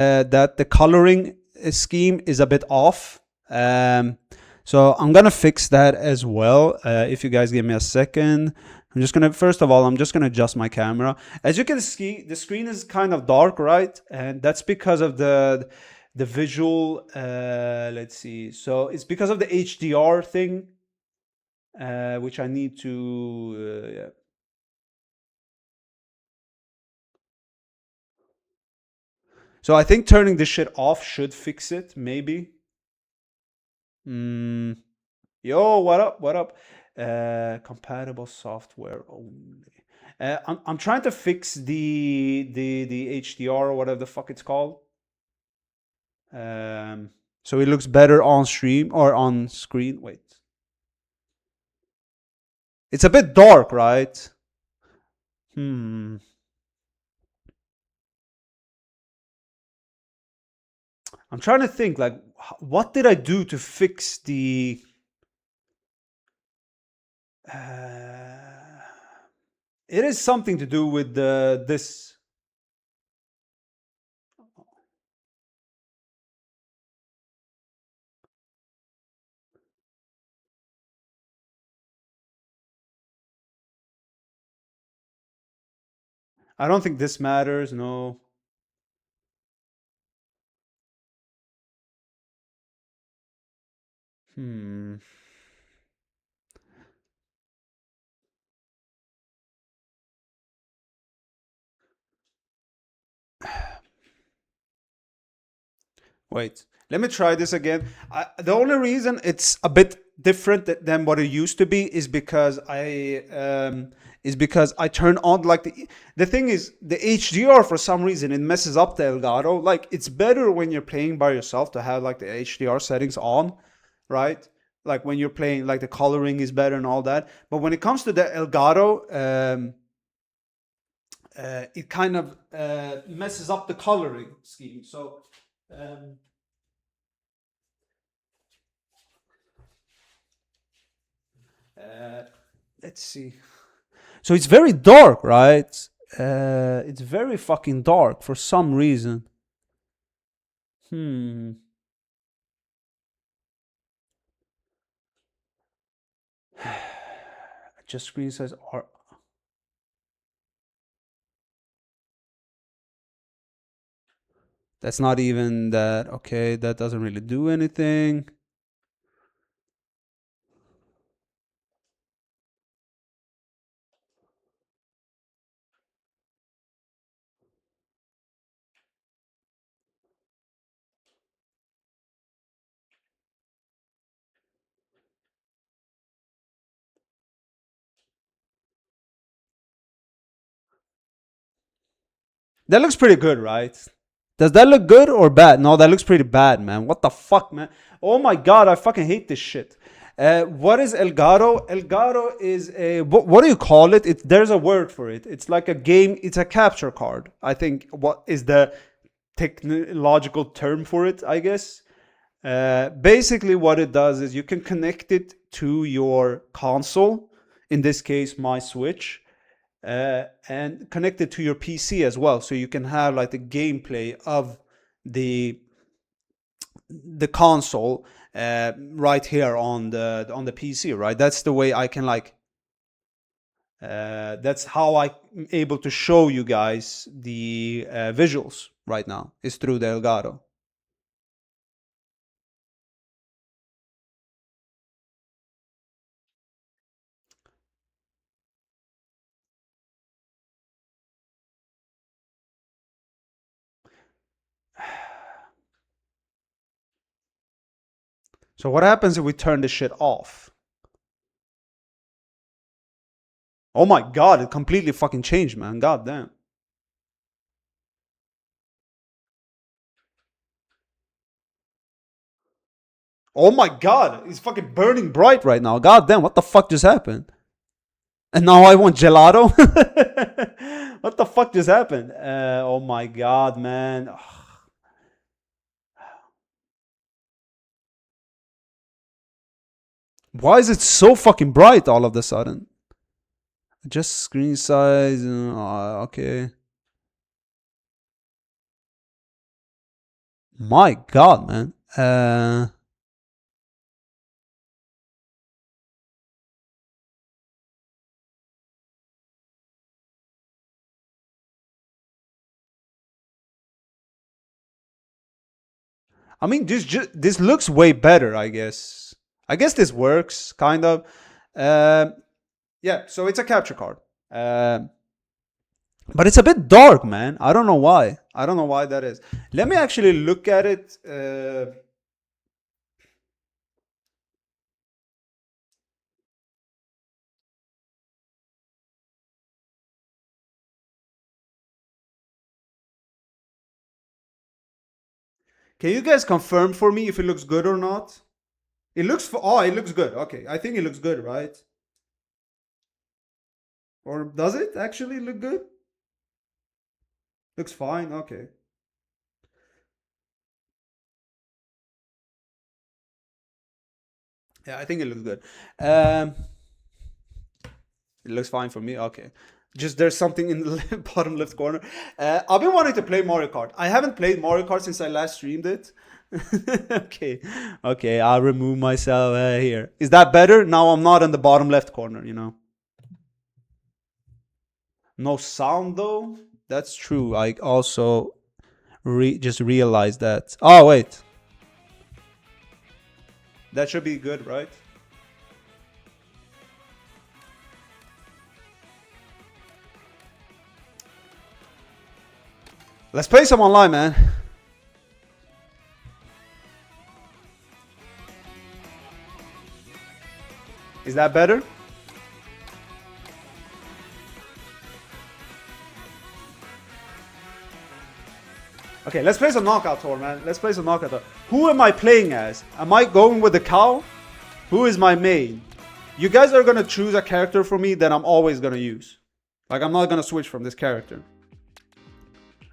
that the coloring scheme is a bit off. So I'm gonna fix that as well. If you guys give me a second, I'm just gonna, first of all, I'm just gonna adjust my camera. As you can see, the screen is kind of dark, right? And that's because of the visual. Let's see. So it's because of the HDR thing, which I need to. Yeah. So I think turning this shit off should fix it, maybe. Yo, what up? What up? Compatible software only. I'm trying to fix the HDR or whatever the fuck it's called. So it looks better on stream or on screen. Wait. It's a bit dark, right? I'm trying to think, like, what did I do to fix the... it is something to do with this. I don't think this matters, no. Wait, let me try this again. The only reason it's a bit different than what it used to be is because I turn on, like, the thing is, the HDR, for some reason it messes up the Elgato. Like, it's better when you're playing by yourself to have like the HDR settings on, right? Like when you're playing, like the coloring is better and all that. But when it comes to the Elgato, it kind of messes up the coloring scheme. So let's see. So it's very dark, right? It's very fucking dark for some reason. Just screen size are... That's not even that. Okay, that doesn't really do anything. That looks pretty good, right? Does that look good or bad? No, that looks pretty bad, man. What the fuck, man? Oh my god, I fucking hate this shit. What is Elgato? Elgato is a... What do you call it? There's a word for it. It's like a game. It's a capture card, I think. What is the technological term for it, I guess? Basically, what it does is you can connect it to your console, in this case, my Switch, and connect it to your PC as well, so you can have like the gameplay of the console right here on the PC, right? That's the way I can, like, that's how I'm able to show you guys the visuals right now, is through the Elgato. So what happens if we turn this shit off? Oh my god, it completely fucking changed, man. God damn. Oh my god, it's fucking burning bright right now. God damn, what the fuck just happened? And now I want gelato? What the fuck just happened? Oh my god, man. Why is it so fucking bright all of a sudden? Just screen size. Okay. My God, man. I mean, this looks way better, I guess. I guess this works, kind of. Yeah, so it's a capture card. But it's a bit dark, man. I don't know why. I don't know why that is. Let me actually look at it. Can you guys confirm for me if it looks good or not? It looks it looks good. Okay, I think it looks good, right? Or does it actually look good? Looks fine. Okay. Yeah, I think it looks good. It looks fine for me. Okay. Just there's something in the bottom left corner. I've been wanting to play Mario Kart. I haven't played Mario Kart since I last streamed it. Okay. Okay, I'll remove myself here. Is that better? Now I'm not in the bottom left corner, you know. No sound though. That's true. I also just realized that. Oh, wait. That should be good, right? Let's play some online, man. Is that better? Okay, let's play some knockout tour, man. Let's play some knockout tour. Who am I playing as? Am I going with the cow? Who is my main? You guys are gonna choose a character for me that I'm always gonna use. Like, I'm not gonna switch from this character.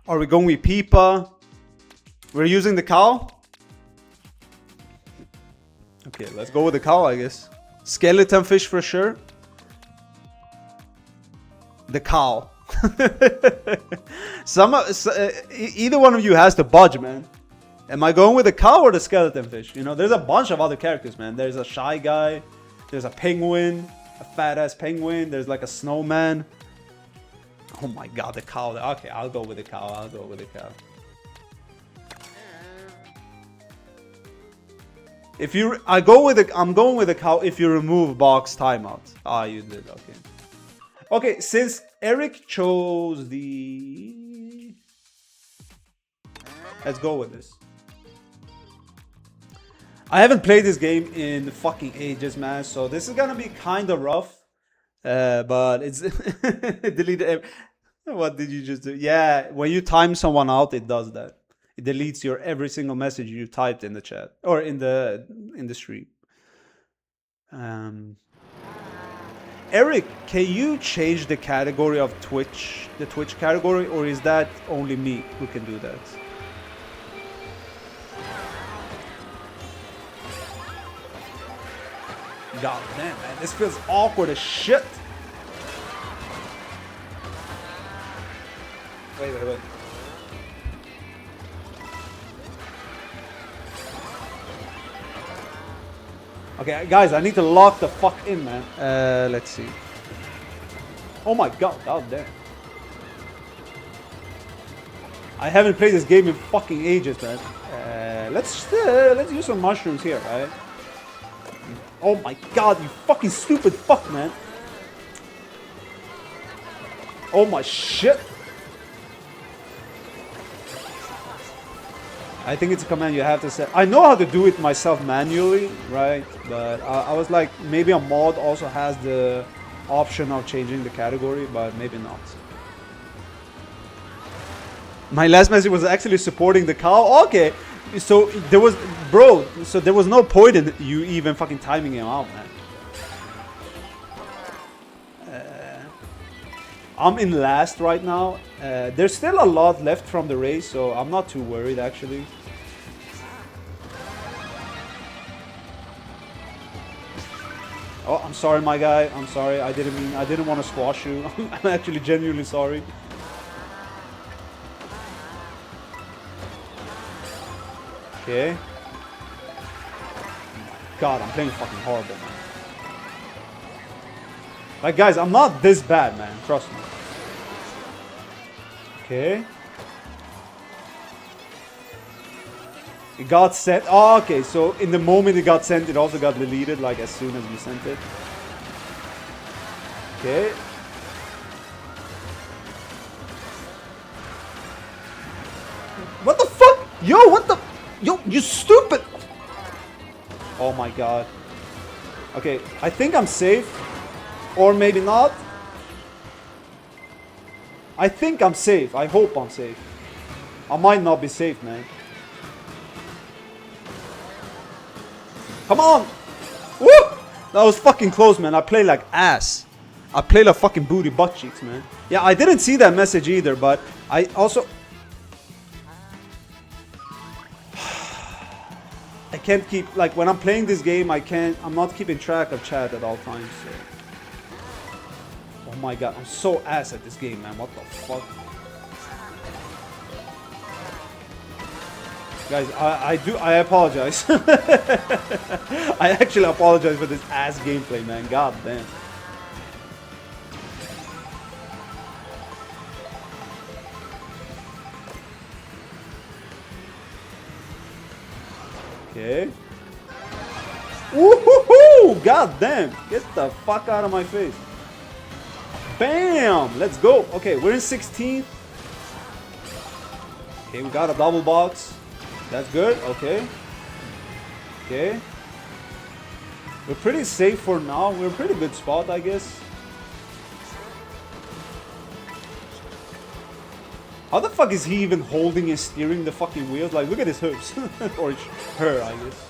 Are we going with Peepa? We're using the cow? Okay, let's go with the cow, I guess. Skeleton fish for sure. The cow. Either one of you has to budge, man. Am I going with the cow or the skeleton fish? You know, there's a bunch of other characters, man. There's a shy guy. There's a penguin. A fat-ass penguin. There's like a snowman. Oh my god, the cow. Okay, I'll go with the cow. I'll go with the cow. I'm going with the cow if you remove box timeout. Ah, you did. Okay. Okay, since Eric chose the... Let's go with this. I haven't played this game in fucking ages, man, so this is gonna be kind of rough. But it's... deleted... What did you just do? Yeah, when you time someone out, it does that. It deletes your every single message you typed in the chat. Or in the stream. Eric, can you change the category of Twitch, the Twitch category, or is that only me who can do that? God damn, man, this feels awkward as shit. Wait. Okay, guys, I need to lock the fuck in, man. Let's see. Oh my god, damn. I haven't played this game in fucking ages, man. Let's use some mushrooms here, right? Oh my god, you fucking stupid fuck, man. Oh my shit. I think it's a command you have to set. I know how to do it myself manually, right? But I was like, maybe a mod also has the option of changing the category, but maybe not. My last message was actually supporting the cow. Okay, so there was, bro. So there was no point in you even fucking timing him out, man. I'm in last right now. There's still a lot left from the race, so I'm not too worried actually. Oh, I'm sorry, my guy. I'm sorry. I didn't want to squash you. I'm actually genuinely sorry. Okay. God, I'm playing fucking horrible, man. Like, guys, I'm not this bad, man. Trust me. Okay. It got sent. Oh, okay, so in the moment it got sent, it also got deleted, like, as soon as we sent it. Okay. What the fuck? Yo, what the? Yo, you stupid! Oh my god. Okay, I think I'm safe. Or maybe not. I think I'm safe. I hope I'm safe. I might not be safe, man. Come on! Woo! That was fucking close, man. I play like ass. I play like fucking booty butt cheeks, man. Yeah, I didn't see that message either, but I also... I can't keep... Like, when I'm playing this game, I'm not keeping track of chat at all times, so... Oh my god, I'm so ass at this game, man. What the fuck? Guys, I apologize. I actually apologize for this ass gameplay, man. God damn. Okay. Woohoo! God damn. Get the fuck out of my face. Bam! Let's go. Okay, we're in 16th. Okay, we got a double box. That's good. Okay. Okay. We're pretty safe for now. We're in a pretty good spot, I guess. How the fuck is he even holding and steering the fucking wheels? Like, look at his hooves. Or her, I guess.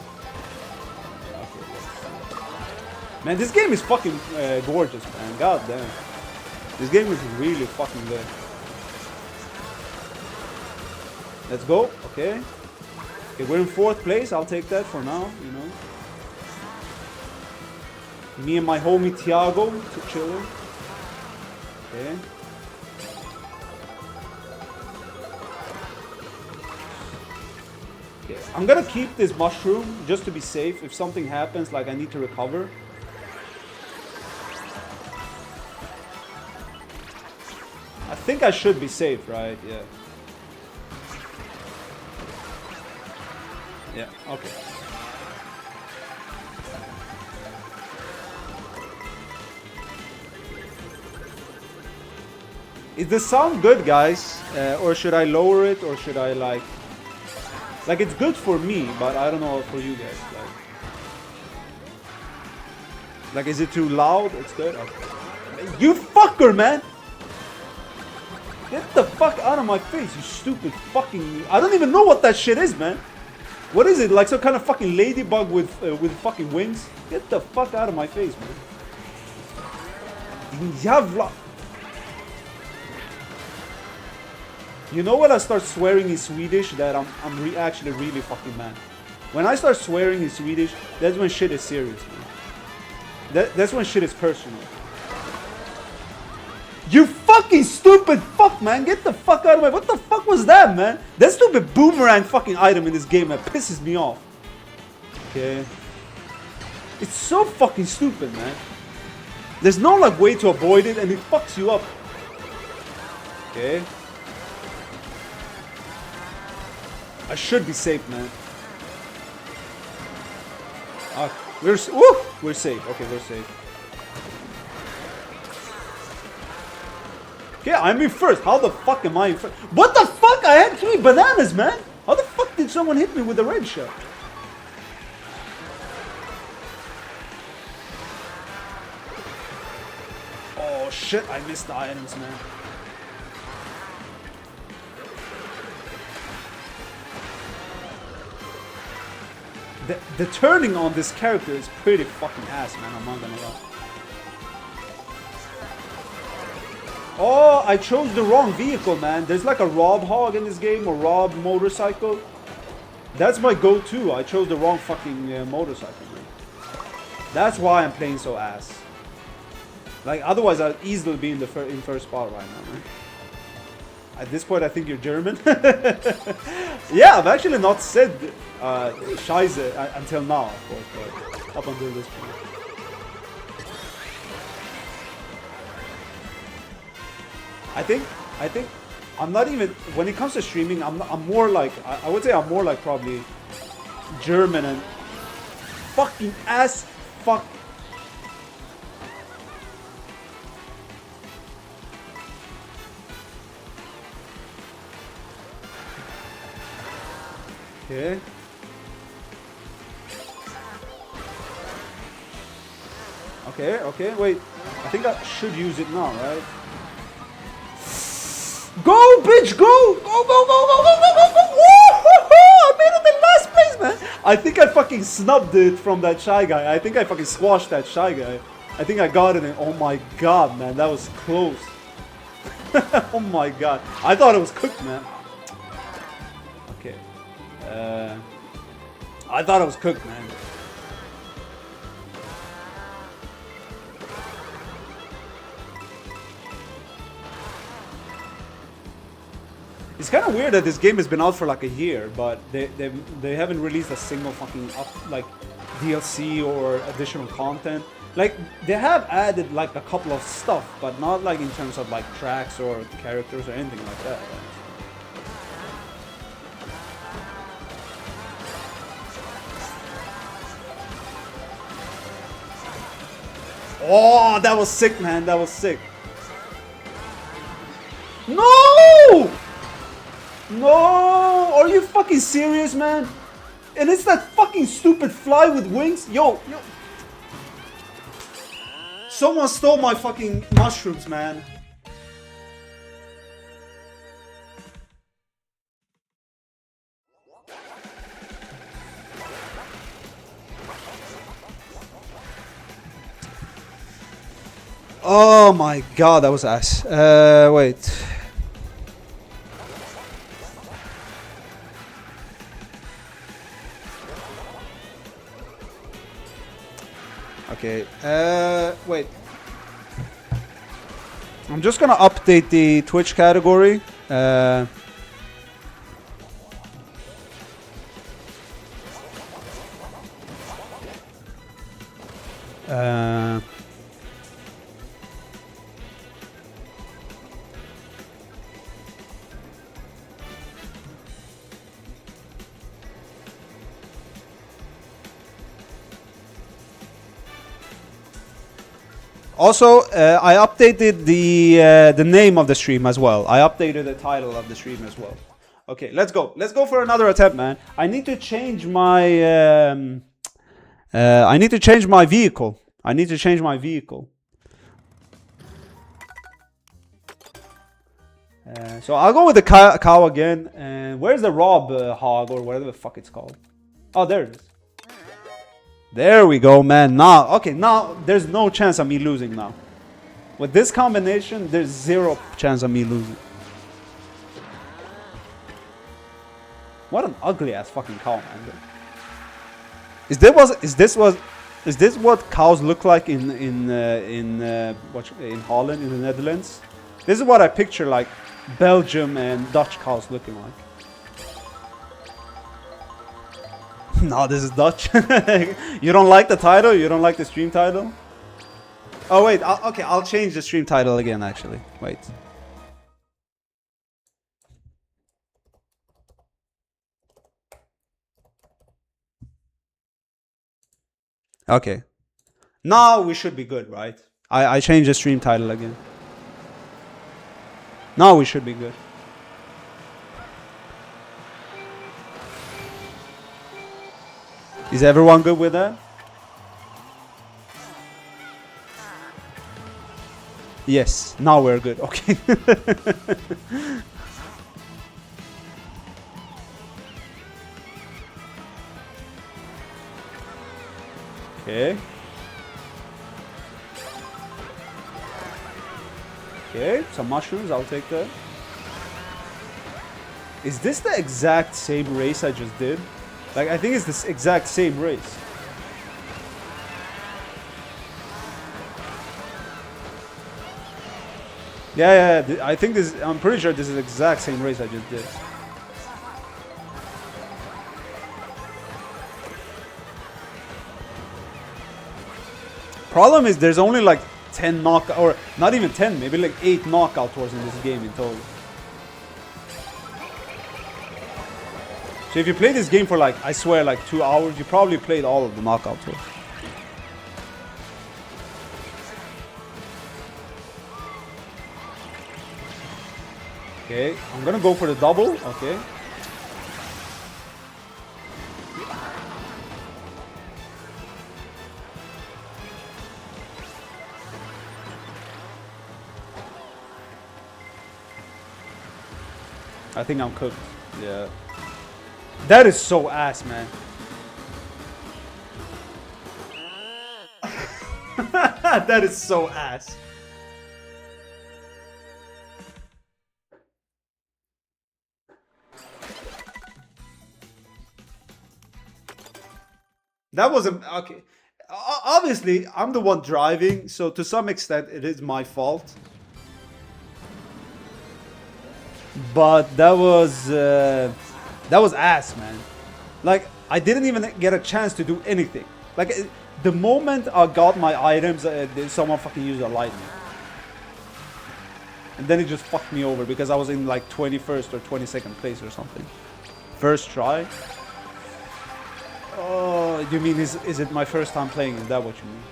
Okay, man, this game is fucking gorgeous, man. God damn. This game is really fucking good. Let's go. Okay. Okay, we're in 4th place. I'll take that for now, you know. Me and my homie Thiago chilling. Okay. Okay. I'm gonna keep this mushroom just to be safe. If something happens, like I need to recover. I think I should be safe, right? Yeah. Yeah, okay. Is the sound good, guys? Or should I lower it? Or should I like it's good for me, but I don't know for you guys. Like is it too loud? It's good? Okay. You fucker, man! Get the fuck out of my face, you stupid fucking... I don't even know what that shit is, man. What is it? Like some kind of fucking ladybug with fucking wings? Get the fuck out of my face, man. Jävla... You know when I start swearing in Swedish that I'm actually really fucking mad. When I start swearing in Swedish, that's when shit is serious, man. That's when shit is personal. You fucking stupid fuck, man. Get the fuck out of my... What the fuck was that, man? That stupid boomerang fucking item in this game that pisses me off. Okay. It's so fucking stupid, man. There's no like way to avoid it and it fucks you up. Okay. I should be safe, man. We're safe. Okay, we're safe. Okay, I'm in first. How the fuck am I in first? What the fuck? I had 3 bananas, man. How the fuck did someone hit me with a red shot? Oh shit, I missed the items, man. The turning on this character is pretty fucking ass, man. I'm not gonna lie. Oh, I chose the wrong vehicle, man. There's like a Rob Hog in this game, or Rob Motorcycle. That's my go-to. I chose the wrong fucking motorcycle, man. That's why I'm playing so ass. Like, otherwise I'd easily be in first spot right now, man. At this point, I think you're German. Yeah, I've actually not said Scheiße until now, of course, but up until this point. I think I'm not even, when it comes to streaming, I'm more like, I would say I'm more like probably German and fucking ass fuck. Okay. Okay, wait. I think I should use it now, right? Go, bitch, go! Go! I made it in last place, man! I think I fucking snubbed it from that Shy Guy. I think I fucking squashed that Shy Guy. I think I got it in. Oh my god, man, that was close. Oh my god. I thought it was cooked, man. Okay. I thought it was cooked, man. It's kind of weird that this game has been out for like a year, but they haven't released a single fucking DLC or additional content. Like, they have added like a couple of stuff, but not like in terms of like tracks or characters or anything like that. Oh, that was sick, man. That was sick. No! No! Are you fucking serious, man? And it's that fucking stupid fly with wings? Yo. Someone stole my fucking mushrooms, man. Oh my god, that was ass. Wait. Okay, wait. I'm just gonna update the Twitch category. Also, I updated the name of the stream as well. I updated the title of the stream as well. Okay, let's go. Let's go for another attempt, man. I need to change my vehicle. I need to change my vehicle. So I'll go with the cow again. And where's the Rob hog or whatever the fuck it's called? Oh, there it is. There we go, man. Now, okay, now there's no chance of me losing now. With this combination, there's zero chance of me losing. What an ugly ass fucking cow, man. Is this what cows look like in Holland, in the Netherlands? This is what I picture like Belgium and Dutch cows looking like. No, this is Dutch. You don't like the title? You don't like the stream title? Oh wait, okay, I'll change the stream title again actually. Wait. Okay. Now we should be good, right? I changed the stream title again. Now we should be good. Is everyone good with that? Yes, now we're good. Okay. Okay. Okay, some mushrooms, I'll take that. Is this the exact same race I just did? Like, I think it's this exact same race. Yeah. I think this. I'm pretty sure this is the exact same race I just did. Problem is, there's only like 10 knockout, or not even 10, maybe like 8 knockout tours in this game in total. So if you play this game for like, I swear, like 2 hours, you probably played all of the knockout tours. Okay, I'm gonna go for the double. Okay. I think I'm cooked. Yeah. That is so ass, man. That is so ass. That wasn't okay. Obviously, I'm the one driving, so to some extent, it is my fault. But that was ass, man. Like, I didn't even get a chance to do anything. Like, the moment I got my items, someone fucking used a lightning. And then it just fucked me over because I was in like 21st or 22nd place or something. First try. Oh, you mean is it my first time playing? Is that what you mean?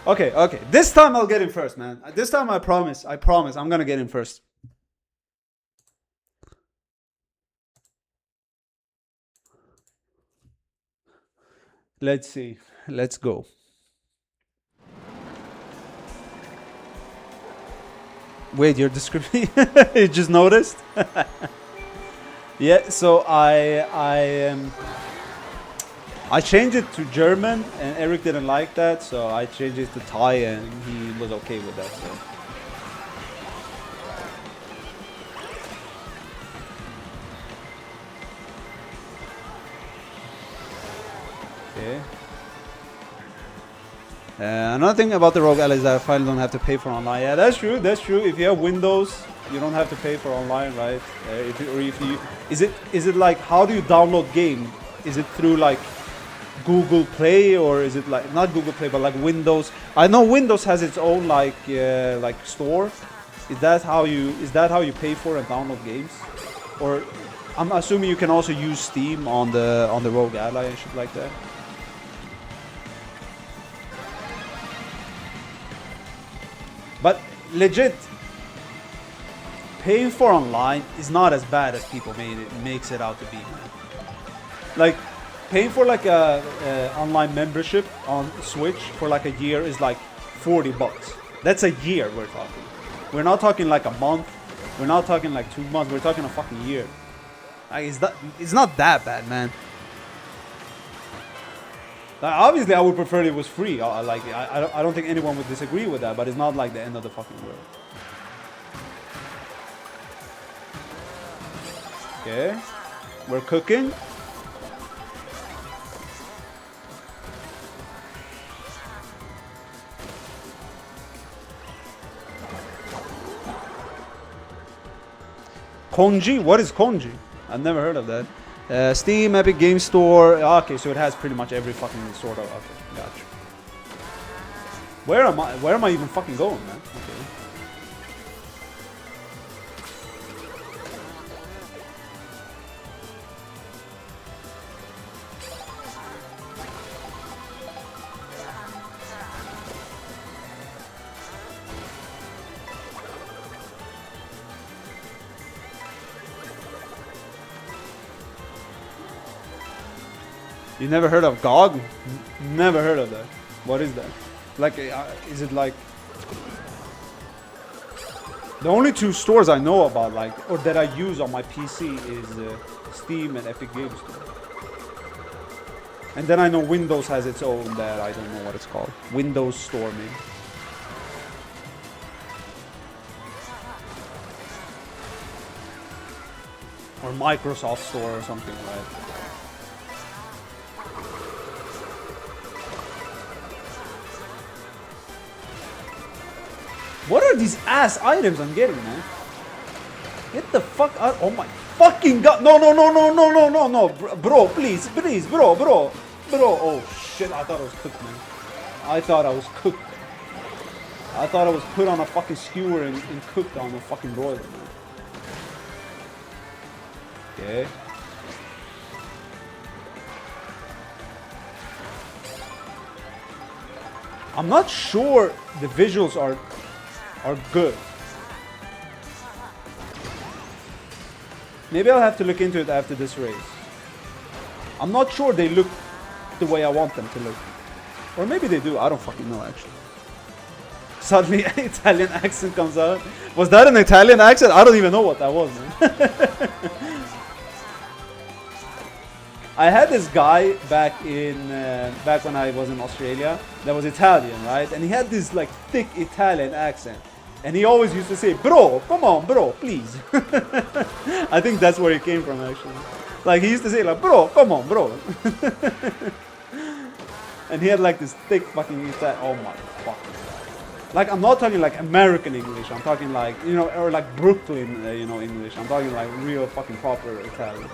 Okay. This time I'll get in first, man. This time I promise, I'm gonna get in first. Let's see. Let's go. Wait, your description? You just noticed? Yeah, so I changed it to German, and Eric didn't like that, so I changed it to Thai, and he was okay with that. So. Okay. Another thing about the Rogue Ally is that I finally don't have to pay for online. Yeah, that's true. That's true. If you have Windows, you don't have to pay for online, right? Is it like, how do you download game? Is it through like Google Play, or is it like not Google Play but like Windows? I know Windows has its own like store. Is that how you pay for and download games? Or I'm assuming you can also use Steam on the Rogue Ally and shit like that. But legit, paying for online is not as bad as people makes it out to be, man. Like, paying for like a online membership on Switch for like a year is like $40. That's a year we're talking. We're not talking like a month. We're not talking like 2 months. We're talking a fucking year. Like, it's not that bad, man. Like, obviously, I would prefer it was free. I don't think anyone would disagree with that, but it's not like the end of the fucking world. Okay, we're cooking. Konji? What is Konji? I've never heard of that. Steam, Epic Game Store. Okay, so it has pretty much every fucking sort of. Okay, gotcha. Where am I even fucking going, man? Okay. You never heard of GOG? Never heard of that. What is that? Like, is it like... The only two stores I know about, like, or that I use on my PC is Steam and Epic Games Store. And then I know Windows has its own that I don't know what it's called. Windows Store, maybe. Or Microsoft Store or something, right? What are these ass items I'm getting, man? Get the fuck out. Oh my fucking god. No, no, no, no, no, no, no, no. Bro, please, please, bro. Oh shit, I thought I was cooked, man. I thought I was cooked. I thought I was put on a fucking skewer and cooked on a fucking broiler, man. Okay. I'm not sure the visuals are good. Maybe I'll have to look into it after this race. I'm not sure they look the way I want them to look. Or maybe they do, I don't fucking know actually. Suddenly an Italian accent comes out. Was that an Italian accent? I don't even know what that was, man. I had this guy back when I was in Australia that was Italian, right? And he had this like thick Italian accent. And he always used to say, bro, come on, bro, please. I think that's where he came from, actually. Like, he used to say, like, bro, come on, bro. And he had, like, this thick fucking Italian. Oh, my fuck. Like, I'm not talking, like, American English. I'm talking, like, you know, or, like, Brooklyn, you know, English. I'm talking, like, real fucking proper Italian.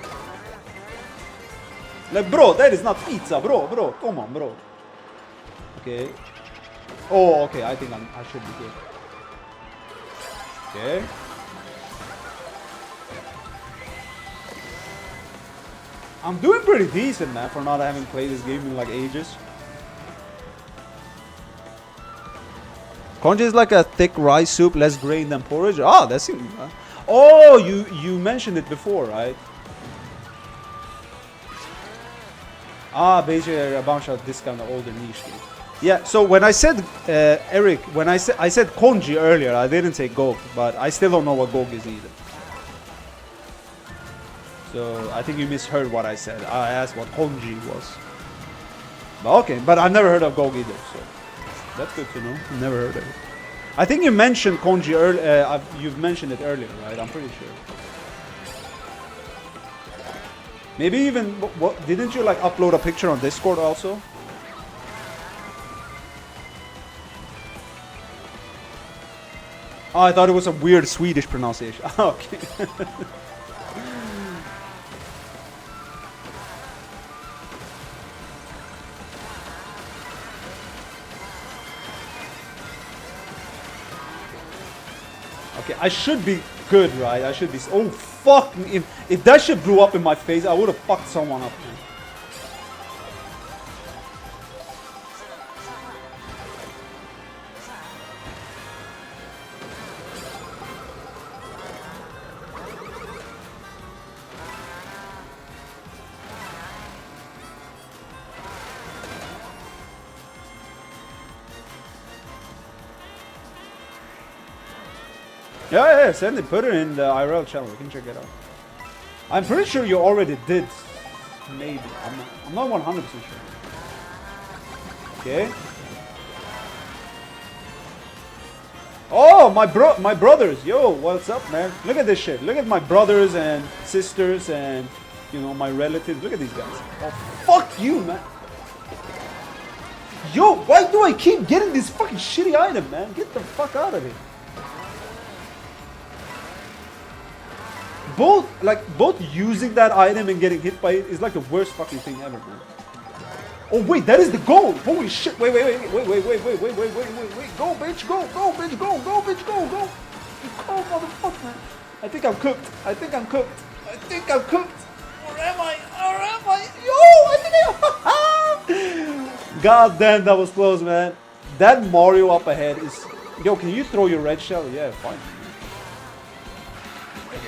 Like, bro, that is not pizza, bro, come on, bro. Okay. Oh, okay, I think I should be good. Okay. I'm doing pretty decent, man, for not having played this game in like ages. Congee is like a thick rice soup, less grain than porridge. Ah, that seems. Oh, you mentioned it before, right? Ah, basically a bunch of this kind of older niche game. Yeah, so when I said, Eric, when I said Congee earlier, I didn't say GOG, but I still don't know what GOG is either. So I think you misheard what I said. I asked what Congee was. But okay, but I've never heard of GOG either, so that's good to know. Never heard of it. I think you mentioned Congee earlier. You've mentioned it earlier, right? I'm pretty sure. Maybe even, what didn't you like upload a picture on Discord also? Oh, I thought it was a weird Swedish pronunciation. Okay. Okay, I should be good, right? I should be. Oh, fuck me. If that shit blew up in my face, I would have fucked someone up, man. Yeah, send it. Put it in the IRL channel. We can check it out. I'm pretty sure you already did. Maybe. I'm not 100% sure. Okay. Oh, my brothers. Yo, what's up, man? Look at this shit. Look at my brothers and sisters and, you know, my relatives. Look at these guys. Oh, fuck you, man. Yo, why do I keep getting this fucking shitty item, man? Get the fuck out of here. Both using that item and getting hit by it is like the worst fucking thing ever, man. Oh wait, that is the goal! Holy shit! Wait! Go, bitch! Go, bitch! Go! Go, motherfucker! Man. I think I'm cooked. Where am I? Yo! I think God damn, that was close, man. That Mario up ahead is. Yo, can you throw your red shell? Yeah, fine.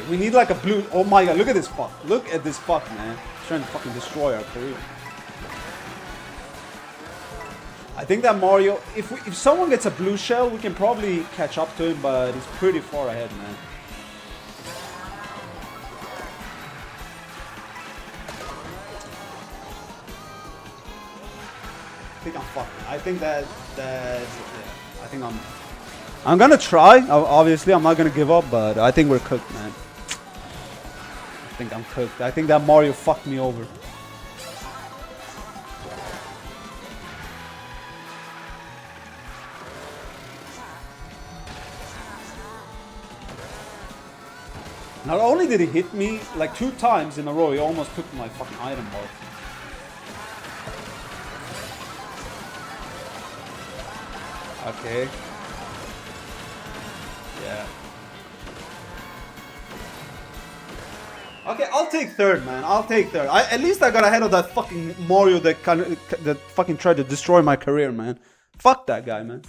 We need like a blue. Oh my god, look at this fuck. Look at this fuck, man. He's trying to fucking destroy our career. I think that Mario, if someone gets a blue shell, we can probably catch up to him, but he's pretty far ahead, man. I think I'm fucked. I think that yeah, I think I'm gonna try. Obviously, I'm not gonna give up, but I think we're cooked, man. think I'm cooked. I think that Mario fucked me over. Not only did he hit me like 2 times in a row, he almost took my fucking item bar. Okay. Yeah. Okay, I'll take third, man. I'll take third. At least I got ahead of that fucking Mario that fucking tried to destroy my career, man. Fuck that guy, man.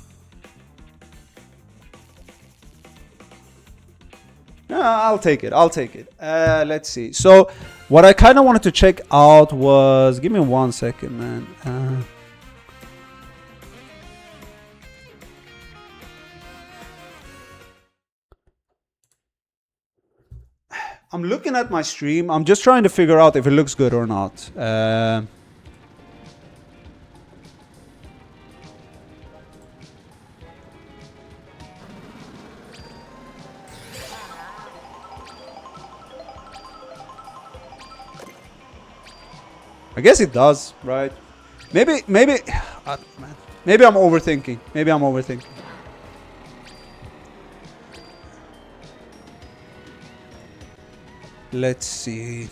No, I'll take it. I'll take it. Let's see. So, what I kind of wanted to check out was... Give me 1 second, man. I'm looking at my stream. I'm just trying to figure out if it looks good or not. I guess it does, right? Maybe man. Maybe I'm overthinking. Maybe I'm overthinking. Let's see.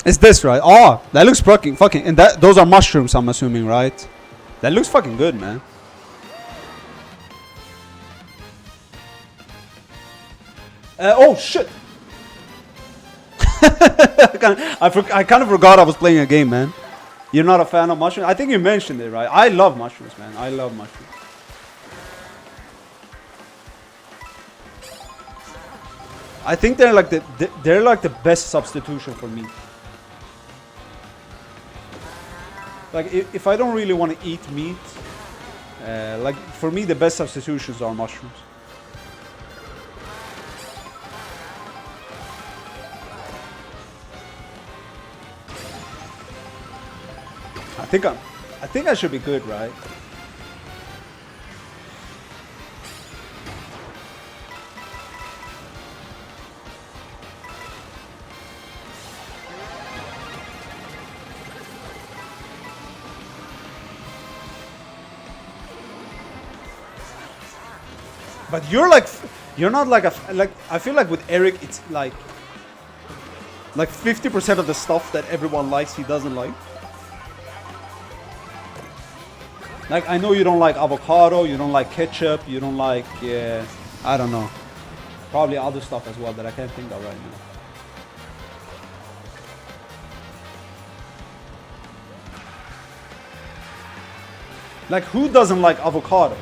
It's this, right? Oh, that looks fucking, and those are mushrooms, I'm assuming, right? That looks fucking good, man. Oh shit! I kind of forgot I was playing a game, man. You're not a fan of mushrooms? I think you mentioned it, right? I love mushrooms, man. I love mushrooms. I think they're like the best substitution for meat. Like if I don't really want to eat meat, like for me the best substitutions are mushrooms. I think I should be good, right? But you're not like I feel like with Eric it's like 50% of the stuff that everyone likes he doesn't like. Like I know you don't like avocado, you don't like ketchup, you don't like I don't know. Probably other stuff as well that I can't think of right now. Like who doesn't like avocado?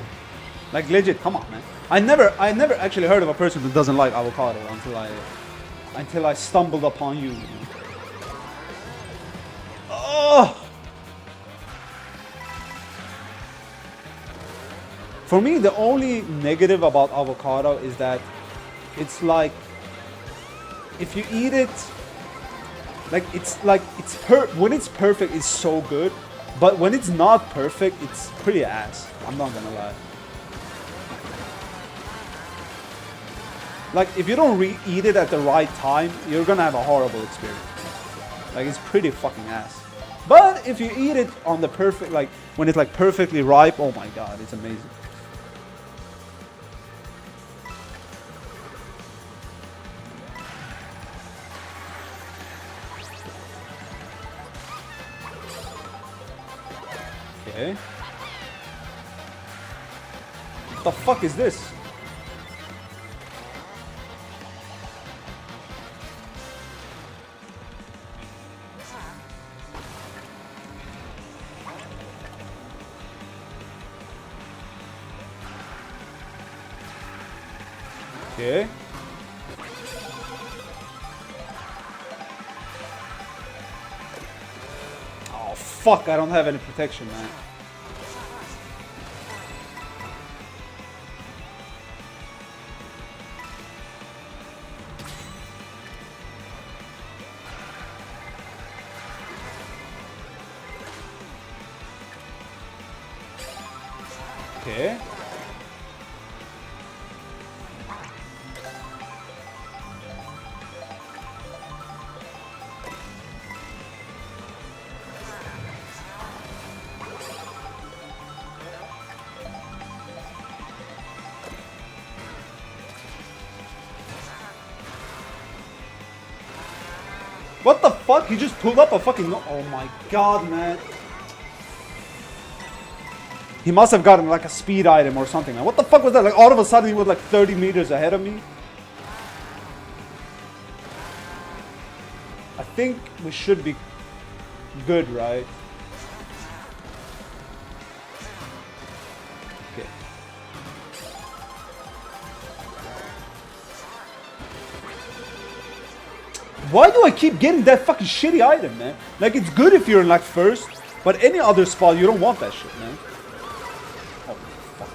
Like legit, come on, man. I never actually heard of a person who doesn't like avocado until I stumbled upon you. Oh! For me, the only negative about avocado is that it's like if you eat it, when it's perfect, it's so good, but when it's not perfect, it's pretty ass. I'm not gonna lie. Like, if you don't eat it at the right time, you're gonna have a horrible experience. Like, it's pretty fucking ass. But if you eat it on the perfect, like, when it's like perfectly ripe, oh my god, it's amazing. Okay. What the fuck is this? Okay. Oh fuck, I don't have any protection, man. Okay. What the fuck? He just pulled up a fucking... Oh my god, man. He must have gotten like a speed item or something, man. What the fuck was that? Like all of a sudden he was like 30 meters ahead of me. I think we should be good, right? Okay. Why do I keep getting that fucking shitty item, man? Like, it's good if you're in like first, but any other spot you don't want that shit, man. Oh, fuck.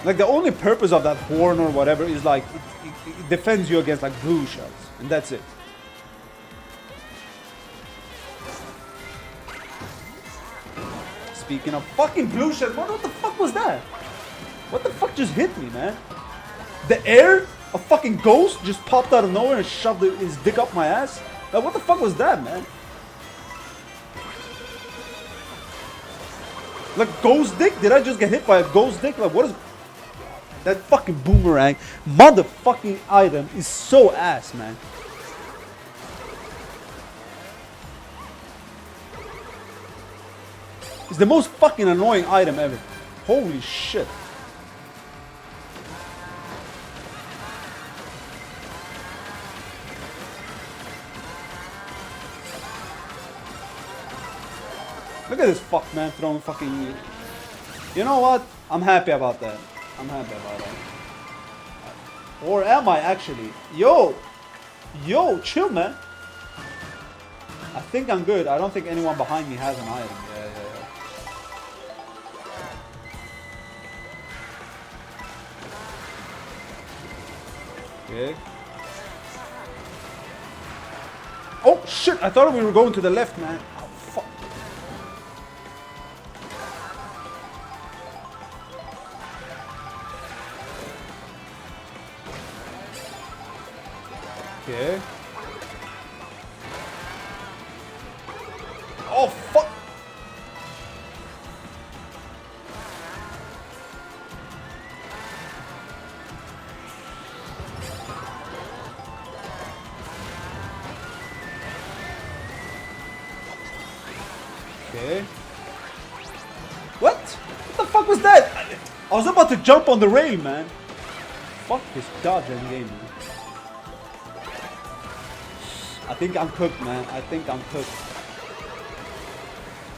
Like, the only purpose of that horn or whatever is like it defends you against like blue shots, and that's it. Speaking of fucking blue shots, what the fuck was that? What the fuck just hit me, man? The air, a fucking ghost just popped out of nowhere and shoved his dick up my ass. Like, what the fuck was that, man? Like, ghost dick? Did I just get hit by a ghost dick? Like, what is... That fucking boomerang motherfucking item is so ass, man. It's the most fucking annoying item ever. Holy shit. Look at this fuck, man, throwing fucking... You know what? I'm happy about that. I'm happy about that. Or am I actually? Yo! Yo, chill, man. I think I'm good. I don't think anyone behind me has an item. Yeah. Okay. Oh, shit! I thought we were going to the left, man. Oh, fuck. Okay. Oh, fuck! Okay. What? What the fuck was that? I was about to jump on the rail, man. Fuck this goddamn game, man. I think I'm cooked, man. I think I'm cooked.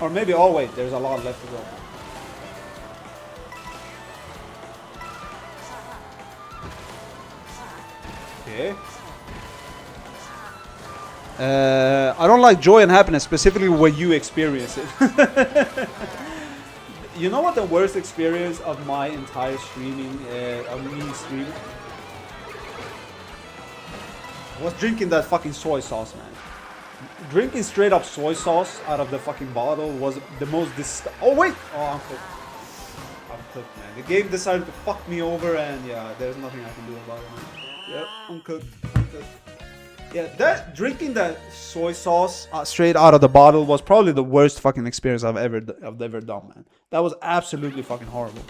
Or maybe, oh wait, there's a lot left to go. Okay. I don't like joy and happiness, specifically when you experience it. You know what the worst experience of my entire streaming, of me streaming? Was drinking that fucking soy sauce, man. Drinking straight up soy sauce out of the fucking bottle was the most Oh wait! Oh, I'm cooked. I'm cooked, man. The game decided to fuck me over, and yeah, there's nothing I can do about it, man. Yep, I'm cooked. I'm cooked. Yeah, drinking that soy sauce straight out of the bottle was probably the worst fucking experience I've ever done, man. That was absolutely fucking horrible.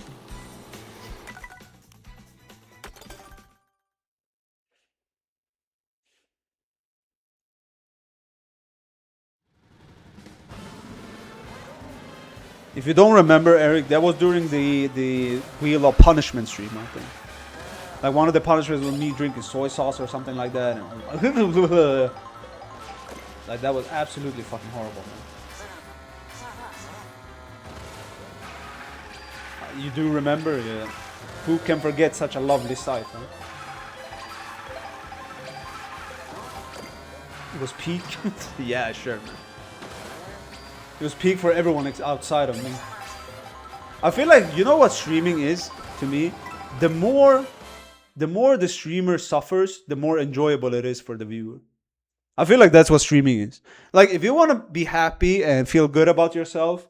If you don't remember, Eric, that was during the Wheel of Punishment stream, I think. Like, one of the punishments was me drinking soy sauce or something like that. And like, that was absolutely fucking horrible, man. You do remember? Yeah. Who can forget such a lovely sight, huh? It was peak? Yeah, sure, man. It was peak for everyone outside of me. I feel like, you know what streaming is to me? The more the streamer suffers, the more enjoyable it is for the viewer. I feel like that's what streaming is. Like, if you want to be happy and feel good about yourself,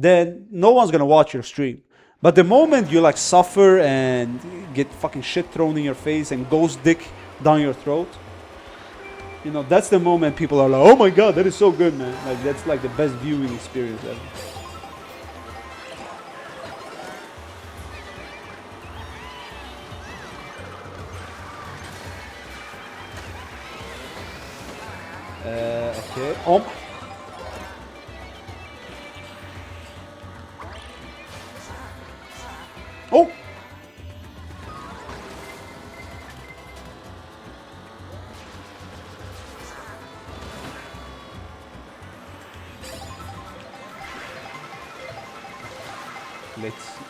then no one's gonna watch your stream. But the moment you like suffer and get fucking shit thrown in your face and ghost dick down your throat, you know, that's the moment people are like, oh my god, that is so good, man. Like, that's like the best viewing experience ever. Okay. Oh! Let's see.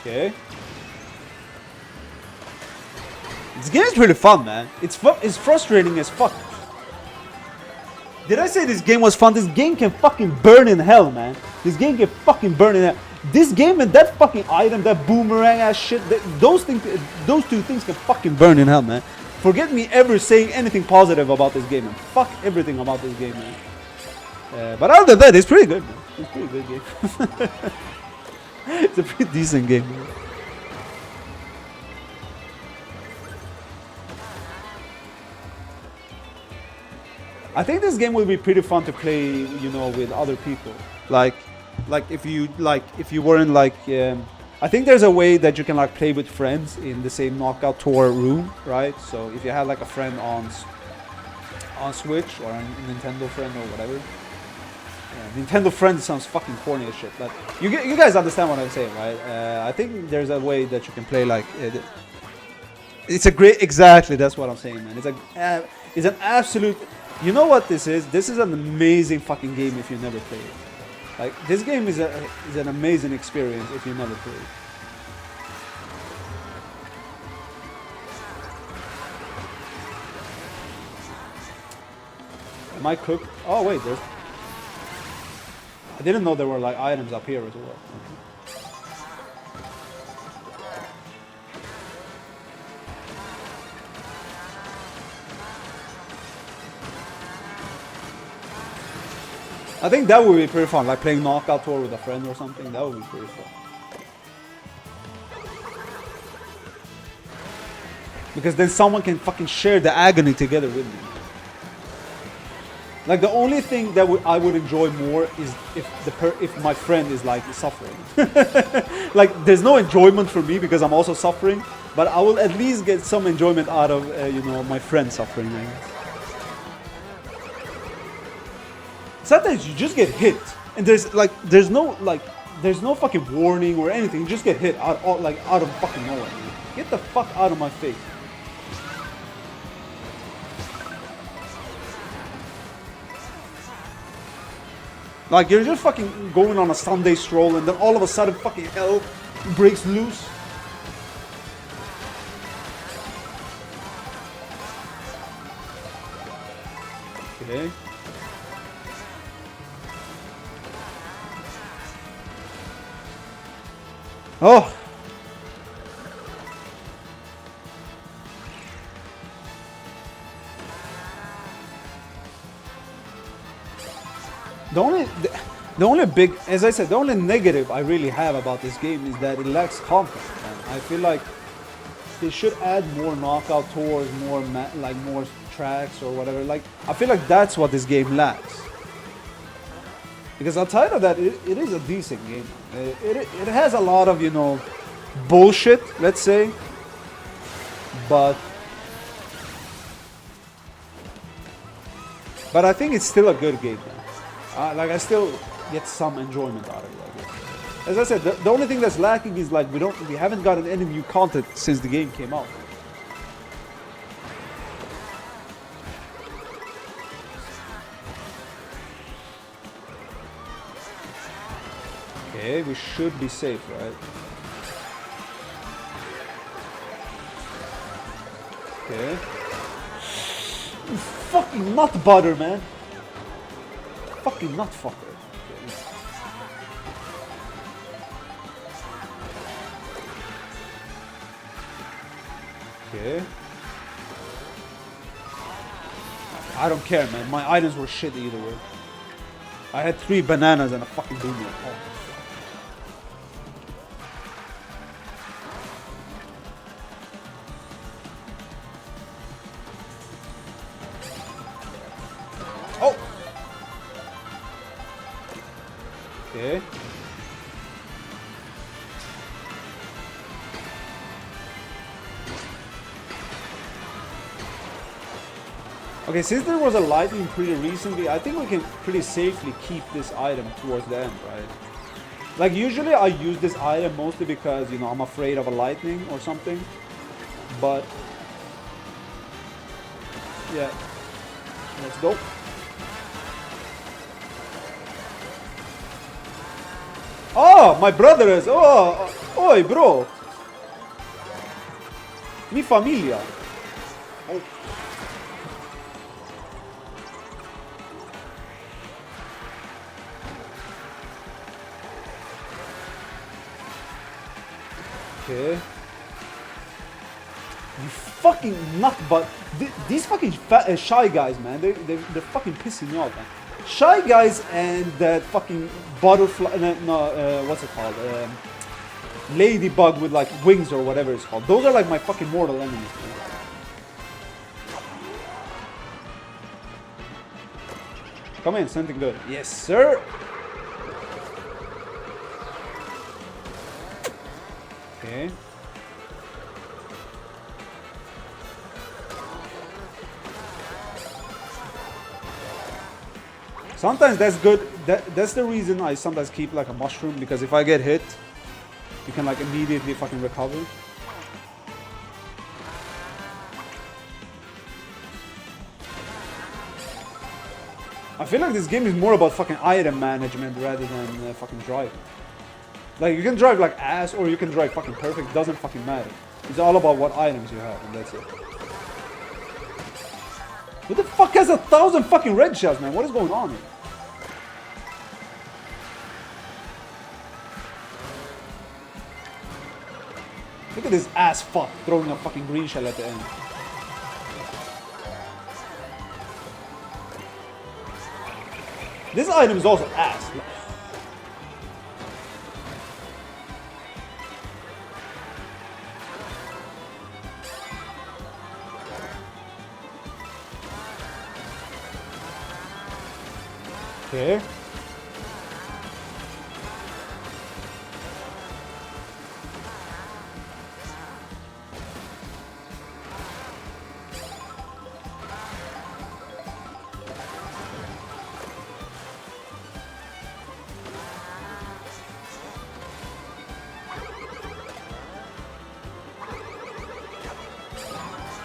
Okay. This game is really fun, man. It's frustrating as fuck. Did I say this game was fun? This game can fucking burn in hell, man. This game can fucking burn in hell. This game and that fucking item, that boomerang ass shit, those two things can fucking burn in hell, man. Forget me ever saying anything positive about this game, man. Fuck everything about this game, man. But other than that, it's pretty good, man. It's a pretty good game. It's a pretty decent game, man. I think this game will be pretty fun to play, you know, with other people. Like if you weren't like, I think there's a way that you can like play with friends in the same Knockout Tour room, right? So if you have like a friend on Switch or a Nintendo friend or whatever. Nintendo friend sounds fucking corny as shit, but you guys understand what I'm saying, right? I think there's a way that you can play like. It's a great, exactly. That's what I'm saying, man. It's an absolute. You know what this is? This is an amazing fucking game if you never play it. Like, this game is an amazing experience if you never play it. Am I cooked? Oh wait, there's. I didn't know there were like items up here as well. I think that would be pretty fun, like playing Knockout Tour with a friend or something. That would be pretty fun. Because then someone can fucking share the agony together with me. Like, the only thing that I would enjoy more is if my friend is like suffering. Like, there's no enjoyment for me because I'm also suffering, but I will at least get some enjoyment out of you know, my friend suffering. I guess. Sometimes you just get hit, and there's no fucking warning or anything. You just get hit out of fucking nowhere. Man. Get the fuck out of my face. Like, you're just fucking going on a Sunday stroll, and then all of a sudden fucking hell breaks loose. Okay. Oh! The only big, as I said, the only negative I really have about this game is that it lacks content. Man. I feel like they should add more Knockout Tours, more tracks or whatever. Like, I feel like that's what this game lacks. Because outside of that, it is a decent game. It has a lot of, you know, bullshit, let's say. But I think it's still a good game. Like, I still get some enjoyment out of it, I guess. As I said, the only thing that's lacking is like we haven't gotten any new content since the game came out. Okay, we should be safe, right? Okay. You fucking nut butter, man. Fucking nut fucker. Okay. I don't care, man. My items were shit either way. I had 3 bananas and a fucking boomerang. Oh! Okay. Okay, since there was a lightning pretty recently, I think we can pretty safely keep this item towards the end, right? Like, usually I use this item mostly because, you know, I'm afraid of a lightning or something. But, yeah. Let's go. Oh, my brother is... Oh, oi, bro. Mi familia. Oh. Okay. You fucking nut, but these fucking shy guys, man, they're fucking pissing me off, man. Shy guys and that fucking butterfly, what's it called? Ladybug with like wings or whatever it's called. Those are like my fucking mortal enemies, man. Come in, something good. Yes, sir. Okay. Sometimes that's good. That's the reason I sometimes keep like a mushroom, because if I get hit, you can like immediately fucking recover. I feel like this game is more about fucking item management rather than fucking driving. Like, you can drive like ass or you can drive fucking perfect, doesn't fucking matter. It's all about what items you have, and that's it. Who the fuck has 1,000 fucking red shells, man? What is going on here? Look at this ass fuck throwing a fucking green shell at the end. This item is also ass. Okay.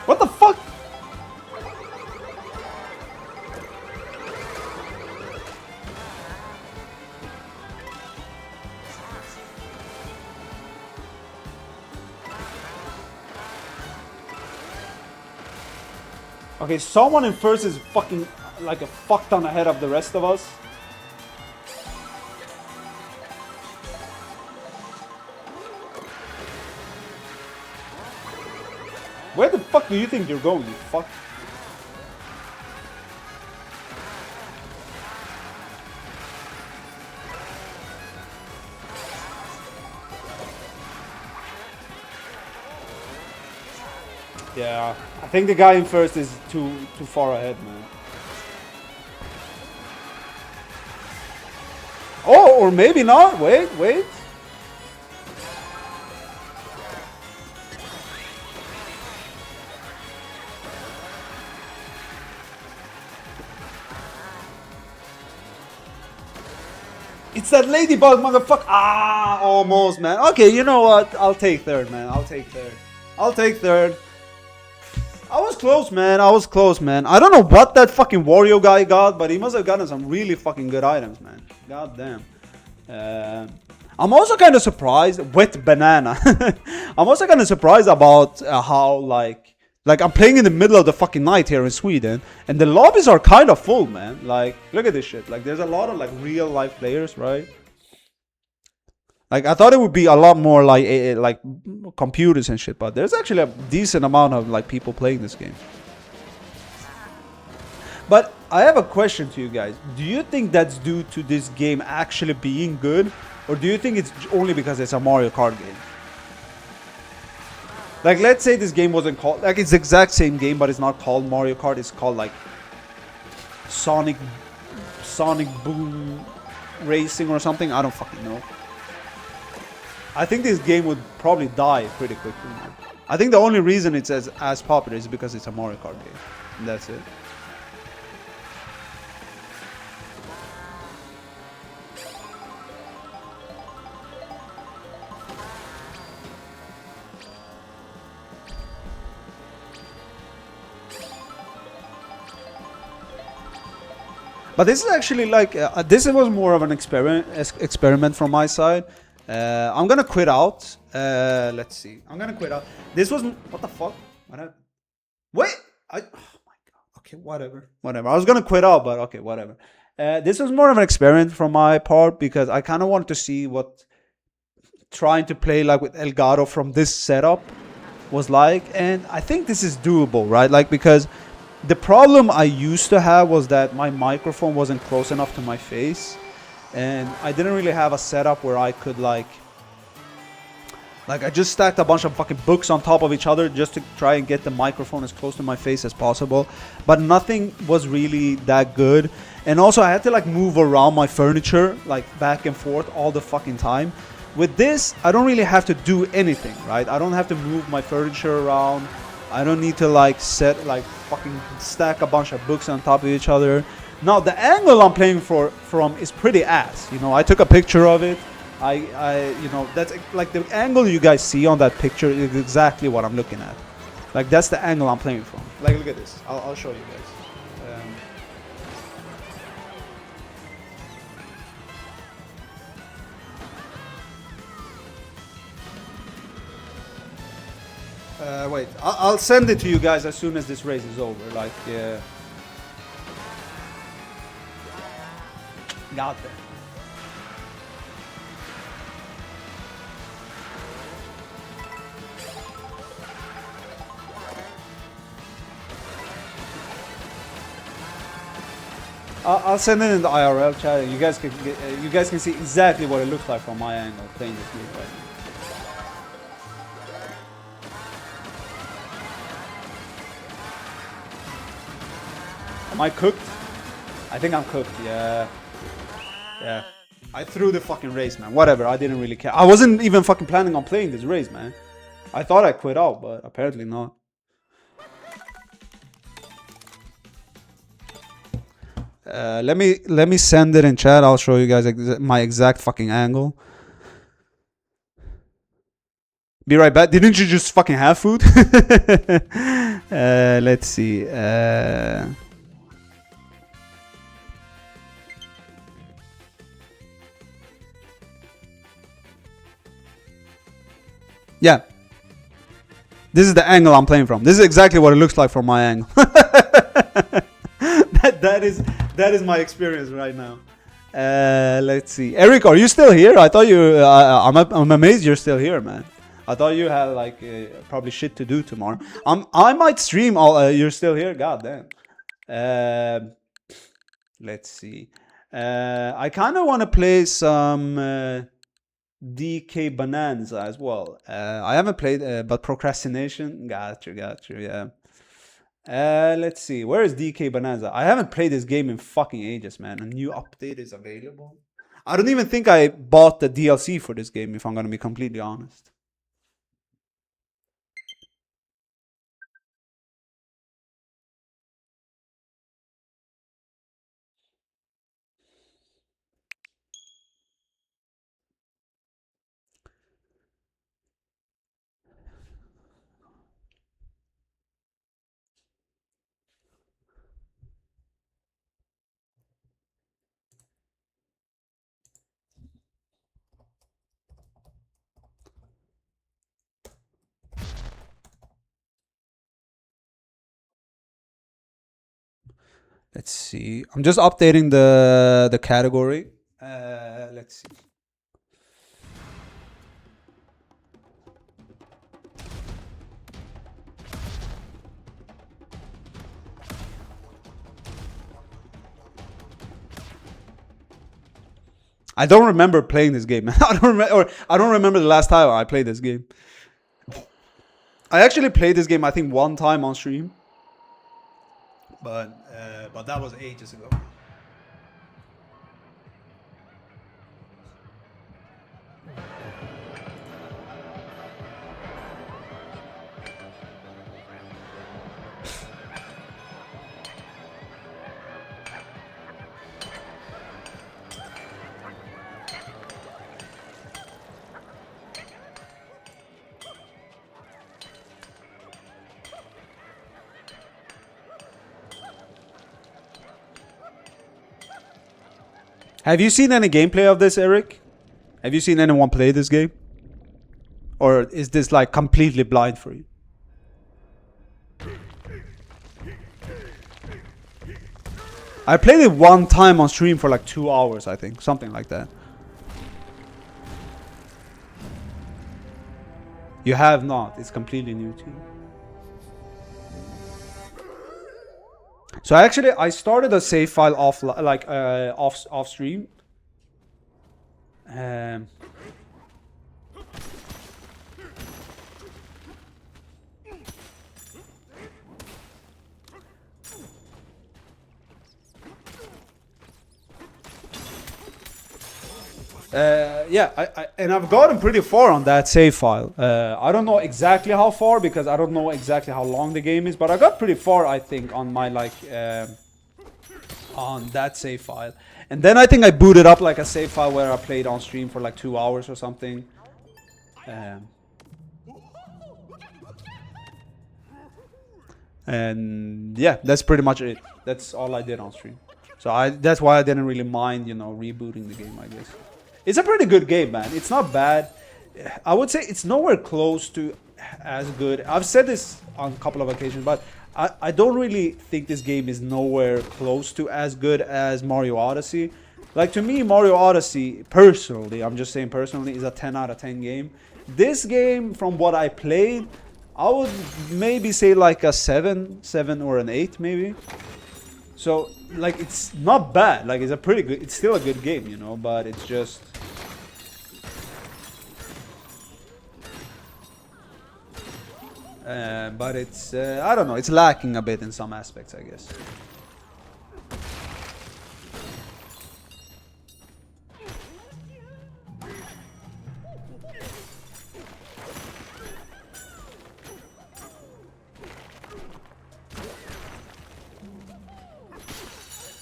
What the fuck? Okay, someone in first is fucking like a fuck ton ahead of the rest of us. Where the fuck do you think you're going, you fuck? Yeah, I think the guy in first is too far ahead, man. Oh, or maybe not. Wait. It's that ladybug, motherfucker. Ah, almost, man. Okay, you know what? I'll take third, man. I'll take third. I was close, man. I don't know what that fucking Wario guy got, but he must have gotten some really fucking good items, man. God damn. I'm also kind of surprised. Wet banana. I'm also kind of surprised about how, like I'm playing in the middle of the fucking night here in Sweden, and the lobbies are kind of full, man. Like, look at this shit. Like, there's a lot of, like, real life players, right? Like, I thought it would be a lot more like computers and shit, but there's actually a decent amount of like people playing this game. But I have a question to you guys. Do you think that's due to this game actually being good? Or do you think it's only because it's a Mario Kart game? Like, let's say this game wasn't called... Like, it's the exact same game, but it's not called Mario Kart. It's called, like, Sonic Boom Racing or something. I don't fucking know. I think this game would probably die pretty quickly, man. I think the only reason it's as popular is because it's a Mario Kart game. And that's it. But this is actually like, this was more of an experiment from my side. I'm gonna quit out. Let's see. I'm gonna quit out. This was, what the fuck? What happened? Wait! Oh my god. Okay, whatever. Whatever. I was gonna quit out, but okay, whatever. This was more of an experiment from my part because I kind of wanted to see what trying to play like with Elgato from this setup was like. And I think this is doable, right? Like, because the problem I used to have was that my microphone wasn't close enough to my face. And I didn't really have a setup where I could like I just stacked a bunch of fucking books on top of each other just to try and get the microphone as close to my face as possible. But nothing was really that good. And also I had to like move around my furniture like back and forth all the fucking time. With this, I don't really have to do anything, right? I don't have to move my furniture around. I don't need to like fucking stack a bunch of books on top of each other. Now the angle I'm playing from is pretty ass. You know, I took a picture of it. You know, that's like the angle you guys see on that picture is exactly what I'm looking at. Like that's the angle I'm playing from. Like look at this. I'll show you guys. Wait, I'll send it to you guys as soon as this race is over. Like, got there. I'll send it in the IRL chat. You guys can see exactly what it looks like from my angle playing this game right now. Am I cooked? I think I'm cooked, yeah. Yeah. I threw the fucking race, man. Whatever, I didn't really care. I wasn't even fucking planning on playing this race, man. I thought I quit out, but apparently not. Let me send it in chat. I'll show you guys my exact fucking angle. Be right back. Didn't you just fucking have food? Let's see. Yeah. This is the angle I'm playing from. This is exactly what it looks like from my angle. that is my experience right now. Let's see. Eric, are you still here? I thought you... I'm amazed you're still here, man. I thought you had like probably shit to do tomorrow. I might stream all... you're still here? God damn. Let's see. I kind of want to play some... DK Bonanza as well. I haven't played, but Procrastination. Got you, yeah. Let's see. Where is DK Bonanza? I haven't played this game in fucking ages, man. A new update is available. I don't even think I bought the DLC for this game, if I'm gonna be completely honest. Let's see. I'm just updating the category. Let's see. I don't remember playing this game. I don't remember the last time I played this game. I actually played this game I think one time on stream, but that was ages ago. Have you seen any gameplay of this, Eric? Have you seen anyone play this game? Or is this like completely blind for you? I played it one time on stream for like 2 hours, I think. Something like that. You have not. It's completely new to you. So actually, I started a save file off off stream. Yeah, and I've gotten pretty far on that save file. I don't know exactly how far because I don't know exactly how long the game is, but I got pretty far, I think, on my on that save file. And then I think I booted up like a save file where I played on stream for like 2 hours or something. And yeah, that's pretty much it. That's all I did on stream. So that's why I didn't really mind, you know, rebooting the game, I guess. It's a pretty good game, man. It's not bad. I would say it's nowhere close to as good. I've said this on a couple of occasions, but I don't really think this game is nowhere close to as good as Mario Odyssey. Like, to me, Mario Odyssey, personally, I'm just saying personally, is a 10 out of 10 game. This game, from what I played, I would maybe say like a 7 or an 8, maybe. So, like, it's not bad. Like, it's a pretty good, it's still a good game, you know, but it's just... but it's, I don't know, it's lacking a bit in some aspects, I guess.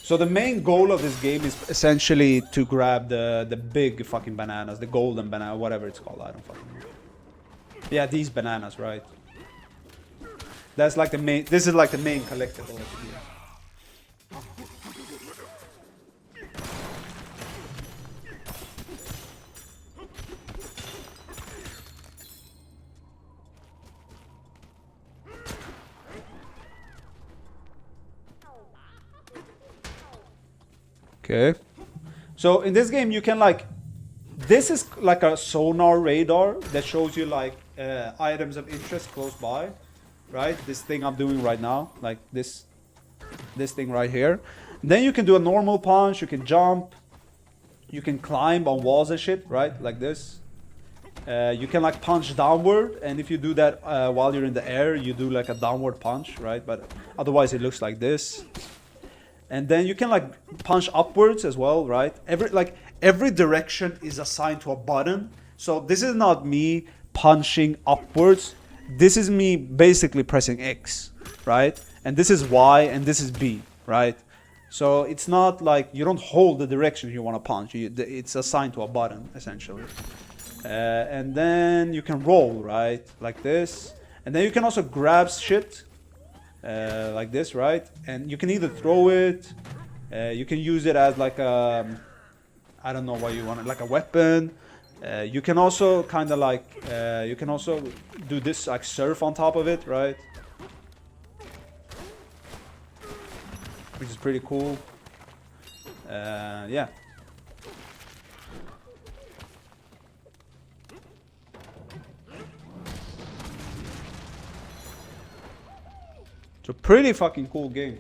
So the main goal of this game is essentially to grab the big fucking bananas, the golden banana, whatever it's called, I don't fucking know. Yeah, these bananas, right? That's like the main, this is like the main collectible of the game. Okay. So in this game you can like, this is like a sonar radar that shows you like items of interest close by, right? This thing I'm doing right now, like this thing right here. Then you can do a normal punch, you can jump, you can climb on walls and shit, right? Like this. You can like punch downward, and if you do that while you're in the air, you do like a downward punch, right? But otherwise it looks like this. And then you can like punch upwards as well, right? Every direction is assigned to a button. So this is not me punching upwards. This is me basically pressing X, right? And this is Y and this is B, right? So it's not like you don't hold the direction you want to punch. It's assigned to a button, essentially. And then you can roll, right? Like this. And then you can also grab shit. Like this, right? And you can either throw it, you can use it as like a, I don't know what you want, like a weapon. You can also kind of like, you can also do this like surf on top of it, right? Which is pretty cool. Yeah. It's a pretty fucking cool game.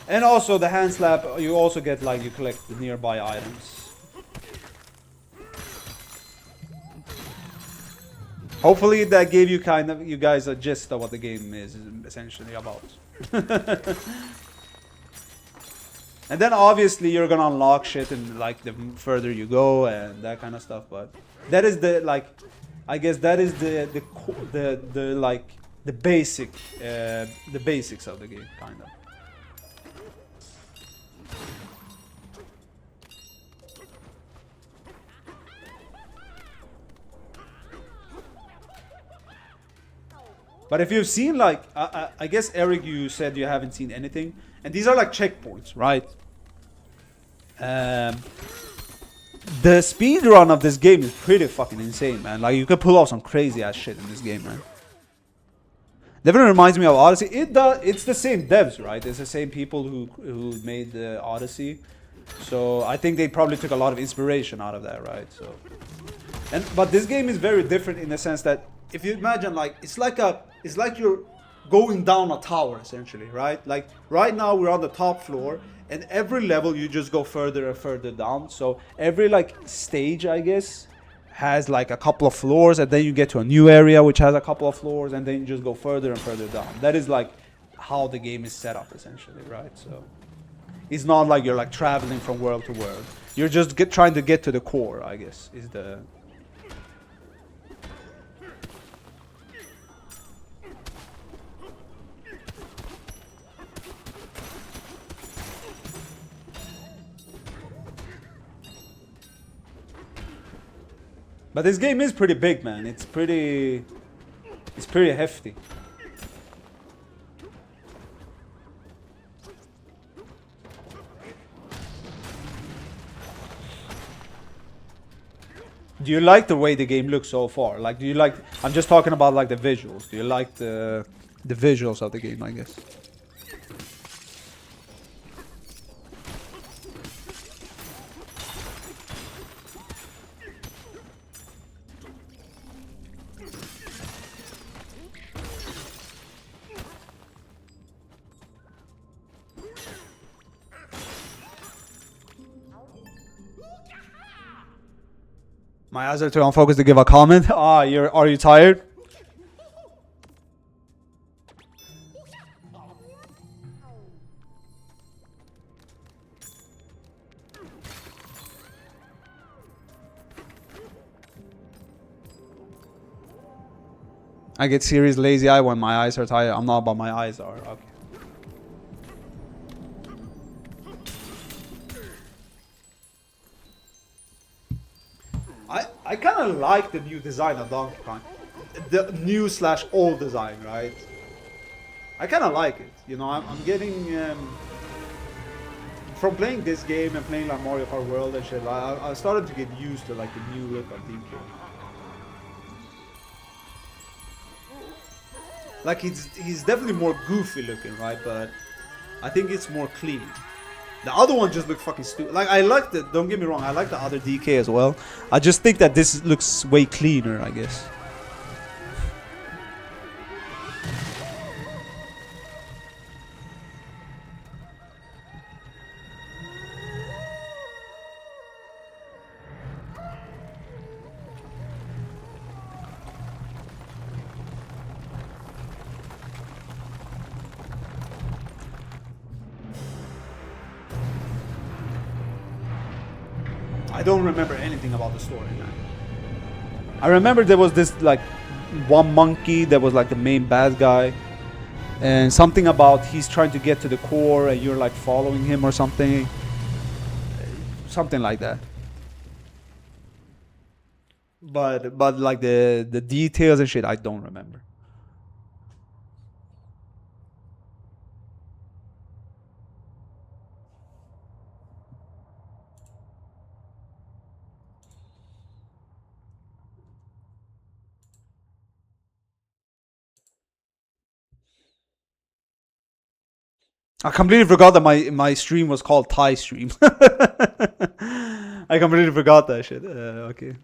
And also the hand slap, you also get like you collect the nearby items. Hopefully that gave you you guys a gist of what the game is essentially about. And then obviously you're gonna unlock shit and like the further you go and that kind of stuff. But that is the like, I guess that is the like the basics of the game kind of. But if you've seen like, I guess Eric, you said you haven't seen anything, and these are like checkpoints, right? The speed run of this game is pretty fucking insane, man. Like you could pull off some crazy ass shit in this game, man. Definitely reminds me of Odyssey. It's the same devs, right? It's the same people who made the Odyssey. So I think they probably took a lot of inspiration out of that, right? So, but this game is very different in the sense that if you imagine like it's like you're going down a tower essentially, right? Like right now we're on the top floor, and every level you just go further and further down. So every like stage, I guess, has like a couple of floors, and then you get to a new area which has a couple of floors, and then you just go further and further down. That is like how the game is set up essentially, right? So it's not like you're like traveling from world to world. You're just trying to get to the core, I guess, is the... But this game is pretty big, man. It's pretty hefty. Do you like the way the game looks so far? Like, do you like... I'm just talking about like the visuals. Do you like the visuals of the game, I guess? My eyes are too unfocused to give a comment. Ah, are you tired? I get serious lazy eye when my eyes are tired. I'm not, but my eyes are. Okay. I kind of like the new design of Donkey Kong. The new / old design, right? I kind of like it. You know, I'm getting... from playing this game and playing like Mario Kart World and shit, I started to get used to like the new look of DK. Like he's definitely more goofy looking, right? But I think it's more clean. The other one just looked fucking stupid. Like I like the, don't get me wrong, I like the other DK as well. I just think that this looks way cleaner, I guess. I don't remember anything about the story, man. I remember there was this like one monkey that was like the main bad guy, and something about he's trying to get to the core and you're like following him or something. Something like that. But like the details and shit, I don't remember. I completely forgot that my stream was called Thai stream. I completely forgot that shit. Okay.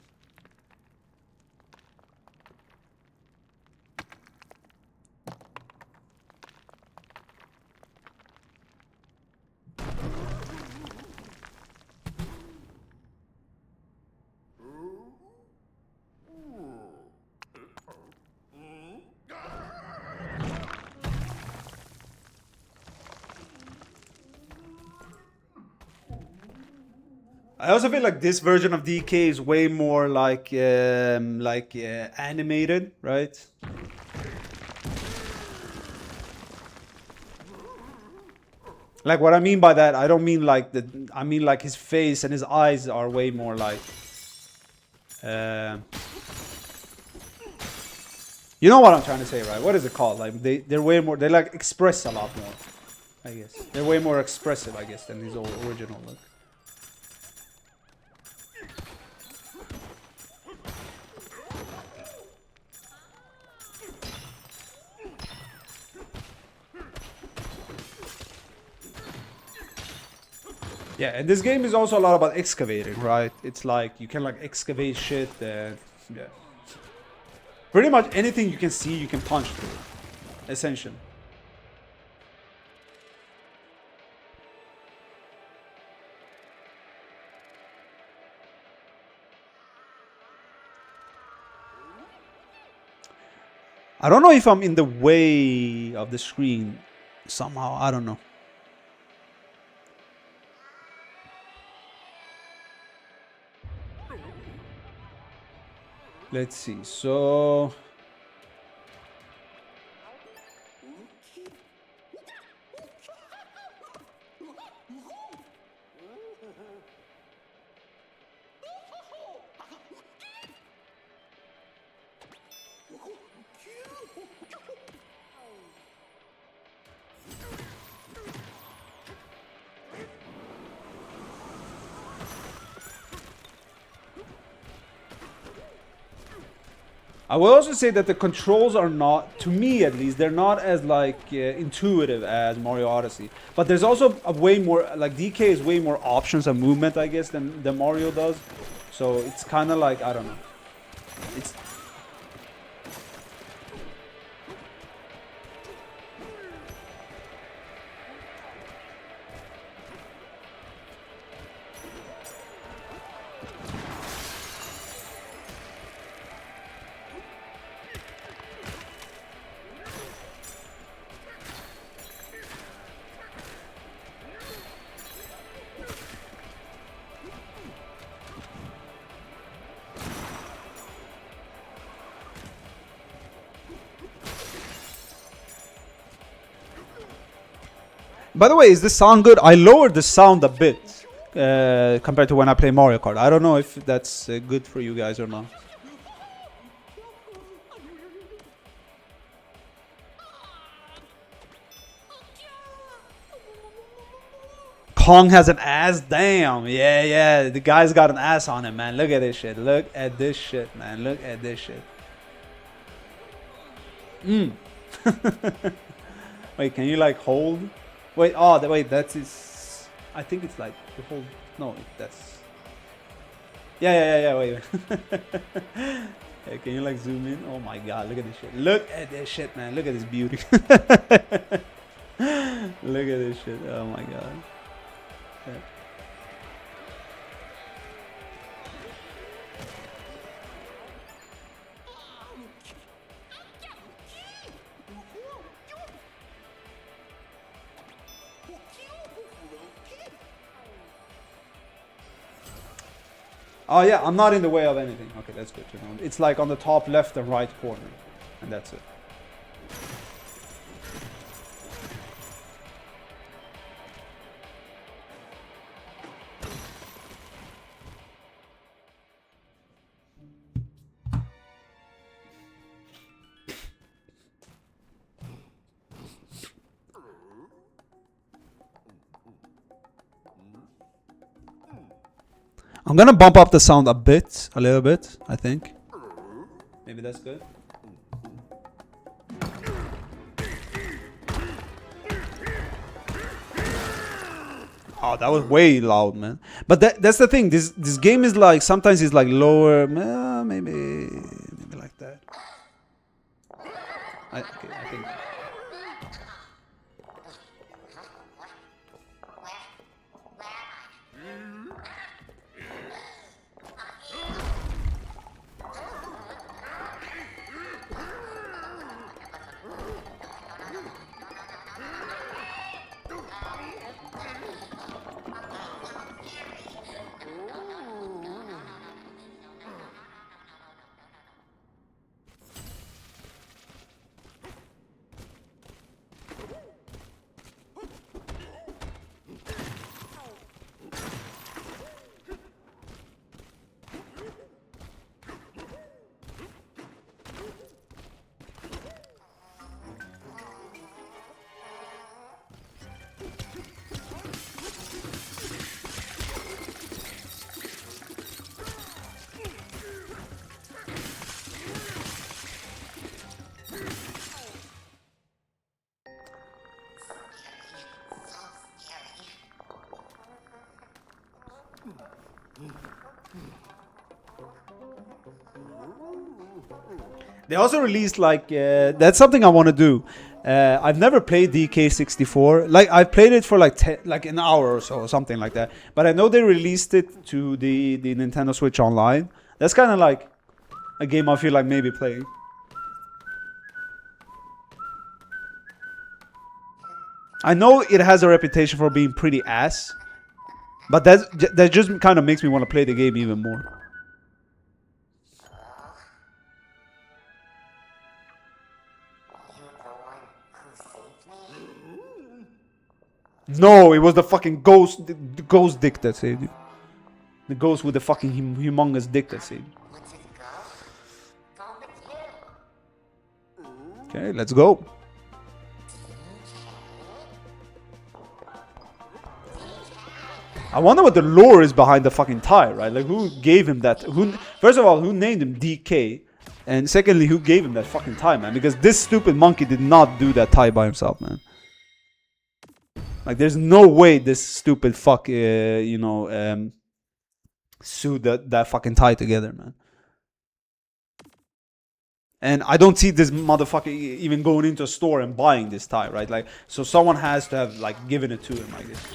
I also feel like this version of DK is way more like animated, right? Like what I mean by that, I don't mean like I mean like his face and his eyes are way more like. You know what I'm trying to say, right? What is it called? Like they're way more. They like express a lot more. I guess they're way more expressive, I guess, than his old original look. Yeah, and this game is also a lot about excavating, right? It's like you can like excavate shit and yeah. Pretty much anything you can see, you can punch through. Essentially. I don't know if I'm in the way of the screen somehow. I don't know. Let's see. So I will also say that the controls are not, to me at least, they're not as like intuitive as Mario Odyssey. But there's also a way more, like DK is way more options of movement, I guess, than Mario does. So it's kind of like, I don't know. It's By the way, is this sound good? I lowered the sound a bit compared to when I play Mario Kart. I don't know if that's good for you guys or not. Kong has an ass? Damn. Yeah, yeah. The guy's got an ass on him, man. Look at this shit. Look at this shit, man. Look at this shit. Wait, can you like hold? Wait, oh, wait, that's his. I think it's like the whole. No, that's. Yeah, wait. Hey, can you like zoom in? Oh my god, look at this shit. Look at this shit, man. Look at this beauty. Look at this shit. Oh my god. Yeah. Oh yeah, I'm not in the way of anything. Okay, that's good to know. It's like on the top left and right corner. And that's it. I'm gonna bump up the sound a little bit, I think. Maybe that's good. Oh, that was way loud, man. But that's the thing. This game is like sometimes it's like lower, maybe like that. I think. They also released like that's something I want to do. I've never played DK64. Like I've played it for like an hour or so or something like that. But I know they released it to the Nintendo Switch Online. That's kind of like a game I feel like maybe playing. I know it has a reputation for being pretty ass, but that just kind of makes me want to play the game even more. No, it was the fucking ghost, the ghost dick that saved you. The ghost with the fucking humongous dick that saved you. Okay, let's go. I wonder what the lore is behind the fucking tie, right? Like, who gave him that? First of all, who named him DK? And secondly, who gave him that fucking tie, man? Because this stupid monkey did not do that tie by himself, man. Like, there's no way this stupid fuck, sewed that fucking tie together, man. And I don't see this motherfucker even going into a store and buying this tie, right? Like, so someone has to have, like, given it to him, I guess.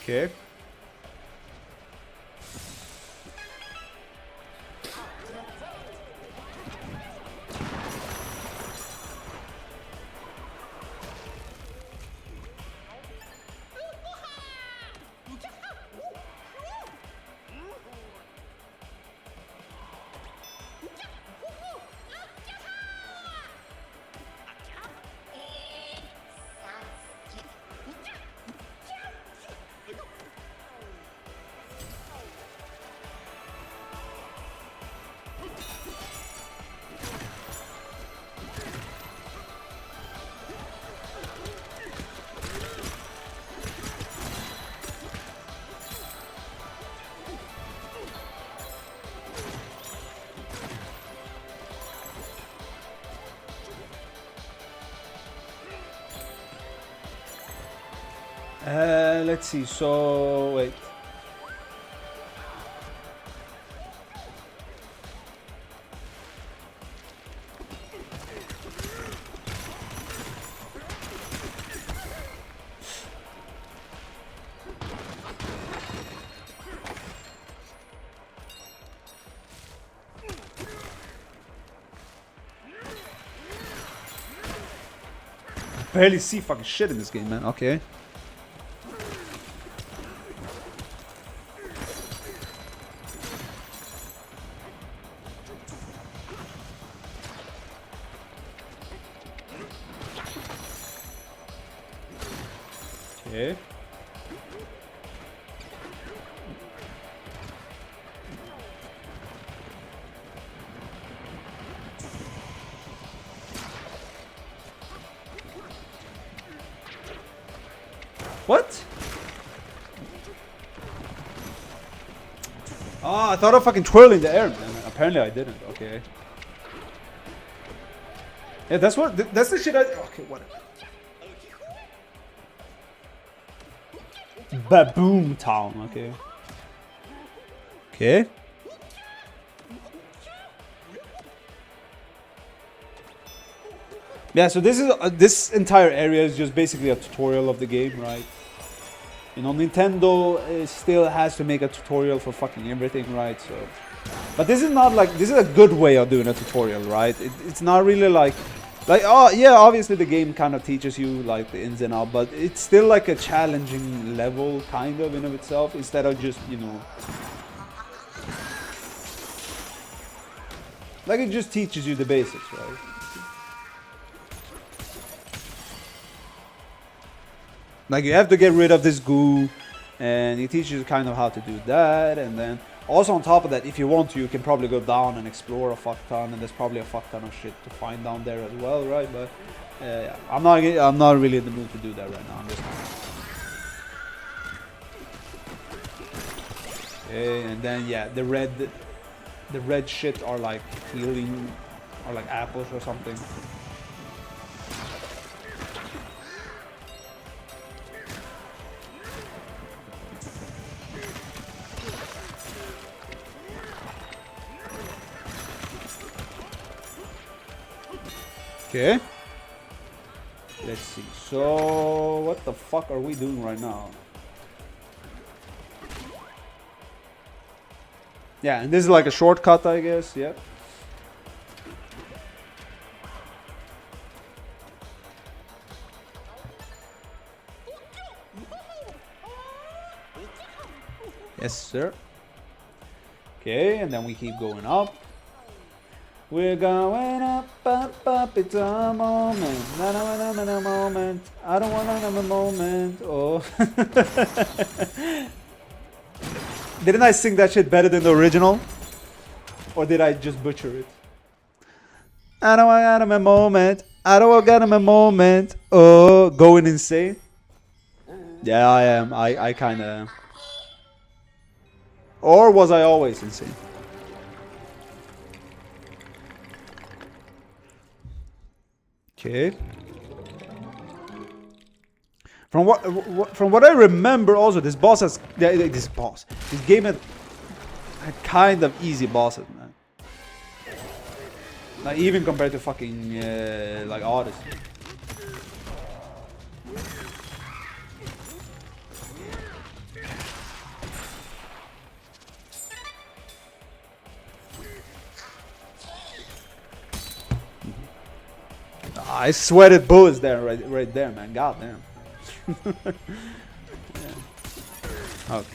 Okay. Let's see. So wait. Barely see fucking shit in this game, man. Okay. Okay. What? Oh, I thought I fucking twirled in the air, man. Apparently I didn't. Okay. Yeah, that's the shit I... Okay, whatever. Baboom Town, okay. Okay. Yeah, so this is this entire area is just basically a tutorial of the game, right? You know, Nintendo still has to make a tutorial for fucking everything, right? So, but this is not like, this is a good way of doing a tutorial, right? It's not really like, oh yeah, obviously the game kind of teaches you like the ins and outs, but it's still like a challenging level kind of in of itself, instead of just, you know, like it just teaches you the basics, right? Like you have to get rid of this goo, and he teaches you kind of how to do that. And then also on top of that, if you want to, you can probably go down and explore a fuck ton, and there's probably a fuck ton of shit to find down there as well, right? But yeah, I'm not really in the mood to do that right now. I'm just okay, and then yeah, the red shit are like healing, or like apples or something. Okay. Let's see. So, what the fuck are we doing right now? Yeah, and this is like a shortcut, I guess. Yep. Yes, sir. Okay, and then we keep going up. We're going up, up, up, it's a moment. Na moment. I don't want another moment. Oh. Didn't I sing that shit better than the original? Or did I just butcher it? I don't want another moment. I don't want another moment. Oh, going insane. Yeah, I am. I kinda am. Or was I always insane? Okay. From what I remember, also this game had kind of easy bosses, man. Like even compared to fucking like Odyssey. I sweated bullets there, right there, man. God damn. Yeah. Okay.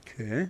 Okay.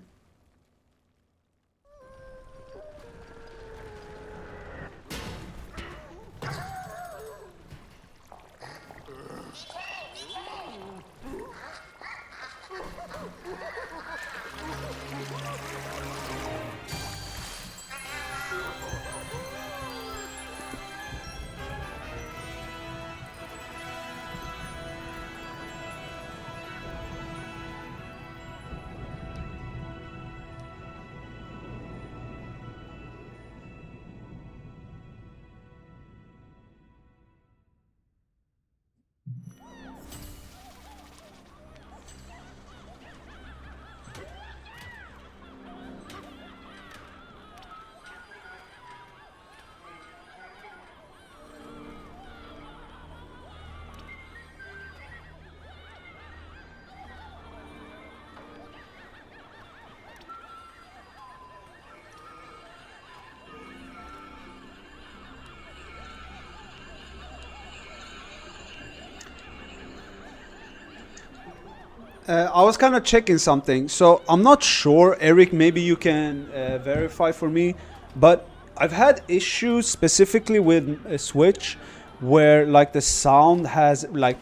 I was kind of checking something, so I'm not sure, Eric, maybe you can verify for me, but I've had issues specifically with a Switch where like the sound has like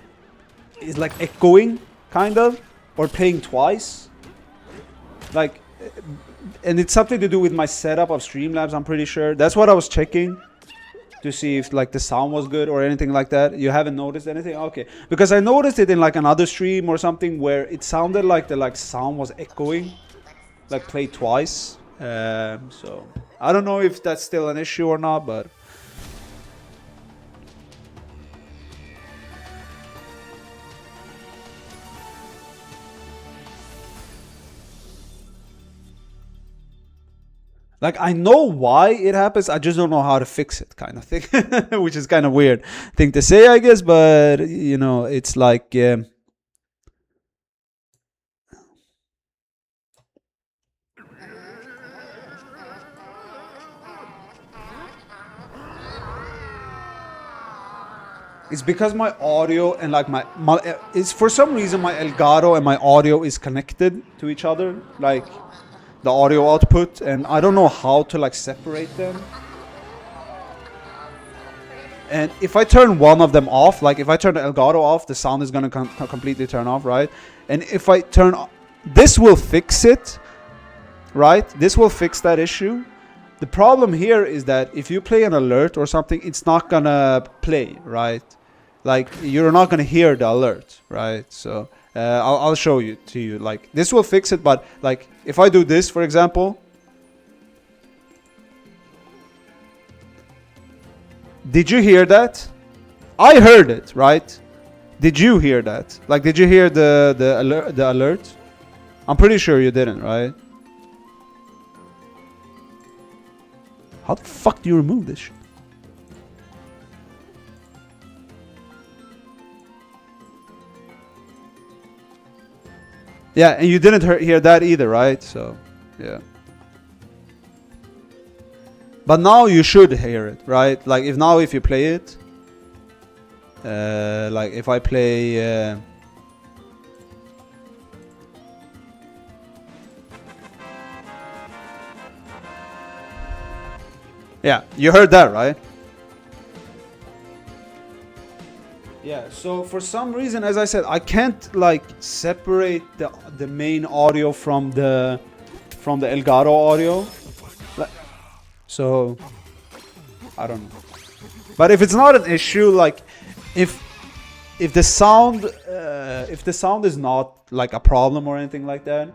is like echoing kind of, or playing twice, like, and it's something to do with my setup of Streamlabs. I'm pretty sure that's what I was checking to see if like the sound was good or anything like that. You haven't noticed anything? Okay, because I noticed it in like another stream or something where it sounded like the like sound was echoing, like played twice. So I don't know if that's still an issue or not, but like I know why it happens, I just don't know how to fix it, kind of thing. Which is kind of weird thing to say, I guess, but you know, it's like it's because my audio and like my it's for some reason my Elgato and my audio is connected to each other. Like the audio output, and I don't know how to like separate them. And if I turn one of them off, like if I turn the Elgato off, the sound is gonna completely turn off, right? And if I turn, this will fix it, right? This will fix that issue. The problem here is that if you play an alert or something, it's not gonna play, right? Like you're not gonna hear the alert, right? So I'll show you to you. Like this will fix it, but like if I do this, for example. Did you hear that? I heard it, right? Did you hear that? Like, did you hear the alert? I'm pretty sure you didn't, right? How the fuck do you remove this shit? Yeah, and you didn't hear that either, right? So, yeah. But now you should hear it, right? Like if you play it, like if I play, yeah, you heard that, right? Yeah. So for some reason, as I said, I can't like separate the main audio from the Elgato audio. So, I don't know. But if it's not an issue, like, if the sound is not like a problem or anything like that,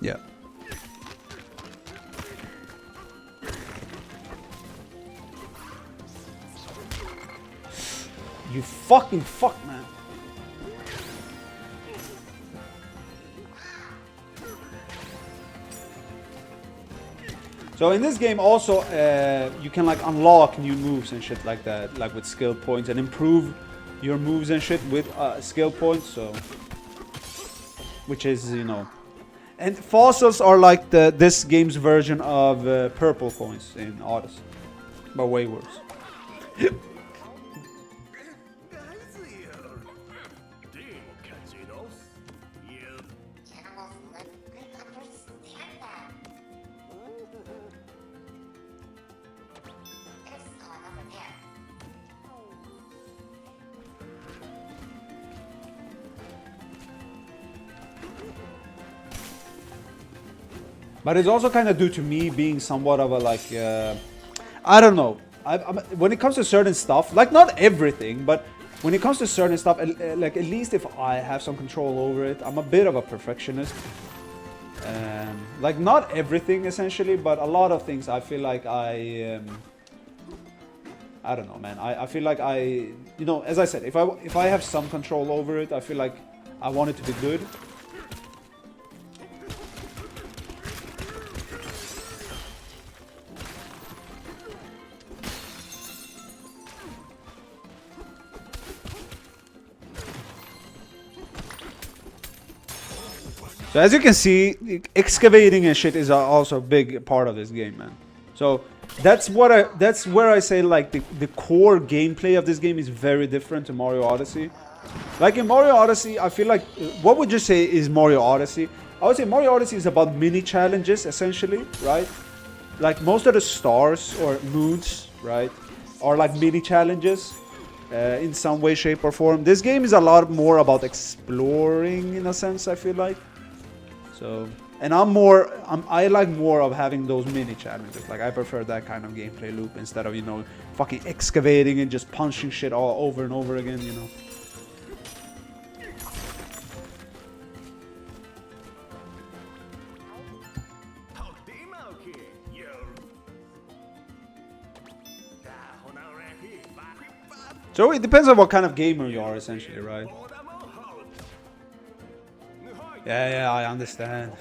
yeah. You fucking fuck, man. So in this game also, you can like unlock new moves and shit like that, like with skill points, and improve your moves and shit with skill points. So, which is, you know, and fossils are like this game's version of purple coins in Odyssey, but way worse. But it's also kind of due to me being somewhat of a like, I don't know. When it comes to certain stuff, like not everything, but when it comes to certain stuff, like at least if I have some control over it, I'm a bit of a perfectionist. Like not everything essentially, but a lot of things I feel like I don't know, man. I feel like you know, as I said, if I have some control over it, I feel like I want it to be good. So as you can see, excavating and shit is also a big part of this game, man. So that's where I say like the core gameplay of this game is very different to Mario Odyssey. Like in Mario Odyssey, I feel like, what would you say is Mario Odyssey? I would say Mario Odyssey is about mini challenges essentially, right? Like most of the stars or moons, right, are like mini challenges. In some way, shape or form. This game is a lot more about exploring in a sense, I feel like. So, and I like more of having those mini challenges. Like I prefer that kind of gameplay loop instead of, you know, fucking excavating and just punching shit all over and over again, you know. So it depends on what kind of gamer you are, essentially, right? Yeah, I understand.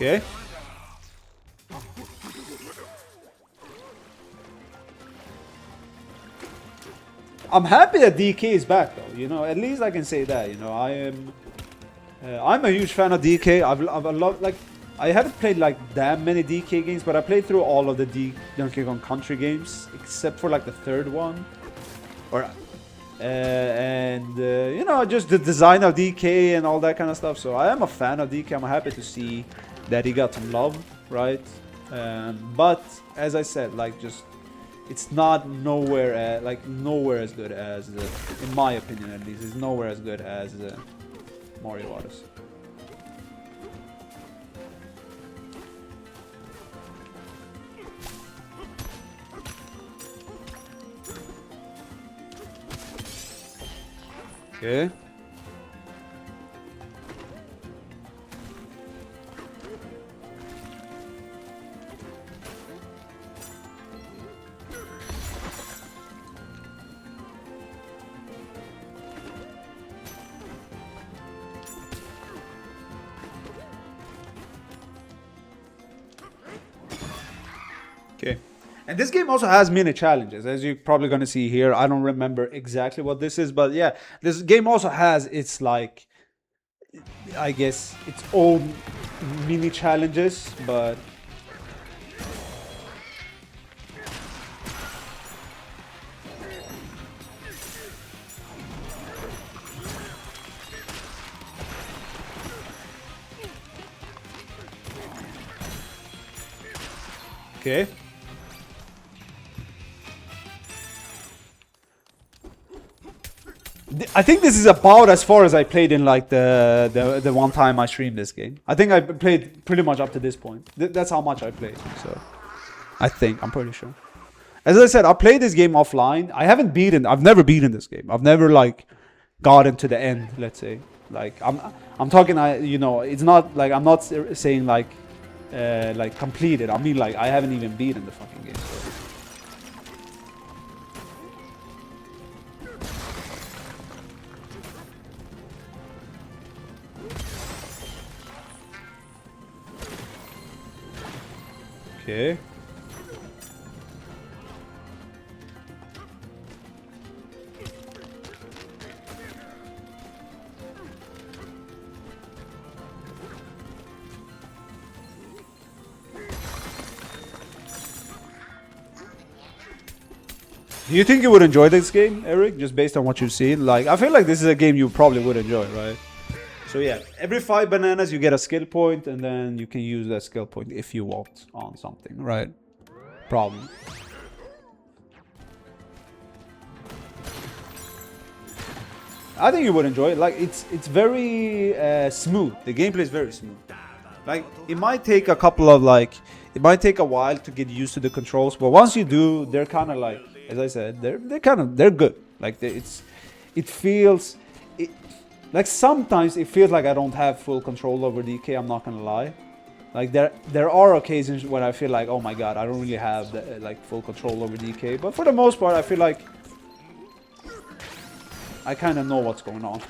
Okay. I'm happy that DK is back though, you know, at least I can say that, you know, I'm a huge fan of DK. I've loved, like, I haven't played like that many DK games, but I played through all of the Donkey Kong Country games, except for like the third one. Or, you know, just the design of DK and all that kind of stuff. So I am a fan of DK. I'm happy to see that he got some love, right? But as I said, like, just it's not nowhere as good as, in my opinion at least, it's nowhere as good as Mario Odyssey. Okay. Okay. And this game also has mini challenges, as you're probably going to see here. I don't remember exactly what this is, but yeah, this game also has its, like, I guess, its own mini challenges, but... Okay. I think this is about as far as I played in like the one time I streamed this game. I think I played pretty much up to this point. That's how much I played. So I'm pretty sure. As I said, I played this game offline. I've never beaten this game. I've never like gotten to the end, let's say. Like I'm talking, you know, it's not like, I'm not saying like completed. I mean, like, I haven't even beaten the fucking game. So. Okay. Do you think you would enjoy this game, Eric? Just based on what you've seen? Like, I feel like this is a game you probably would enjoy, right? So yeah, every 5 bananas you get a skill point, and then you can use that skill point if you want on something, right? Problem. I think you would enjoy it. Like, it's very smooth. The gameplay is very smooth. Like, it might take a couple of it might take a while to get used to the controls, but once you do, they're kind of like, as I said, they're good. Like, it feels like sometimes it feels like I don't have full control over DK. I'm not gonna lie. Like, there are occasions when I feel like, oh my god, I don't really have full control over DK. But for the most part, I feel like I kind of know what's going on.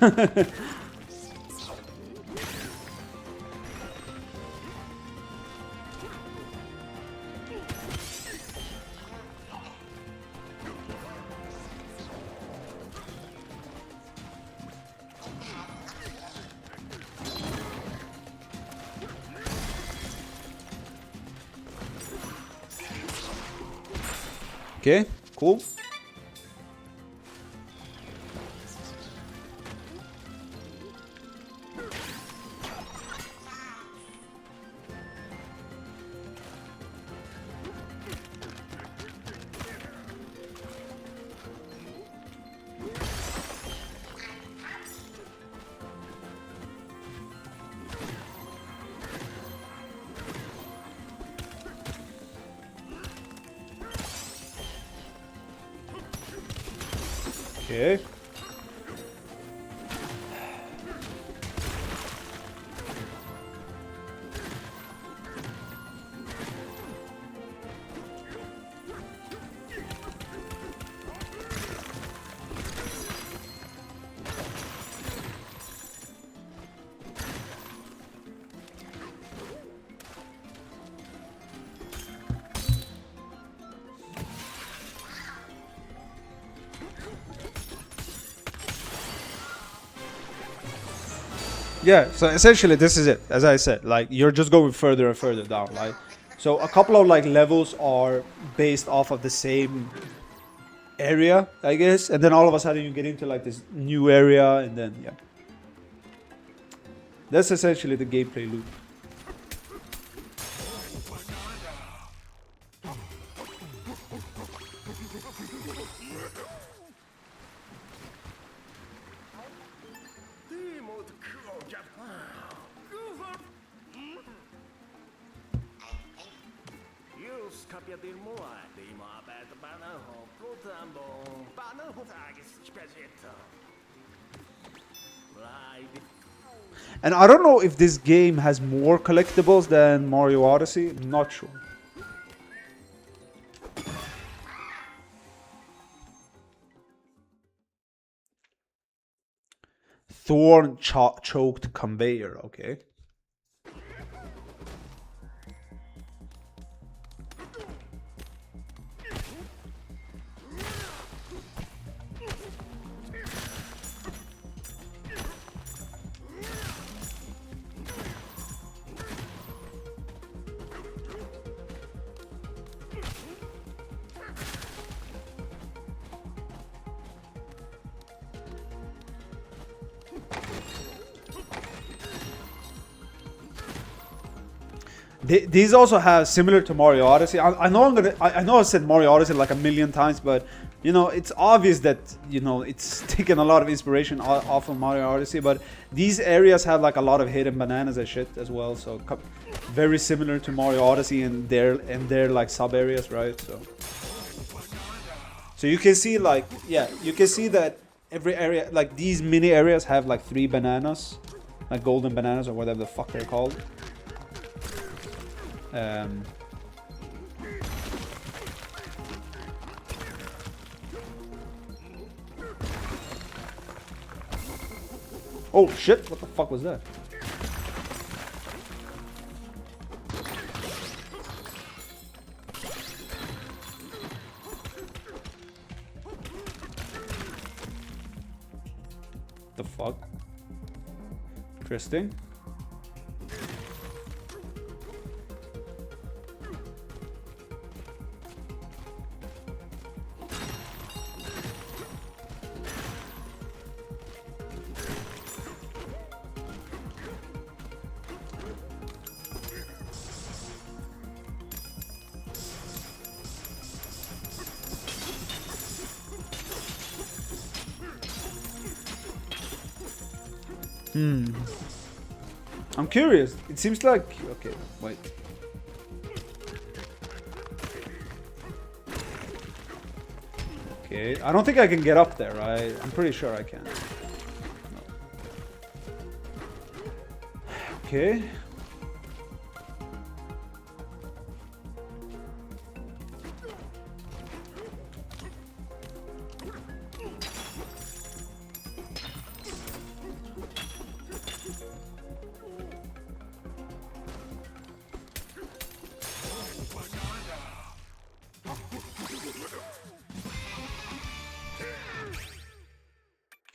Okay, cool. Okay. Yeah, so essentially this is it. As I said, like you're just going further and further down, right? So a couple of like levels are based off of the same area, I guess, and then all of a sudden you get into like this new area, and then yeah, that's essentially the gameplay loop. And I don't know if this game has more collectibles than Mario Odyssey. I'm not sure. Thorn choked conveyor. Okay. These also have similar to Mario Odyssey. I know I know I said Mario Odyssey like a million times, but you know it's obvious that you know it's taken a lot of inspiration off of Mario Odyssey. But these areas have like a lot of hidden bananas and shit as well, so very similar to Mario Odyssey and their like sub areas, right? So you can see like yeah, you can see that every area like these mini areas have like 3 bananas, like golden bananas or whatever the fuck they're called. Oh shit, what the fuck was that? The fuck? Interesting. I'm curious. It seems like... Okay, wait. Okay, I don't think I can get up there, right? I'm pretty sure I can. No. Okay.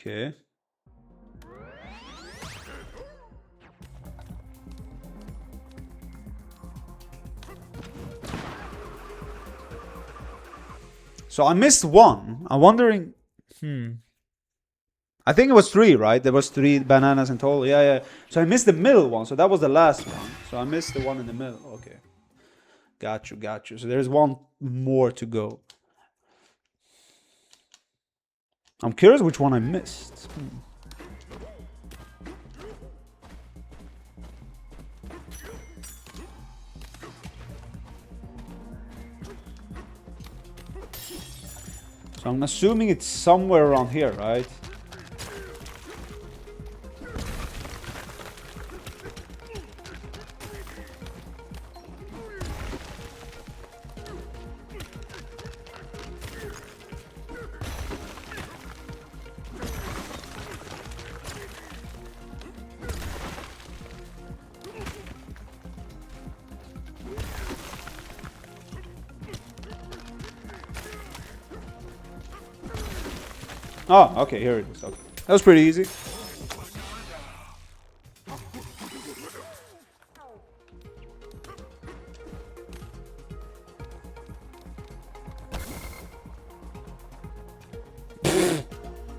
Okay. So I missed one. I'm wondering... I think it was 3, right? There was 3 bananas in total. Yeah, yeah. So I missed the middle one. So that was the last one. So I missed the one in the middle. Okay. Got you, got you. So there's one more to go. I'm curious which one I missed. So I'm assuming it's somewhere around here, right? Oh, okay, here it is. Okay. That was pretty easy.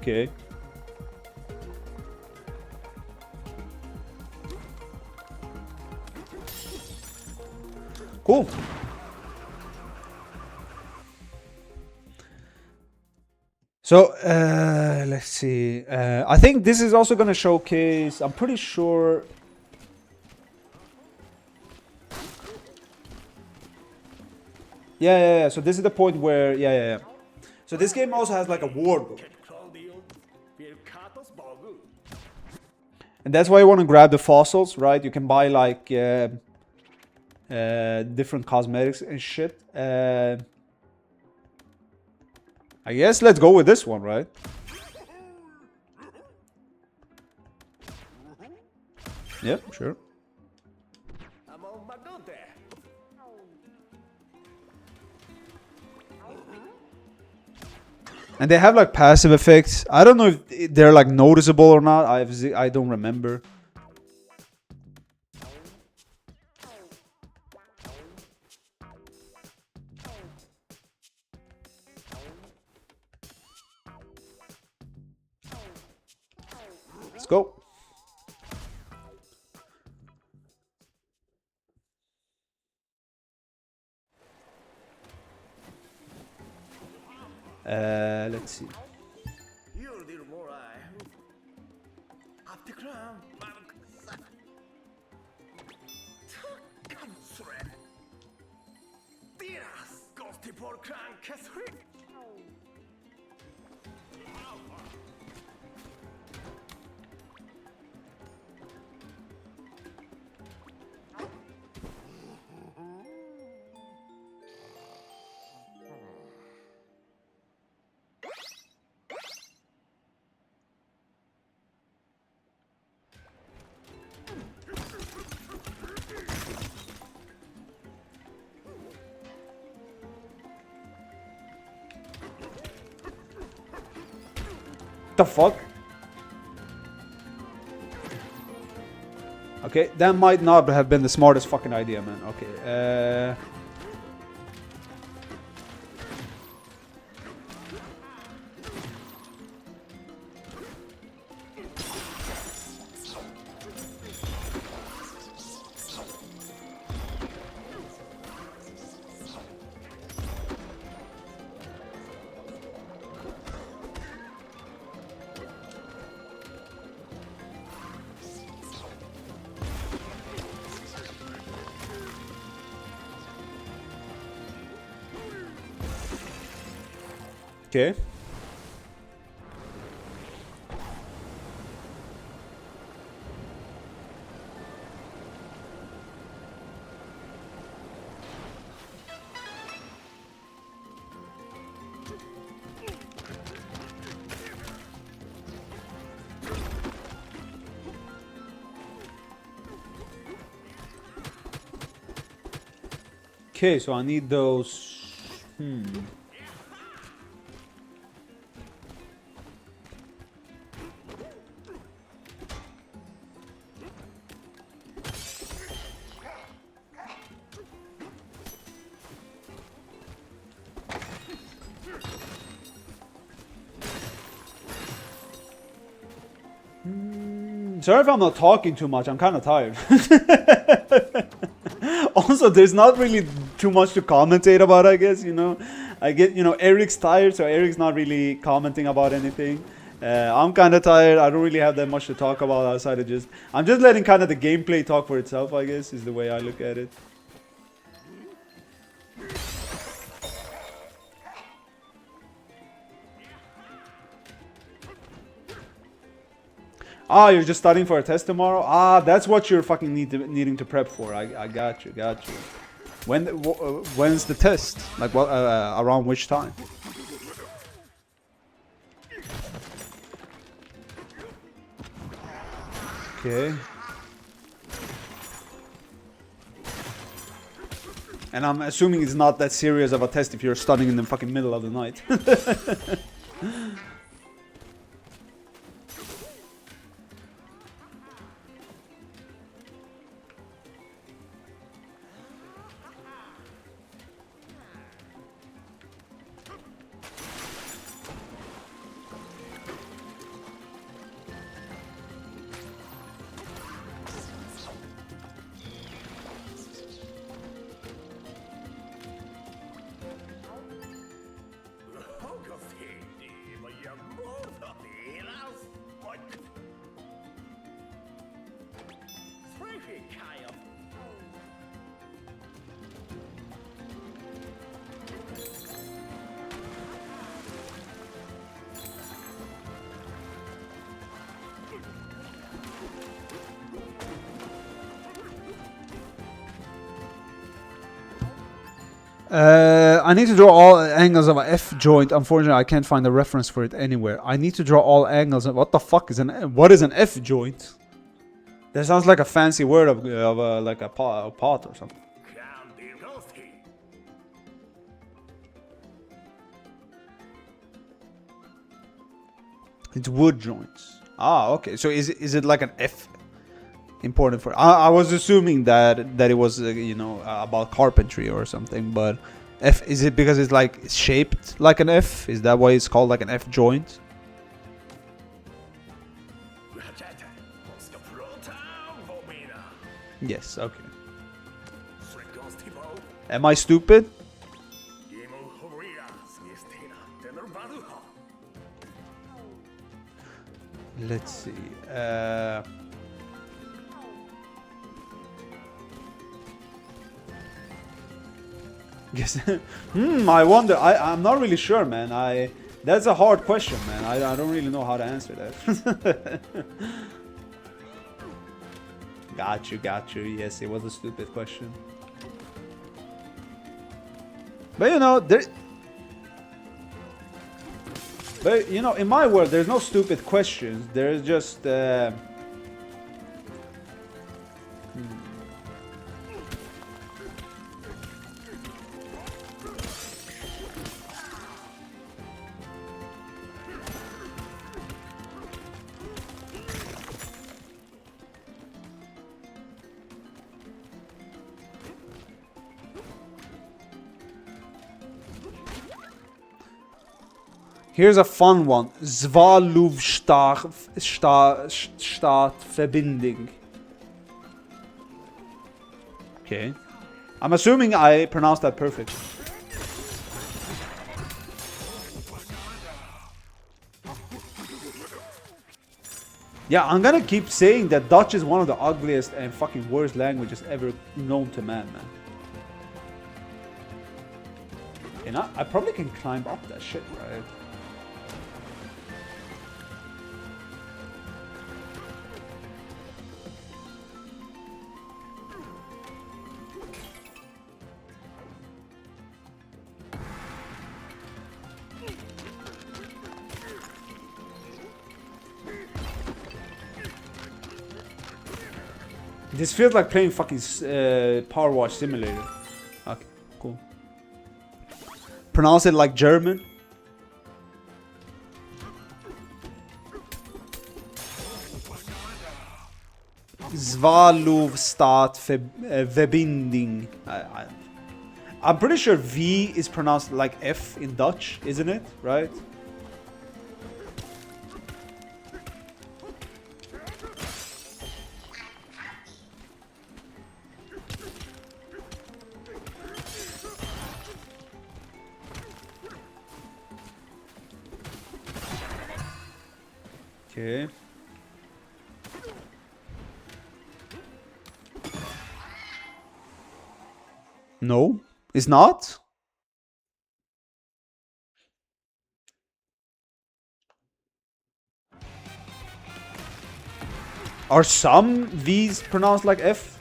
Okay. Cool. So let's see. I think this is also gonna showcase. I'm pretty sure. Yeah. So this is the point where yeah. So this game also has like a war book. And that's why you want to grab the fossils, right? You can buy like different cosmetics and shit. I guess let's go with this one, right? Yep, sure. And they have like passive effects. I don't know if they're like noticeable or not. I don't remember. Let's go. Let's see. The fuck? Okay, that might not have been the smartest fucking idea, man. Okay, okay. Okay, so I need those. Sorry if I'm not talking too much. I'm kind of tired. Also, there's not really too much to commentate about, I guess, you know. I get, you know, Eric's tired, so Eric's not really commenting about anything. I'm kind of tired. I don't really have that much to talk about outside of just... I'm just letting kind of the gameplay talk for itself, I guess, is the way I look at it. Ah, you're just studying for a test tomorrow? Ah, that's what you're fucking needing to prep for. I got you. When's the test? Like, what? Around which time? Okay. And I'm assuming it's not that serious of a test if you're studying in the fucking middle of the night. I need to draw all angles of a F joint. Unfortunately, I can't find a reference for it anywhere. I need to draw all angles. What the fuck is what is an F joint? That sounds like a fancy word of like a pot or something. It's wood joints. Ah, okay. So is it like an F important for? I was assuming that it was you know about carpentry or something, but F, is it because it's like shaped like an F? Is that why it's called like an F joint? Yes. Okay. Am I stupid? Let's see. Guess. I wonder. I'm not really sure, man. That's a hard question, man. I don't really know how to answer that. Got you. Yes, it was a stupid question. But you know, But you know, in my world, there's no stupid questions. There's just. Here's a fun one. Zvaluvstat-Verbinding. Okay. I'm assuming I pronounced that perfectly. Yeah, I'm gonna keep saying that Dutch is one of the ugliest and fucking worst languages ever known to man. And I probably can climb up that shit, right? This feels like playing fucking Power Wash Simulator. Okay, cool. Pronounce it like German. Zvaluvstat-Verbinding. I'm pretty sure V is pronounced like F in Dutch, isn't it? Right? Okay. No, it's not. Are some V's pronounced like F?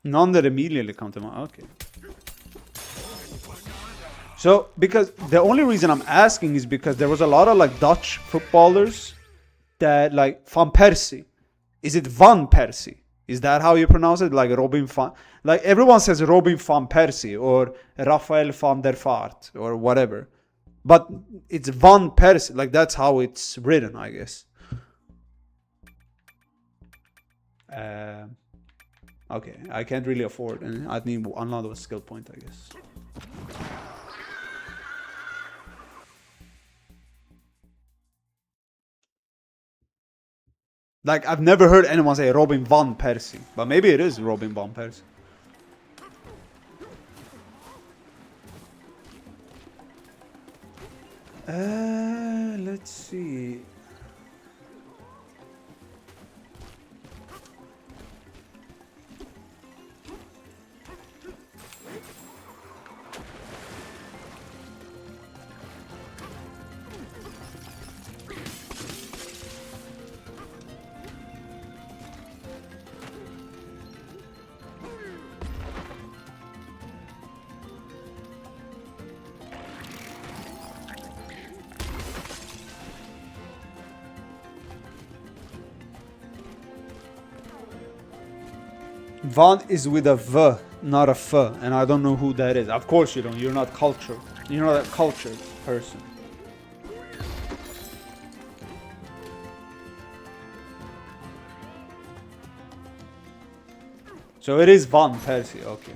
None that immediately come to mind. Okay. So, because the only reason I'm asking is because there was a lot of like Dutch footballers that like Van Persie. Is it Van Persie? Is that how you pronounce it? Like Robin van... Like everyone says Robin van Persie or Rafael van der Vaart or whatever. But it's Van Persie. Like that's how it's written, I guess. Okay, I can't really afford, and I need another skill point, I guess. Like, I've never heard anyone say Robin van Persie, but maybe it is Robin van Persie. Let's see. Vod is with a V, not a F, and I don't know who that is. Of course you don't. You're not cultured. You're not a cultured person. So it is Van Persie, okay.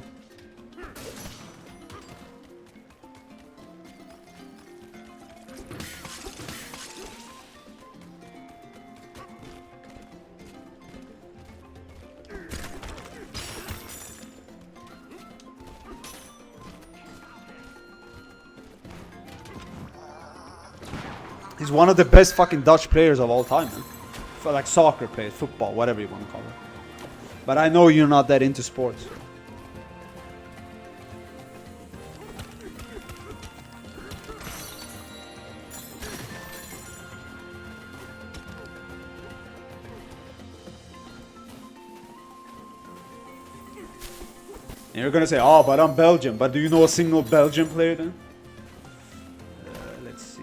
He's one of the best fucking Dutch players of all time, man. For like soccer players, football, whatever you want to call it. But I know you're not that into sports. And you're gonna say, oh, but I'm Belgian. But do you know a single Belgian player then? Let's see.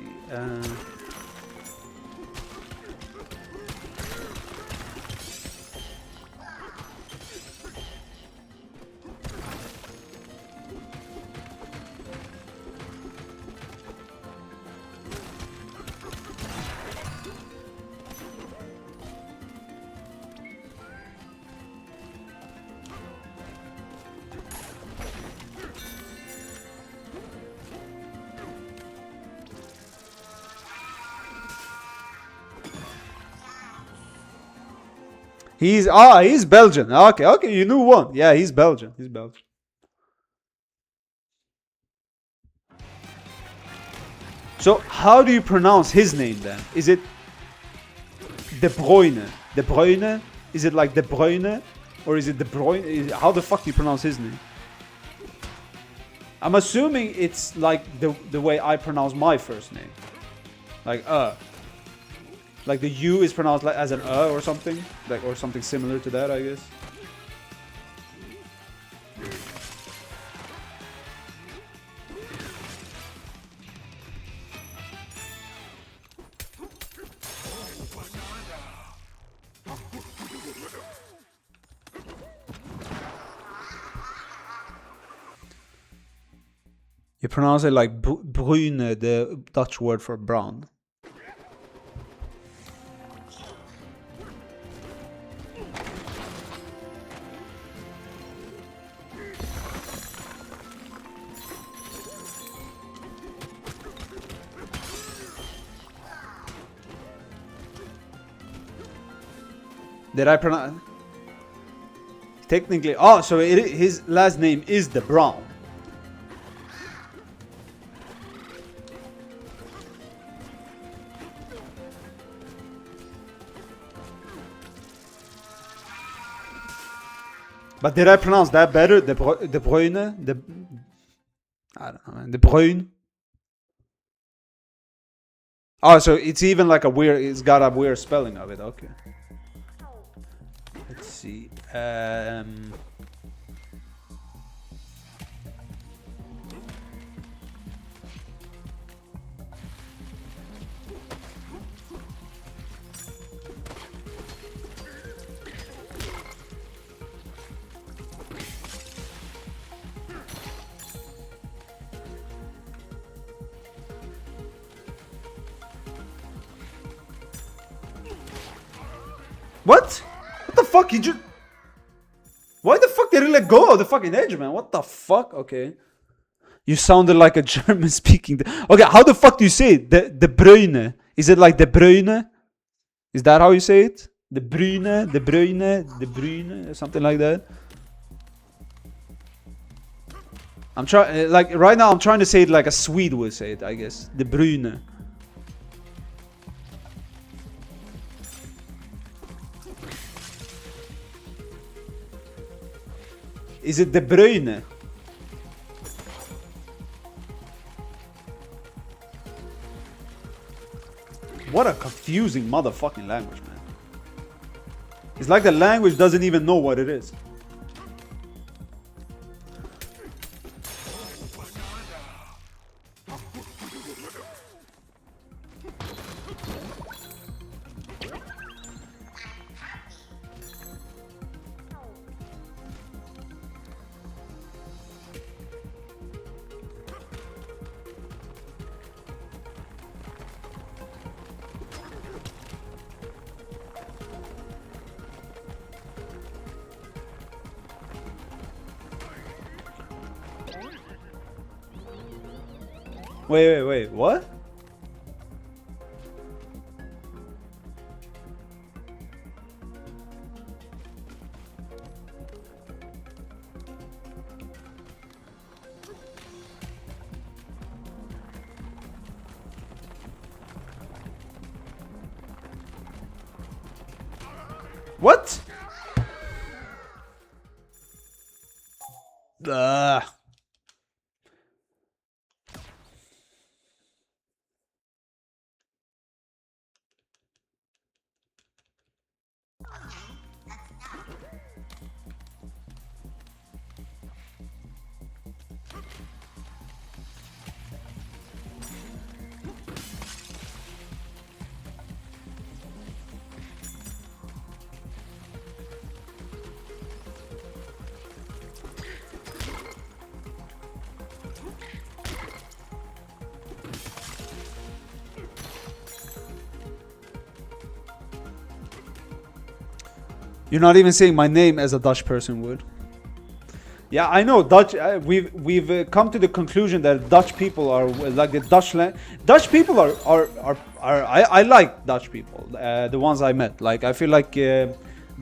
He's Belgian. Okay, you knew one. Yeah, he's Belgian. He's Belgian. So how do you pronounce his name then? Is it De Bruyne? De Bruyne? Is it like De Bruyne? Or is it De Bruyne? How the fuck do you pronounce his name? I'm assuming it's like the way I pronounce my first name. Like Like the U is pronounced like as an or something, like or something similar to that, I guess. You pronounce it like brune, the Dutch word for brown. Did I pronounce? Technically, oh, so his last name is the Brown. But did I pronounce that better? De Bruyne? I don't know, man. De Bruyne? Oh, so it's even like a weird, it's got a weird spelling of it, okay. Let's see. What? What the fuck? He just... Why the fuck did he let go of the fucking edge, man? What the fuck? Okay. You sounded like a German speaking... Okay, how the fuck do you say it? De Bruyne. Is it like De Bruyne? Is that how you say it? De Bruyne, De Bruyne, De Bruyne, something like that. I'm trying... Like, right now I'm trying to say it like a Swede would say it, I guess. De Bruyne. Is it De Bruyne? What a confusing motherfucking language, man. It's like the language doesn't even know what it is. Wait, what? What? Ugh. You're not even saying my name as a Dutch person would. Yeah, I know Dutch. We've come to the conclusion that Dutch people are like the Dutch people are I like Dutch people. The ones I met. Like I feel like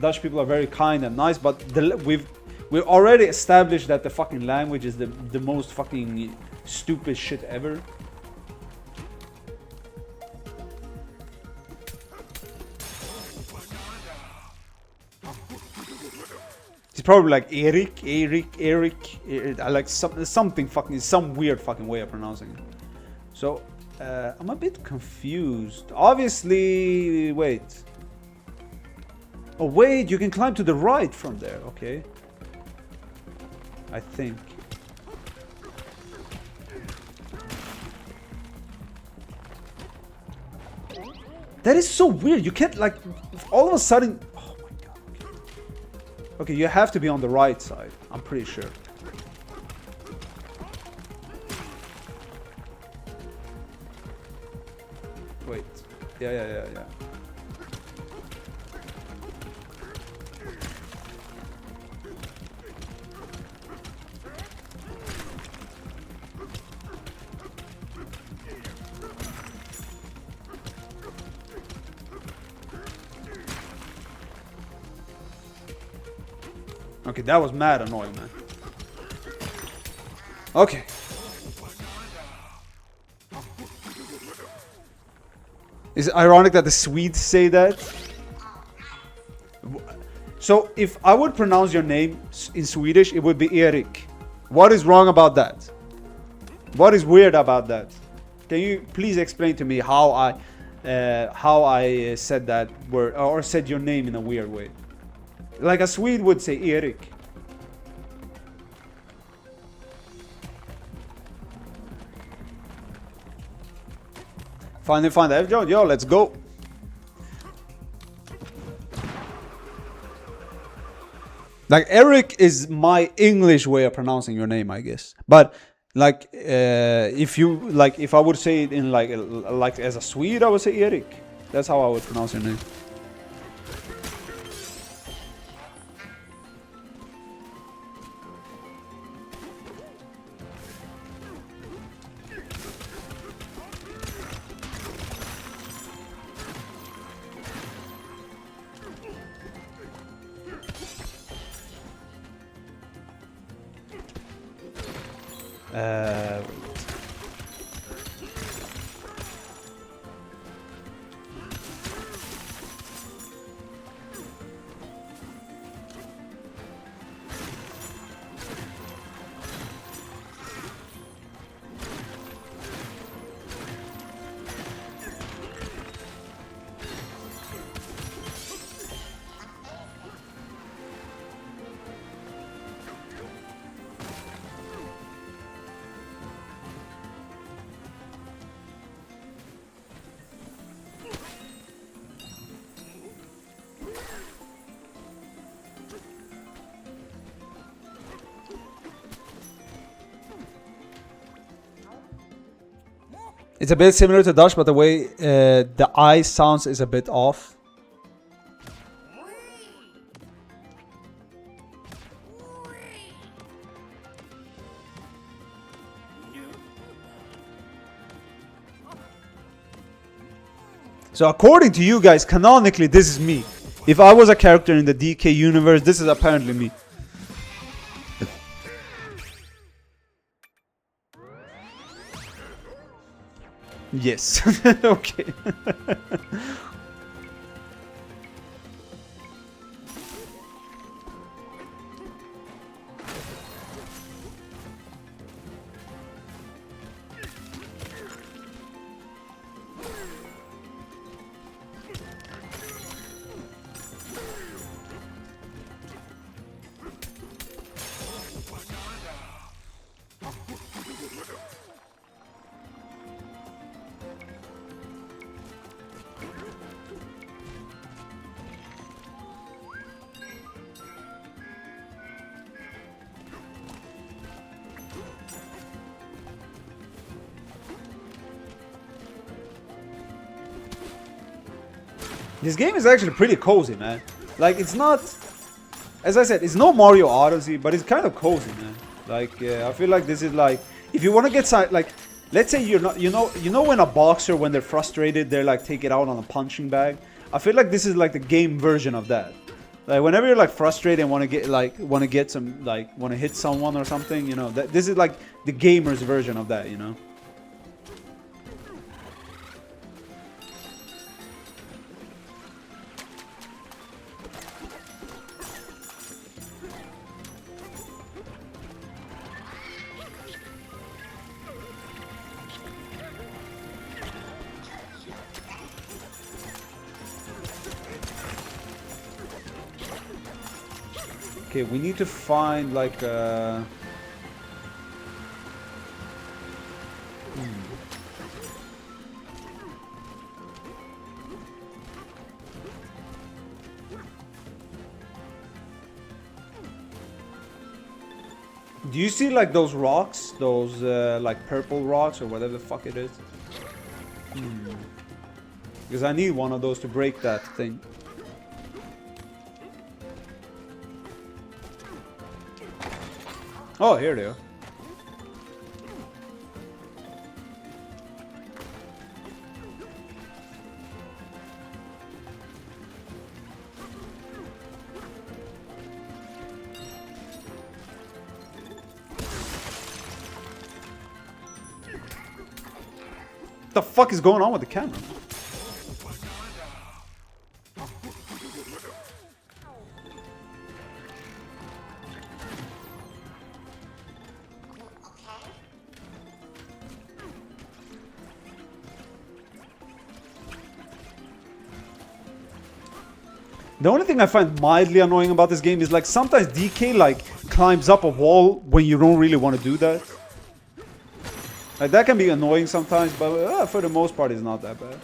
Dutch people are very kind and nice. But we've already established that the fucking language is the most fucking stupid shit ever. It's probably like Eric, like something fucking, some weird fucking way of pronouncing it. So, I'm a bit confused. Obviously, wait. Oh wait, you can climb to the right from there, okay. I think. That is so weird, you can't like, all of a sudden... Okay, you have to be on the right side. I'm pretty sure. Wait. Yeah. Okay, that was mad annoying, man. Okay. Is it ironic that the Swedes say that? So, if I would pronounce your name in Swedish, it would be Erik. What is wrong about that? What is weird about that? Can you please explain to me how I said that word or said your name in a weird way? Like a Swede would say Erik. Finally find that. Yo, let's go. Like Eric is my English way of pronouncing your name, I guess. But like if I would say it in like as a Swede, I would say Erik. That's how I would pronounce your name. It's a bit similar to Dutch, but the way the I sounds is a bit off. So according to you guys, canonically, this is me. If I was a character in the DK universe, this is apparently me. Yes. Okay. This game is actually pretty cozy, man. Like, it's not, as I said, it's no Mario Odyssey, but it's kind of cozy, man. Like, I feel like this is like, if you want to get like, let's say you're not, you know when a boxer, when they're frustrated, they're like take it out on a punching bag. I feel like this is like the game version of that. Like, whenever you're like frustrated and want to get some, like, want to hit someone or something, you know, this is like the gamer's version of that, you know. Okay, we need to find like a... Do you see like those rocks? Those like purple rocks or whatever the fuck it is? Because I need one of those to break that thing. Oh, here they are. What the fuck is going on with the camera? The only thing I find mildly annoying about this game is like sometimes DK like climbs up a wall when you don't really want to do that. Like that can be annoying sometimes, but for the most part it's not that bad.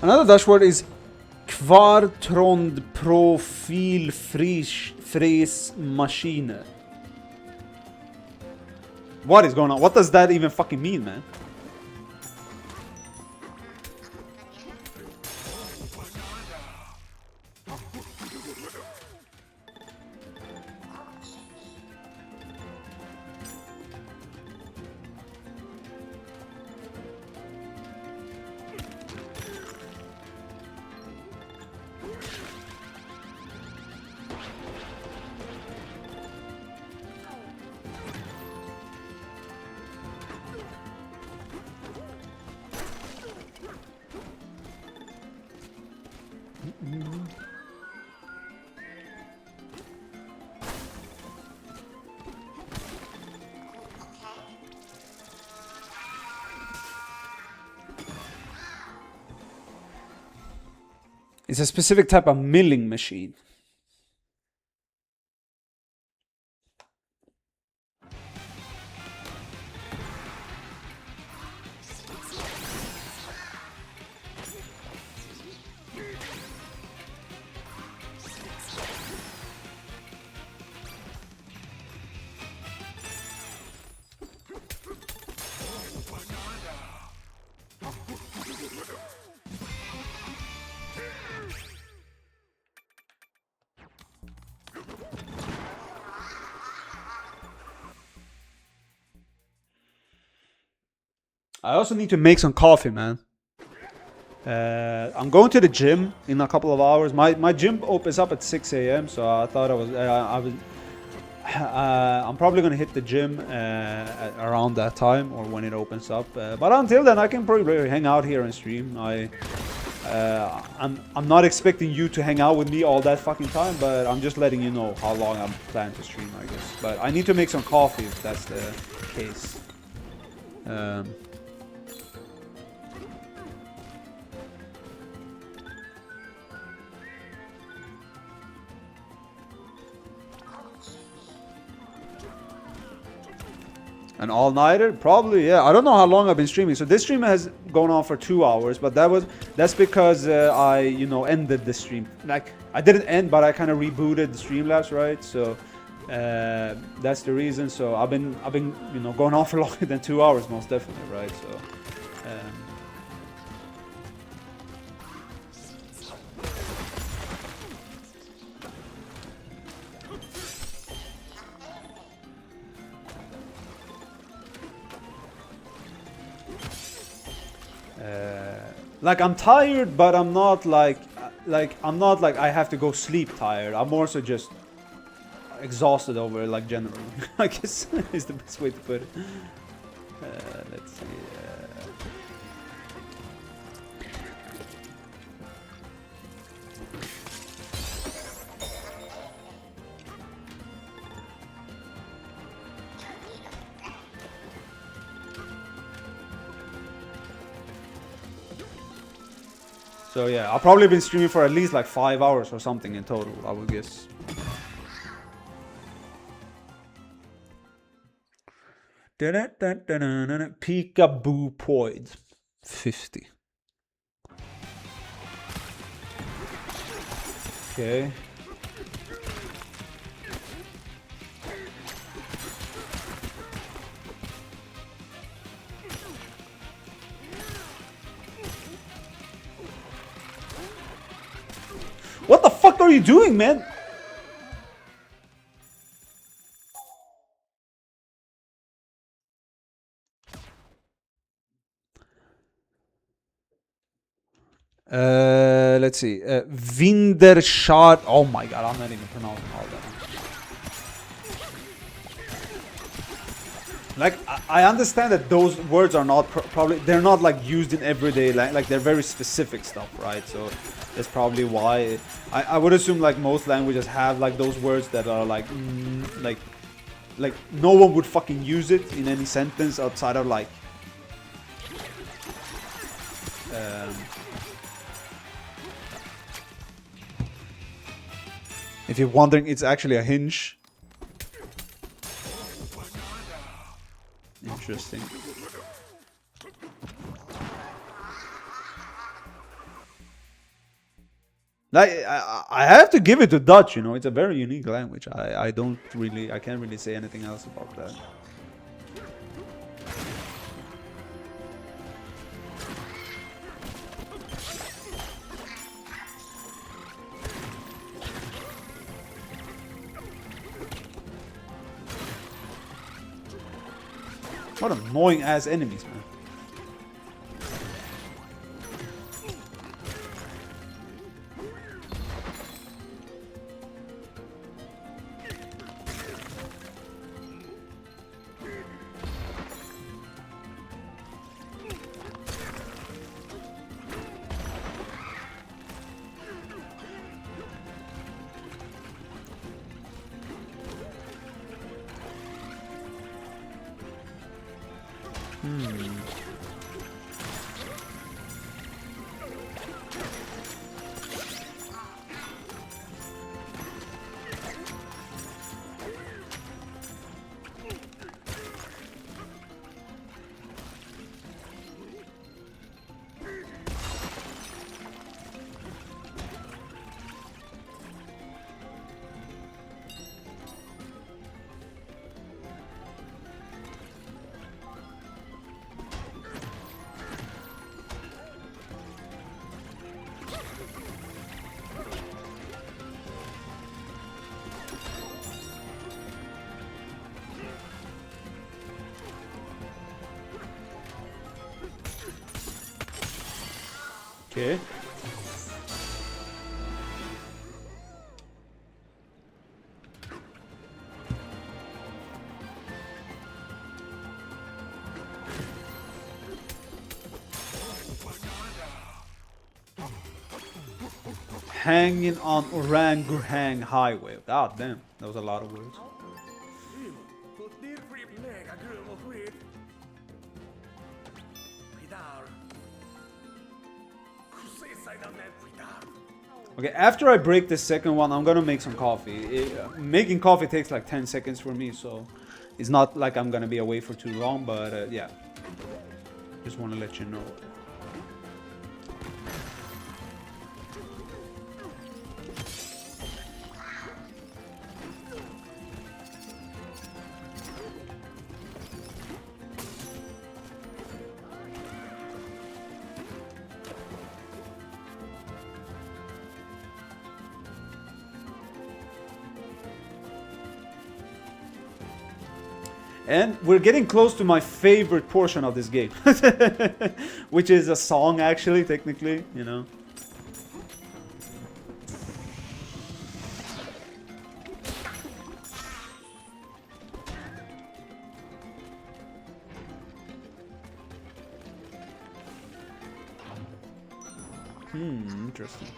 Another Dutch word is kwartrondprofilfresmachine. What is going on? What does that even fucking mean, man? It's a specific type of milling machine. I also need to make some coffee, man. I'm going to the gym in a couple of hours. My gym opens up at 6 a.m. So I thought I'm probably gonna hit the gym around that time or when it opens up. But until then, I can probably hang out here and stream. I'm not expecting you to hang out with me all that fucking time, but I'm just letting you know how long I'm planning to stream, I guess. But I need to make some coffee if that's the case. An all-nighter? Probably, yeah. I don't know how long I've been streaming. So this stream has gone on for 2 hours, but that's because I, ended the stream. Like, I didn't end, but I kind of rebooted the Streamlabs, right? So that's the reason. So I've been going on for longer than 2 hours, most definitely, right? So like I'm tired, but I'm not like I have to go sleep tired. I'm more so just exhausted over it, like generally. I guess is the best way to put it. Let's see. So yeah, I've probably been streaming for at least like 5 hours or something in total, I would guess. Peekaboo Poid 50. Okay. What the fuck are you doing, man? Let's see. Windershad. Oh my god, I'm not even pronouncing all that. Like, I understand that those words are not they're not like used in everyday like they're very specific stuff, right? So that's probably why I would assume like most languages have like those words that are like like no one would fucking use it in any sentence outside of like if you're wondering, it's actually a hinge. Interesting. Like I have to give it to Dutch, it's a very unique language. I can't really say anything else about that. What annoying ass enemies, man. Okay. Hanging on Orangutan Highway. God damn, that was a lot of words. Okay, after I break the second one, I'm gonna make some coffee. Making coffee takes like 10 seconds for me, so it's not like I'm gonna be away for too long, but yeah. Just wanna let you know. And we're getting close to my favorite portion of this game. Which is a song, actually, technically, you know. Interesting.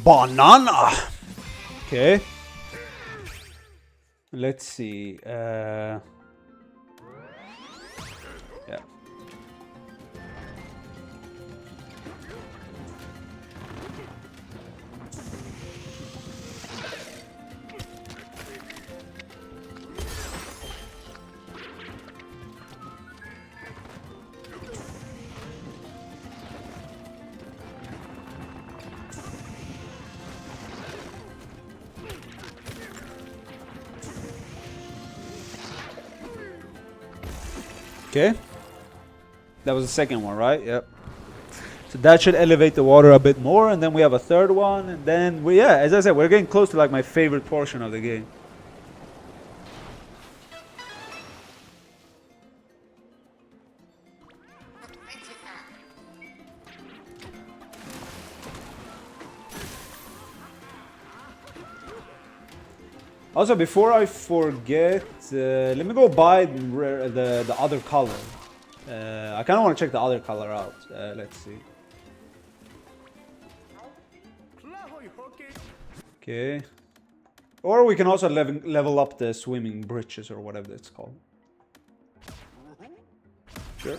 Banana. Okay. Let's see. Yeah. Okay. That was the second one, right? Yep. So that should elevate the water a bit more, and then we have a third one, and then yeah, as I said, we're getting close to like my favorite portion of the game. Also, before I forget, let me go buy the other color. I kind of want to check the other color out. Let's see. Okay. Or we can also level up the swimming bridges or whatever it's called. Sure.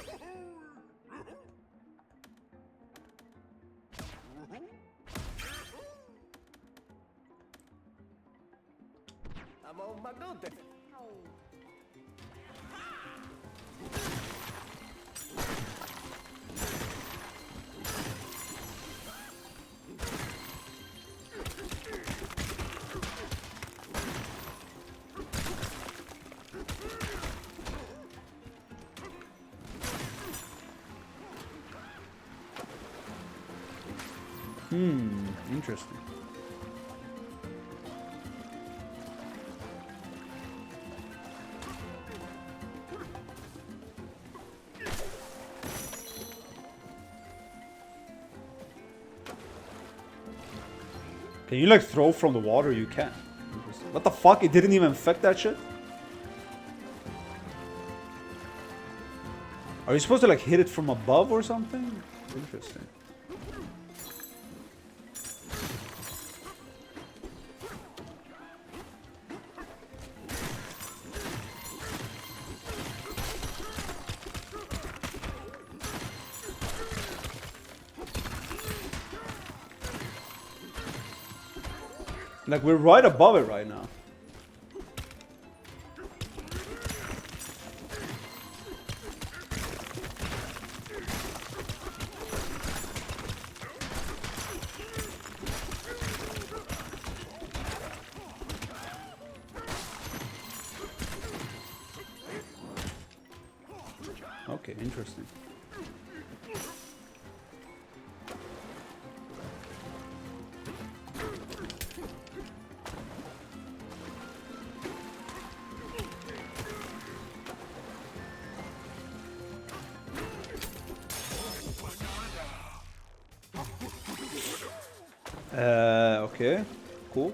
Interesting. Can you like throw from the water? You can. What the fuck? It didn't even affect that shit? Are you supposed to like hit it from above or something? Interesting. Like, we're right above it right now. Okay, interesting. Okay, cool.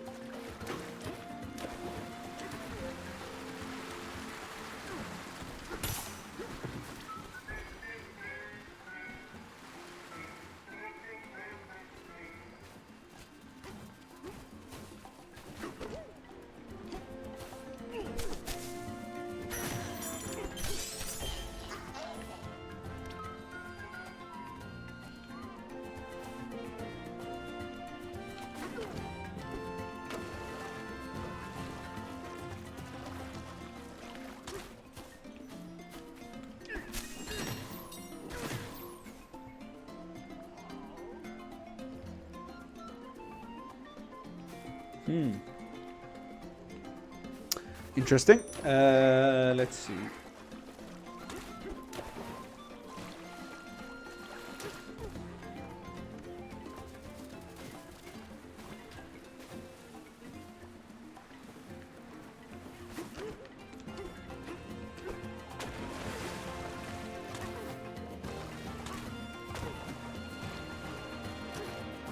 Interesting. Let's see.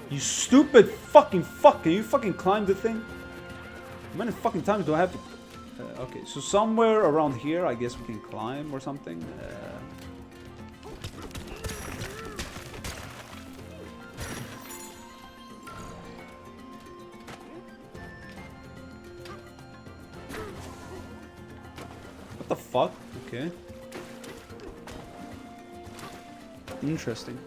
You stupid fucking fuck. Can you fucking climb the thing? How many fucking times do I have to... okay, so somewhere around here, I guess we can climb or something. What the fuck? Okay. Interesting.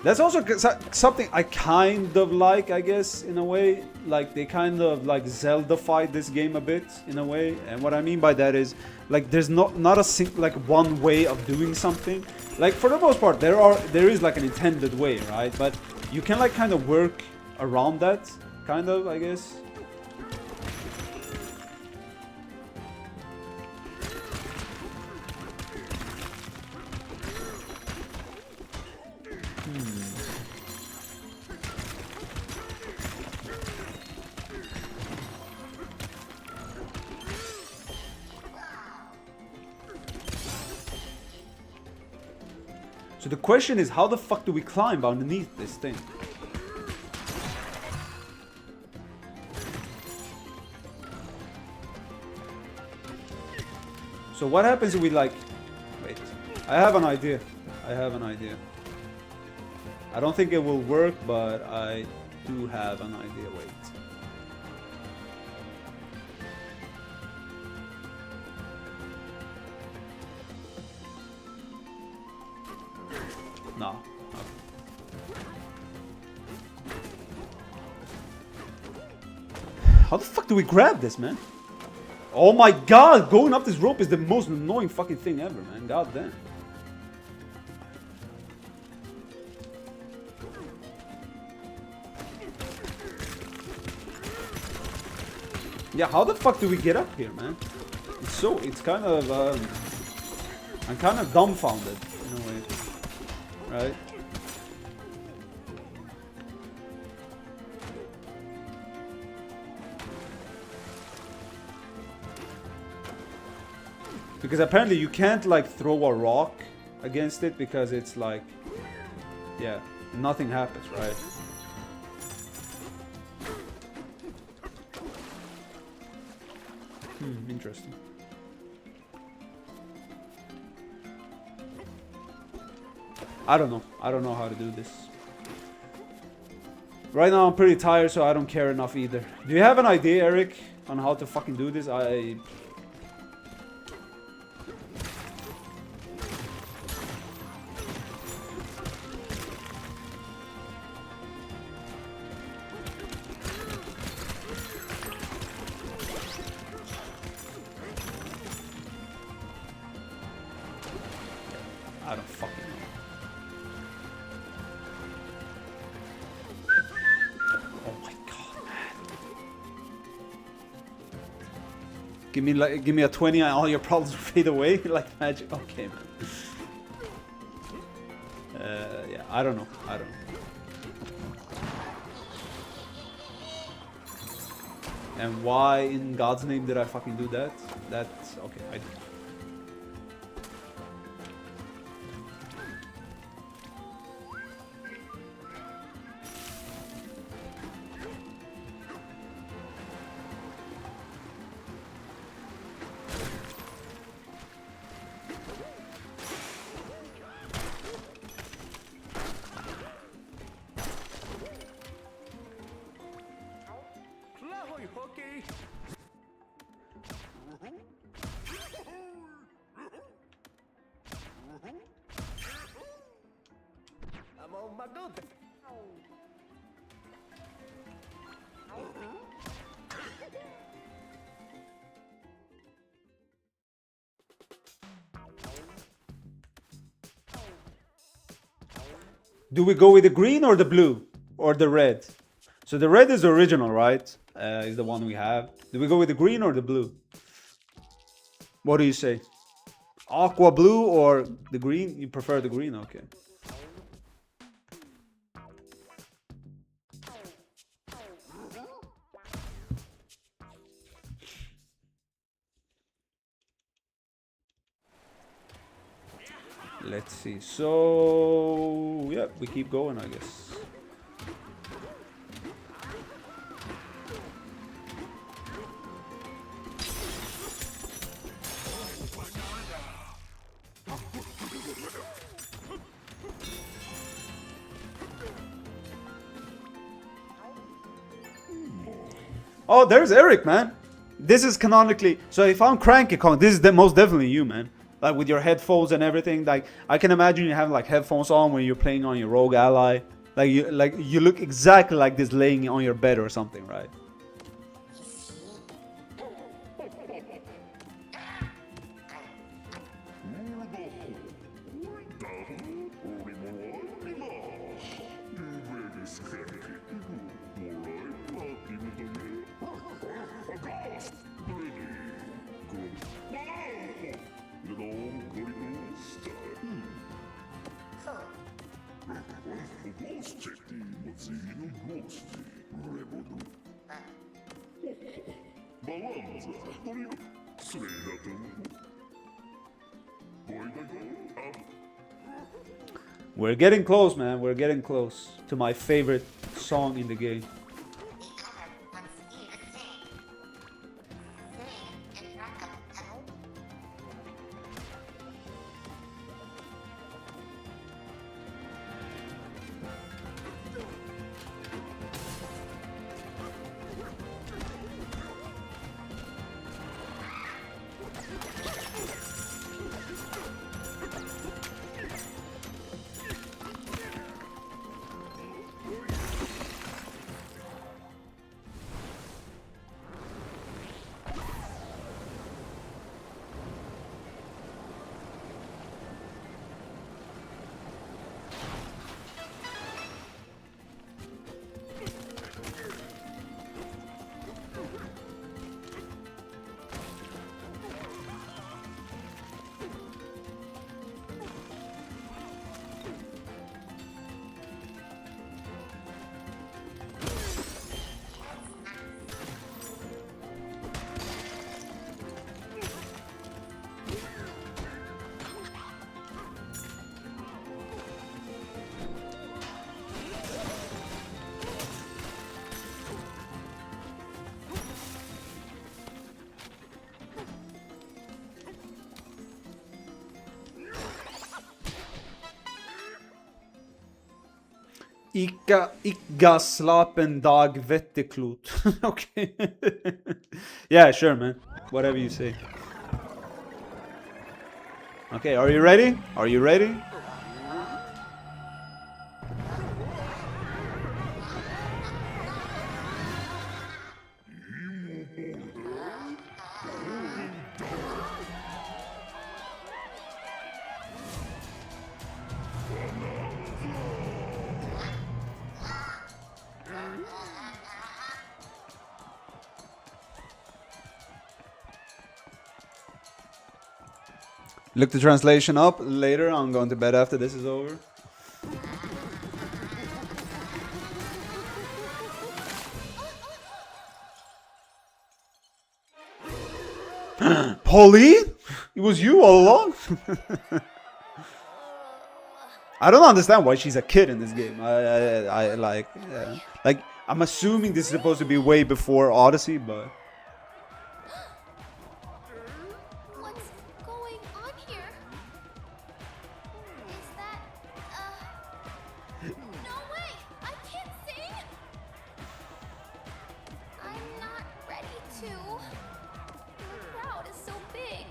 That's also something I kind of like, I guess, in a way. Like, they kind of, like, Zelda-fied this game a bit, in a way. And what I mean by that is, like, there's not a one way of doing something. Like, for the most part, there is, like, an intended way, right? But you can, like, kind of work around that, kind of, I guess. So the question is, how the fuck do we climb underneath this thing? So what happens if we like... Wait. I have an idea. I have an idea. I don't think it will work, but I do have an idea. Wait. No. How the fuck do we grab this, man? Oh my god, going up this rope is the most annoying fucking thing ever, man. God damn. Yeah, how the fuck do we get up here, man? It's kind of, I'm kind of dumbfounded, in a way. Right? Because apparently you can't like throw a rock against it because it's like, yeah, nothing happens, right? Interesting. I don't know. I don't know how to do this. Right now I'm pretty tired, so I don't care enough either. Do you have an idea, Eric, on how to fucking do this? I don't fucking know. Oh my god, man. Give me a 20 and all your problems fade away like magic. Okay, man. Yeah, I don't know. And why in God's name did I fucking do that? That's okay. I do. Do we go with the green or the blue or the red? So the red is the original, right? Is the one we have. Do we go with the green or the blue? What do you say? Aqua blue or the green? You prefer the green? Okay. Let's see. So, yeah, we keep going, I guess. Oh, there's Eric, man. This is canonically. So if I'm Cranky Kong, this is most definitely you, man. Like with your headphones and everything. Like I can imagine you have like headphones on when you're playing on your rogue ally. Like you look exactly like this laying on your bed or something, right? We're getting close, man. We're getting close to my favorite song in the game. Icka slapen dag vetteklut. Okay. Yeah, sure, man. Whatever you say. Okay, are you ready? Are you ready? Look the translation up later. I'm going to bed after this is over. Pauline? It was you all along? I don't understand why she's a kid in this game. I like, yeah. Like, I'm assuming this is supposed to be way before Odyssey, but... What's going on here? Is that, no way! I can't sing! I'm not ready to. The crowd is so big.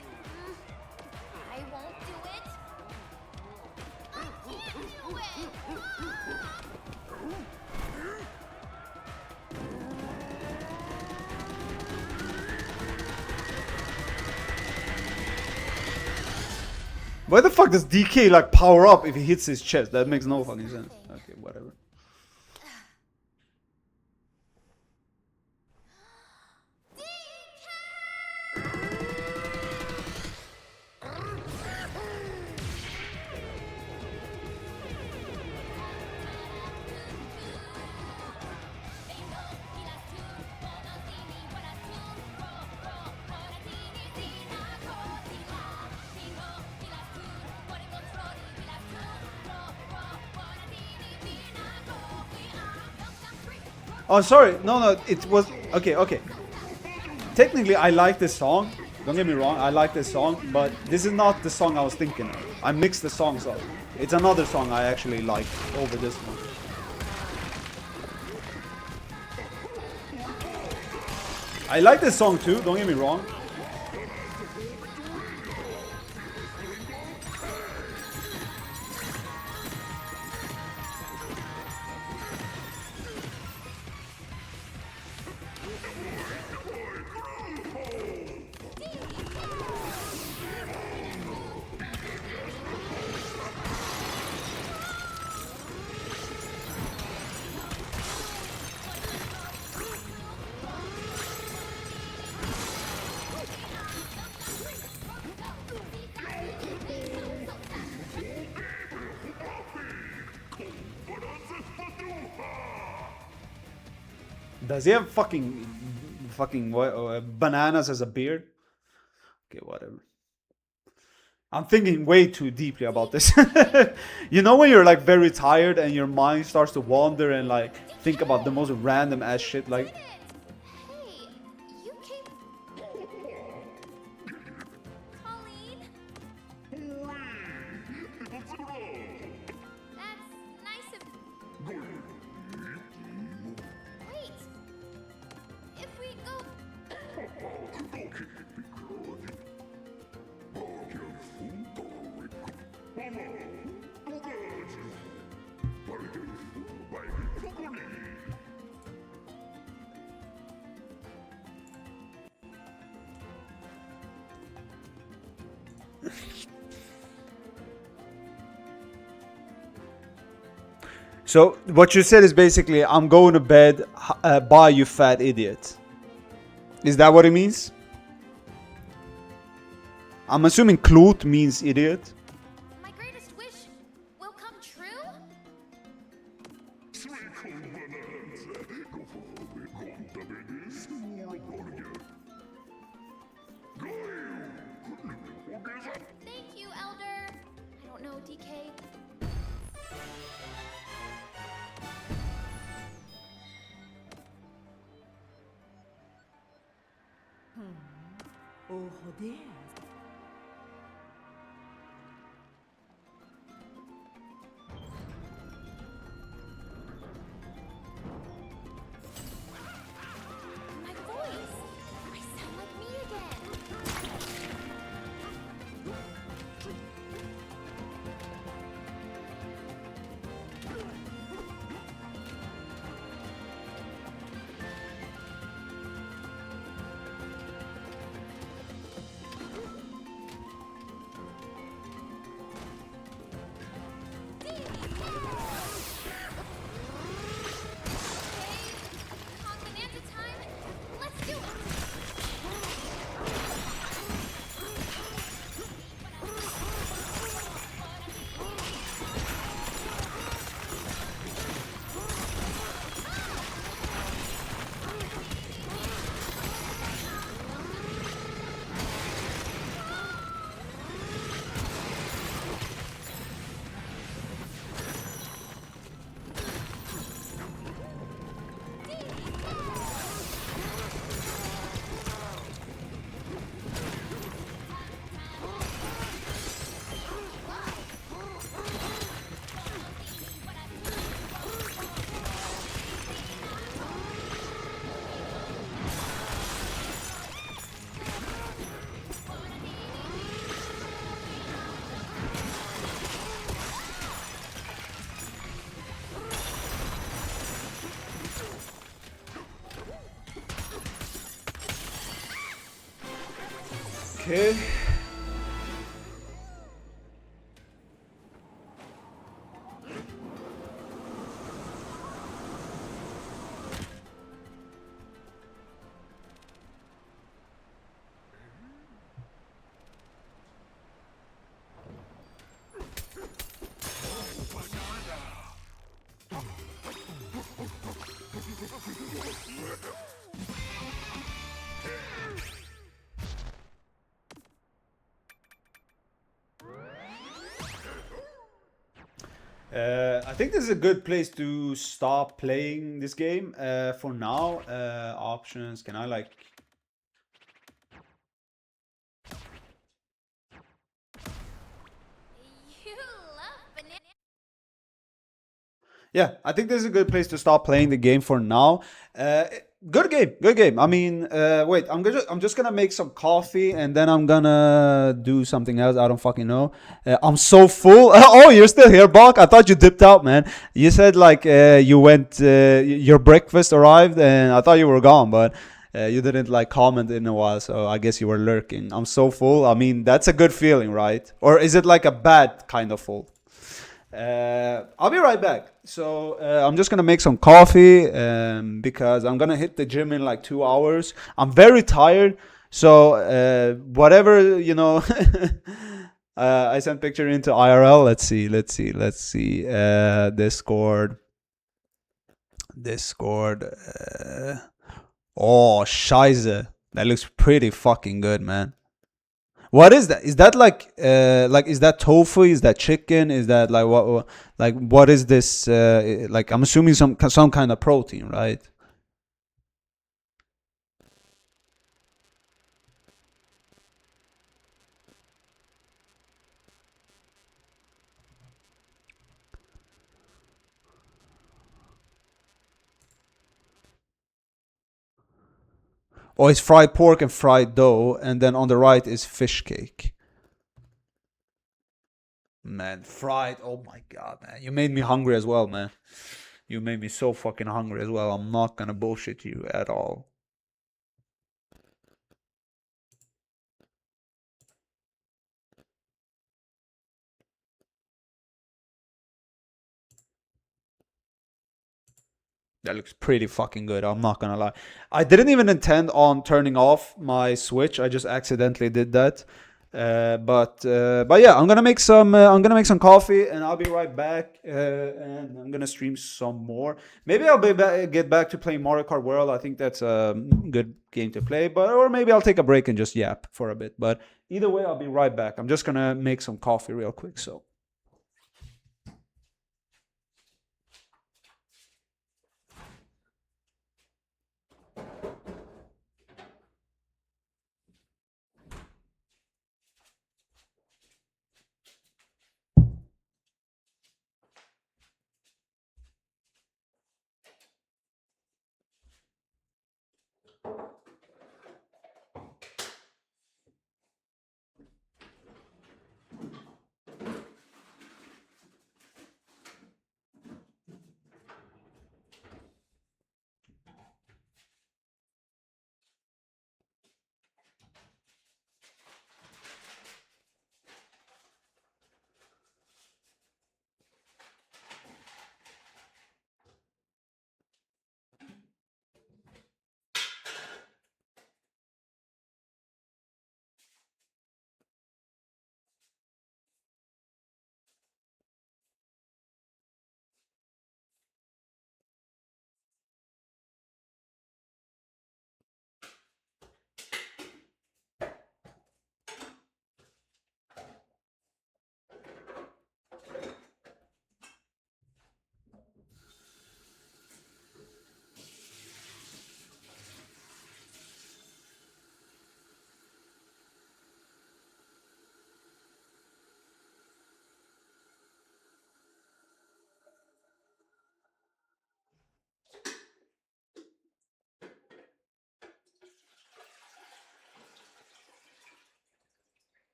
I won't do it. I can't do it! Why the fuck does DK like power up if he hits his chest? That makes no fucking sense. Okay, whatever. Oh, sorry. No, it was... Okay. Technically, I like this song. Don't get me wrong, I like this song, but this is not the song I was thinking of. I mixed the songs up. It's another song I actually like over this one. I like this song too, don't get me wrong. Does he have fucking bananas as a beard? Okay, whatever. I'm thinking way too deeply about this. You know when you're like very tired and your mind starts to wander and like think about the most random ass shit like... Hey, you came... Pauline? That's nice of... Wait! If we go... So what you said is basically, I'm going to bed, bye you fat idiot. Is that what it means? I'm assuming Klut means idiot. My greatest wish will come true? Thank you, Elder. I don't know, DK. Oh, joder. My voice! I sound like me again. Okay. I think this is a good place to stop playing this game for now. Options, can I like... You love banana. Yeah, I think this is a good place to stop playing the game for now. Good game, good game. I mean, wait, I'm just gonna make some coffee and then I'm gonna do something else. I don't fucking know. I'm so full. Oh, you're still here, Bach? I thought you dipped out, man. You said like you went, your breakfast arrived, and I thought you were gone, but you didn't like comment in a while, so I guess you were lurking. I'm so full. I mean, that's a good feeling, right? Or is it like a bad kind of full? I'll be right back. So I'm just gonna make some coffee because I'm gonna hit the gym in like 2 hours. I'm very tired, so whatever you know. I sent picture into IRL. Let's see. Discord. Oh, Scheiße. That looks pretty fucking good, man. What is that? Is that like is that tofu? Is that chicken? Is that like what is this like I'm assuming some kind of protein, right? Oh, it's fried pork and fried dough, and then on the right is fish cake. Man, fried. Oh my god, man. You made me hungry as well, man. You made me so fucking hungry as well. I'm not gonna bullshit you at all. That looks pretty fucking good. I'm not gonna lie. I didn't even intend on turning off my Switch. I just accidentally did that. But yeah, I'm gonna make some. I'm gonna make some coffee, and I'll be right back. And I'm gonna stream some more. Maybe I'll get back to playing Mario Kart World. I think that's a good game to play. But or maybe I'll take a break and just yap for a bit. But either way, I'll be right back. I'm just gonna make some coffee real quick. So.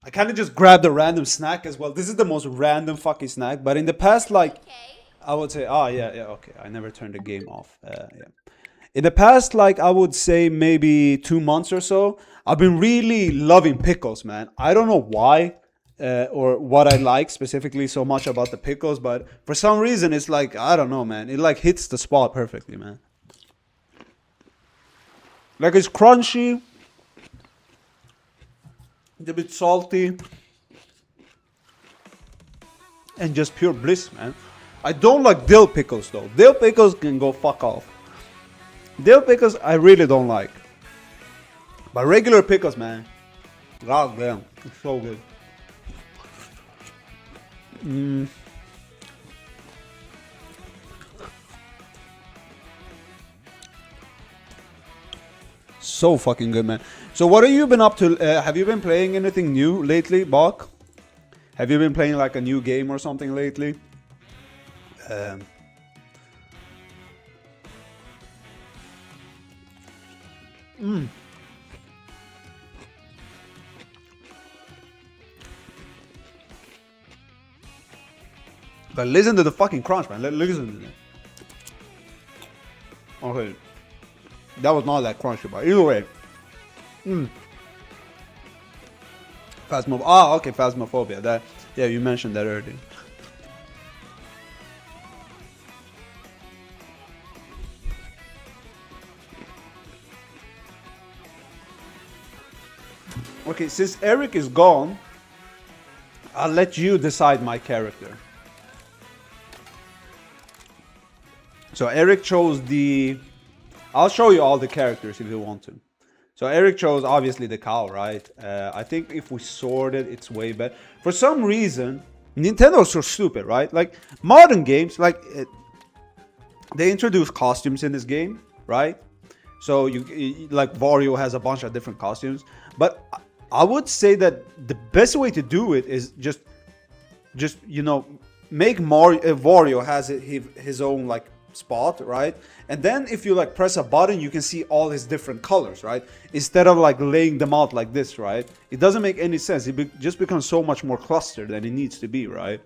I kind of just grabbed a random snack as well. This is the most random fucking snack. But in the past, like, Okay. I would say, oh, yeah, okay. I never turned the game off. Yeah. In the past, like, I would say maybe 2 months or so, I've been really loving pickles, man. I don't know why or what I like specifically so much about the pickles, but for some reason, it's like, I don't know, man. It, like, hits the spot perfectly, man. Like, it's crunchy. It's a bit salty. And just pure bliss, man. I don't like dill pickles, though. Dill pickles can go fuck off. Dill pickles, I really don't like. But regular pickles, man. God damn. It's so good. So fucking good, man. So what have you been up to? Have you been playing anything new lately, Bach? Have you been playing like a new game or something lately? But listen to the fucking crunch, man. Listen to it. Okay. That was not that crunchy, but either way. Phasmophobia. Ah, okay, Phasmophobia. That, yeah, you mentioned that earlier. Okay, since Eric is gone, I'll let you decide my character. So Eric chose the... I'll show you all the characters if you want to. So Eric chose obviously the cow, right? I think if we sort it, it's way better. For some reason, Nintendo's so stupid, right? Like modern games, like they introduce costumes in this game, right? So you like Wario has a bunch of different costumes, but I would say that the best way to do it is just you know, make Wario has his own like spot, right? And then if you like press a button, you can see all his different colors, right? Instead of like laying them out like this, right? It doesn't make any sense. It just becomes so much more clustered than it needs to be, right?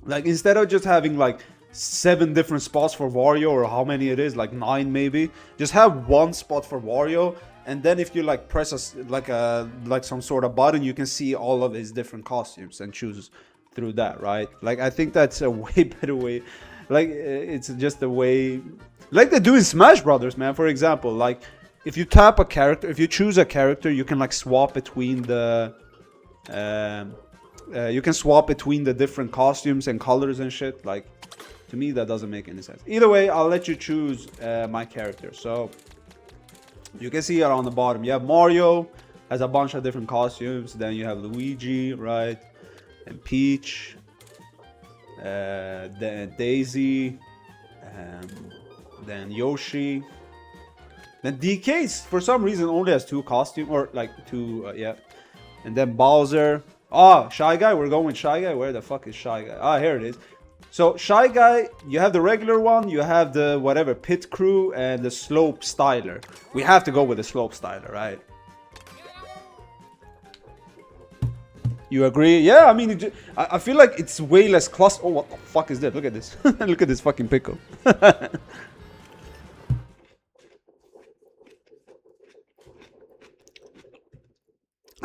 Like instead of just having like 7 different spots for Wario, or how many it is, like 9 maybe, just have one spot for Wario. And then if you like press like some sort of button, you can see all of his different costumes and choose through that, right? Like I think that's a way better way. Like it's just a way, like they do in Smash Brothers, man. For example, like if you tap a character, if you choose a character, you can like swap between the different costumes and colors and shit. Like to me, that doesn't make any sense. Either way, I'll let you choose my character. So you can see it on the bottom. You have Mario, has a bunch of different costumes. Then you have Luigi, right? And Peach. Then Daisy. Then Yoshi. Then DK for some reason only has 2 costumes, or like 2, yeah. And then Bowser. Oh, Shy Guy. We're going with Shy Guy. Where the fuck is Shy Guy? Ah, here it is. So Shy Guy, you have the regular one, you have the whatever Pit Crew, and the Slope Styler. We have to go with the Slope Styler, right? You agree? Yeah, I mean, I feel like it's way less cluster. Oh, what the fuck is that? Look at this. Look at this fucking pickle.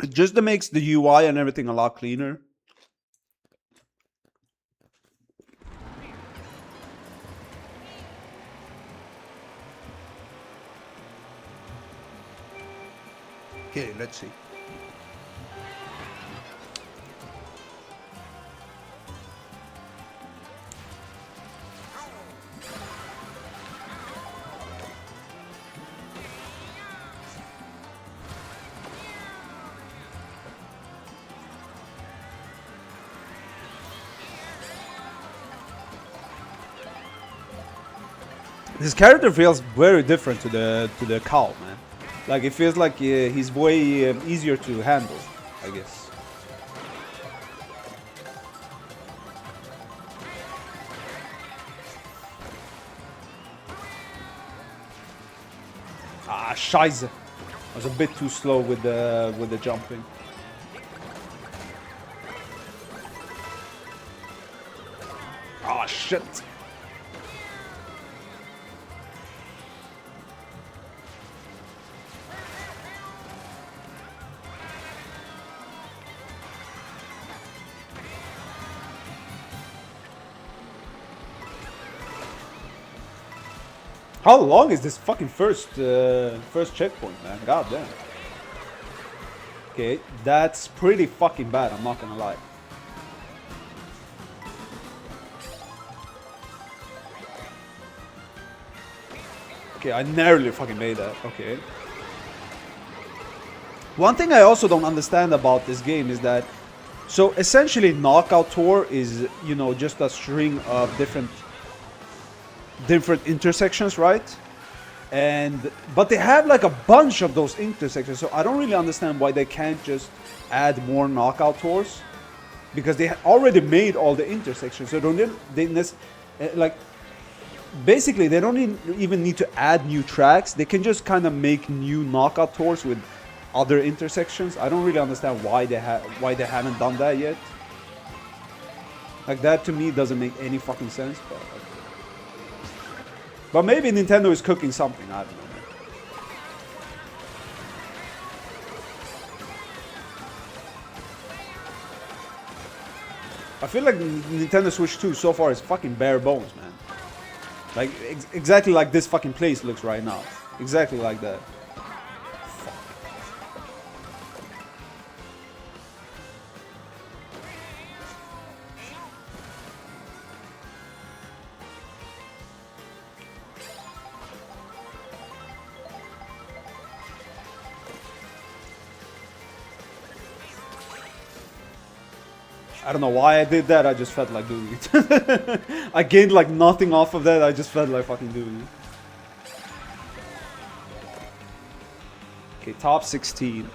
It just makes the UI and everything a lot cleaner. Okay, let's see. This character feels very different to the cow, man. Like it feels like he's way easier to handle, I guess. Ah, scheiße. I was a bit too slow with the jumping. shit. How long is this fucking first checkpoint, man? God damn. Okay, that's pretty fucking bad, I'm not gonna lie. Okay, I narrowly fucking made that. Okay. One thing I also don't understand about this game is that, so essentially Knockout Tour is, you know, just a string of different intersections, right? But they have like a bunch of those intersections, so I don't really understand why they can't just add more Knockout Tours, because they already made all the intersections, so basically they don't even need to add new tracks. They can just kind of make new Knockout Tours with other intersections. I don't really understand why they haven't done that yet. Like, that to me doesn't make any fucking sense, but maybe Nintendo is cooking something, I don't know. I feel like Nintendo Switch 2 so far is fucking bare bones, man. Like, exactly like this fucking place looks right now. Exactly like that. I don't know why I did that, I just felt like doing it. I gained like nothing off of that, I just felt like fucking doing it. Okay, top 16.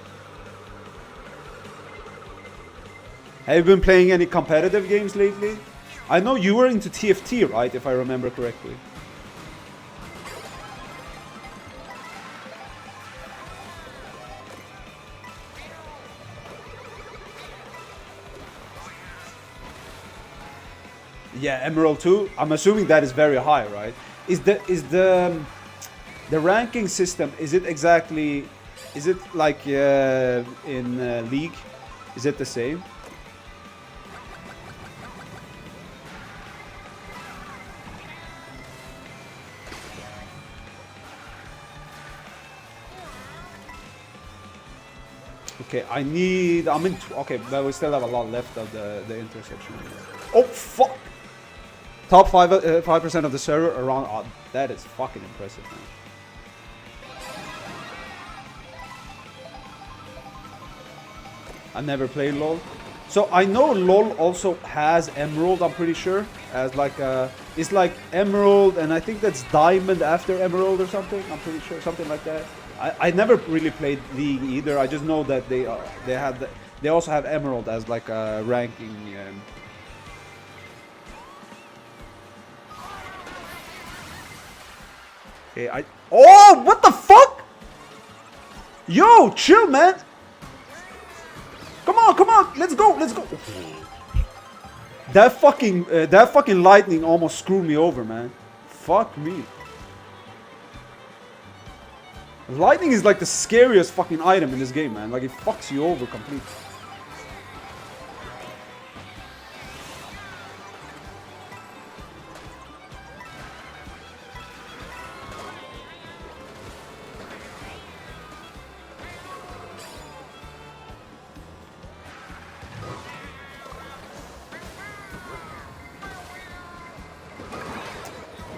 Have you been playing any competitive games lately? I know you were into TFT, right, if I remember correctly. Yeah, Emerald 2. I'm assuming that is very high, right? Is the ranking system, is it like in League? Is it the same? Okay, okay, but we still have a lot left of the intersection. Oh, fuck! Top 5% of the server around. Oh, that is fucking impressive, man. I never played LoL. So I know LoL also has Emerald, I'm pretty sure. As like it's like Emerald, and I think that's Diamond after Emerald or something. I'm pretty sure, something like that. I never really played League either. I just know that they also have Emerald as like a ranking. Okay, oh, what the fuck? Yo, chill, man. Come on, let's go. That fucking lightning almost screwed me over, man. Fuck me. Lightning is like the scariest fucking item in this game, man. Like, it fucks you over completely.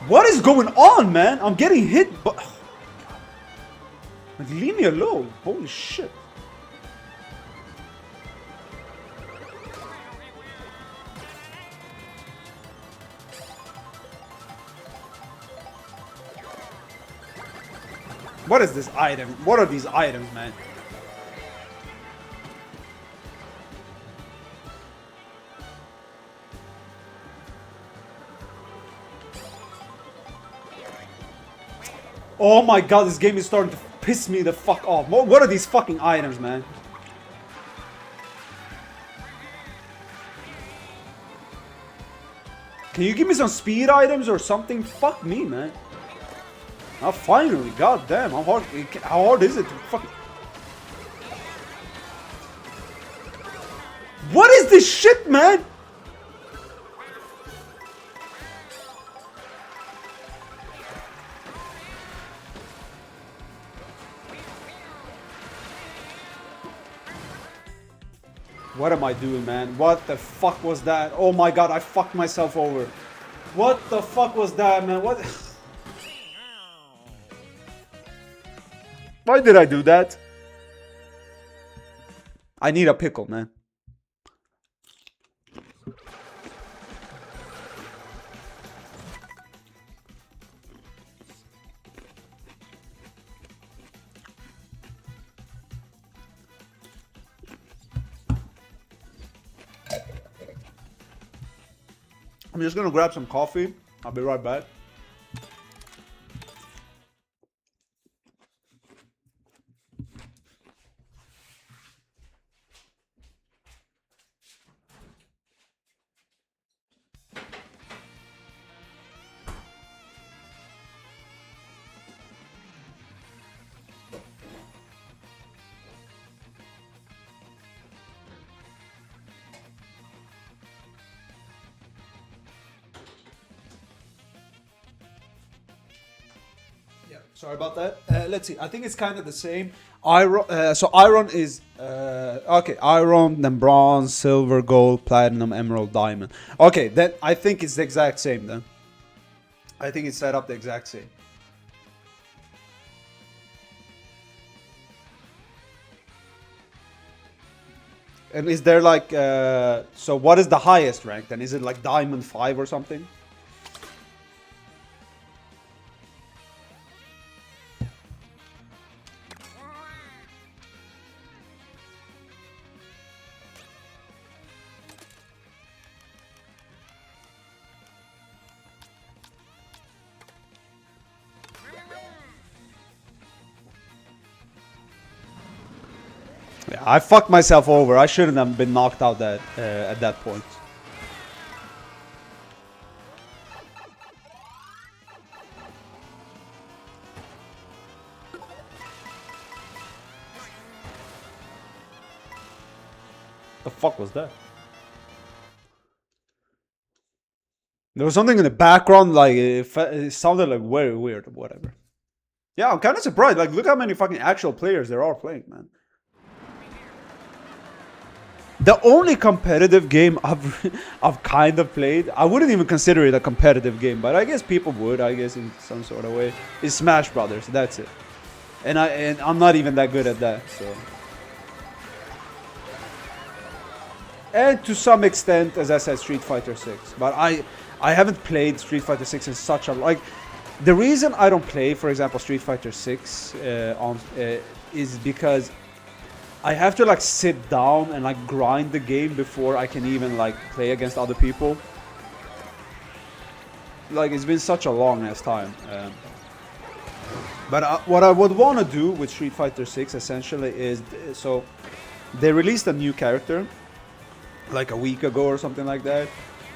What is going on, man? I'm getting hit, but... Like, leave me alone. Holy shit. What is this item? What are these items, man? Oh my god, this game is starting to piss me the fuck off. What are these fucking items, man? Can you give me some speed items or something? Fuck me, man. Oh, finally, god damn, how hard is it to fucking... What is this shit, man? What am I doing, man? What the fuck was that? Oh my god, I fucked myself over. What the fuck was that, man? What? Why did I do that? I need a pickle, man. I'm just gonna grab some coffee. I'll be right back. Sorry about that. Let's see. I think it's kind of the same. Iron. So iron is okay. Iron, then bronze, silver, gold, platinum, emerald, diamond. Okay, then I think it's the exact same. Then I think it's set up the exact same. And is there like so? What is the highest rank? Then is it like diamond 5 or something? Yeah, I fucked myself over. I shouldn't have been knocked out that at that point. The fuck was that? There was something in the background, like it sounded like very weird. Whatever. Yeah, I'm kind of surprised. Like, look how many fucking actual players there are playing, man. The only competitive game I've kind of played, I wouldn't even consider it a competitive game, but I guess people would, I guess in some sort of way, is Smash Brothers. That's it. And I'm not even that good at that, so. And to some extent, as I said, Street Fighter 6. But I haven't played Street Fighter 6 in such a... Like, the reason I don't play, for example, Street Fighter 6 is because I have to like sit down and like grind the game before I can even like play against other people. Like, it's been such a long ass time. But what I would want to do with Street Fighter 6 essentially is, so they released a new character like a week ago or something like that,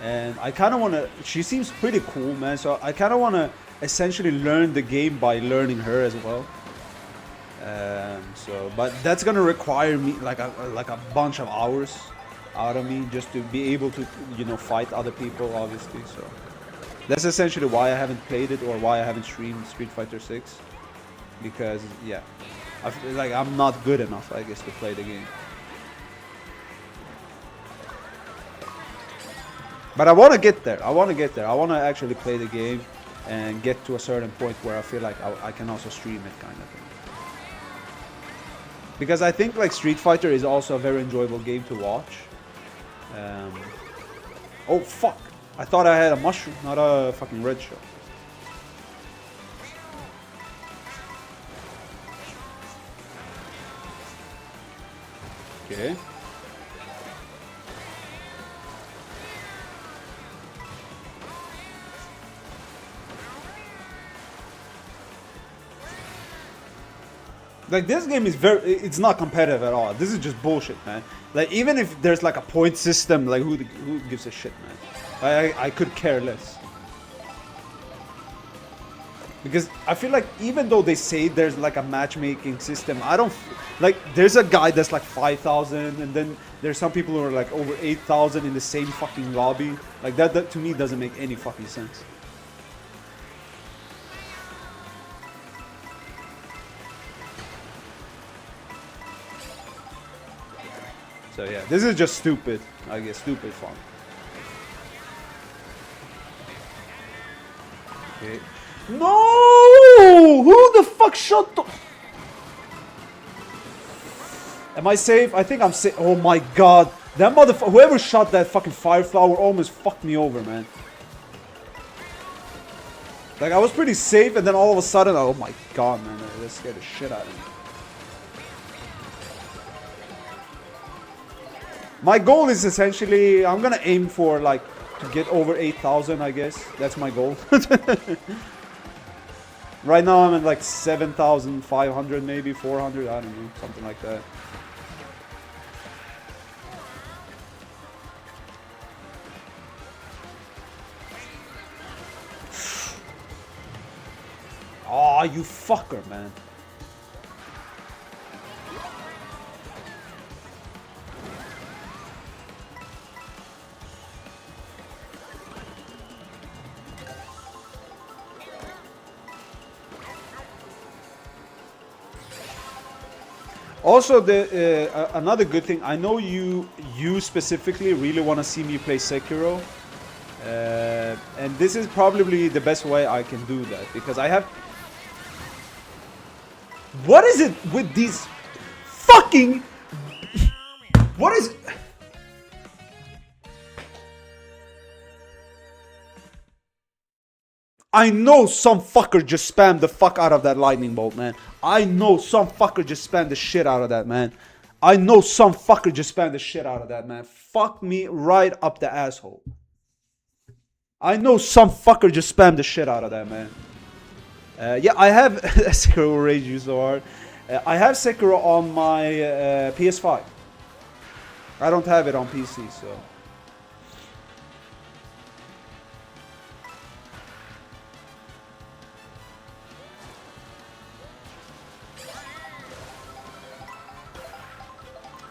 and I kind of want to, she seems pretty cool, man, so I kind of want to essentially learn the game by learning her as well. But that's gonna require me like a bunch of hours out of me just to be able to, you know, fight other people, obviously. So that's essentially why I haven't played it, or why I haven't streamed Street Fighter 6, because yeah, I feel like I'm not good enough, I guess, to play the game. But I want to get there. I want to actually play the game and get to a certain point where I feel like I can also stream it, kind of thing. Because I think like Street Fighter is also a very enjoyable game to watch. Oh fuck! I thought I had a mushroom, not a fucking red shell. Okay. Like, this game is it's not competitive at all. This is just bullshit, man. Like, even if there's like a point system, like who gives a shit, man? I could care less. Because I feel like even though they say there's like a matchmaking system, I don't like there's a guy that's like 5,000 and then there's some people who are like over 8,000 in the same fucking lobby. Like that to me doesn't make any fucking sense. So yeah, this is just stupid. I guess stupid fun. Okay. No! Who the fuck shot the... Am I safe? I think I'm safe. Oh my god. That motherfucker... Whoever shot that fucking fire flower almost fucked me over, man. Like, I was pretty safe and then all of a sudden... Oh my god, man. That scared the shit out of me. My goal is essentially... I'm gonna aim for, like, to get over 8,000, I guess. That's my goal. Right now I'm at like 7,500, maybe 400, I don't know, something like that. Aw, you fucker, man. Also, another good thing, I know you specifically really want to see me play Sekiro. And this is probably the best way I can do that, because I have... What is it with these fucking... What is... I know some fucker just spammed the fuck out of that lightning bolt, man. I know some fucker just spammed the shit out of that, man. I know some fucker just spammed the shit out of that, man. Fuck me right up the asshole. I know some fucker just spammed the shit out of that, man. Yeah, I have Sekiro rage you so hard. I have Sekiro on my PS5. I don't have it on PC, so...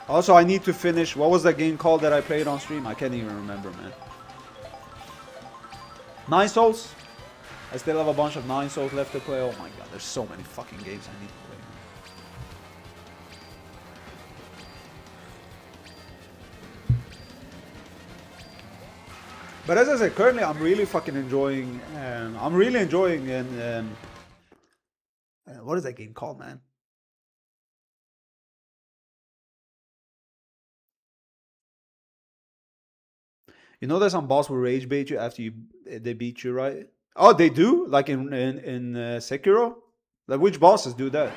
Also, I need to finish... What was that game called that I played on stream? I can't even remember, man. 9 Souls? I still have a bunch of 9 Souls left to play. Oh my god, there's so many fucking games I need to play. But as I said, currently I'm really fucking enjoying... I'm really enjoying... what is that game called, man? You know there's some boss will rage bait you after they beat you, right? Oh, they do? Like in Sekiro? Like which bosses do that?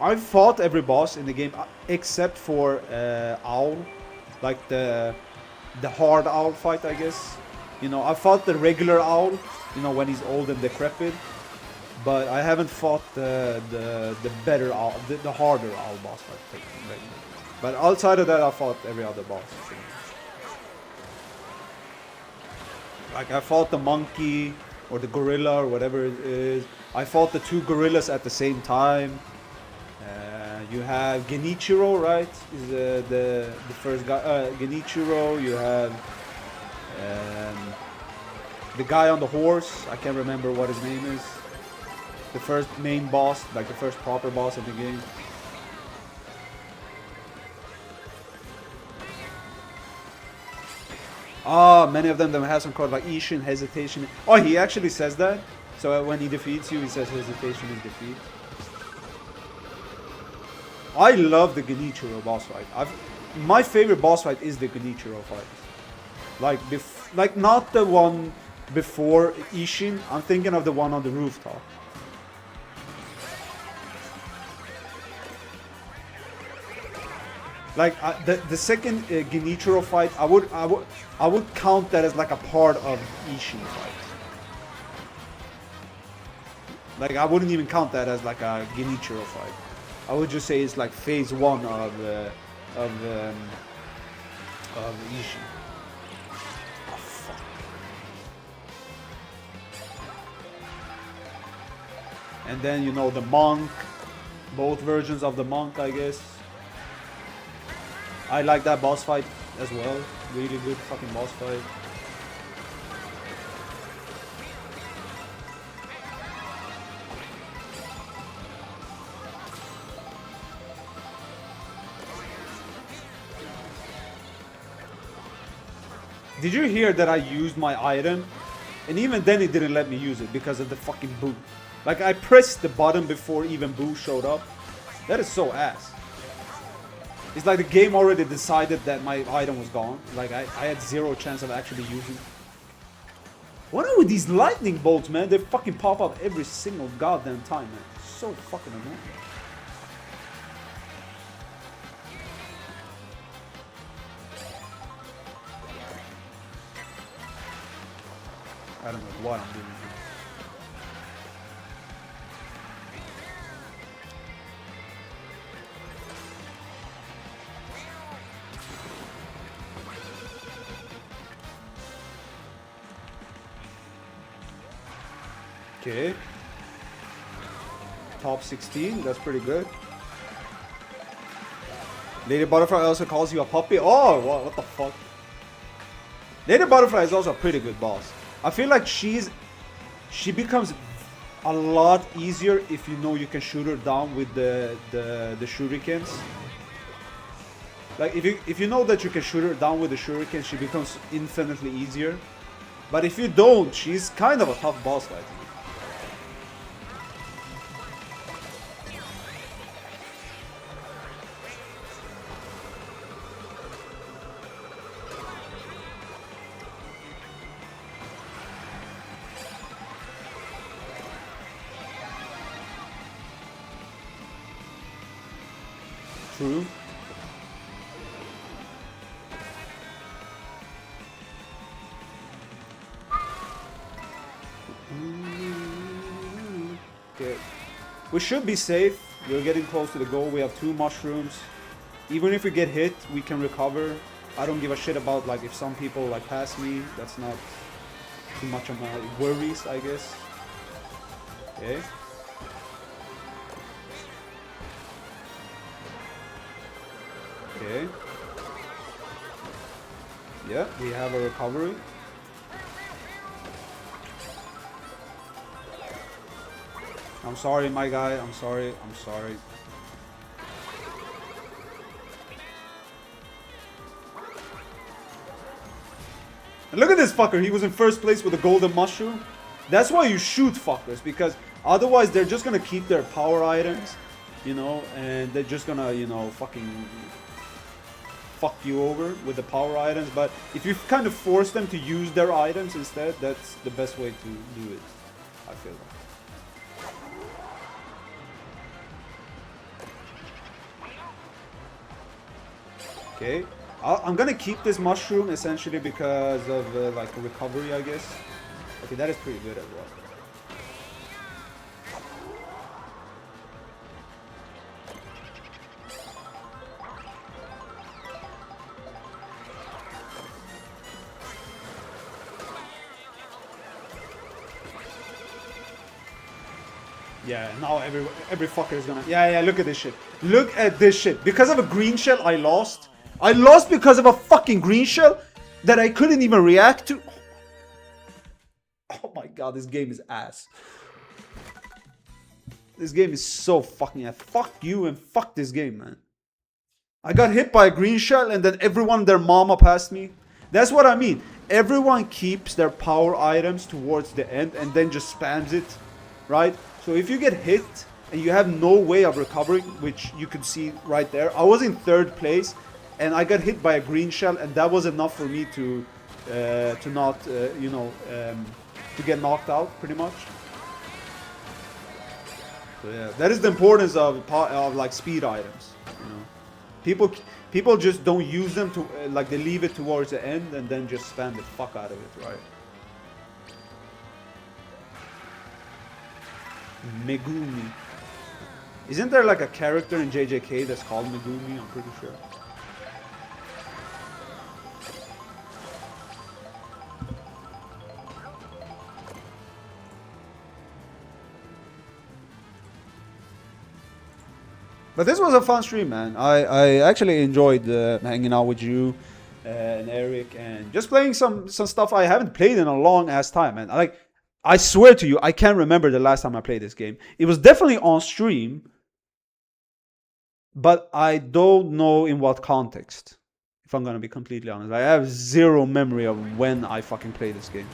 I've fought every boss in the game except for Owl. Like the hard Owl fight, I guess. You know, I fought the regular Owl, you know, when he's old and decrepit. But I haven't fought the better Owl, the harder Owl boss fight. But outside of that, I fought every other boss. Like I fought the monkey or the gorilla or whatever it is. I fought the 2 gorillas at the same time. You have Genichiro, right? Is the first guy. Genichiro. You have the guy on the horse. I can't remember what his name is. The first main boss, like the first proper boss of the game. Many of them have some called like Ishin, hesitation. Oh, he actually says that. So when he defeats you, he says hesitation is defeat. I love the Genichiro boss fight. My favorite boss fight is the Genichiro fight. Like not the one before Ishin. I'm thinking of the one on the rooftop. Like the second Genichiro fight, I would count that as like a part of Ishin fight. Like I wouldn't even count that as like a Genichiro fight. I would just say it's like phase 1 of Ishin. And then, you know, the monk. Both versions of the monk, I guess. I like that boss fight as well. Really good fucking boss fight. Did you hear that I used my item? And even then it didn't let me use it because of the fucking boo. Like I pressed the button before even boo showed up. That is so ass. It's like the game already decided that my item was gone. Like I had zero chance of actually using it. What are with these lightning bolts, man? They fucking pop up every single goddamn time, man. So fucking annoying. I don't know what I'm doing here. Okay. Top 16, that's pretty good. Lady Butterfly also calls you a puppy. Oh, what the fuck? Lady Butterfly is also a pretty good boss. I feel like she becomes a lot easier if you know you can shoot her down with the shurikens. Like if you know that you can shoot her down with the shurikens, she becomes infinitely easier. But if you don't, she's kind of a tough boss fight. True. Okay. We should be safe. We're getting close to the goal. We have 2 mushrooms. Even if we get hit, we can recover. I don't give a shit about like if some people like pass me. That's not too much of my worries, I guess. Okay. Okay. Yeah, we have a recovery. I'm sorry, my guy. I'm sorry. I'm sorry. And look at this fucker. He was in first place with a golden mushroom. That's why you shoot fuckers, because otherwise they're just gonna keep their power items, you know, and they're just gonna, you know, fucking fuck you over with the power items. But if you kind of force them to use their items instead, that's the best way to do it, I feel like. Okay, I'm gonna keep this mushroom essentially because of like recovery, I guess. Okay, that is pretty good as well. Yeah, now every fucker is gonna... Yeah, look at this shit. Look at this shit. Because of a green shell, I lost. I lost because of a fucking green shell that I couldn't even react to. Oh my god, this game is ass. This game is so fucking ass. Fuck you and fuck this game, man. I got hit by a green shell and then everyone, their mama passed me. That's what I mean. Everyone keeps their power items towards the end and then just spams it, right? So if you get hit and you have no way of recovering, which you can see right there. I was in 3rd place and I got hit by a green shell, and that was enough for me to not, you know, to get knocked out pretty much. So yeah, that is the importance of like speed items, you know. People just don't use them to, like they leave it towards the end and then just spam the fuck out of it, right? Megumi. Isn't there like a character in JJK that's called Megumi? I'm pretty sure. But this was a fun stream, man. I actually enjoyed hanging out with you and Eric and just playing some stuff I haven't played in a long ass time, man. I swear to you, I can't remember the last time I played this game. It was definitely on stream, but I don't know in what context. If I'm gonna be completely honest, I have zero memory of when I fucking played this game.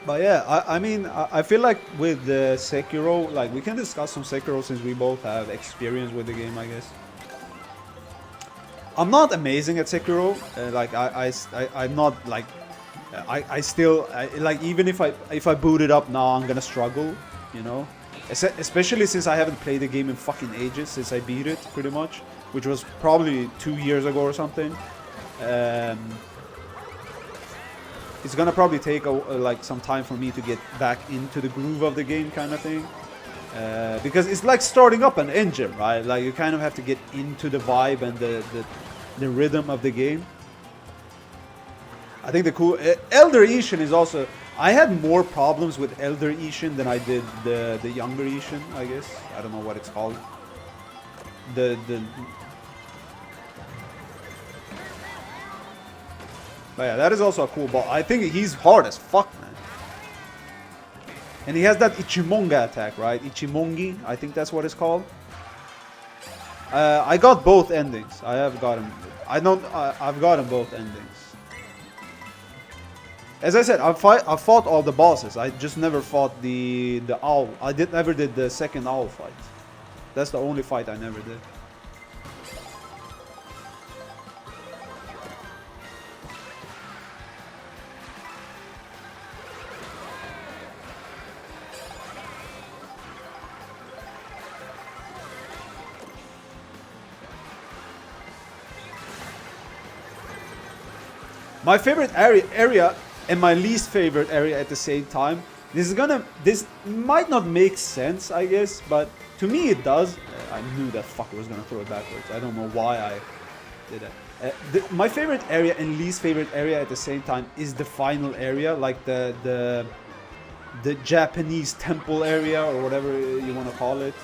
But yeah, I mean, I feel like with Sekiro, like we can discuss some Sekiro since we both have experience with the game, I guess. I'm not amazing at Sekiro. I'm not like, I still like even if I boot it up now, I'm gonna struggle, you know. Especially since I haven't played the game in fucking ages since I beat it, pretty much, which was probably 2 years ago or something. It's gonna probably take like some time for me to get back into the groove of the game, kind of thing, because it's like starting up an engine, right? Like you kind of have to get into the vibe and the rhythm of the game. I think the cool Elder Ishin is also. I had more problems with Elder Ishin than I did the younger Ishin, I guess. I don't know what it's called. But yeah, that is also a cool boss. I think he's hard as fuck, man. And he has that Ichimonga attack, right? Ichimongi, I think that's what it's called. I got both endings. I have gotten. I've gotten both endings. As I said, I fought all the bosses. I just never fought the owl. I never did the second owl fight. That's the only fight I never did. My favorite area and my least favorite area at the same time. This might not make sense, I guess, but to me it does. I knew that fucker was gonna throw it backwards. I don't know why I did that. My favorite area and least favorite area at the same time is the final area, like the Japanese temple area or whatever you want to call it.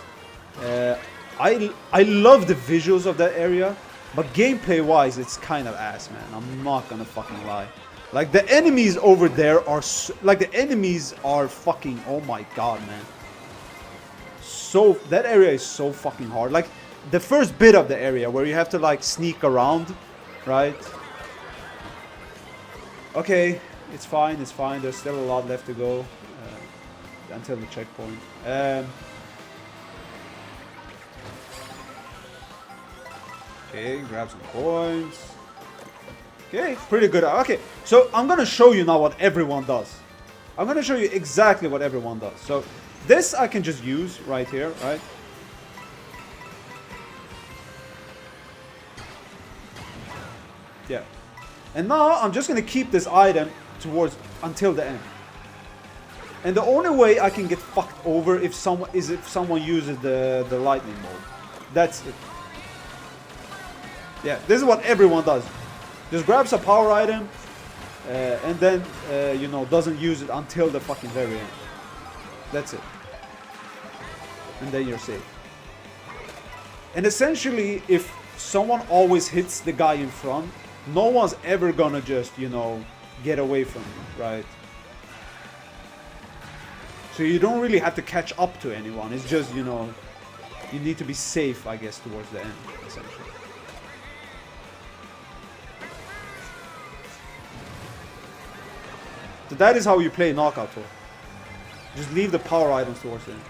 I love the visuals of that area. But gameplay-wise, it's kind of ass, man. I'm not gonna fucking lie. Like, the enemies over there are... the enemies are fucking... Oh my god, man. So... That area is so fucking hard. Like, the first bit of the area where you have to, like, sneak around, right? Okay, it's fine, it's fine. There's still a lot left to go until the checkpoint. Okay, grab some coins. Okay, pretty good. Okay, so I'm gonna show you now what everyone does. I'm gonna show you exactly what everyone does. So this I can just use right here, right? Yeah. And now I'm just gonna keep this item towards until the end. And the only way I can get fucked over if someone uses the lightning mode. That's it. Yeah, this is what everyone does. Just grabs a power item and then, you know, doesn't use it until the fucking very end. That's it. And then you're safe. And essentially, if someone always hits the guy in front, no one's ever gonna just, you know, get away from you, right? So you don't really have to catch up to anyone. It's just, you know, you need to be safe, I guess, towards the end, essentially. So that is how you play Knockout Tour. Just leave the power items towards the end.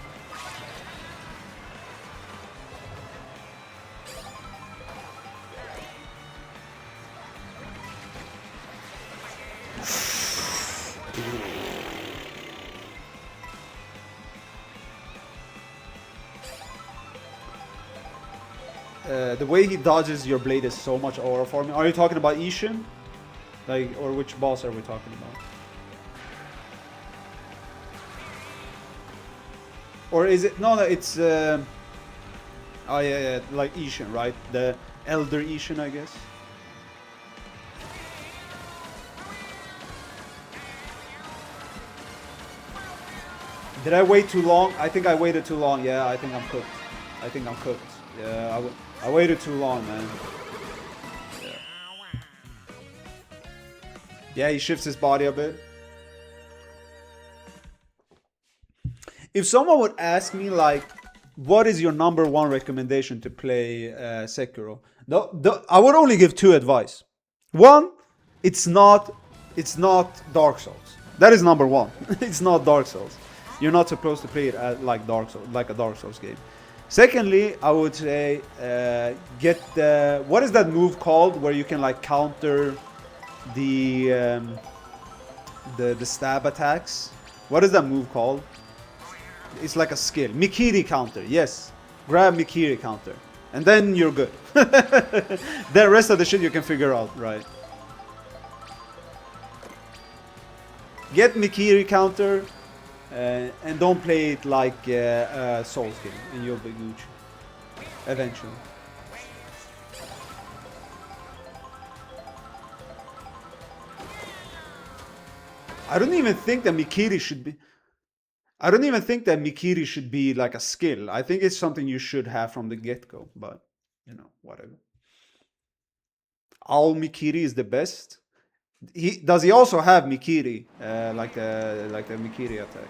The way he dodges your blade is so much aura for me. Are you talking about Ishin? Like, or which boss are we talking about? Or is it... No, it's... oh, yeah, like Ishin, right? The Elder Ishin, I guess. Did I wait too long? I think I waited too long. Yeah, I think I'm cooked. I think I'm cooked. Yeah, I waited too long, man. Yeah, he shifts his body a bit. If someone would ask me, like, what is your #1 recommendation to play Sekiro? I would only give 2 advice. One, it's not Dark Souls. That is #1. It's not Dark Souls. You're not supposed to play it like Dark Souls, like a Dark Souls game. Secondly, I would say get the, what is that move called where you can like counter the stab attacks? What is that move called? It's like a skill. Mikiri counter, yes. Grab Mikiri counter. And then you're good. The rest of the shit you can figure out, right? Get Mikiri counter and don't play it like a Souls game and you'll be Gucci. Eventually. I don't even think that Mikiri should be... I don't even think that Mikiri should be like a skill. I think it's something you should have from the get-go, but, you know, whatever. All Mikiri is the best. Does he also have Mikiri, like the Mikiri attack?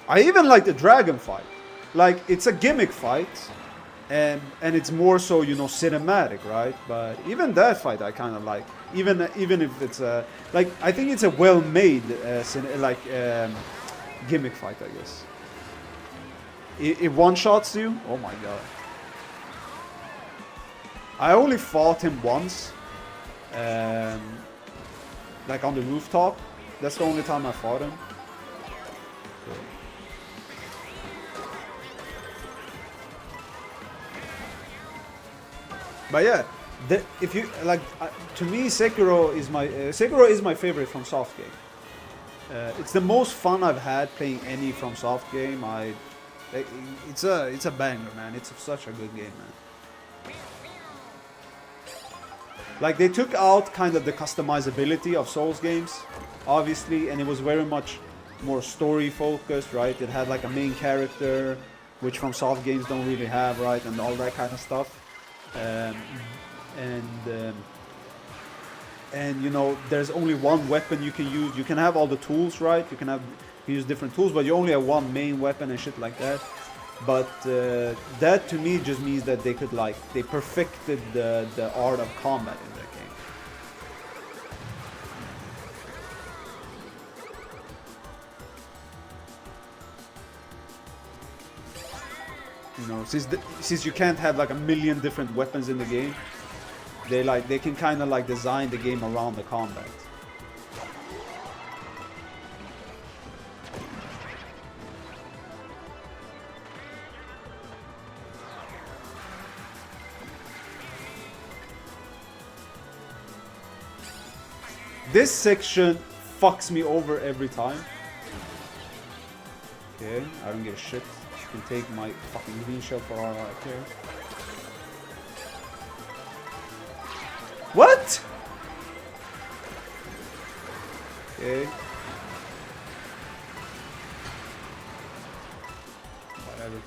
I even like the dragon fight. Like, it's a gimmick fight, and it's more so, you know, cinematic, right? But even that fight I kind of like. Even if it's like, I think it's a well-made gimmick fight, I guess. It one-shots you. Oh my god. I only fought him once, like on the rooftop. That's the only time I fought him. But yeah, if you like, to me, Sekiro is my favorite from Soft game. It's the most fun I've had playing any from Soft game. It's a banger, man. It's such a good game, man. Like, they took out kind of the customizability of Souls games, obviously, and it was very much more story focused, right? It had like a main character, which from Soft games don't really have, right? And all that kind of stuff. And you know, there's only one weapon you can use. You can have all the tools, right? You can use different tools, but you only have one main weapon and shit like that. But that to me just means that they could they perfected the art of combat in that game. You know, since you can't have like a million different weapons in the game, they can kind of like design the game around the combat. This section fucks me over every time. Okay, I don't give a shit. You can take my fucking green shell for all I care. What? Okay. Whatever.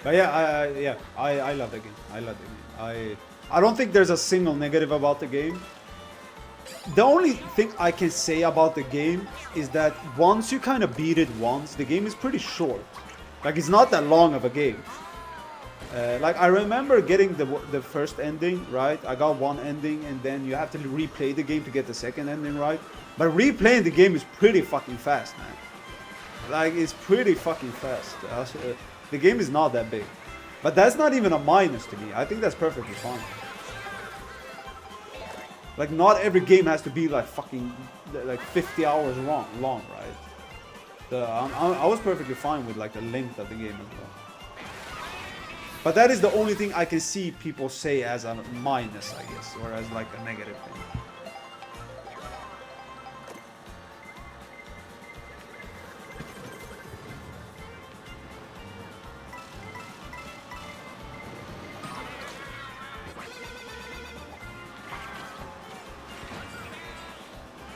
But yeah, I love the game. I love the game. I don't think there's a single negative about the game. The only thing I can say about the game is that once you kind of beat it once, the game is pretty short. Like, it's not that long of a game. Like, I remember getting the first ending, right? I got one ending, and then you have to replay the game to get the second ending, right? But replaying the game is pretty fucking fast, man. Like, it's pretty fucking fast. The game is not that big. But that's not even a minus to me. I think that's perfectly fine. Like, not every game has to be like fucking like 50 hours long, right? I was perfectly fine with like the length of the game as well. But that is the only thing I can see people say as a minus, I guess, or as like a negative thing.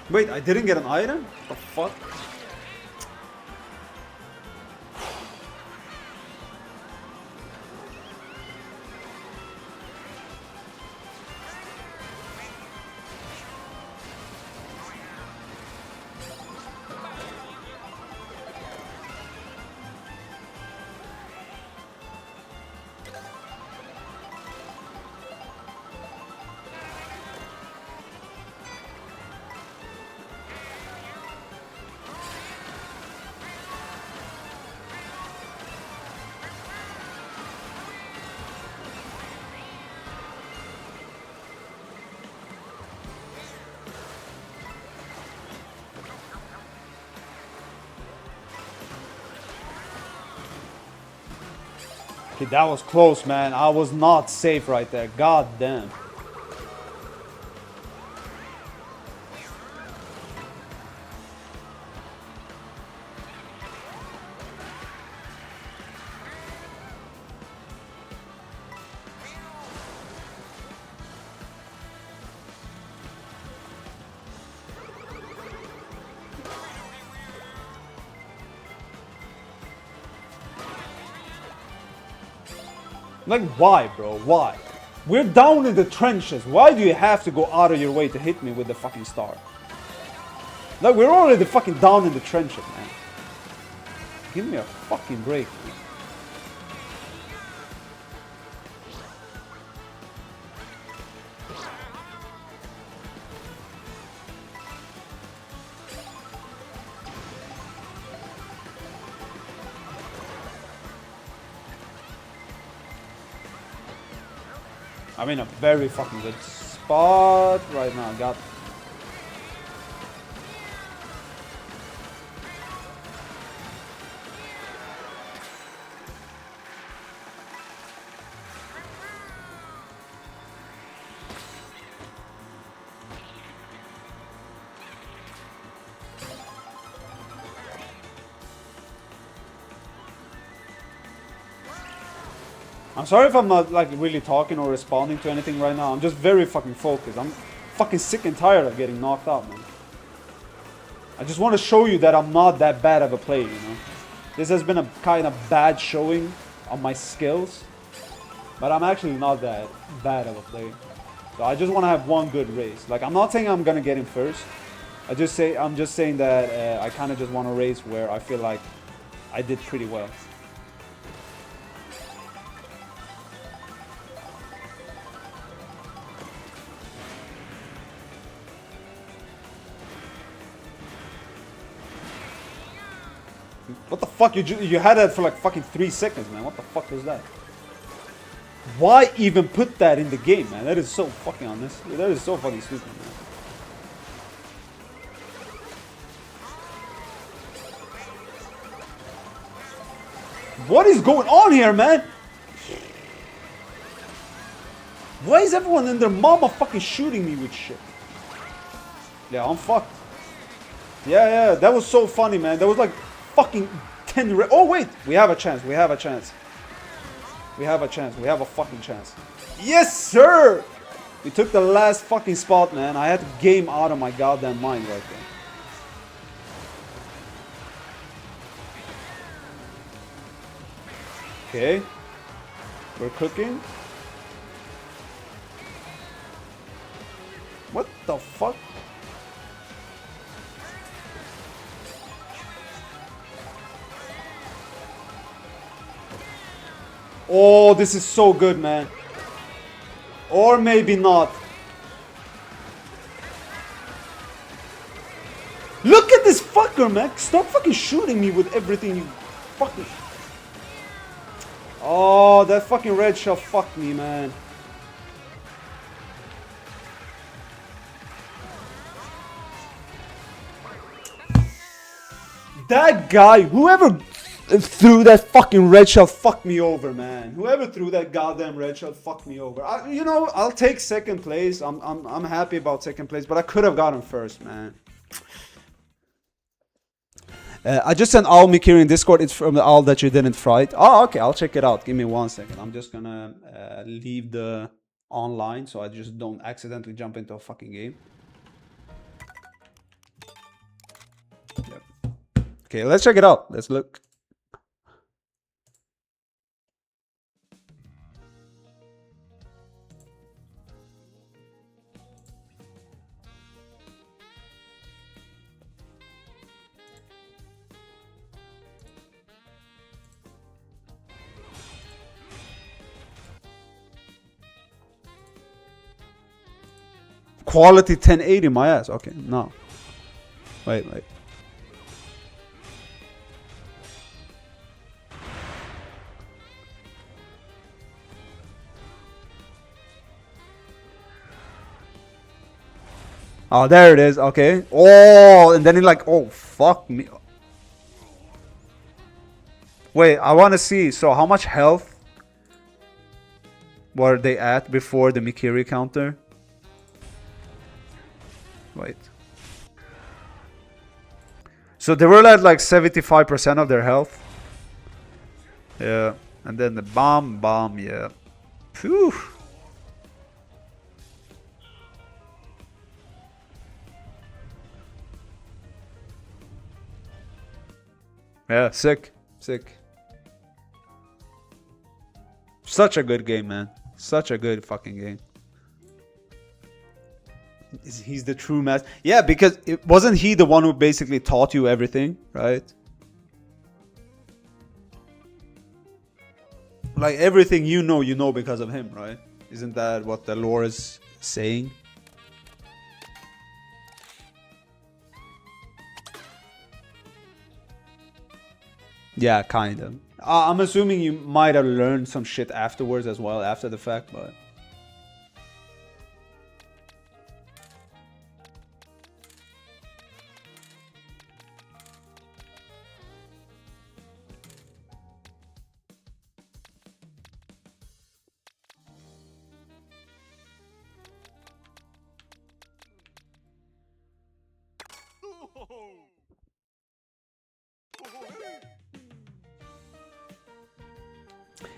Wait, I didn't get an item? What the fuck? Okay, that was close, man. I was not safe right there. God damn. Like, why, bro? Why? We're down in the trenches. Why do you have to go out of your way to hit me with the fucking star? Like, we're already fucking down in the trenches, man. Give me a fucking break, man. I'm in a very fucking good spot right now. Got. I'm sorry if I'm not like really talking or responding to anything right now. I'm just very fucking focused. I'm fucking sick and tired of getting knocked out, man. I just want to show you that I'm not that bad of a player, you know. This has been a kind of bad showing on my skills, but I'm actually not that bad of a player. So I just want to have one good race. Like, I'm not saying I'm gonna get in first. I'm just saying that I kind of just want a race where I feel like I did pretty well. What the fuck? You had that for like fucking 3 seconds, man. What the fuck was that? Why even put that in the game, man? That is so fucking honest. That is so fucking stupid, man. What is going on here, man? Why is everyone and their mama fucking shooting me with shit? Yeah, I'm fucked. Yeah, that was so funny, man. That was like fucking 10 oh wait, we have a chance. We have a chance. We have a chance. We have a fucking chance. Yes, sir. We took the last fucking spot, man. I had to game out of my goddamn mind right there. Okay. We're cooking. What the fuck? Oh, this is so good, man. Or maybe not. Look at this fucker, man. Stop fucking shooting me with everything you fucking... Oh, that fucking red shell fucked me, man. That guy, whoever threw that fucking red shell fucked me over, man. Whoever threw that goddamn red shell fucked me over. You know, I'll take second place. I'm happy about second place, but I could have gotten first, man. I just sent Al Mikiri in Discord. It's from the Al that you didn't fright. Oh, okay. I'll check it out. Give me 1 second. I'm just gonna leave the online so I just don't accidentally jump into a fucking game. Yep. Okay, let's check it out. Let's look. Quality 1080, my ass. Okay, no. Wait. Oh, there it is. Okay. Oh, and then it like, oh, fuck me. Wait, I want to see. So how much health were they at before the Mikiri counter? Wait. So they were at like 75% of their health. Yeah. And then the bomb, yeah. Phew. Yeah, sick. Such a good game, man. Such a good fucking game. He's the true master. Yeah, because it wasn't he the one who basically taught you everything, right? Like everything you know because of him, right? Isn't that what the lore is saying? Yeah, kind of. I'm assuming you might have learned some shit afterwards as well, after the fact, but...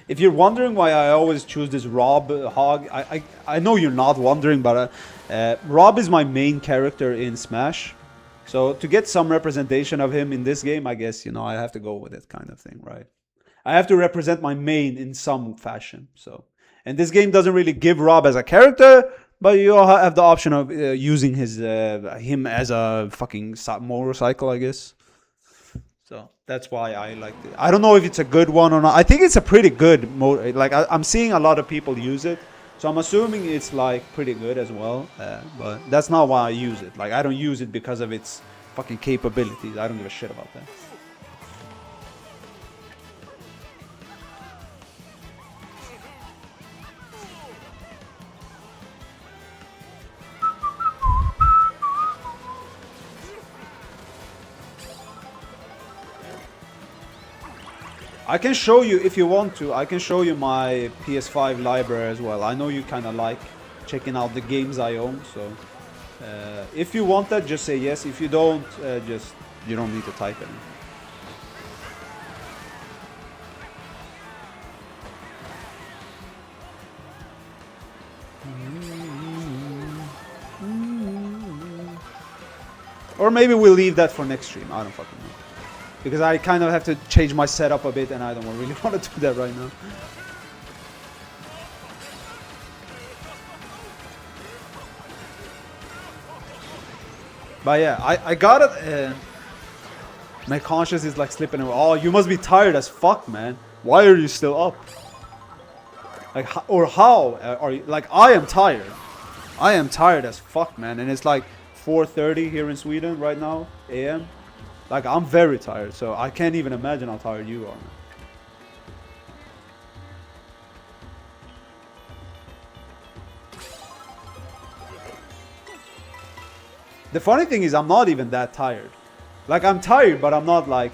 If you're wondering why I always choose this Rob Hog, I know you're not wondering, but Rob is my main character in Smash. So to get some representation of him in this game, I guess, you know, I have to go with it kind of thing, right? I have to represent my main in some fashion. So, and this game doesn't really give Rob as a character, but you have the option of using him as a fucking motorcycle, I guess. So that's why I liked it. I don't know if it's a good one or not. I think it's a pretty good mode. Like I'm seeing a lot of people use it, so I'm assuming it's like pretty good as well. But that's not why I use it. Like I don't use it because of its fucking capabilities. I don't give a shit about that. I can show you, if you want to, I can show you my PS5 library as well. I know you kind of like checking out the games I own, so if you want that, just say yes. If you don't, you don't need to type it. Or maybe we'll leave that for next stream. I don't fucking know. Because I kind of have to change my setup a bit and I don't really want to do that right now. But yeah, I got it. My conscience is like slipping away. Oh, you must be tired as fuck, man. Why are you still up? Like, or how are you? Like, I am tired. I am tired as fuck, man. And it's like 4:30 here in Sweden right now, AM. Like, I'm very tired, so I can't even imagine how tired you are, man. The funny thing is, I'm not even that tired. Like, I'm tired, but I'm not like...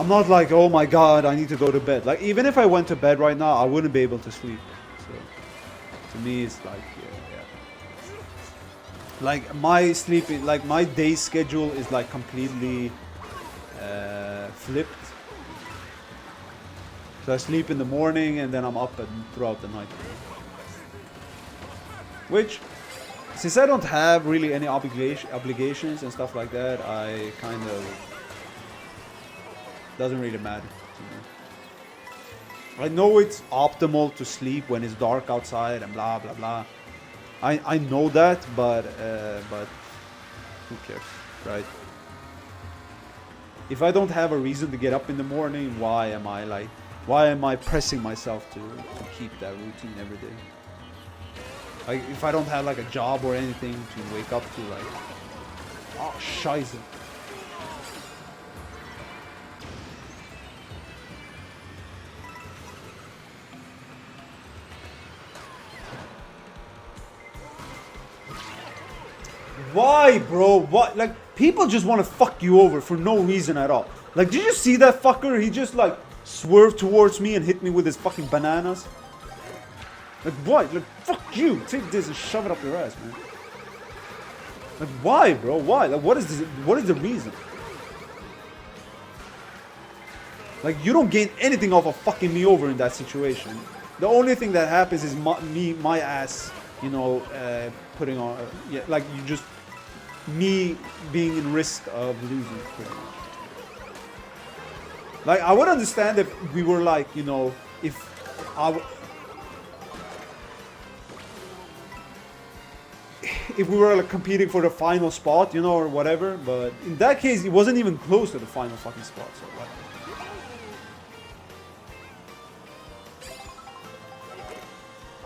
I'm not like, oh my god, I need to go to bed. Like, even if I went to bed right now, I wouldn't be able to sleep. So, to me, it's like, yeah. Like, my sleeping, like, my day schedule is like completely flipped. So I sleep in the morning and then I'm up throughout the night. Which, since I don't have really any obligations and stuff like that, I kind of... doesn't really matter to me. I know it's optimal to sleep when it's dark outside and blah blah blah. I know that, but who cares, right? If I don't have a reason to get up in the morning, why am I pressing myself to keep that routine every day? Like, if I don't have like a job or anything to wake up to, like, oh scheiße. Why, bro? What? Like, people just want to fuck you over for no reason at all. Like, did you see that fucker? He just, like, swerved towards me and hit me with his fucking bananas. Like, what? Like, fuck you. Take this and shove it up your ass, man. Like, why, bro? Why? Like, what is this? What is the reason? Like, you don't gain anything off of fucking me over in that situation. The only thing that happens is my ass, you know, putting on, yeah, like, you just, me being in risk of losing, pretty much. Like, I would understand if we were like, you know, if we were like competing for the final spot, you know, or whatever, but in that case, it wasn't even close to the final fucking spot, so whatever.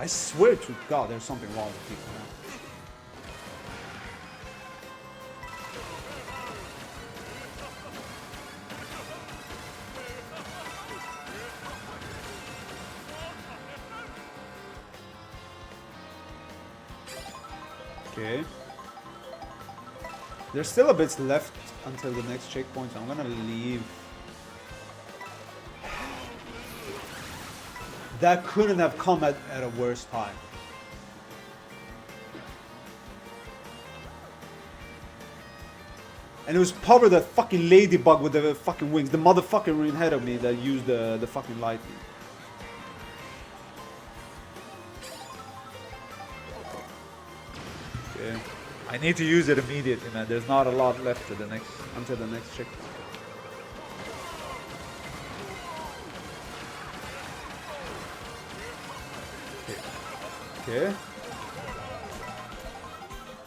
I swear to God, there's something wrong with people now. Okay. There's still a bit left until the next checkpoint, so I'm gonna leave. That couldn't have come at a worse time. And it was probably that fucking ladybug with the fucking wings, the motherfucker ahead of me that used the fucking lightning. Okay. I need to use it immediately, man. There's not a lot left to the next until the next checkpoint. Okay.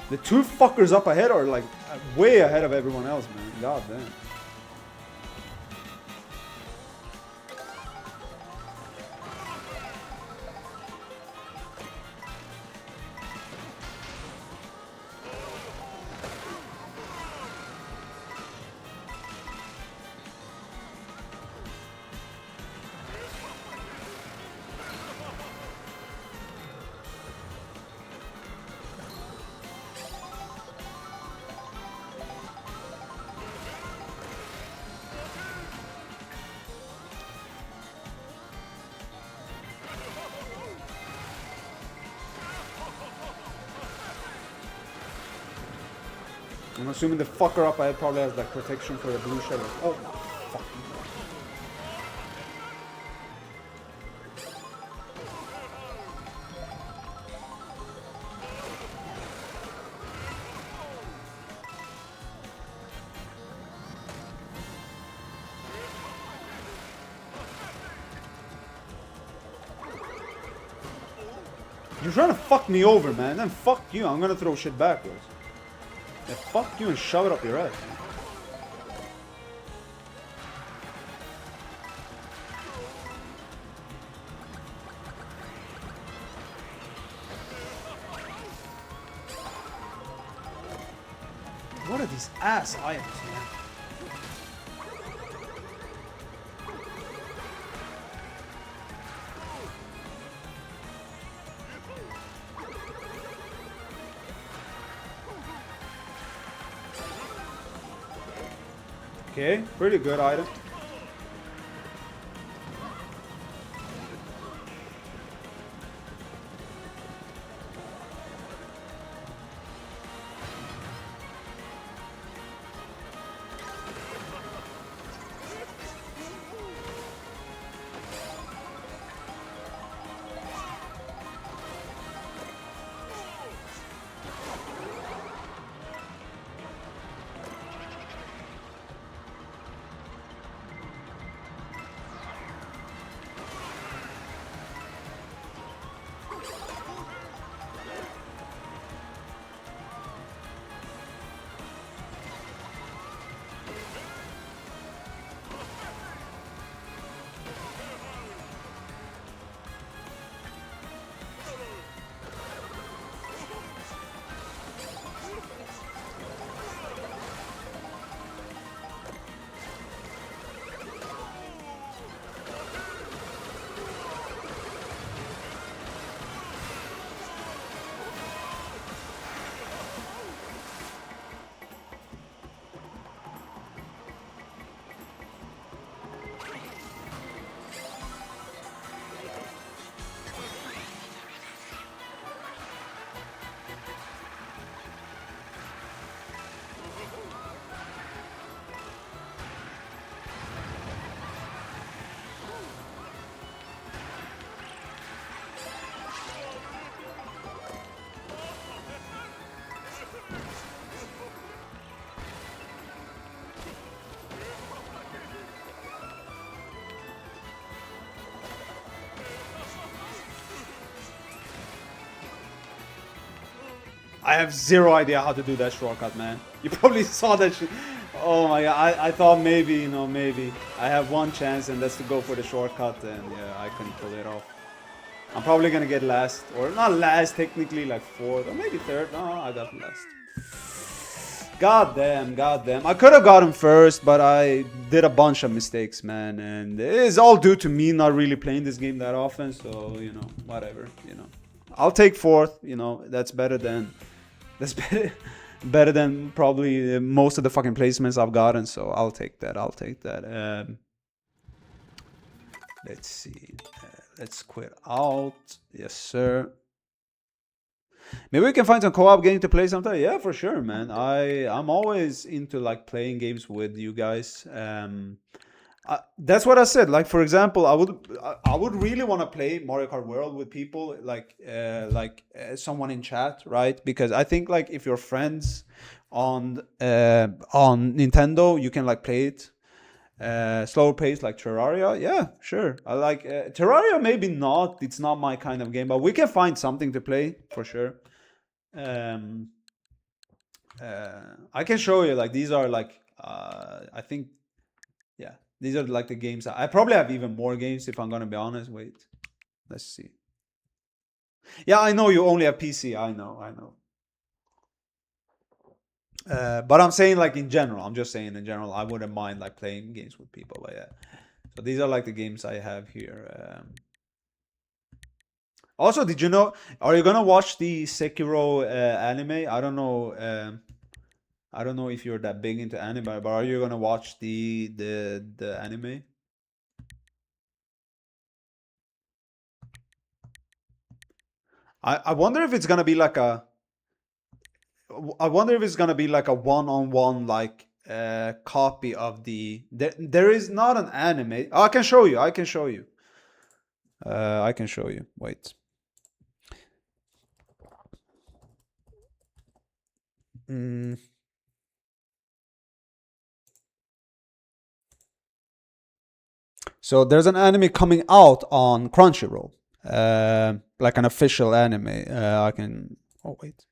The two fuckers up ahead are like way ahead of everyone else, man. God damn. I'm assuming the fucker up ahead probably has like protection for the blue shadow. Oh, fuck. You're trying to fuck me over, man. Then fuck you. I'm gonna throw shit backwards. Yeah, fuck you and shove it up your ass. What are these ass items, man? Okay, pretty good item. I have zero idea how to do that shortcut, man. You probably saw that shit. Oh my god, I thought maybe, you know, maybe I have one chance and that's to go for the shortcut, and yeah, I couldn't pull it off. I'm probably gonna get last, or not last technically, like fourth, or maybe third. No, I got last. God damn, god damn. I could have gotten first, but I did a bunch of mistakes, man, and it is all due to me not really playing this game that often, so, you know, whatever, you know. I'll take fourth, you know, that's better than, better than probably most of the fucking placements I've gotten, so I'll take that, I'll take that. Let's see, let's quit out, yes sir. Maybe we can find some co-op game to play sometime. Yeah, for sure, man. I'm always into like playing games with you guys. That's what I said. Like for example, I would really want to play Mario Kart World with people, like someone in chat, right? Because I think like if you're friends on Nintendo, you can like play it slower pace like Terraria. Yeah, sure. I like Terraria. Maybe not. It's not my kind of game, but we can find something to play for sure. I can show you, like these are like I think, yeah, these are like the games. I probably have even more games if I'm gonna be honest. Wait, let's see. Yeah, I know you only have PC. I know. But I'm saying like in general. I'm just saying in general. I wouldn't mind like playing games with people. But yeah, so these are like the games I have here. Also, did you know? Are you gonna watch the Sekiro anime? I don't know. I don't know if you're that big into anime, but are you gonna watch the anime? I wonder if it's gonna be like a. I wonder if it's gonna be like a one-on-one like copy of the. There is not an anime. Oh, I can show you. I can show you. I can show you. Wait. So there's an anime coming out on Crunchyroll, like an official anime. I can. Oh wait.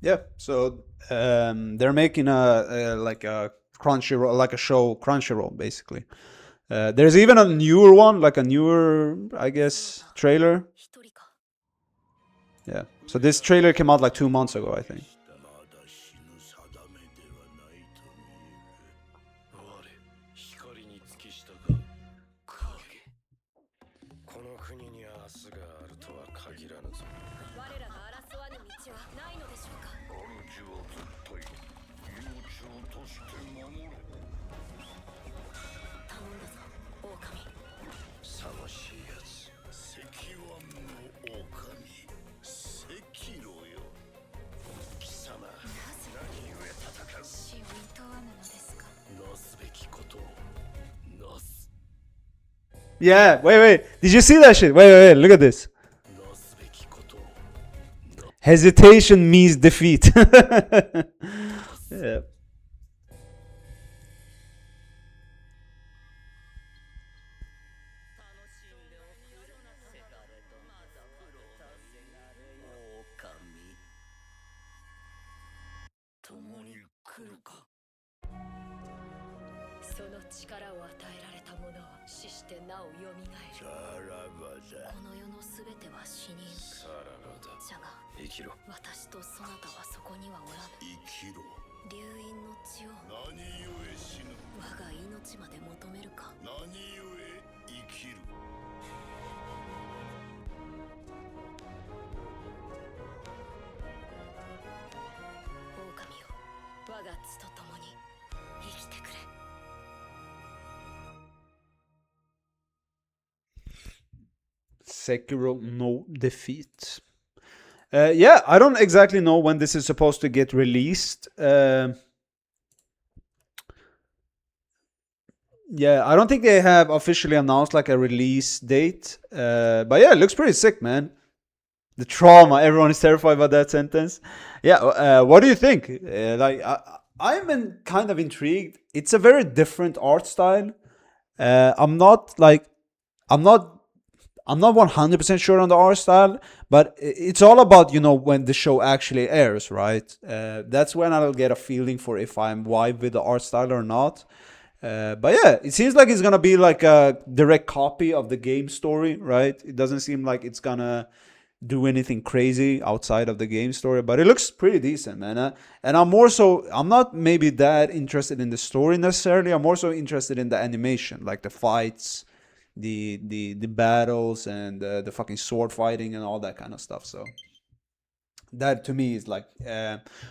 Yeah, so they're making a like a Crunchyroll, like a show Crunchyroll, basically. There's even a newer one, like a newer, I guess, trailer. Yeah, so this trailer came out like 2 months ago, I think. Yeah, wait. Did you see that shit? Wait. Look at this. Hesitation means defeat. Yeah. てなおよみがえる。さらばだ。この世のすべては死人。さらばだ。じゃが生きろ。私とそなたはそこにはおらぬ。生きろ。流因の血を何故死ぬ。我が命まで求めるか。何故生きる。狼よ、我が血と共に生きてくれ。Sekiro no defeat. Yeah, I don't exactly know when this is supposed to get released. Yeah, I don't think they have officially announced like a release date. But yeah, it looks pretty sick, man. The trauma, everyone is terrified about that sentence. Yeah, what do you think? I'm kind of intrigued. It's a very different art style. I'm not 100% sure on the art style, but it's all about, you know, when the show actually airs, right? That's when I'll get a feeling for if I'm vibe with the art style or not. But yeah, it seems like it's gonna be like a direct copy of the game story, right? It doesn't seem like it's gonna do anything crazy outside of the game story, but it looks pretty decent, man. And I'm not maybe that interested in the story necessarily. I'm more so interested in the animation, like the fights, the battles, and the fucking sword fighting and all that kind of stuff. So that to me is like,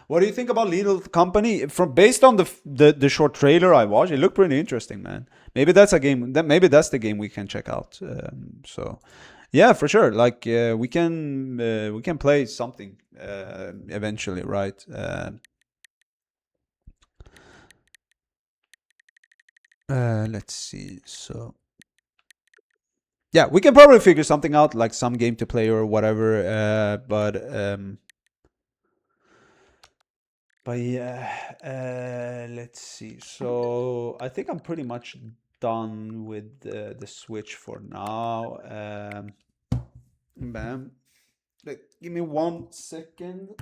what do you think about Little Company? From based on the short trailer I watched, it looked pretty interesting, man. Maybe that's a game that maybe that's the game we can check out. So yeah, for sure. Like we can play something eventually, right? Let's see. So yeah, we can probably figure something out, like some game to play or whatever. But yeah, let's see. So I think I'm pretty much done with the Switch for now. Bam. Like, give me 1 second.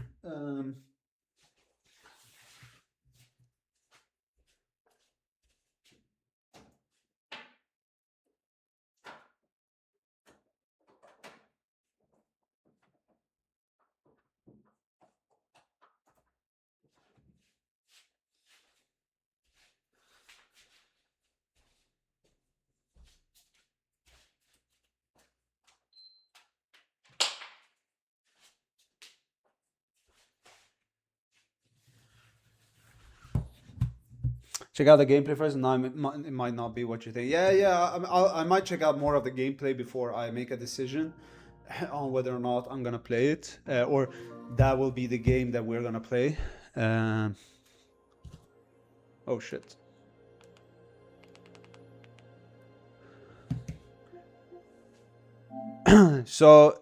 Check out the gameplay first. No, it might not be what you think. Yeah. I might check out more of the gameplay before I make a decision on whether or not I'm gonna play it, or that will be the game that we're gonna play. Oh shit. So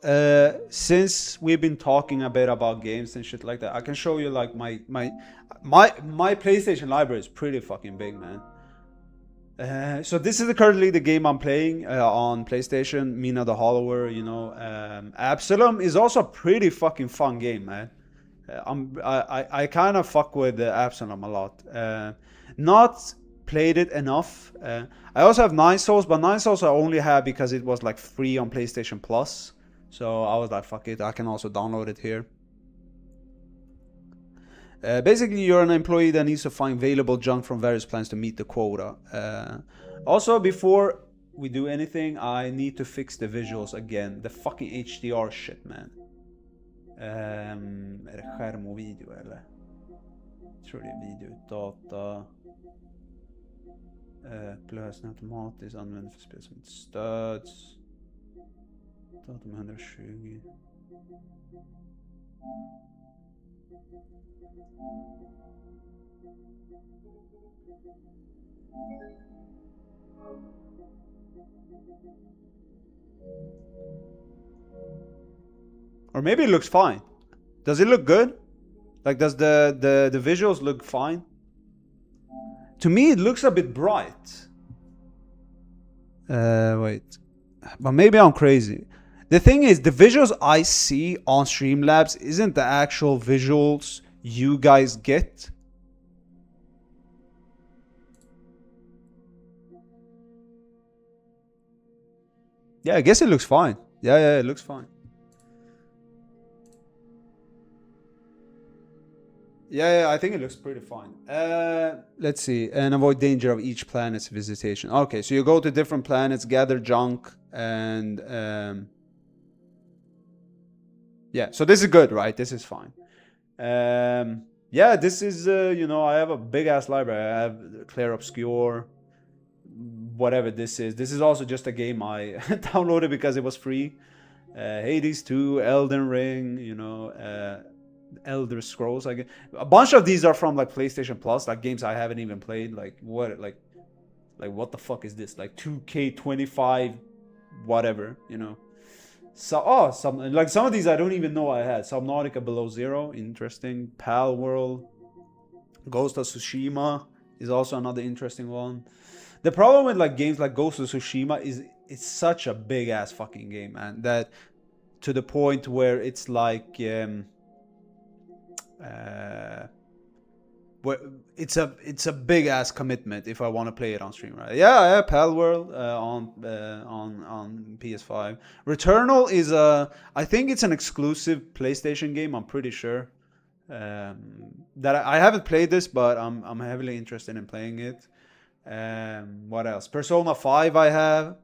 since we've been talking a bit about games and shit like that, I can show you like my PlayStation library is pretty fucking big, man. So this is currently the game I'm playing on PlayStation, Mina the Hollower, you know. Absalom is also a pretty fucking fun game, man. I kind of fuck with Absalom a lot. Not played it enough. I also have Nine Souls, but Nine Souls I only have because it was like free on PlayStation Plus. So I was like, fuck it, I can also download it here. Basically, you're an employee that needs to find available junk from various plants to meet the quota. Also, before we do anything, I need to fix the visuals again. The fucking HDR shit, man. Är det skärm och video eller? Jag tror det är video. Data. Upplösning automatiskt. Använder för spel som inte stöds. Datum 120. Or maybe it looks fine. Does it look good? Like, does the visuals look fine? To me, it looks a bit bright. Wait. But maybe I'm crazy. The thing is, the visuals I see on Streamlabs isn't the actual visuals you guys get. Yeah, I guess it looks fine. Yeah, it looks fine. Yeah, I think it looks pretty fine. Let's see. And avoid danger of each planet's visitation. Okay, so you go to different planets, gather junk, and yeah. So this is good, right? This is fine. Yeah, this is you know, I have a big ass library. I have Clear Obscure, whatever this is. This is also just a game I downloaded because it was free. Hades 2, Elden Ring, you know, Elder Scrolls. Like a bunch of these are from like PlayStation Plus, like games I haven't even played. Like what the fuck is this? Like 2K25, whatever, you know. So some of these I don't even know I had. Subnautica Below Zero, interesting. Pal World, Ghost of Tsushima is also another interesting one. The problem with like games like Ghost of Tsushima is it's such a big ass fucking game, man. That to the point where it's like it's a big ass commitment if I want to play it on stream, right? Yeah, Pal World on PS5. Returnal is I think it's an exclusive PlayStation game. I'm pretty sure. That I haven't played this, but I'm heavily interested in playing it. What else? Persona 5 I have.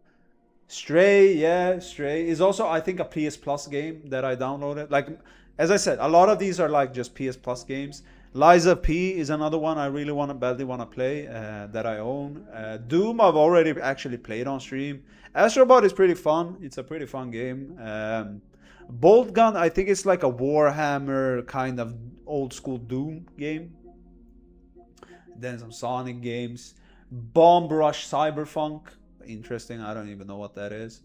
Stray is also I think a PS Plus game that I downloaded. Like as I said, a lot of these are like just PS Plus games. Liza P is another one I really badly want to play that I own. Doom I've already actually played on stream. Astrobot is pretty fun. It's a pretty fun game. Bolt Gun I think it's like a Warhammer kind of old school Doom game. Then some Sonic games. Bomb Rush Cyberpunk, interesting. I don't even know what that is.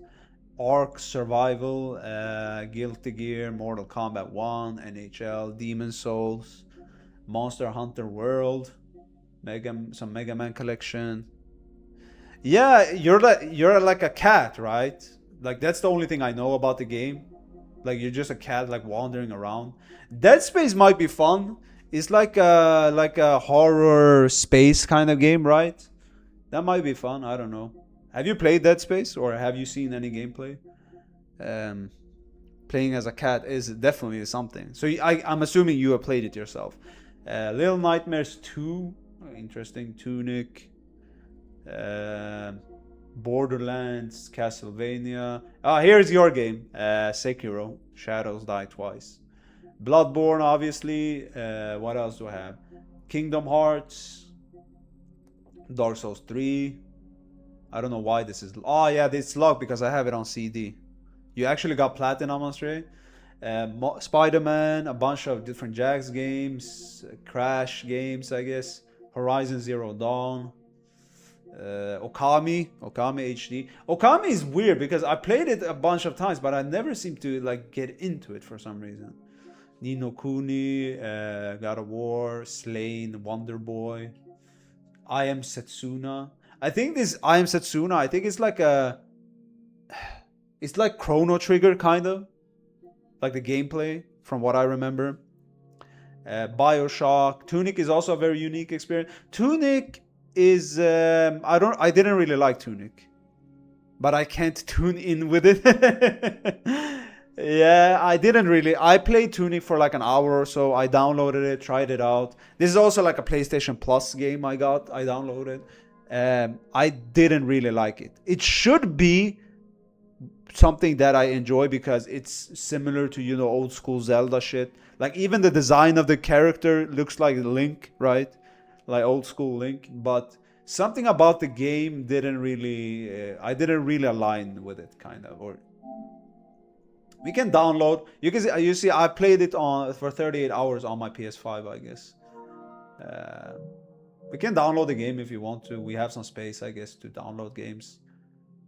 Ark Survival, Guilty Gear, Mortal Kombat 1, NHL, Demon Souls, Monster Hunter World, some Mega Man collection. Yeah, you're like a cat, right? Like that's the only thing I know about the game. Like you're just a cat like wandering around. Dead Space might be fun. It's like a horror space kind of game, right? That might be fun. I don't know. Have you played Dead Space or have you seen any gameplay? Playing as a cat is definitely something. So I'm assuming you have played it yourself. Little Nightmares 2, interesting. Tunic, Borderlands, Castlevania. Here's your game. Sekiro, Shadows Die Twice. Bloodborne, obviously. What else do I have? Kingdom Hearts. Dark Souls 3. I don't know why this is... Oh, yeah, it's locked because I have it on CD. You actually got Platinum on straight. Spider-Man, a bunch of different Jax games. Crash games, I guess. Horizon Zero Dawn. Okami HD. Okami is weird because I played it a bunch of times, but I never seem to like get into it for some reason. Ni no Kuni, God of War, Slain, Wonder Boy, I Am Setsuna. I think this I Am Setsuna, I think it's like it's like Chrono Trigger kind of, like the gameplay from what I remember. Bioshock. Tunic is also a very unique experience. Tunic is I didn't really like Tunic, but I can't tune in with it. Yeah, I played Tunic for like an hour or so. I downloaded it, tried it out. This is also like a PlayStation Plus game I downloaded. I didn't really like it. It should be something that I enjoy because it's similar to, you know, old school Zelda shit. Like even the design of the character looks like Link, right? Like old school Link, but something about the game didn't really I didn't really align with it, kind of. Or we can download, you see I played it for 38 hours on my PS5, I guess. We can download the game if you want to. We have some space, I guess, to download games.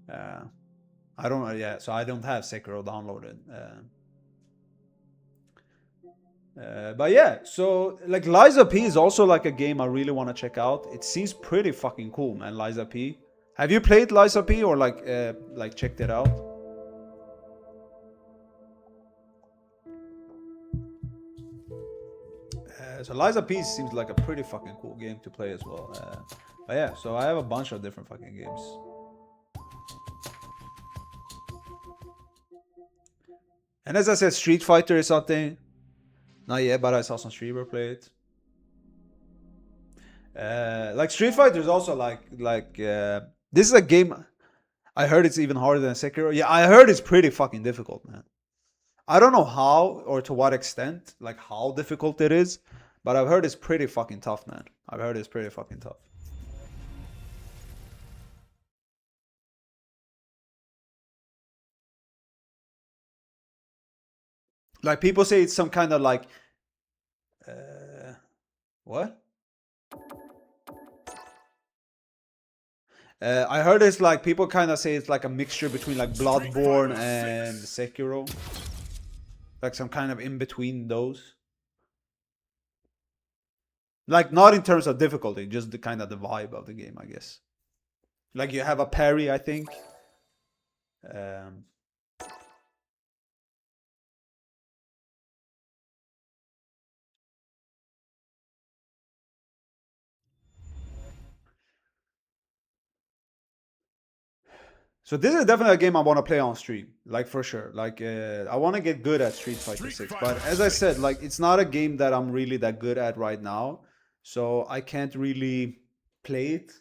I don't know, yeah, so I don't have Sekiro downloaded. But yeah, so like Liza P is also like a game I really want to check out. It seems pretty fucking cool, man. Liza P. Have you played Liza P or like checked it out? So Liza P seems like a pretty fucking cool game to play as well. But yeah, so I have a bunch of different fucking games. And as I said, Street Fighter is something. Not yet, but I saw some streamer play it. Like Street Fighter is also this is a game. I heard it's even harder than Sekiro. Yeah, I heard it's pretty fucking difficult, man. I don't know how or to what extent, like how difficult it is, but I've heard it's pretty fucking tough, man. I've heard it's pretty fucking tough. Like people say it's some kind of like, what? I heard it's like people kind of say it's like a mixture between like Bloodborne and Sekiro, like some kind of in between those. Like not in terms of difficulty, just the kind of the vibe of the game, I guess. Like you have a parry, I think. So this is definitely a game I want to play on stream, like for sure. Like I want to get good at Street Fighter 6, but as I said, like it's not a game that I'm really that good at right now, so I can't really play it.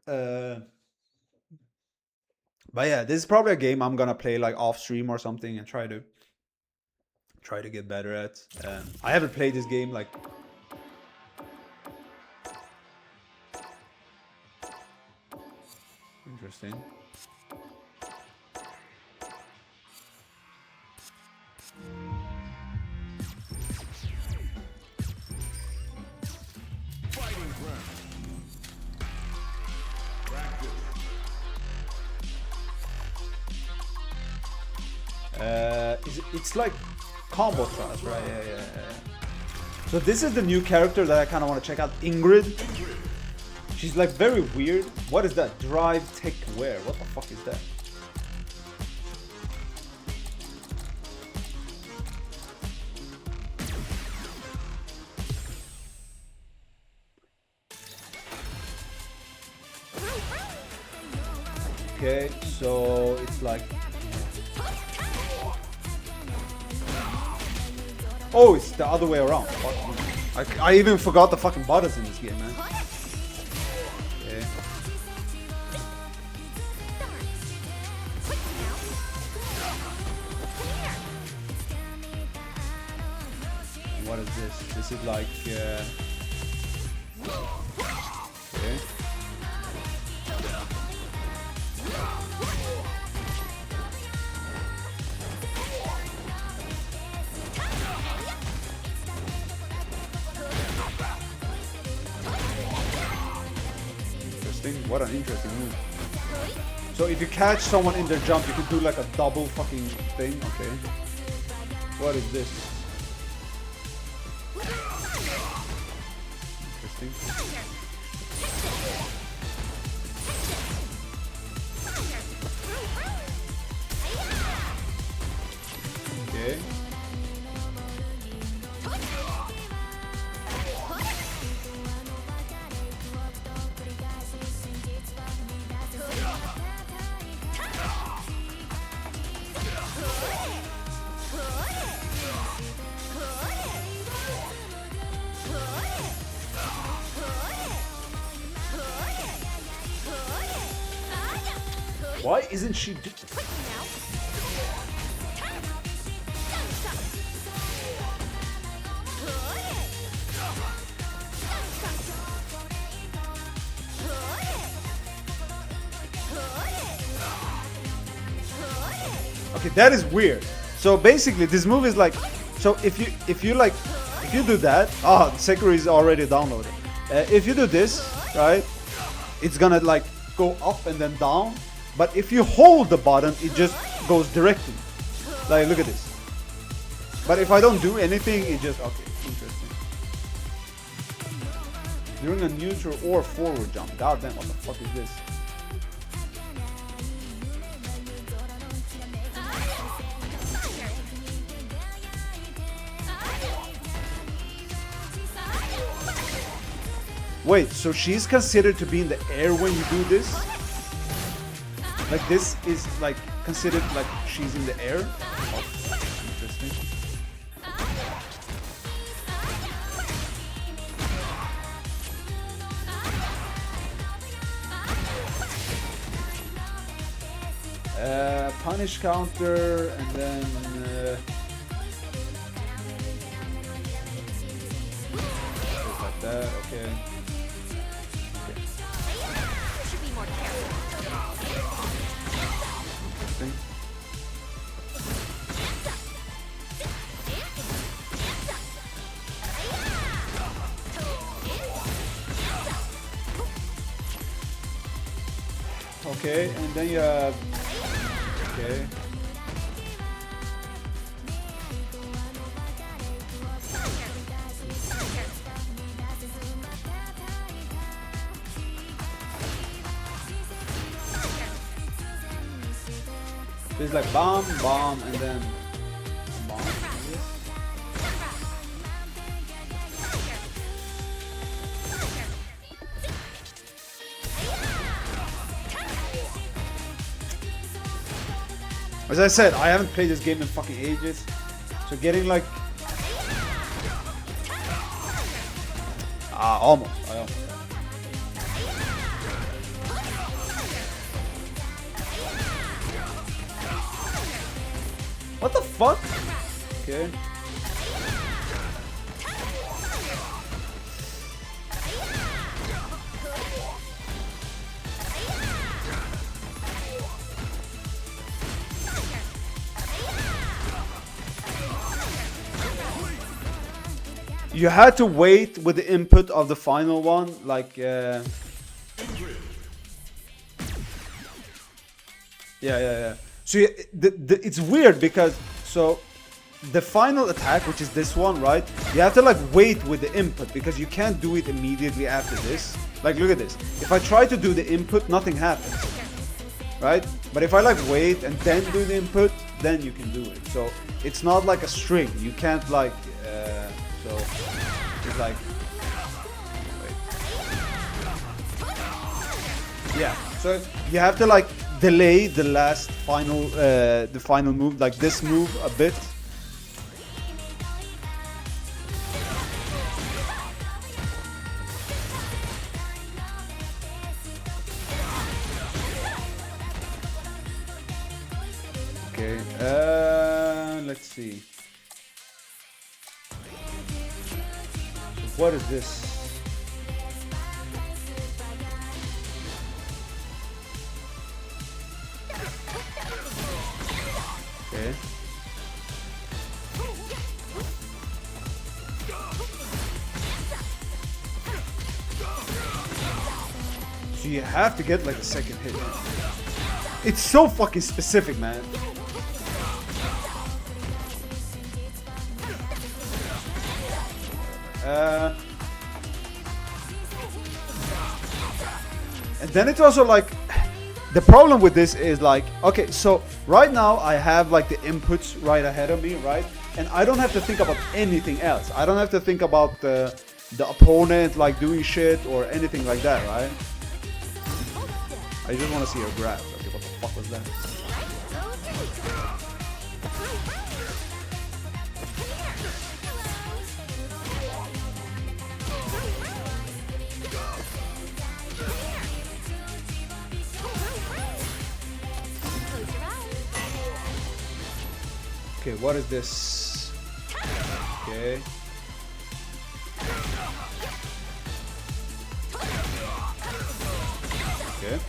But yeah, this is probably a game I'm gonna play like off stream or something and try to get better at. I haven't played this game like. Interesting. It's like combo trials, right? Yeah. So this is the new character that I kind of want to check out, Ingrid. She's like very weird. What is that? Drive Tech Wear. What the fuck is that? Okay, so it's like. Oh, it's the other way around. I even forgot the fucking buttons in this game, man. Okay. What is this? This is like. Okay. What an interesting move. So if you catch someone in their jump, you can do like a double fucking thing. Okay. What is this? Interesting. Okay. Why isn't she Okay, that is weird. So basically this move is like, so if you do that, Sekiro is already downloaded. If you do this, right, it's gonna like go up and then down. But if you hold the button, it just goes directly. Like, look at this. But if I don't do anything, it just, okay, interesting. During a neutral or forward jump. God damn, what the fuck is this? Wait, so she's considered to be in the air when you do this? Like this is like considered like she's in the air. Oh, interesting. Punish counter and then like that. Okay. Should be more careful. Interesting. Okay, and then you have. Okay. There's like bomb, bomb, and then bomb. As I said, I haven't played this game in fucking ages, so getting like almost. I almost. What the fuck? Okay. You had to wait with the input of the final one, like yeah. So it's weird because so the final attack, which is this one, right? You have to like wait with the input because you can't do it immediately after this. Like look at this. If I try to do the input, nothing happens, right? But if I like wait and then do the input, then you can do it. So it's not like a string. You can't like so it's like wait. Yeah. So you have to like delay the last final the final move, like this move a bit. Okay, let's see. So what is this? Okay. So you have to get like a second hit. It's so fucking specific, man. And then it's also like the problem with this is like, okay, so right now I have like the inputs right ahead of me, right? And I don't have to think about anything else. I don't have to think about the opponent like doing shit or anything like that, right? I just want to see her grab. Okay, what the fuck was that? Okay, what is this? Okay. Okay.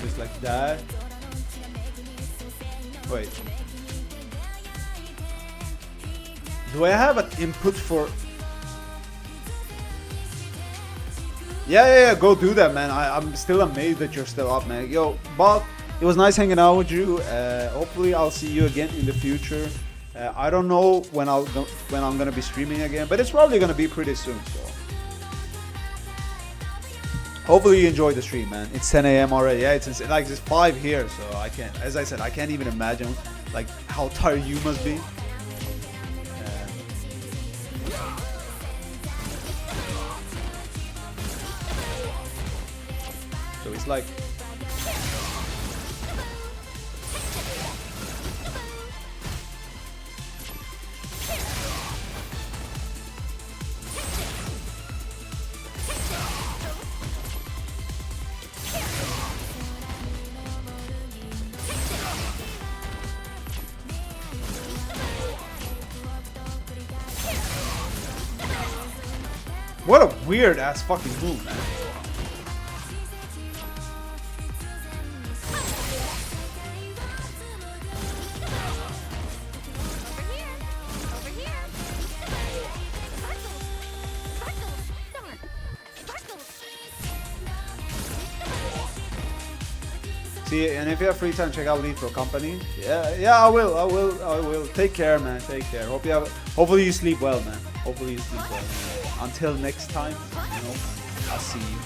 Just like that. Wait. Do I have an input for... Yeah, go do that, man. I'm still amazed that you're still up, man. Yo, Bob, it was nice hanging out with you. Hopefully I'll see you again in the future. I don't know when I'm gonna be streaming again, but it's probably gonna be pretty soon, so. Hopefully you enjoyed the stream, man. It's 10 a.m. already. Yeah, it's like it's 5 here, so I can't, as I said, I can't even imagine like how tired you must be. It's like what a weird ass fucking move, man. Over here. Over here. Sparkles. Sparkles. Darn. Sparkles. See, and if you have free time, check out Lead for Company. Yeah, I will. Take care, man. Take care. Hopefully you sleep well, man. Hopefully you sleep well. Until next time, you know, I'll see you.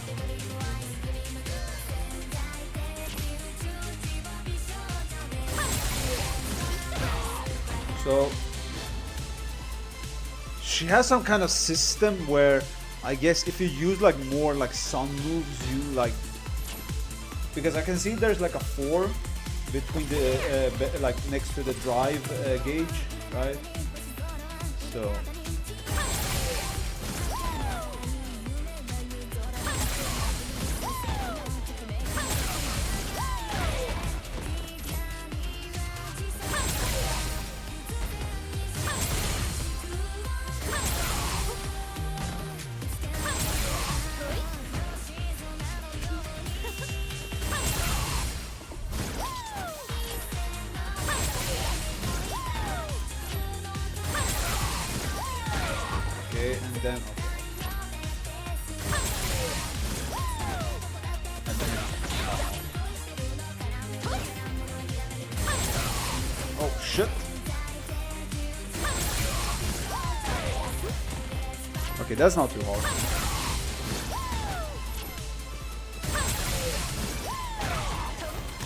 So she has some kind of system where I guess if you use like more like sun moves, you like, because I can see there's like a 4 between the like next to the drive gauge, right? So okay, and then oh shit. Okay, that's not too hard.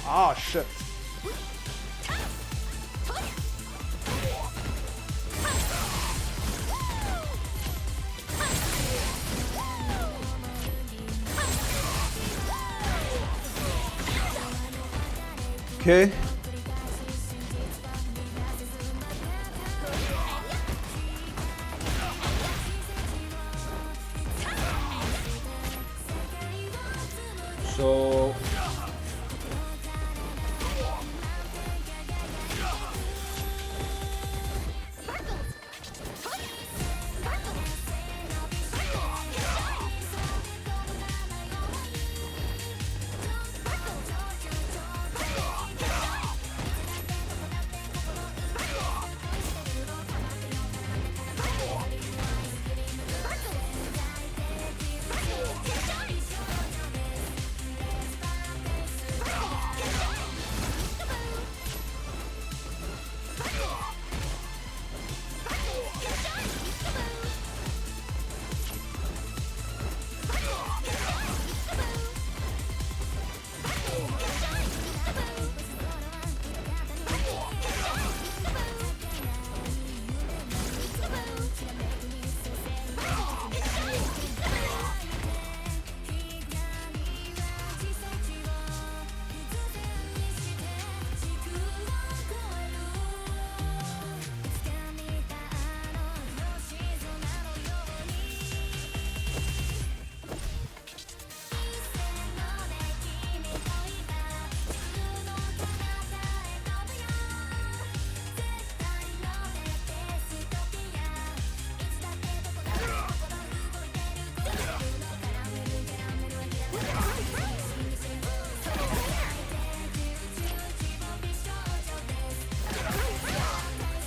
Ah shit. Okay.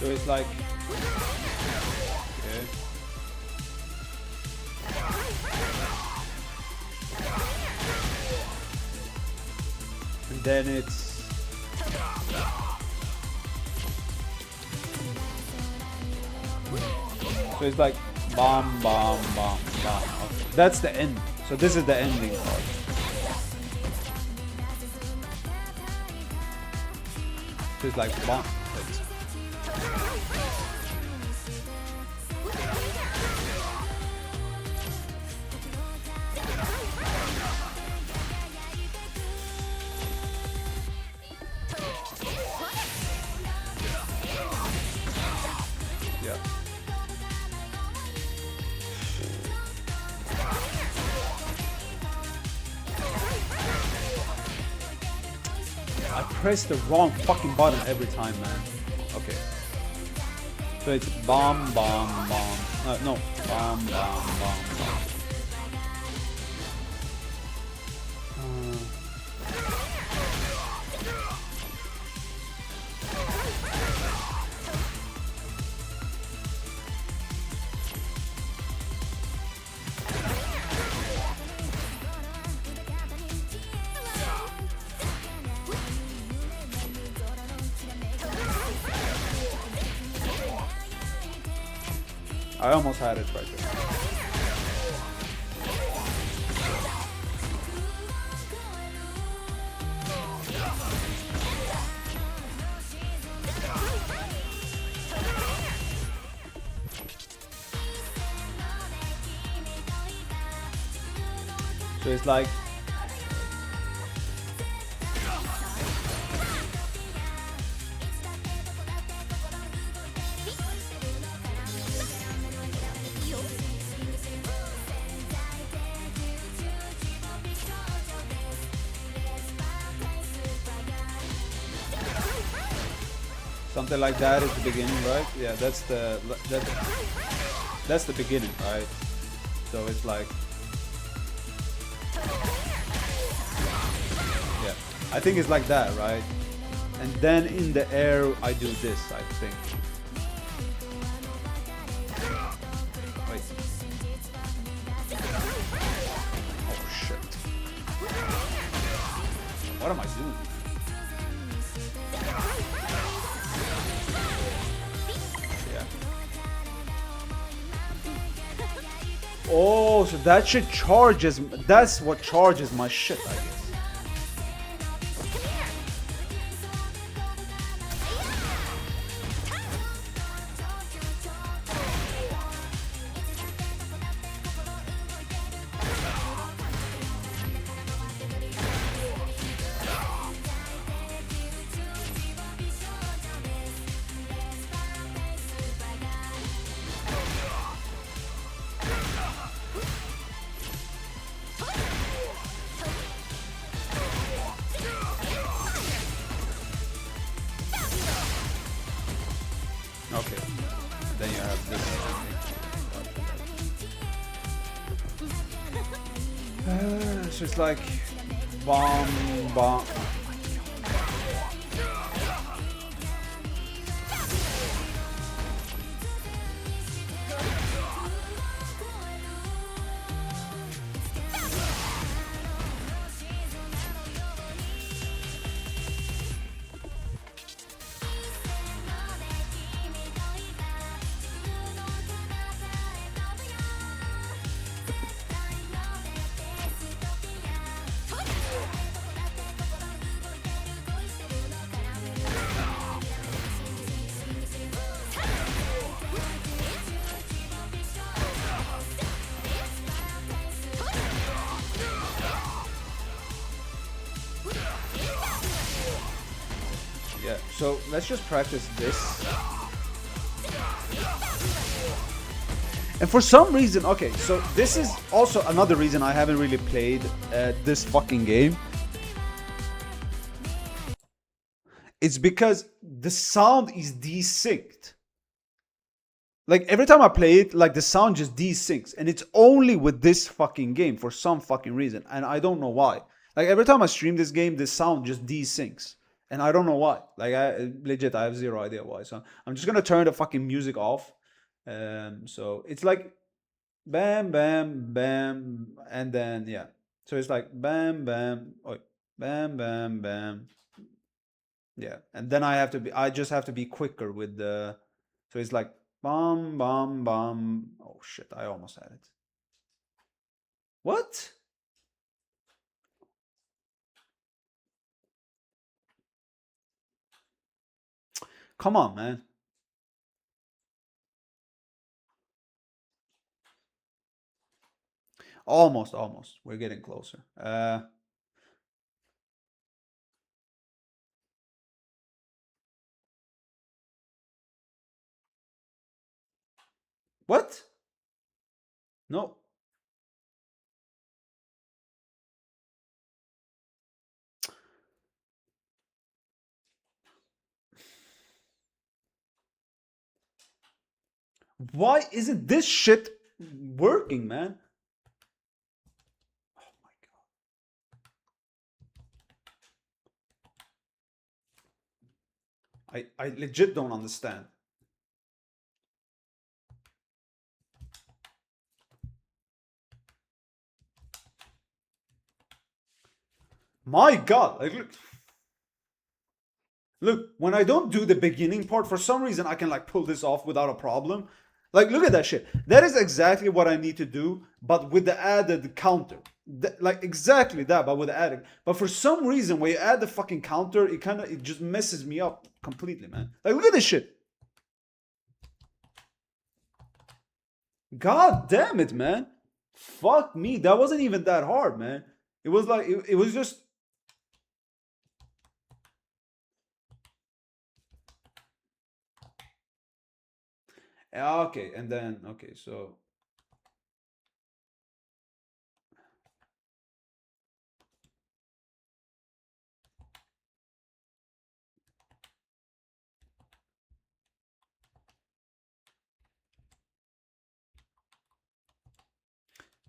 So it's like okay. And then it's so it's like bomb, bomb, bomb, bomb. Okay. That's the end. So this is the ending part. So it's like bomb. Yeah. I pressed the wrong fucking button every time, man. Okay. So it's bomb, bomb, bomb. No, bomb, bomb, bomb, bomb. I almost had it right there. So it's like something like that is the beginning, right? Yeah, that's the beginning, right? So it's like, yeah, I think it's like that, right? And then in the air, I do this, I think. Wait. Oh shit. What am I doing? Oh, so that shit charges. That's what charges my shit, I guess. Okay, then you have this. It's just like bomb, bomb. Yeah, so let's just practice this. And for some reason, okay, so this is also another reason I haven't really played this fucking game. It's because the sound is desynced. Like every time I play it, like the sound just desyncs. And it's only with this fucking game for some fucking reason. And I don't know why. Like every time I stream this game, the sound just desyncs. And I don't know why. Like legit, I have zero idea why. So I'm just gonna turn the fucking music off. So it's like bam, bam, bam, and then yeah. So it's like bam, bam, oh, bam, bam, bam. Yeah, and then I just have to be quicker with the. So it's like bam, bam, bam. Oh shit! I almost had it. What? Come on, man. Almost, almost. We're getting closer. What? No. Why isn't this shit working, man? Oh my god. I legit don't understand. My god. Like, look, when I don't do the beginning part, for some reason I can like pull this off without a problem. Like, look at that shit. That is exactly what I need to do, but with the added counter. Like exactly that, but with the added. But for some reason, when you add the fucking counter, it just messes me up completely, man. Like, look at this shit. God damn it, man. Fuck me. That wasn't even that hard, man. It was like it was just. Okay, and then okay, so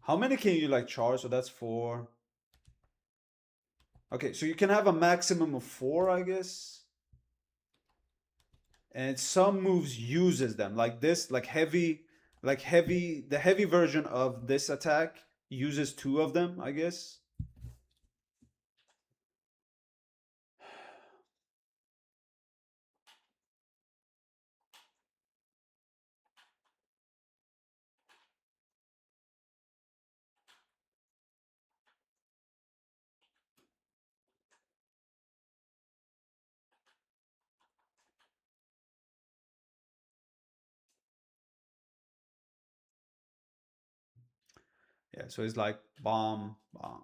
how many can you like charge? So that's 4. Okay, so you can have a maximum of 4, I guess. And some moves uses them, like this, like heavy, the heavy version of this attack uses 2 of them, I guess. Yeah, so it's like bomb, bomb.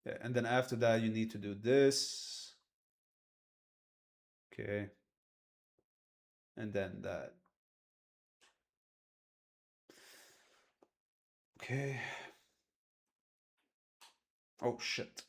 Yeah, and then after that you need to do this. Okay. And then that. Okay. Oh shit.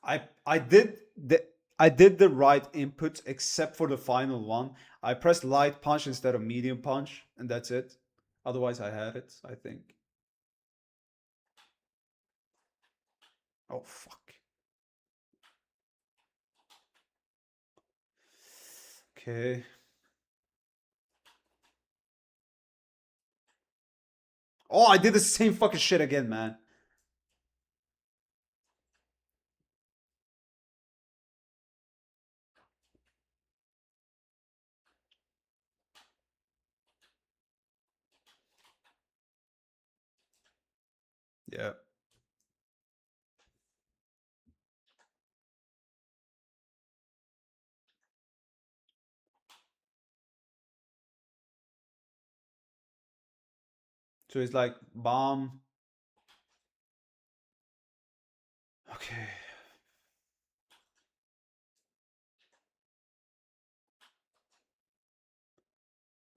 I did the right inputs except for the final one. I pressed light punch instead of medium punch, and that's it. Otherwise, I had it, I think. Oh fuck. Okay. Oh, I did the same fucking shit again, man. Yeah. So it's like bomb. Okay.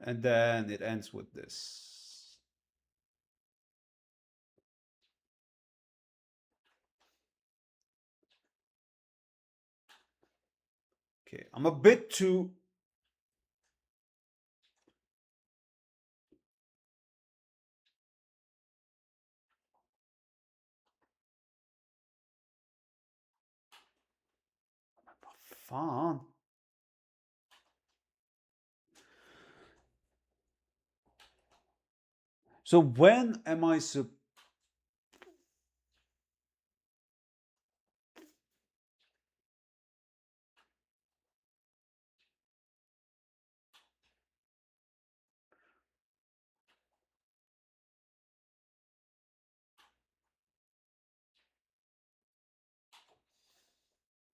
And then it ends with this. Okay, I'm a bit too. Fun. So when am I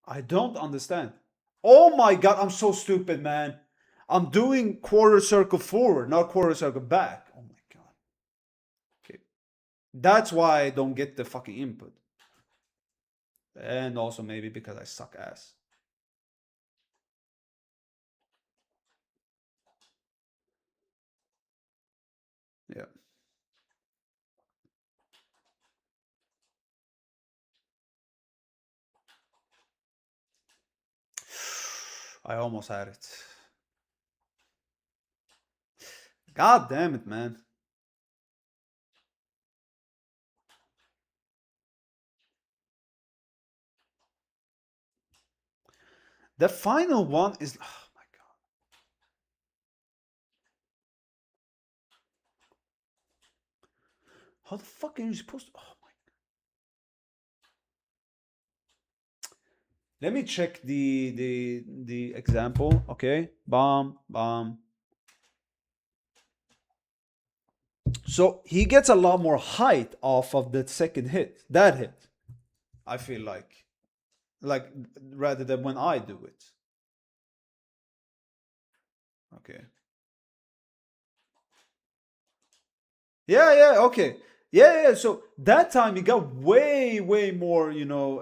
I don't understand. Oh my god, I'm so stupid, man. I'm doing quarter circle forward, not quarter circle back. Oh my god. Okay. That's why I don't get the fucking input. And also maybe because I suck ass. Yeah. I almost had it. God damn it, man. The final one is... Oh my god. How the fuck are you supposed to... Oh my... Let me check the example, okay? Bomb, bomb. So he gets a lot more height off of the second hit. That hit. I feel like rather than when I do it. Okay. Yeah, okay. Yeah, so that time he got way more, you know,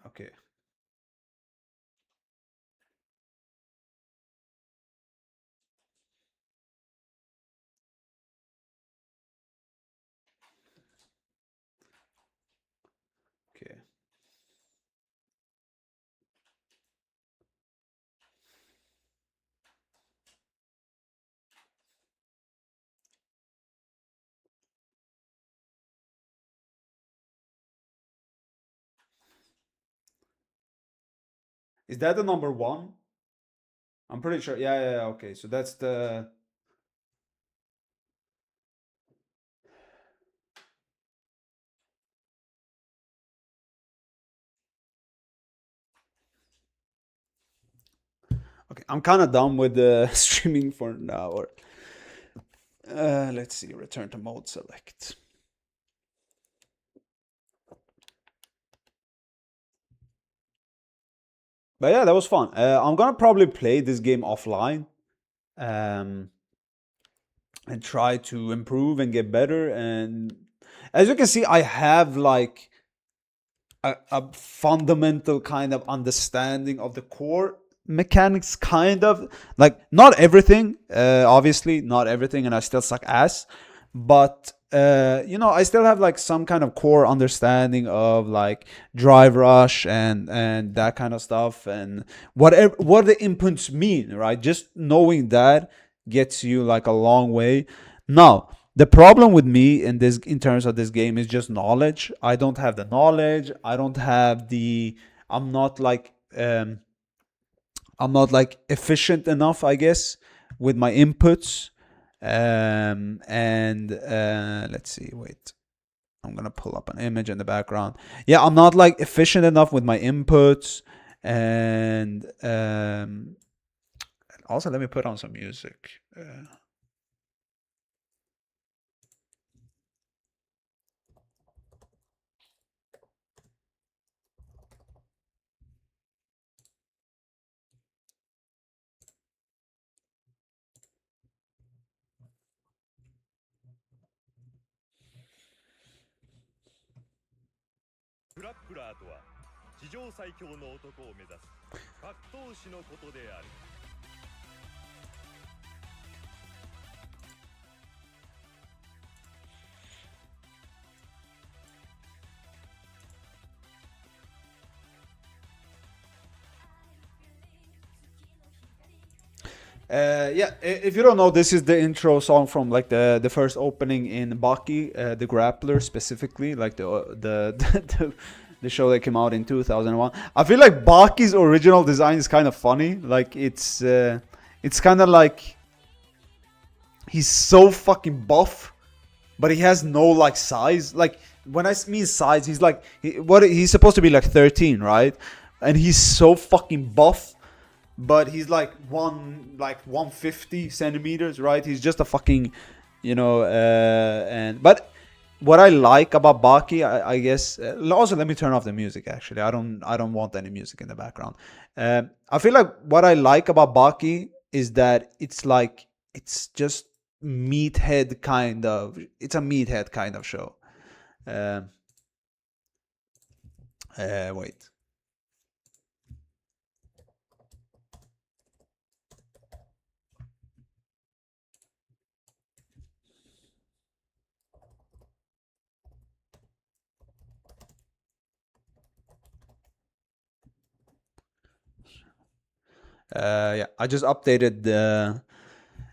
okay. Okay. Is that the number one? I'm pretty sure. Yeah, okay. So that's the... Okay, I'm kind of done with the streaming for now. Or let's see, return to mode select. But yeah, that was fun. I'm gonna probably play this game offline, and try to improve and get better. And as you can see, I have like a fundamental kind of understanding of the core mechanics, kind of like not everything, obviously not everything, and I still suck ass, but you know, I still have like some kind of core understanding of like drive rush and that kind of stuff, and whatever what the inputs mean, right? Just knowing that gets you like a long way. Now the problem with me in terms of this game is just knowledge. I don't have the knowledge. I don't have the... I'm not like efficient enough, I guess, with my inputs. And let's see, wait. I'm gonna pull up an image in the background. Yeah, I'm not like efficient enough with my inputs. And also let me put on some music. Yeah, if you don't know, this is the intro song from like the first opening in Baki, the Grappler specifically, like the show that came out in 2001. I feel like Baki's original design is kind of funny. Like it's kind of like he's so fucking buff, but he has no like size. Like when I mean size, he's like he's supposed to be like 13, right? And he's so fucking buff, but he's like 150 centimeters, right? He's just a fucking you know. And but what I like about Baki, I guess. Also, let me turn off the music. Actually, I don't want any music in the background. I feel like what I like about Baki is that it's like it's just meathead kind of. It's a meathead kind of show. Um, Wait. Yeah, I just updated the.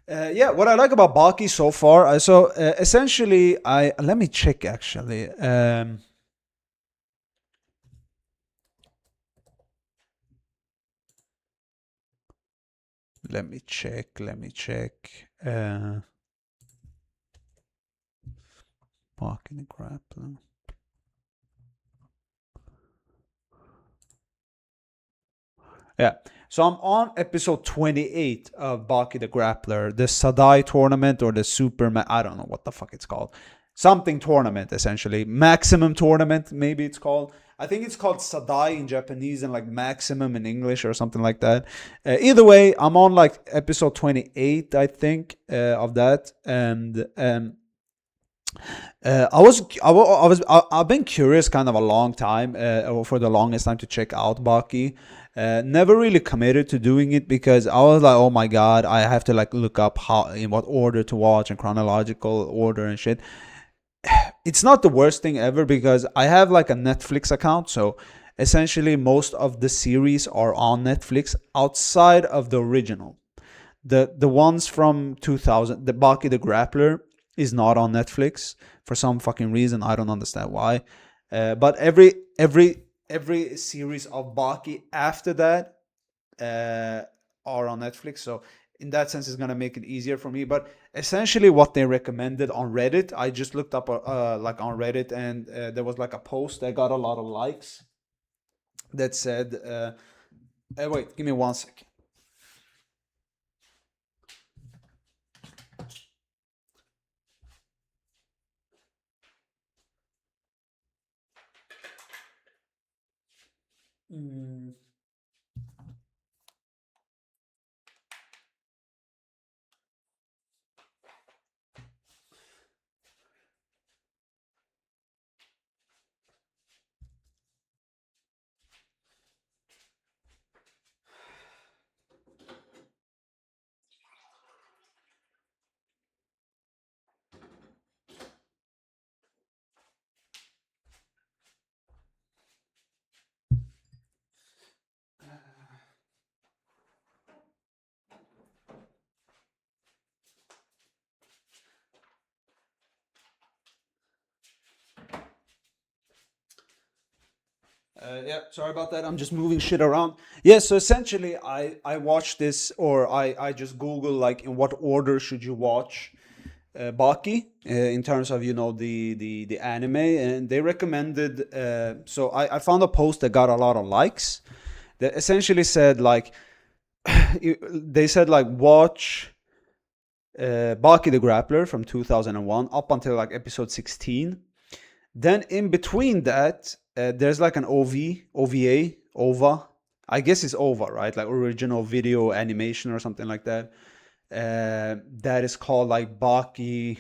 Yeah, what I like about Baki so far. So essentially, I let me check actually. Let me check. Let me check. Baki the Grappler. Yeah. So I'm on episode 28 of Baki the Grappler, the Sadai tournament or the Superman. I don't know what the fuck it's called. Something tournament, essentially. Maximum tournament, maybe it's called. I think it's called Sadai in Japanese and like maximum in English or something like that. Either way, I'm on like episode 28, I think, of that. And I've been curious kind of a long time, or for the longest time to check out Baki. Never really committed to doing it because I was like, oh my god, I have to like look up how in what order to watch and chronological order and shit. It's not the worst thing ever because I have like a Netflix account, so essentially most of the series are on Netflix outside of the original. The ones from 2000, the Baki the Grappler is not on Netflix for some fucking reason. I don't understand why. But every series of Baki after that are on Netflix. So in that sense, it's gonna make it easier for me. But essentially, what they recommended on Reddit, I just looked up like on Reddit, and there was like a post that got a lot of likes that said, "Wait, give me 1 second." Mm. Yeah, sorry about that. I'm just moving shit around. Yeah, so essentially, I watched this, or I just Google like in what order should you watch Baki in terms of the anime, and they recommended. So I found a post that got a lot of likes that essentially said like they said like watch Baki the Grappler from 2001 up until like episode 16. Then in between that, there's like an OVA. I guess it's OVA, right? Like original video animation or something like that. That is called like Baki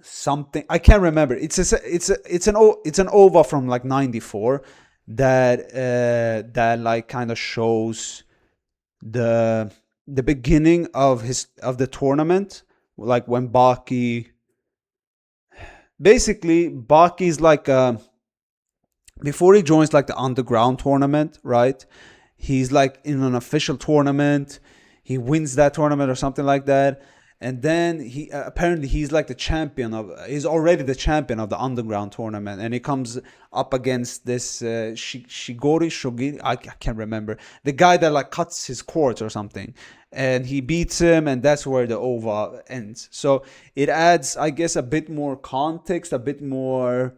something. I can't remember. It's an OVA from like '94 that like kind of shows the the beginning of the tournament, like when Baki. Basically, Baki's like before he joins like the underground tournament, right? He's like in an official tournament. He wins that tournament or something like that. And then he apparently he's like the champion of. He's already the champion of the underground tournament, and he comes up against this Shigori Shogi. I can't remember the guy that like cuts his cords or something, and he beats him, and that's where the OVA ends. So it adds, I guess, a bit more context, a bit more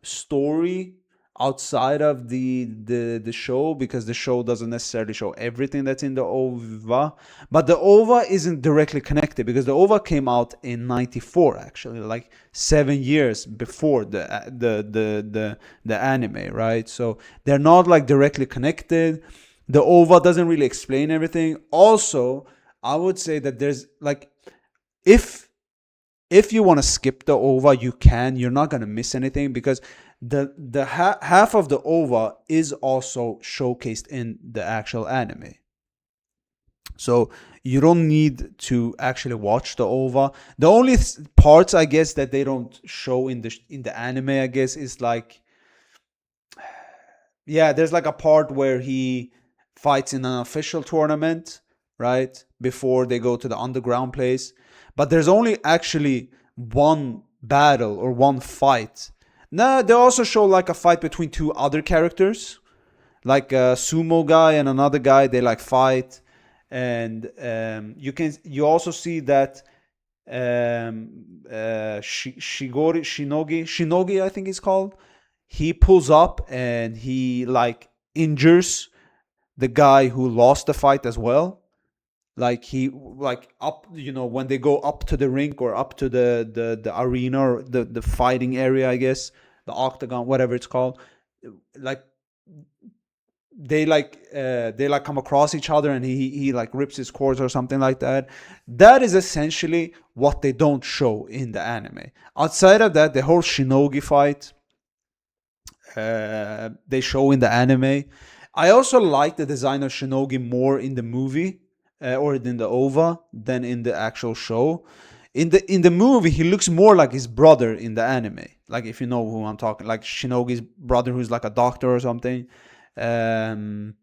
story outside of the show, because the show doesn't necessarily show everything that's in the OVA. But the OVA isn't directly connected because the OVA came out in '94, actually, like 7 years before the anime, right? So they're not like directly connected. The OVA doesn't really explain everything. Also, I would say that there's like, if you want to skip the OVA, you can. You're not gonna miss anything because the half of the OVA is also showcased in the actual anime. So you don't need to actually watch the OVA. The only parts, I guess, that they don't show in the anime, I guess, is like, yeah, there's like a part where he fights in an official tournament, right? Before they go to the underground place. But there's only actually one battle or one fight. Nah, they also show like a fight between two other characters. Like a sumo guy and another guy, they like fight. And you also see that Shinogi, I think it's called. He pulls up and he like injures the guy who lost the fight as well. Like he like up, when they go up to the rink or up to the arena or the fighting area, I guess, the octagon, whatever it's called, like they come across each other and he like rips his cords or something like that. That is essentially what they don't show in the anime. Outside of that, the whole Shinogi fight they show in the anime. I also like the design of Shinogi more in the movie or in the OVA than in the actual show. In the movie, he looks more like his brother in the anime. Like, if you know who I'm talking, like Shinogi's brother, who's like a doctor or something. Apparently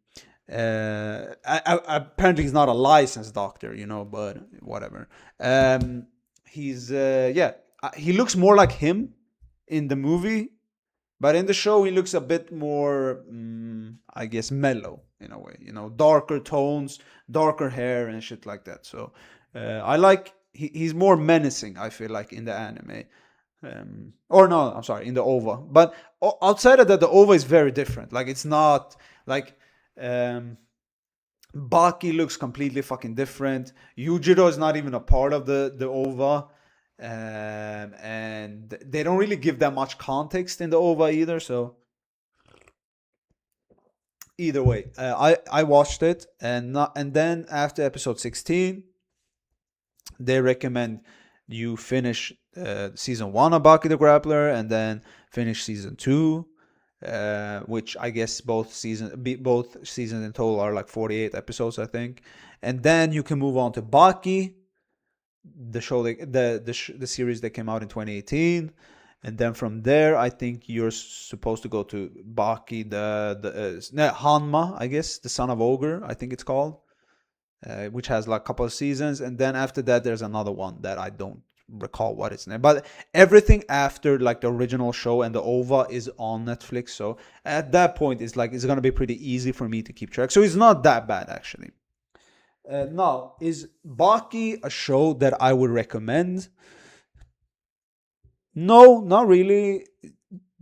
he's not a licensed doctor, but whatever. He looks more like him in the movie, but in the show he looks a bit more, I guess, mellow in a way. Darker tones, darker hair, and shit like that. So I like he's more menacing, I feel like, in the anime. Or no, I'm sorry, in the OVA. But outside of that, the OVA is very different. Like, it's not like Baki looks completely fucking different. Yujiro is not even a part of the OVA. And they don't really give that much context in the OVA either. So either way, I watched it, and then after episode 16, they recommend you finish season 1 of Baki the Grappler and then finish season 2, which I guess both seasons in total are like 48 episodes, I think. And then you can move on to Baki, the show, the series that came out in 2018. And then from there, I think you're supposed to go to Baki, Hanma, I guess, the Son of Ogre, I think it's called, which has like a couple of seasons. And then after that, there's another one that I don't recall what its name. But everything after like the original show and the OVA is on Netflix. So at that point, it's going to be pretty easy for me to keep track. So it's not that bad, actually. Now, is Baki a show that I would recommend? No, not really.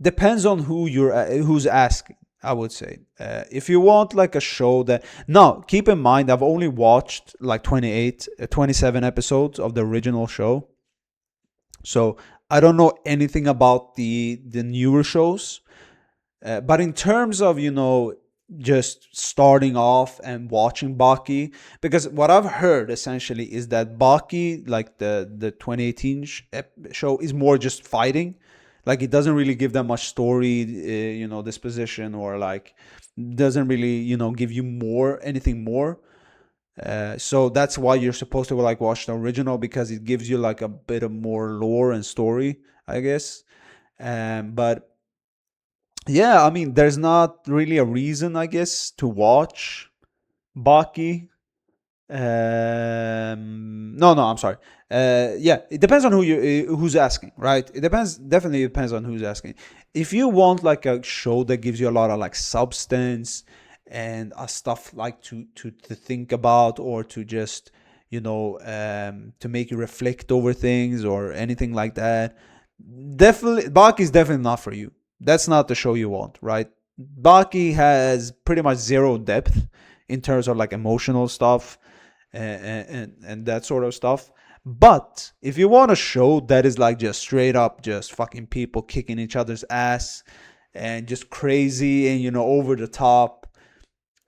Depends on who's asking, I would say. If you want like a show that... Now, keep in mind, I've only watched like 27 episodes of the original show. So I don't know anything about the newer shows. But in terms of, just starting off and watching Baki, because what I've heard essentially is that Baki, like the 2018 show, is more just fighting. Like, it doesn't really give that much story, disposition, or like doesn't really, give you anything more. So that's why you're supposed to like watch the original, because it gives you like a bit of more lore and story, I guess. But yeah, I mean, there's not really a reason, I guess, to watch Baki. No, I'm sorry. Yeah, it depends on who's asking, right? Definitely depends on who's asking. If you want like a show that gives you a lot of like substance and stuff like to think about, or to just to make you reflect over things or anything like that, definitely Baki is definitely not for you. That's not the show you want, right? Baki has pretty much zero depth in terms of like emotional stuff and that sort of stuff. But if you want a show that is like just straight up just fucking people kicking each other's ass and just crazy and, you know, over the top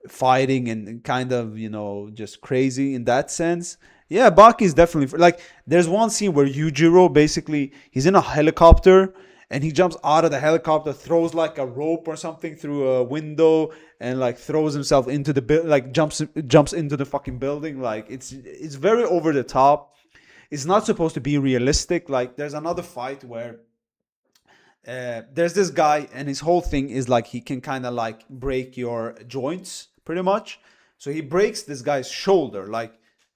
fighting and kind of, you know, just crazy in that sense, yeah, Baki is definitely like, there's one scene where Yujiro basically, he's in a helicopter and he jumps out of the helicopter, throws like a rope or something through a window and like throws himself into the like jumps into the fucking building. Like it's very over the top. It's not supposed to be realistic. Like there's another fight where there's this guy and his whole thing is like he can kind of like break your joints pretty much. So he breaks this guy's shoulder, like,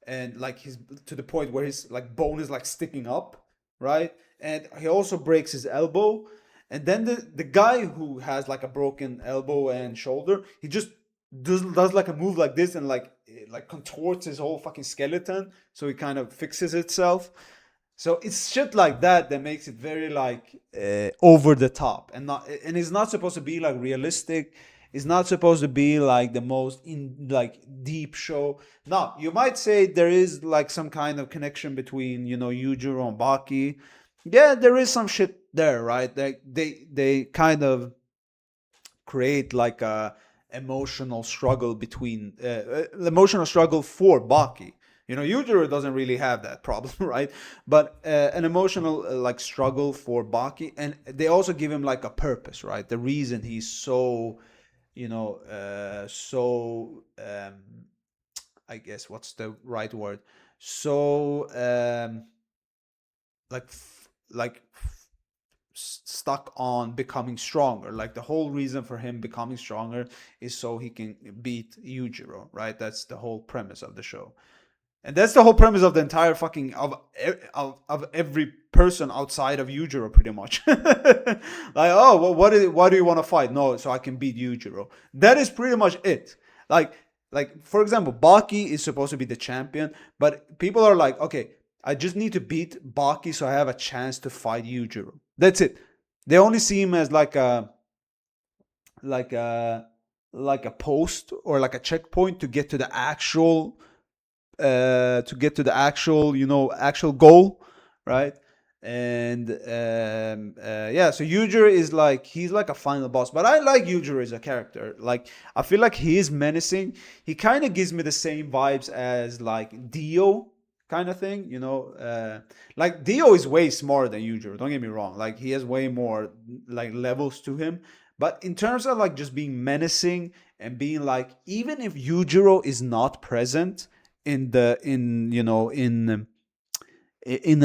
and like he's to the point where his like bone is like sticking up, right? And he also breaks his elbow. And then the guy who has like a broken elbow and shoulder, he just does like a move like this and like contorts his whole fucking skeleton so he kind of fixes itself. So it's shit like that that makes it very like over the top and it's not supposed to be like realistic. It's not supposed to be like the most in like deep show. Now you might say there is like some kind of connection between, you know, Yujiro and Baki. Yeah, there is some shit there, right? They kind of create like a emotional struggle between emotional struggle for Baki. You know, Yujiro doesn't really have that problem, right? But an emotional like struggle for Baki, and they also give him like a purpose, right? The reason he's so, you know, I guess what's the right word? So stuck on becoming stronger. Like the whole reason for him becoming stronger is so he can beat Yujiro, right? That's the whole premise of the show. And that's the whole premise of the entire fucking of every person outside of Yujiro, pretty much. Like, oh, well, what do you want to fight? No, so I can beat Yujiro. That is pretty much it. Like for example, Baki is supposed to be the champion, but people are like, okay, I just need to beat Baki so I have a chance to fight Yujiro. That's it. They only see him as like a post or like a checkpoint to get to the actual you know, actual goal, right? And yeah, so Yujiro is like, he's like a final boss, but I like Yujiro as a character. Like I feel like he is menacing. He kind of gives me the same vibes as like Dio kind of thing, you know. Like Dio is way smarter than Yujiro, don't get me wrong. Like he has way more like levels to him, but in terms of like just being menacing and being like, even if Yujiro is not present in an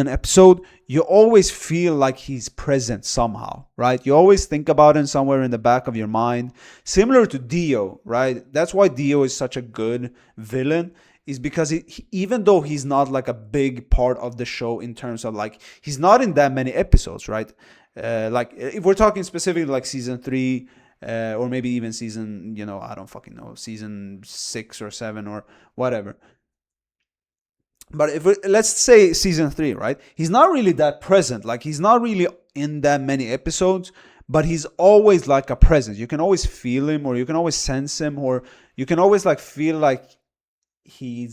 episode, you always feel like he's present somehow, right? You always think about him somewhere in the back of your mind, similar to Dio, right? That's why Dio is such a good villain, is because even though he's not like a big part of the show in terms of like, he's not in that many episodes, right? Like if we're talking specifically like season 3 or maybe even season, you know, I don't fucking know, season 6 or 7 or whatever. But let's say season 3, right? He's not really that present. Like he's not really in that many episodes, but he's always like a presence. You can always feel him, or you can always sense him, or you can always like feel like you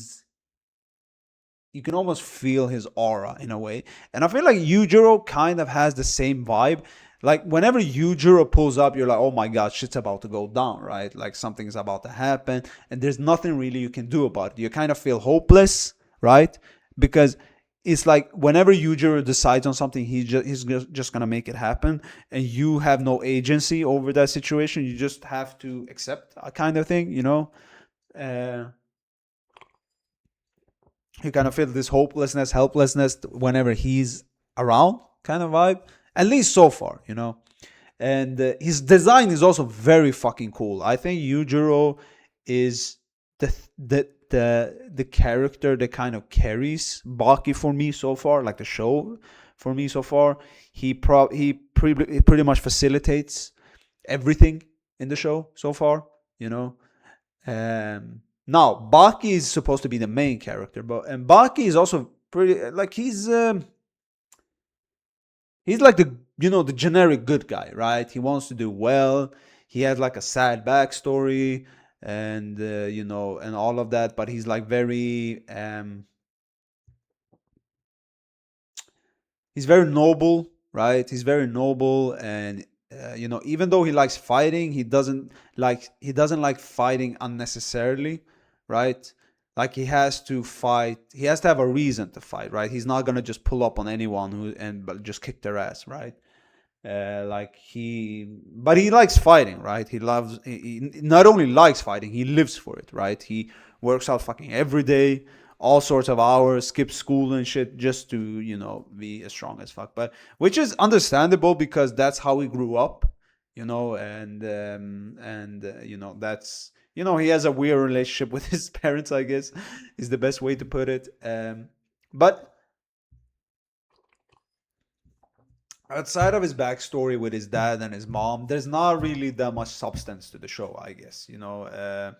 can almost feel his aura in a way. And I feel like Yujiro kind of has the same vibe. Like whenever Yujiro pulls up, you're like, oh my god, shit's about to go down, right? Like something's about to happen, and there's nothing really you can do about it. You kind of feel hopeless, right? Because it's like whenever Yujiro decides on something, he's just gonna make it happen, and you have no agency over that situation. You just have to accept a kind of thing, you know. You kind of feel this hopelessness, helplessness whenever he's around, kind of vibe. At least so far, you know. And his design is also very fucking cool. I think Yujiro is the character that kind of carries Baki for me so far, like the show for me so far. He pretty much facilitates everything in the show so far, you know. Now Baki is supposed to be the main character, and Baki is also pretty like he's he's like the, you know, the generic good guy, right? He wants to do well. He has like a sad backstory, and you know, and all of that. But he's like he's very noble, right? He's very noble, and you know, even though he likes fighting, he doesn't like fighting unnecessarily, right? Like he has to fight. He has to have a reason to fight, right? He's not gonna just pull up on anyone who and but just kick their ass, right? But he likes fighting, right? He not only likes fighting, he lives for it, right? He works out fucking every day, all sorts of hours, skips school and shit just to, you know, be as strong as fuck. But which is understandable because that's how he grew up, you know, and you know, that's, you know, he has a weird relationship with his parents, I guess, is the best way to put it. But outside of his backstory with his dad and his mom, there's not really that much substance to the show, I guess. You know,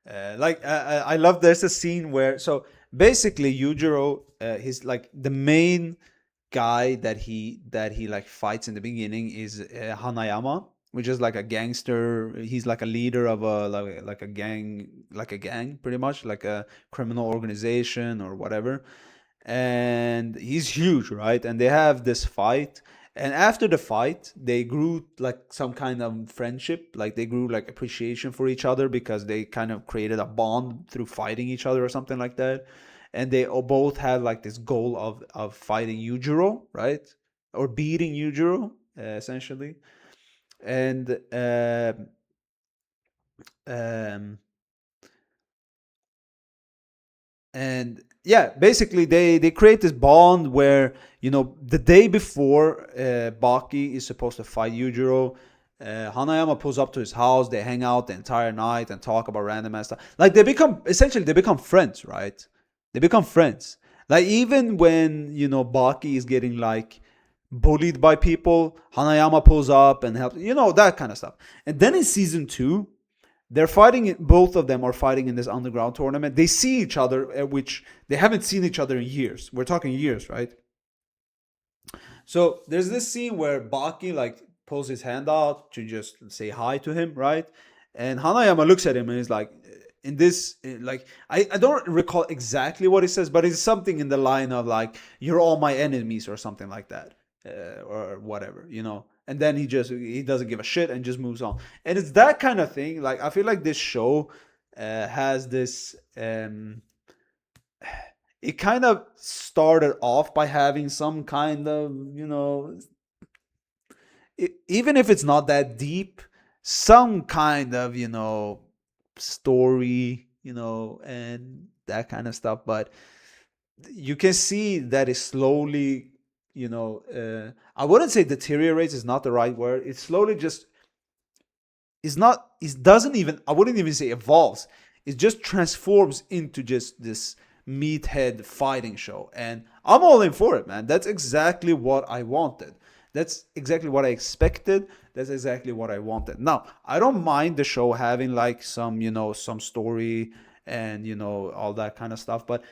I love. There's a scene where, so basically Yujiro, he's like the main guy that he like fights in the beginning is Hanayama, which is like a gangster. He's like a leader of a gang, pretty much like a criminal organization or whatever, and he's huge, right? And they have this fight, and after the fight they grew like some kind of friendship, like they grew like appreciation for each other because they kind of created a bond through fighting each other or something like that. And they both had like this goal of fighting Yujiro, right? Or beating Yujiro, essentially. And um and yeah, basically they create this bond where, you know, the day before Baki is supposed to fight Yujiro, Hanayama pulls up to his house. They hang out the entire night and talk about random ass stuff. Like they become friends, right? They become friends. Like even when, you know, Baki is getting like bullied by people, Hanayama pulls up and helps, you know, that kind of stuff. And then in season 2, they're fighting. Both of them are fighting in this underground tournament. They see each other, which they haven't seen each other in years. We're talking years, right? So there's this scene where Baki like pulls his hand out to just say hi to him, right? And Hanayama looks at him and he's like, in this, like, I don't recall exactly what he says, but it's something in the line of like, "You're all my enemies" or something like that, or whatever, you know. And then he doesn't give a shit and just moves on. And it's that kind of thing. Like I feel like this show has this. It kind of started off by having some kind of, you know, even if it's not that deep, some kind of, you know, story, you know, and that kind of stuff. But you can see that it slowly, you know, I wouldn't say deteriorates is not the right word. It slowly just is not, it doesn't even, I wouldn't even say evolves. It just transforms into just this meathead fighting show. And I'm all in for it, man. That's exactly what I wanted. That's exactly what I expected. That's exactly what I wanted. Now, I don't mind the show having like some, you know, some story and, you know, all that kind of stuff. But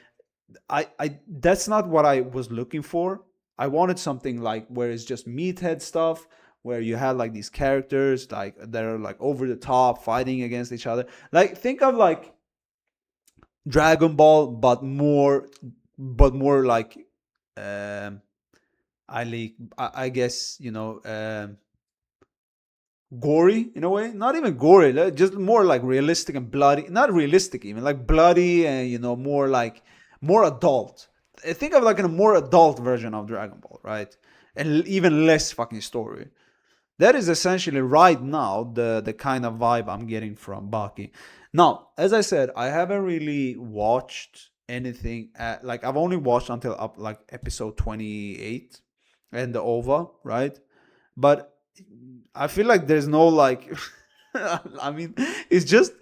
I that's not what I was looking for. I wanted something like where it's just meathead stuff, where you had like these characters like that are like over the top fighting against each other. Like think of like Dragon Ball, but more like I guess, you know, gory in a way. Not even gory, just more like realistic and bloody. Not realistic even, like bloody and, you know, more like more adult. Think of like a more adult version of Dragon Ball, right? And even less fucking story. That is essentially right now the kind of vibe I'm getting from Baki. Now, as I said, I haven't really watched anything like I've only watched until up like episode 28 and the OVA, right? But I feel like there's no like I mean, it's just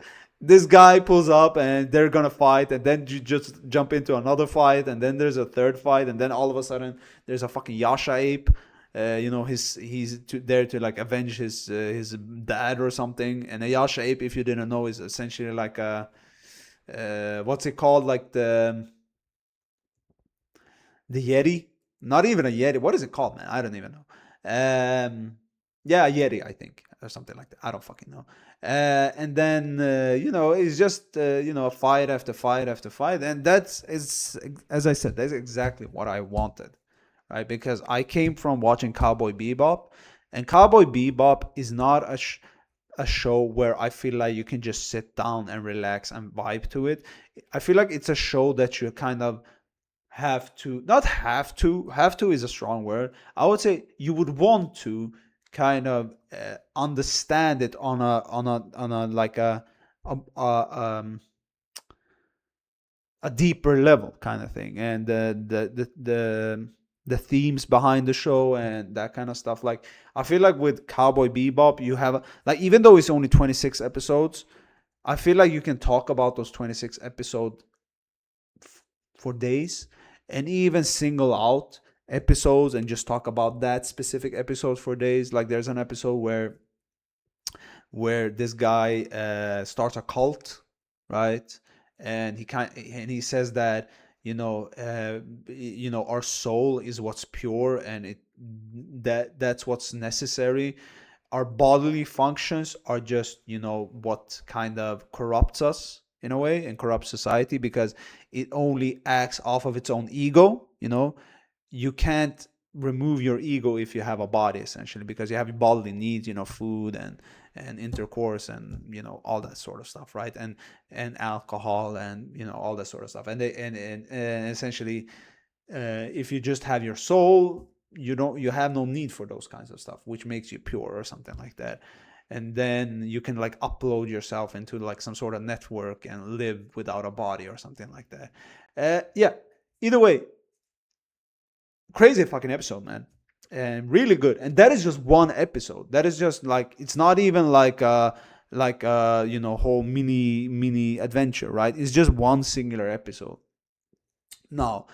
this guy pulls up and they're gonna fight, and then you just jump into another fight, and then there's a third fight, and then all of a sudden there's a fucking Yasha ape. You know, there to like avenge his dad or something. And a Yasha ape, if you didn't know, is essentially like a what's it called, like the Yeti, Not even a Yeti. What is it called, man? I don't even know. Yeah, a Yeti, I think, or something like that. I don't fucking know. And then it's just fight after fight after fight, and that's is as I said, that's exactly what I wanted, right? Because I came from watching Cowboy Bebop, and Cowboy Bebop is not a show where I feel like you can just sit down and relax and vibe to it. I feel like it's a show that you kind of have to is a strong word. I would say you would want to kind of understand it on a like a deeper level kind of thing, and the themes behind the show and that kind of stuff. Like I feel like with Cowboy Bebop, you have like, even though it's only 26 episodes, I feel like you can talk about those 26 episodes for days, and even single out episodes and just talk about that specific episode for days. Like there's an episode where this guy starts a cult, right? And he says that our soul is what's pure, and that's what's necessary. Our bodily functions are just what kind of corrupts us in a way and corrupts society, because it only acts off of its own ego. You can't remove your ego if you have a body, essentially, because you have your bodily needs, food and intercourse and all that sort of stuff, right? And alcohol and all that sort of stuff. And essentially, if you just have your soul, you have no need for those kinds of stuff, which makes you pure or something like that. And then you can like upload yourself into like some sort of network and live without a body or something like that. Yeah, either way, crazy fucking episode, man, and really good. And that is just one episode. That is just like, it's not even like whole mini adventure, right? It's just one singular episode. Now,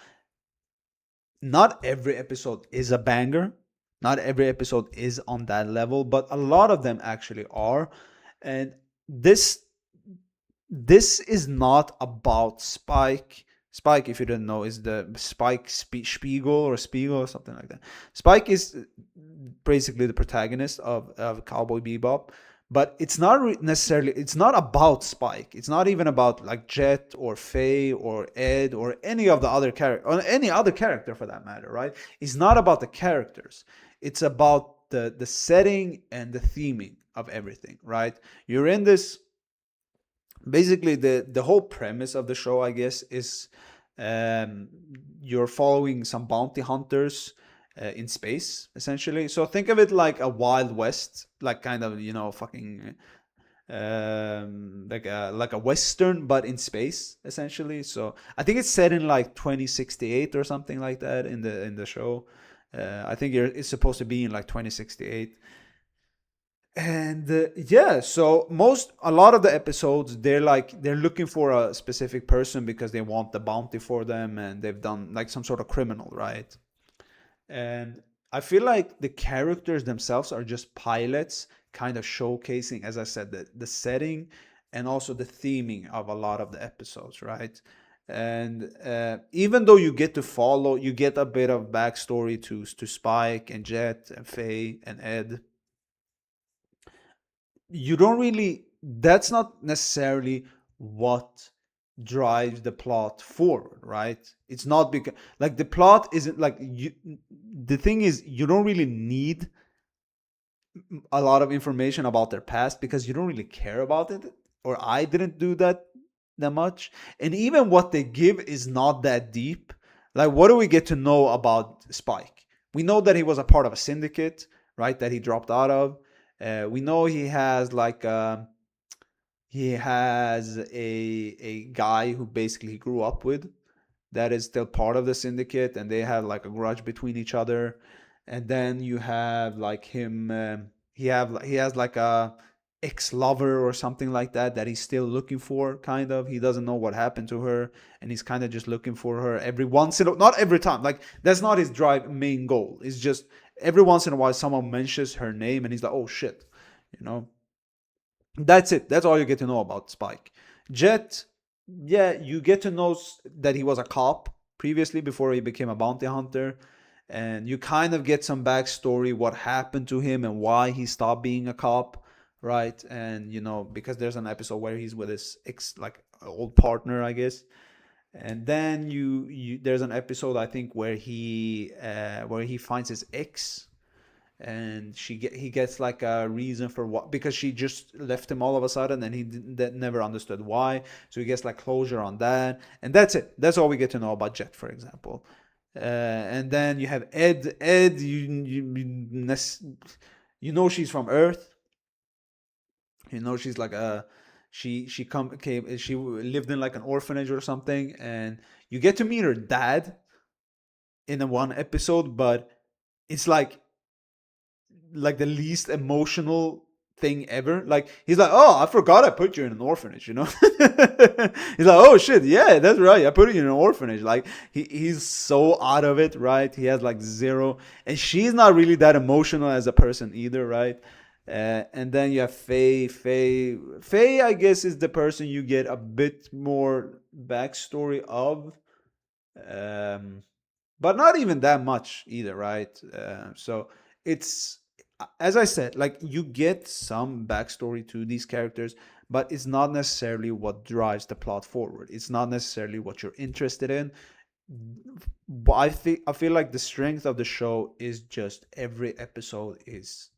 not every episode is a banger. Not every episode is on that level, but a lot of them actually are. And this is not about Spike. Spike, if you didn't know, is the Spike Spiegel or something like that. Spike is basically the protagonist of Cowboy Bebop, but it's not necessarily, it's not about Spike. It's not even about like Jet or Faye or Ed or any of the other character, or any other character for that matter, right? It's not about the characters. It's about the setting and the theming of everything, right? You're in this, basically the whole premise of the show, I guess, is you're following some bounty hunters in space, essentially. So think of it like a Wild West, like kind of fucking like a Western, but in space, essentially. So I think it's set in like 2068 or something like that in the show. I think it's supposed to be in like 2068. And yeah, so a lot of the episodes, they're looking for a specific person because they want the bounty for them, and they've done like some sort of criminal, right? And I feel like the characters themselves are just pilots, kind of showcasing, as I said, the setting and also the theming of a lot of the episodes, right? And even though you get a bit of backstory to Spike and Jet and Faye and Ed, you don't really, that's not necessarily what drives the plot forward, right? It's not because like the plot isn't like the thing is, you don't really need a lot of information about their past because you don't really care about it, or I didn't do that much. And even what they give is not that deep. Like, what do we get to know about Spike? We know that he was a part of a syndicate, right, that he dropped out of. We know he has a guy who basically he grew up with that is still part of the syndicate, and they have like a grudge between each other. And then you have like him, he has like a ex-lover or something like that he's still looking for, kind of. He doesn't know what happened to her, and he's kind of just looking for her every once in a, not every time, like that's not his main goal. It's just every once in a while someone mentions her name and he's like, oh shit, that's it. That's all you get to know about Spike. Jet, yeah, you get to know that he was a cop previously before he became a bounty hunter. and you kind of get some backstory, what happened to him and why he stopped being a cop, right? And because there's an episode where he's with his ex, like old partner, I guess. And then there's an episode, I think, where he finds his ex, and he gets like a reason for what, because she just left him all of a sudden, and he never understood why. So he gets like closure on that, and that's it. That's all we get to know about Jet, for example. And then you have Ed. She's from Earth. She's like a she lived in like an orphanage or something, and you get to meet her dad in one episode, but it's like the least emotional thing ever. Like, he's like, oh, I forgot I put you in an orphanage, He's like, oh shit, yeah, that's right, I put you in an orphanage. Like, he's so out of it, right? He has like zero, and she's not really that emotional as a person either, right? And then you have Faye. Faye, I guess, is the person you get a bit more backstory of, but not even that much either, right? So it's, as I said, like, you get some backstory to these characters, but it's not necessarily what drives the plot forward. It's not necessarily what you're interested in. But I feel like the strength of the show is just every episode is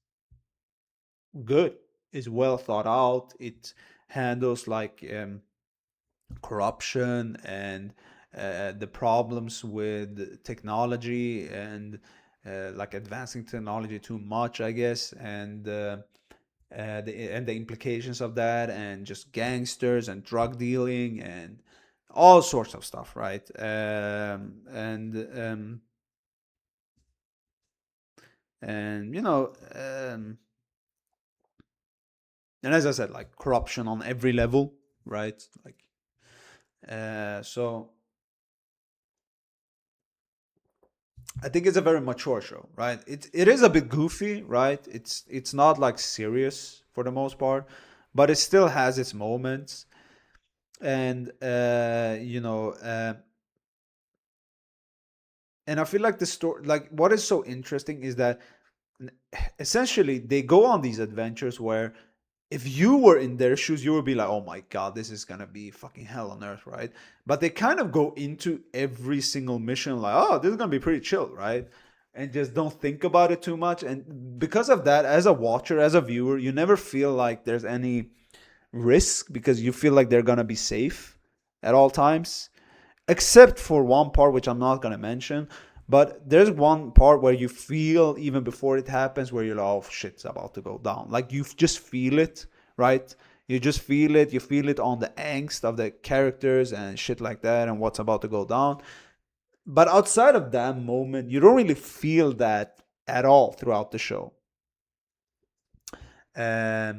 good, is well thought out. It handles like corruption and the problems with technology, and like advancing technology too much, I guess, and the implications of that, and just gangsters and drug dealing and all sorts of stuff, right? And and as I said, like, corruption on every level, right? Like, so I think it's a very mature show, right? It is a bit goofy, right? It's not like serious for the most part, but it still has its moments. And and I feel like the story, like, what is so interesting is that essentially they go on these adventures where, if you were in their shoes, you would be like, oh my god, this is gonna be fucking hell on earth, right? But they kind of go into every single mission like, oh, this is gonna be pretty chill, right? And just don't think about it too much. And because of that, as a watcher, as a viewer, you never feel like there's any risk, because you feel like they're gonna be safe at all times, except for one part which I'm not gonna mention. But there's one part where you feel, even before it happens, where you're like, oh shit, it's about to go down. Like, you just feel it, right? You just feel it. You feel it on the angst of the characters and shit like that, and what's about to go down. But outside of that moment, you don't really feel that at all throughout the show. But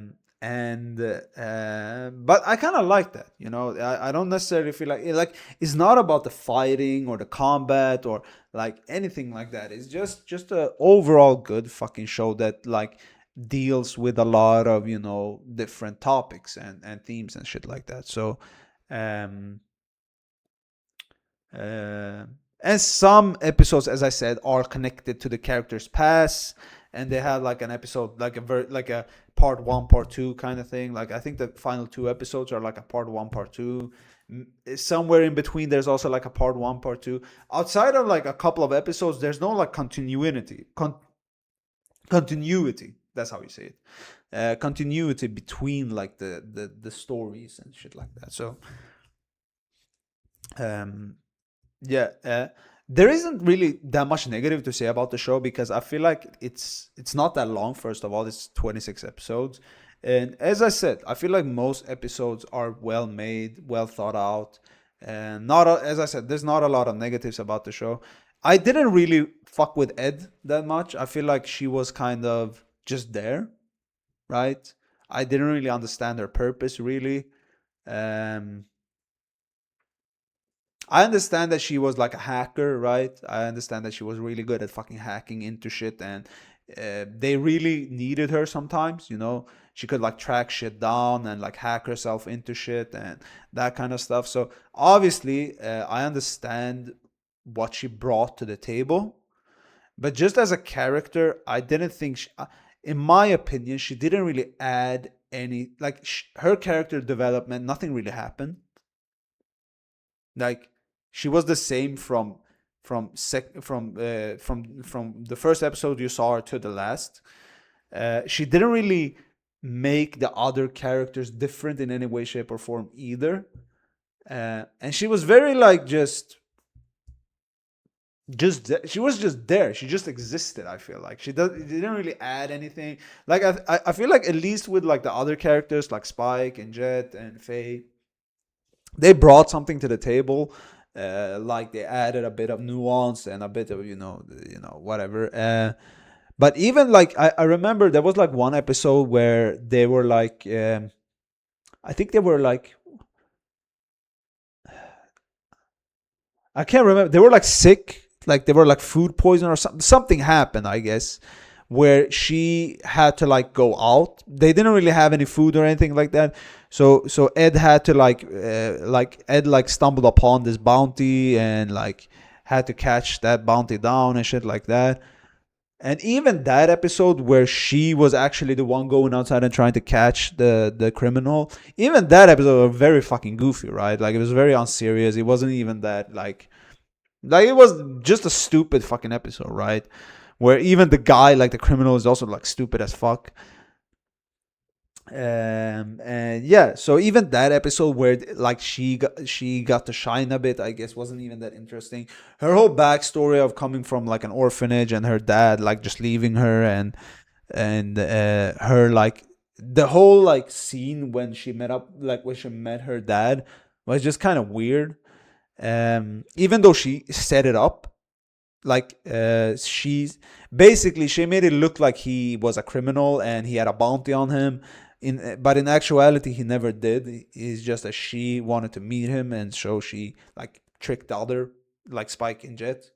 I kind of like that, I don't necessarily feel like it's not about the fighting or the combat or like anything like that. It's just a overall good fucking show that like deals with a lot of different topics and themes and shit like that. So um uh, and some episodes, as I said, are connected to the character's past, and they have like an episode, like a part one, part two kind of thing. Like, I think the final two episodes are like a part one, part two. Somewhere in between, there's also like a part one, part two. Outside of like a couple of episodes, there's no like continuity. Continuity. That's how you say it. Continuity between like the stories and shit like that. So, yeah, there isn't really that much negative to say about the show, because I feel like it's not that long. First of all, it's 26 episodes, and as I said, I feel like most episodes are well made, well thought out, and as I said, there's not a lot of negatives about the show. I didn't really fuck with Ed that much. I feel like she was kind of just there, right? I didn't really understand her purpose, really. um I understand that she was like a hacker, right? I understand that she was really good at fucking hacking into shit, and they really needed her sometimes. She could like track shit down and like hack herself into shit and that kind of stuff. So obviously, I understand what she brought to the table. But just as a character, I didn't think, in my opinion, she didn't really add any, like, her character development, nothing really happened. Like, she was the same from the first episode you saw her to the last. She didn't really make the other characters different in any way, shape, or form either. And she was very like she was just there. She just existed. I feel like she didn't really add anything. Like I feel like, at least with like the other characters like Spike and Jet and Faye, they brought something to the table. Like they added a bit of nuance and a bit of whatever. But even like I remember there was like one episode where they were like, I think they were like, I can't remember. They were like sick, like they were like food poison or something. Something happened, I guess, where she had to like go out. They didn't really have any food or anything like that. So Ed had to like Ed like stumbled upon this bounty and like had to catch that bounty down and shit like that. And even that episode where she was actually the one going outside and trying to catch the criminal, even that episode was very fucking goofy, right? Like it was very unserious. It wasn't even that like it was just a stupid fucking episode, right? Where even the guy, like the criminal, is also like stupid as fuck. And yeah, so even that episode where like she got to shine a bit, I guess, wasn't even that interesting. Her whole backstory of coming from like an orphanage and her dad like just leaving her, and her like the whole like scene when she met her dad was just kind of weird. Even though she set it up, like she made it look like he was a criminal and he had a bounty on him. But in actuality, he never did. It's just that she wanted to meet him, and so she like tricked the other, like Spike and Jet.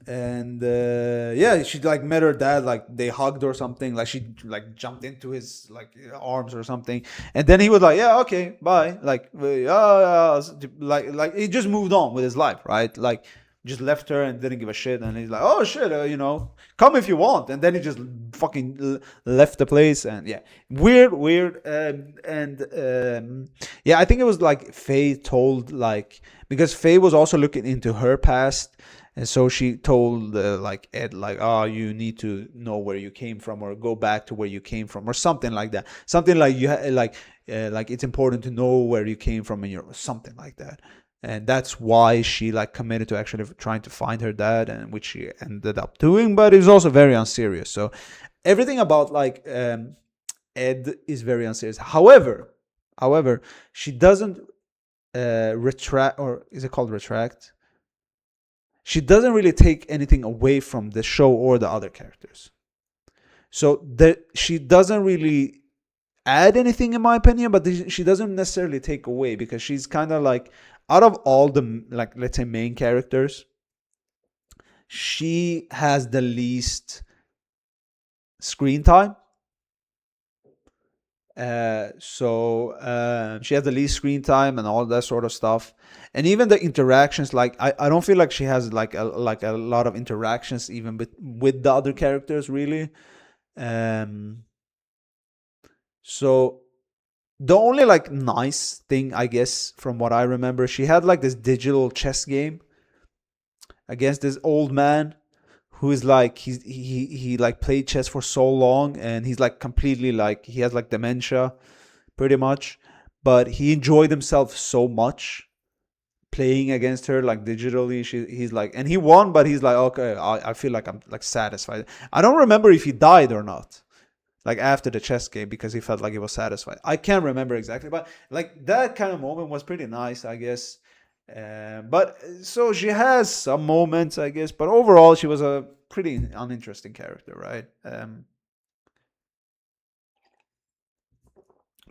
And yeah, she like met her dad, like they hugged or something, like she like jumped into his like arms or something, and then he was like, yeah, okay, bye, like like he just moved on with his life, right? Like just left her and didn't give a shit, and he's like, oh shit, come if you want, and then he just fucking left the place. And yeah, weird. Yeah, I think it was like Faye told, like, because Faye was also looking into her past. And so she told like Ed, like, oh, you need to know where you came from, or go back to where you came from, or something like that. Something like like it's important to know where you came from, and you're something like that. And that's why she like committed to actually trying to find her dad, and which she ended up doing. But it was also very unserious. So everything about like Ed is very unserious. However, she doesn't retract, or is it called retract? She doesn't really take anything away from the show or the other characters. So she doesn't really add anything, in my opinion, but she doesn't necessarily take away, because she's kind of like, out of all the, like, let's say, main characters, she has the least screen time. So she has the least screen time and all that sort of stuff. And even the interactions, like I don't feel like she has like a lot of interactions even with the other characters, really. So the only like nice thing, I guess, from what I remember, she had like this digital chess game against this old man who is like, he like played chess for so long, and he's like completely like, he has like dementia pretty much, but he enjoyed himself so much playing against her like digitally. He's like, and he won, but he's like, okay, I feel like I'm like satisfied. I don't remember if he died or not, like after the chess game, because he felt like he was satisfied. I can't remember exactly, but like that kind of moment was pretty nice, I guess. But so she has some moments, I guess, but overall she was a pretty uninteresting character, right?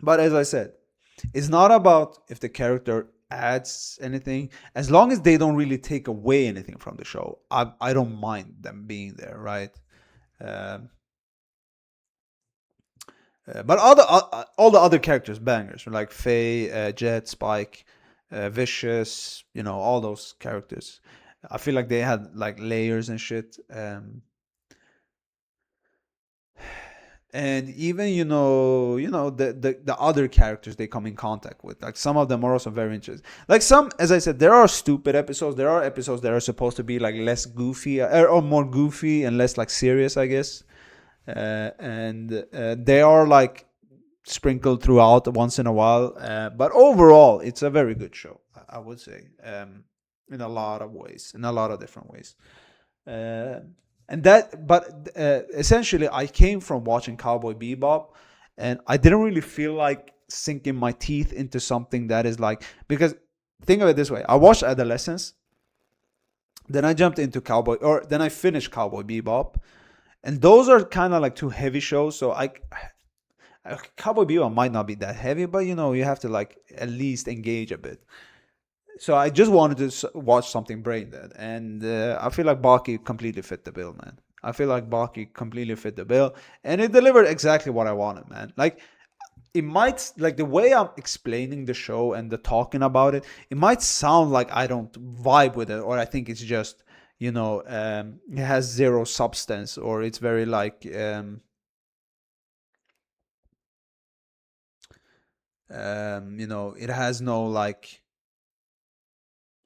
But as I said, it's not about if the character adds anything, as long as they don't really take away anything from the show. I don't mind them being there, right? Um, but all the other characters, bangers, like Faye, Jet, Spike, Vicious, all those characters. I feel like they had like layers and shit. And even the other characters they come in contact with, like some of them are also very interesting. Like some, as I said, there are stupid episodes. There are episodes that are supposed to be like less goofy, or more goofy and less like serious, I guess. And they are like sprinkled throughout once in a while. But overall, it's a very good show, I would say, in a lot of ways, in a lot of different ways. But essentially, I came from watching Cowboy Bebop, and I didn't really feel like sinking my teeth into something that is like, because think of it this way: I watched Adolescence, then I jumped into then I finished Cowboy Bebop, and those are kind of like two heavy shows. So Cowboy Bebop might not be that heavy, but you have to like at least engage a bit. So I just wanted to watch something brain dead, and I feel like Baki completely fit the bill, man. I feel like Baki completely fit the bill, and it delivered exactly what I wanted, man. Like, it might, like, the way I'm explaining the show and the talking about it, it might sound like I don't vibe with it, or I think it's just, it has zero substance, or it's very like, it has no like,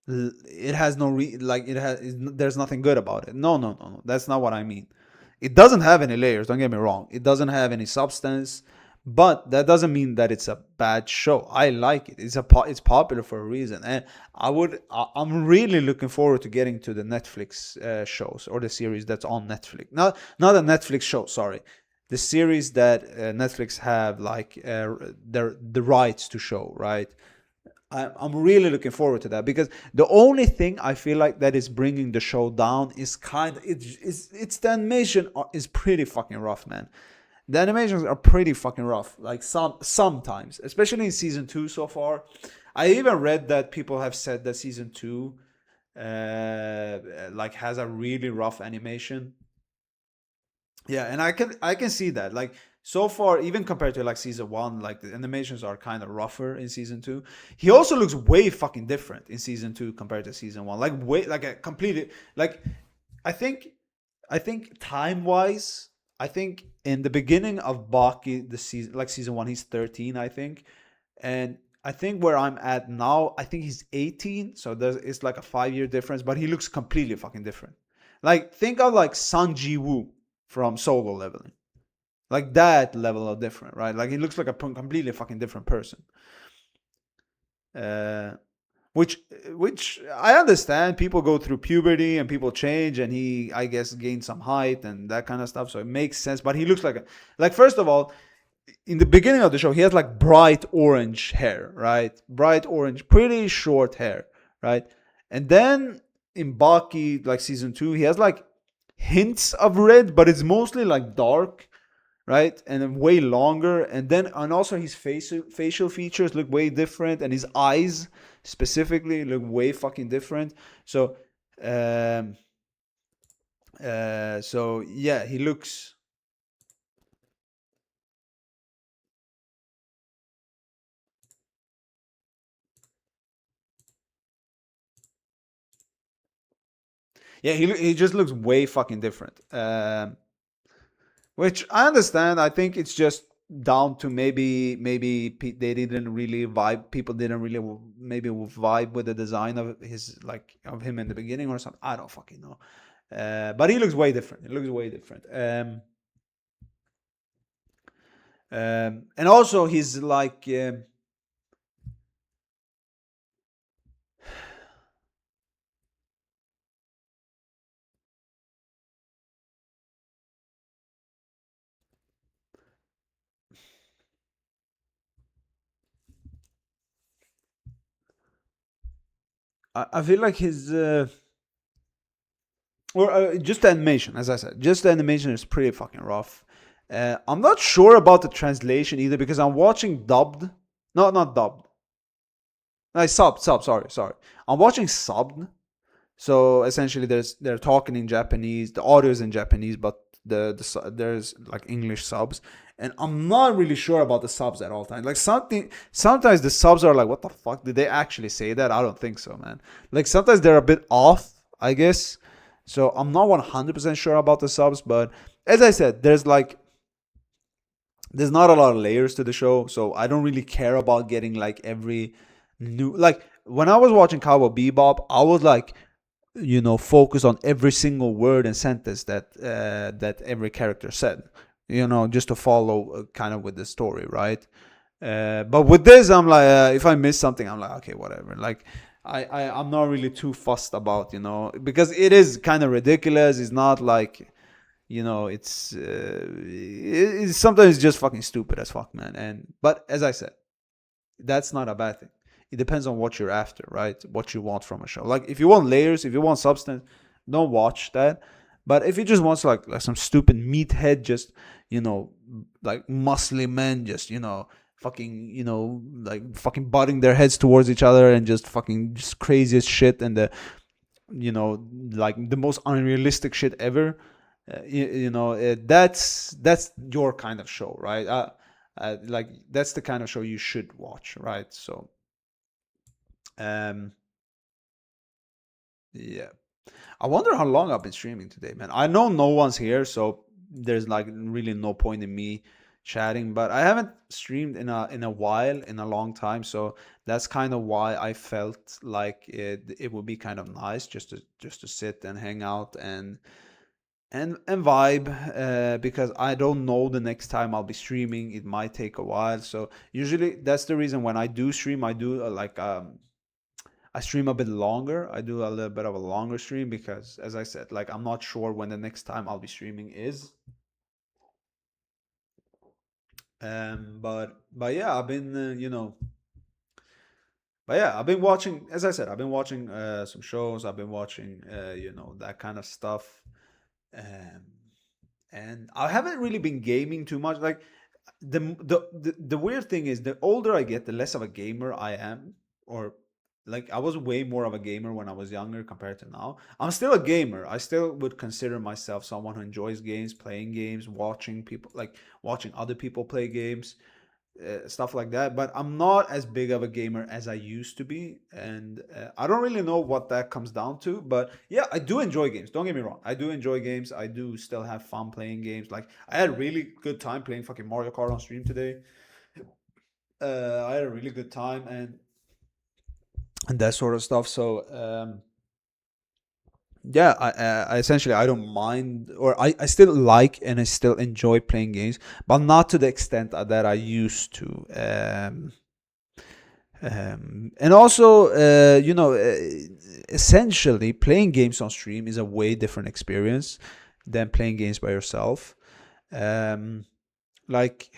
there's nothing good about it. No, that's not what I mean. It doesn't have any layers, don't get me wrong. It doesn't have any substance, but that doesn't mean that it's a bad show. I like it. It's popular for a reason, and I'm really looking forward to getting to the Netflix shows, or the series that's on Netflix. Not a Netflix show, sorry. The series that Netflix have, like, the rights to show, right? I'm really looking forward to that, because the only thing I feel like that is bringing the show down is it's the animation is pretty fucking rough, man. The animations are pretty fucking rough, like sometimes, especially in season 2 so far. I even read that people have said that season 2 like has a really rough animation. Yeah, and I can see that. Like, so far, even compared to like season 1, like the animations are kind of rougher in season 2. He also looks way fucking different in season 2 compared to season 1. Like, way, like a completely, like, I think time wise, I think in the beginning of Baki, the season, like season 1, he's 13, I think. And I think where I'm at now, I think he's 18. So it's like a 5-year difference, but he looks completely fucking different. Like, think of like Sun Ji-woo from Solo Leveling. Like that level of different, right? Like, he looks like a completely fucking different person. Which I understand. People go through puberty and people change, and he, I guess, gained some height and that kind of stuff. So it makes sense. But he looks like first of all, in the beginning of the show, he has like bright orange hair, right? Bright orange, pretty short hair, right? And then in Baki, like season 2, he has like hints of red, but it's mostly like dark, right? And then way longer. And also his facial features look way different, and his eyes specifically look way fucking different. So so yeah, he looks, yeah, he just looks way fucking different. Which I understand. I think it's just down to maybe they didn't really vibe. People didn't really maybe vibe with the design of of him in the beginning or something. I don't fucking know. But he looks way different. He looks way different. And also he's like. I feel like his just the animation, as I said, just the animation is pretty fucking rough. I'm not sure about the translation either, because I'm watching dubbed. No, not dubbed. No, sub. Sorry. I'm watching subbed. So essentially, they're talking in Japanese. The audio is in Japanese, but there's like English subs, and I'm not really sure about the subs at all times. Like, sometimes the subs are like, what the fuck, did they actually say that? I don't think so, man. Like, sometimes they're a bit off. I guess. So I'm not 100% sure about the subs, but as I said, there's not a lot of layers to the show, so I don't really care about getting like every new, like when I was watching Cowboy Bebop, I was like, focus on every single word and sentence that every character said, just to follow kind of with the story, right? But with this, I'm like, if I miss something, I'm like, okay, whatever. Like, I'm not really too fussed about, because it is kind of ridiculous. It's not like, it's sometimes just fucking stupid as fuck, man. But as I said, that's not a bad thing. It depends on what you're after, right? What you want from a show. Like if you want layers, if you want substance, don't watch that. But if you just want like some stupid meathead, just like muscly men, just fucking like fucking butting their heads towards each other and just fucking just craziest shit and the like the most unrealistic shit ever. That's your kind of show, right? Like that's the kind of show you should watch, right? So yeah, I wonder how long I've been streaming today, man. I know no one's here, so there's like really no point in me chatting, but I haven't streamed in a while, in a long time, so that's kind of why I felt like it would be kind of nice just to sit and hang out and vibe, because I don't know the next time I'll be streaming. It might take a while, so usually that's the reason when I do stream, I do I stream a bit longer. I do a little bit of a longer stream because, as I said, like I'm not sure when the next time I'll be streaming is. But yeah, I've been but yeah, I've been watching. As I said, I've been watching some shows. I've been watching that kind of stuff. Um, and I haven't really been gaming too much. Like the weird thing is, the older I get, the less of a gamer I am. Or like I was way more of a gamer when I was younger compared to now. I'm still a gamer. I still would consider myself someone who enjoys games, playing games, watching people, like watching other people play games, stuff like that. But I'm not as big of a gamer as I used to be, and I don't really know what that comes down to. But yeah, I do enjoy games. Don't get me wrong. I do enjoy games. I do still have fun playing games. Like I had a really good time playing fucking Mario Kart on stream today. I had a really good time and that sort of stuff. So yeah, I essentially I don't mind, or I still like and I still enjoy playing games, but not to the extent that I used to. And also, essentially, playing games on stream is a way different experience than playing games by yourself. Like,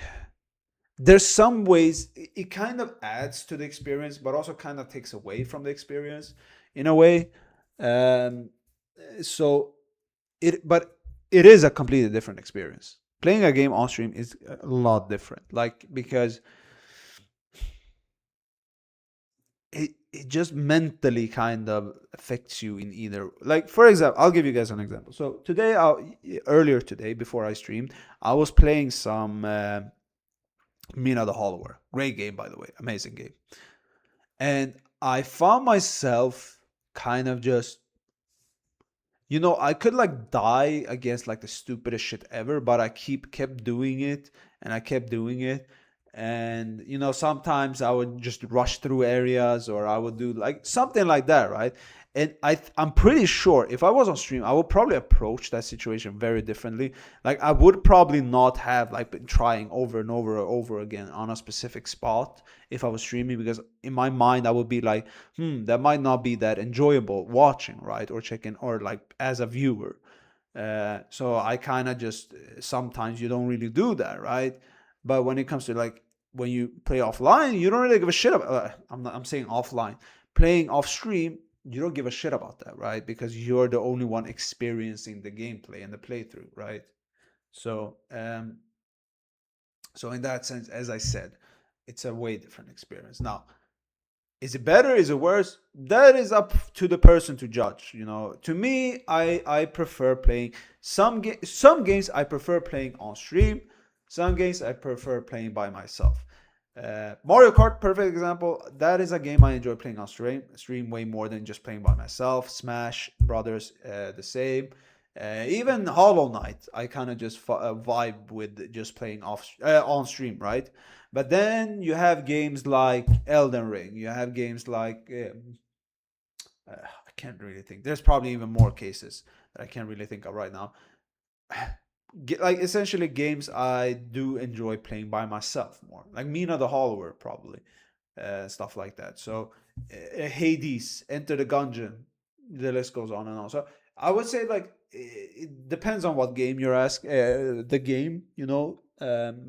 there's some ways it kind of adds to the experience, but also kind of takes away from the experience in a way. Um, so but it is a completely different experience. Playing a game on stream is a lot different, like because it just mentally kind of affects you in either, like for example, I'll give you guys an example. So today, earlier today before I streamed, I was playing some Mina the Hollower. Great game, by the way, amazing game. And I found myself kind of just, I could like die against like the stupidest shit ever, but I kept doing it, and I kept doing it. And sometimes I would just rush through areas, or I would do like something like that, right? And I'm pretty sure if I was on stream, I would probably approach that situation very differently. Like I would probably not have like been trying over and over and over again on a specific spot if I was streaming, because in my mind I would be like, that might not be that enjoyable watching, right? Or checking, or like as a viewer. So I kind of just, sometimes you don't really do that, right? But when it comes to like when you play offline, you don't really give a shit about. I'm saying offline, playing off stream, you don't give a shit about that, right? Because you're the only one experiencing the gameplay and the playthrough, right? So so in that sense, as I said, it's a way different experience. Now, is it better? Is it worse? That is up to the person to judge. To me, I prefer playing some games. I prefer playing on stream. Some games I prefer playing by myself. Mario Kart, perfect example. That is a game I enjoy playing on stream way more than just playing by myself. Smash Brothers, the same. Even Hollow Knight, I kind of just vibe with just playing on stream, right? But then you have games like Elden Ring. You have games like I can't really think. There's probably even more cases that I can't really think of right now. Like essentially games I do enjoy playing by myself more, like Mina the Hollower, probably, stuff like that. So Hades, Enter the Gungeon, the list goes on and on. So I would say like it depends on what game you're asking, the game,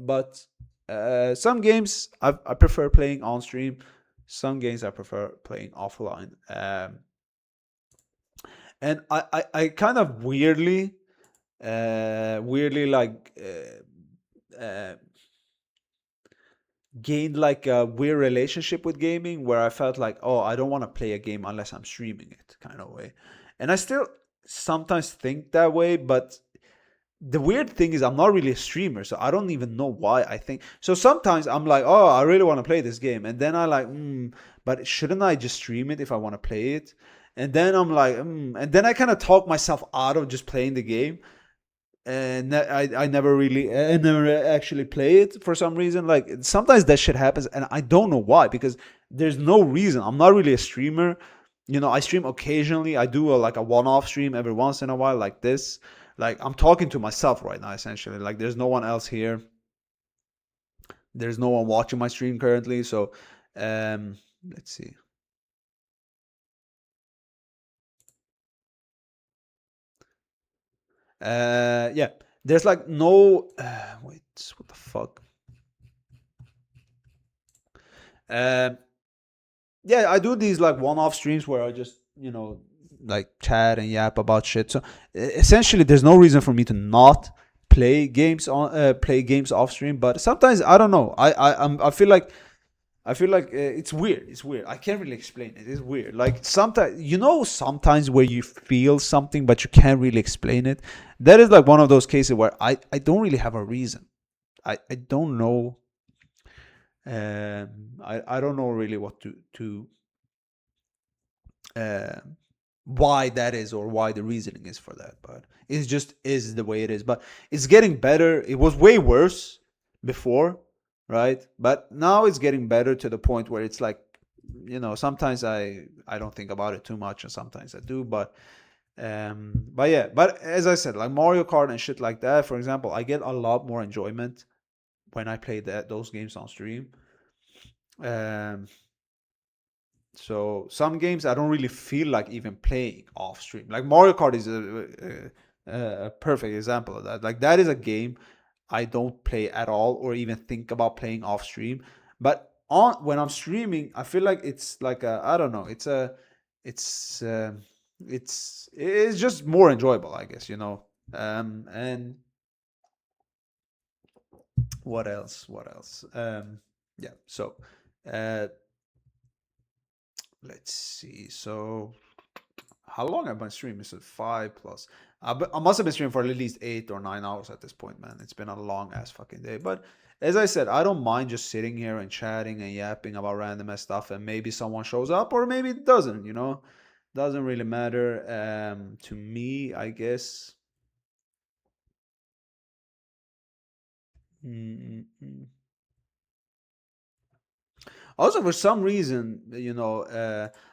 but some games I prefer playing on stream, some games I prefer playing offline. And I kind of weirdly like gained like a weird relationship with gaming where I felt like, oh, I don't want to play a game unless I'm streaming it, kind of way. And I still sometimes think that way, but the weird thing is I'm not really a streamer, so I don't even know why I think. So sometimes I'm like, oh, I really want to play this game, and then I like, but shouldn't I just stream it if I want to play it? And then I'm like, and then I kind of talk myself out of just playing the game, and I never actually play it for some reason. Like sometimes that shit happens, and I don't know why, because there's no reason. I'm not really a streamer. I stream occasionally. I do like a one-off stream every once in a while, like this. Like I'm talking to myself right now, essentially. Like there's no one else here. There's no one watching my stream currently. So, let's see. Yeah, there's like no. Wait, what the fuck? Yeah, I do these like one-off streams where I just like chat and yap about shit. So essentially, there's no reason for me to not play games off stream. But sometimes I don't know. I feel like it's weird. It's weird. I can't really explain it. It's weird. Like sometimes where you feel something but you can't really explain it. That is like one of those cases where I don't really have a reason. I don't know. I don't know really what to uh, why that is, or why the reasoning is for that, but it just is the way it is. But it's getting better. It was way worse before, right? But now it's getting better to the point where it's like, sometimes I don't think about it too much, and sometimes I do. But yeah, but as I said, like Mario Kart and shit like that, for example, I get a lot more enjoyment when I play those games on stream. um So some games I don't really feel like even playing off stream. Like Mario Kart is a perfect example of that. Like that is a game I don't play at all, or even think about playing off stream. But on when I'm streaming, I feel like it's like I don't know. It's it's just more enjoyable, I guess. And what else? What else? Yeah. So. Uh, Let's see. So, how long have I been streaming? Is it 5 plus? I must have been streaming for at least 8 or 9 hours at this point, man. It's been a long ass fucking day. But as I said, I don't mind just sitting here and chatting and yapping about random ass stuff, and maybe someone shows up or maybe it doesn't. Doesn't really matter to me, I guess. Mm-mm. Also, for some reason,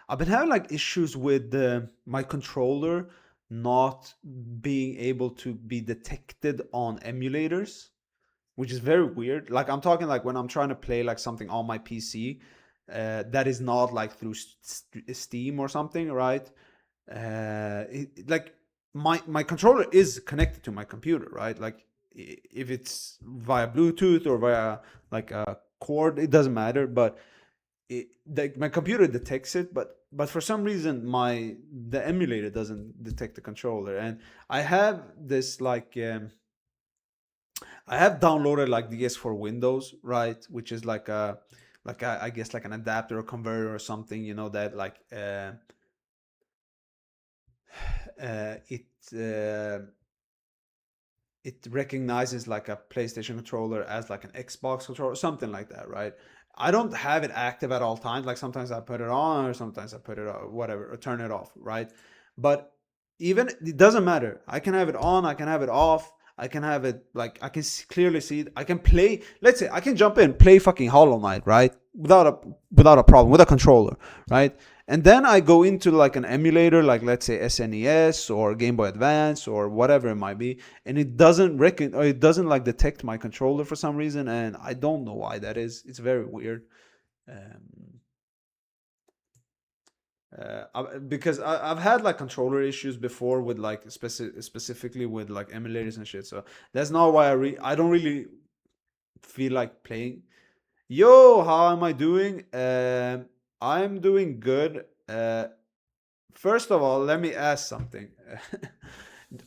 I've been having like issues with my controller not being able to be detected on emulators, which is very weird. Like I'm talking like when I'm trying to play like something on my PC, that is not like through Steam or something, right? Like my controller is connected to my computer, right? Like if it's via Bluetooth or via like a cord, it doesn't matter. But my computer detects it, but for some reason the emulator doesn't detect the controller. And I have this like I have downloaded like DS for Windows, right? Which is like I guess like an adapter or converter or something, that like it it recognizes like a PlayStation controller as like an Xbox controller, something like that, right? I don't have it active at all times. Like sometimes I put it on, or sometimes I put it on, whatever, or turn it off, right? But even it doesn't matter. I can have it on, I can have it off, I can have it like I can clearly see it. I can play. Let's say I can jump in, play fucking Hollow Knight, right? Without a problem, with a controller, right? And then I go into like an emulator, like let's say SNES or Game Boy Advance or whatever it might be, and it doesn't or it doesn't like detect my controller for some reason, and I don't know why that is. It's very weird. Because I've had like controller issues before with like specifically with like emulators and shit. So that's not why I don't really feel like playing. Yo, how am I doing? I'm doing good. First of all, let me ask something.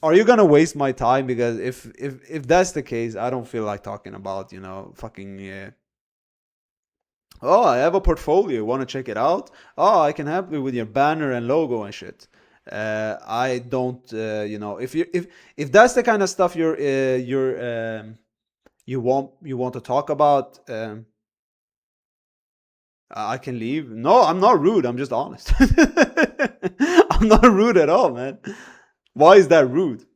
Are you gonna waste my time? Because if that's the case, I don't feel like talking about fucking. Oh, I have a portfolio. Want to check it out? Oh, I can help you with your banner and logo and shit. I don't, if that's the kind of stuff you want to talk about, I can leave. No, I'm not rude. I'm just honest. I'm not rude at all, man. Why is that rude?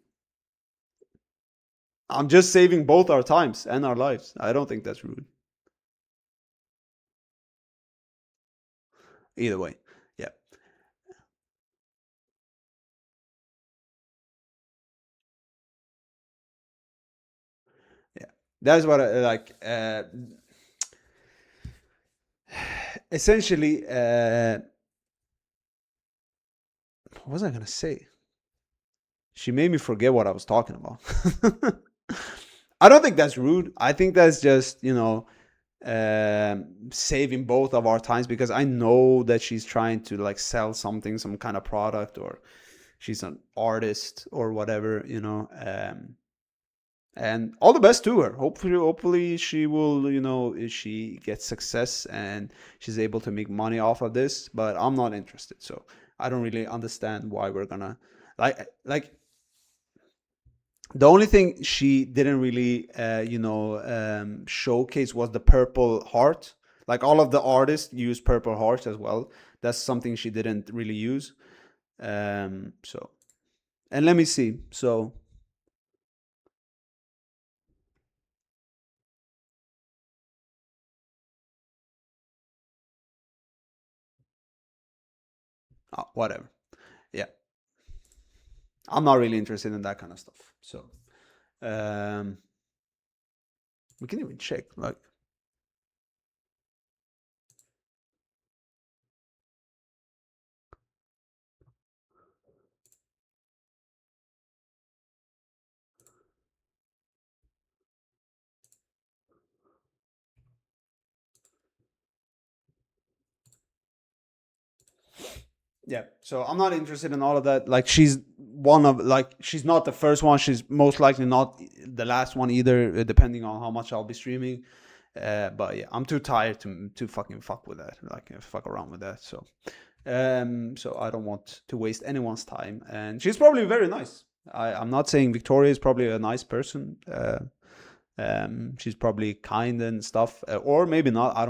I'm just saving both our times and our lives. I don't think that's rude. Either way, yeah, yeah. That's what I like. Essentially, what was I gonna say? She made me forget what I was talking about. I don't think that's rude. I think that's just saving both of our times, because I know that she's trying to like sell something, some kind of product, or she's an artist or whatever, and all the best to her. Hopefully she will, she gets success and she's able to make money off of this. But I'm not interested, so I don't really understand why we're gonna like the only thing she didn't really showcase was the purple heart. Like all of the artists use purple hearts as well. That's something she didn't really use. So, and let me see. So, whatever. Yeah, I'm not really interested in that kind of stuff. So, um, we can even check. Like, yeah. So I'm not interested in all of that. Like, she's not the first one. She's most likely not the last one either, depending on how much I'll be streaming. But yeah, I'm too tired to fucking fuck with that. Like, fuck around with that. So I don't want to waste anyone's time. And she's probably very nice. I'm not saying Victoria is probably a nice person. She's probably kind and stuff, or maybe not. I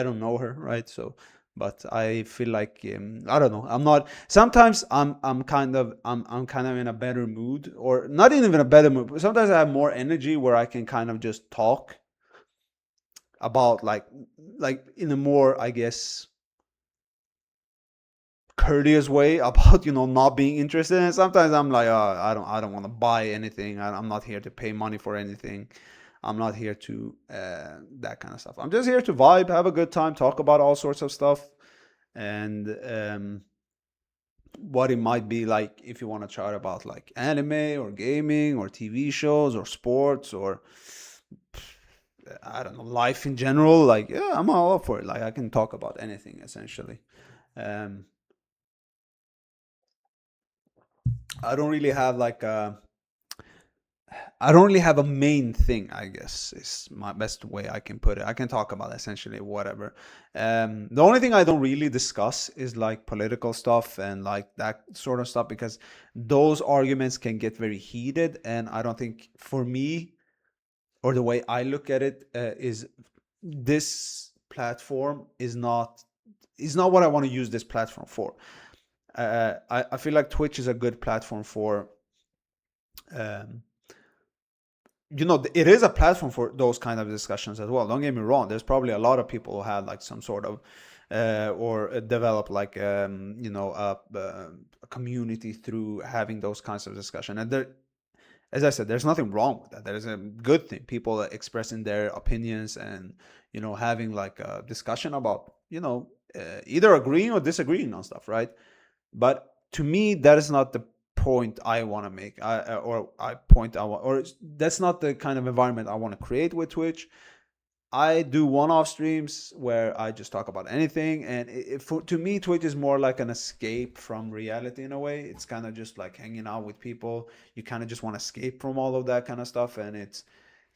don't know her, right? So, but I feel like I don't know. I'm not. Sometimes I'm kind of in a better mood, or not even a better mood. But sometimes I have more energy where I can kind of just talk about like in a more, I guess, courteous way about not being interested. And sometimes I'm like, oh, I don't want to buy anything. I'm not here to pay money for anything. I'm not here to that kind of stuff. I'm just here to vibe, have a good time, talk about all sorts of stuff, and what it might be like if you want to chat about like anime or gaming or TV shows or sports or I don't know, life in general. Like, yeah, I'm all up for it. Like, I can talk about anything essentially. Um, I don't really have like a I don't really have a main thing, I guess, is my best way I can put it. I can talk about essentially whatever. The only thing I don't really discuss is like political stuff and like that sort of stuff, because those arguments can get very heated. And I don't think, for me, or the way I look at it, is this platform is not what I want to use this platform for. I feel like Twitch is a good platform for, um, it is a platform for those kind of discussions as well. Don't get me wrong. There's probably a lot of people who had like some sort of or develop like a community through having those kinds of discussion. And there, as I said, there's nothing wrong with that. That is a good thing. People expressing their opinions and having like a discussion about either agreeing or disagreeing on stuff, right? But to me, that is not the point I want to make. That's not the kind of environment I want to create with Twitch. I do one-off streams where I just talk about anything, and to me, Twitch is more like an escape from reality in a way. It's kind of just like hanging out with people. You kind of just want to escape from all of that kind of stuff, and it's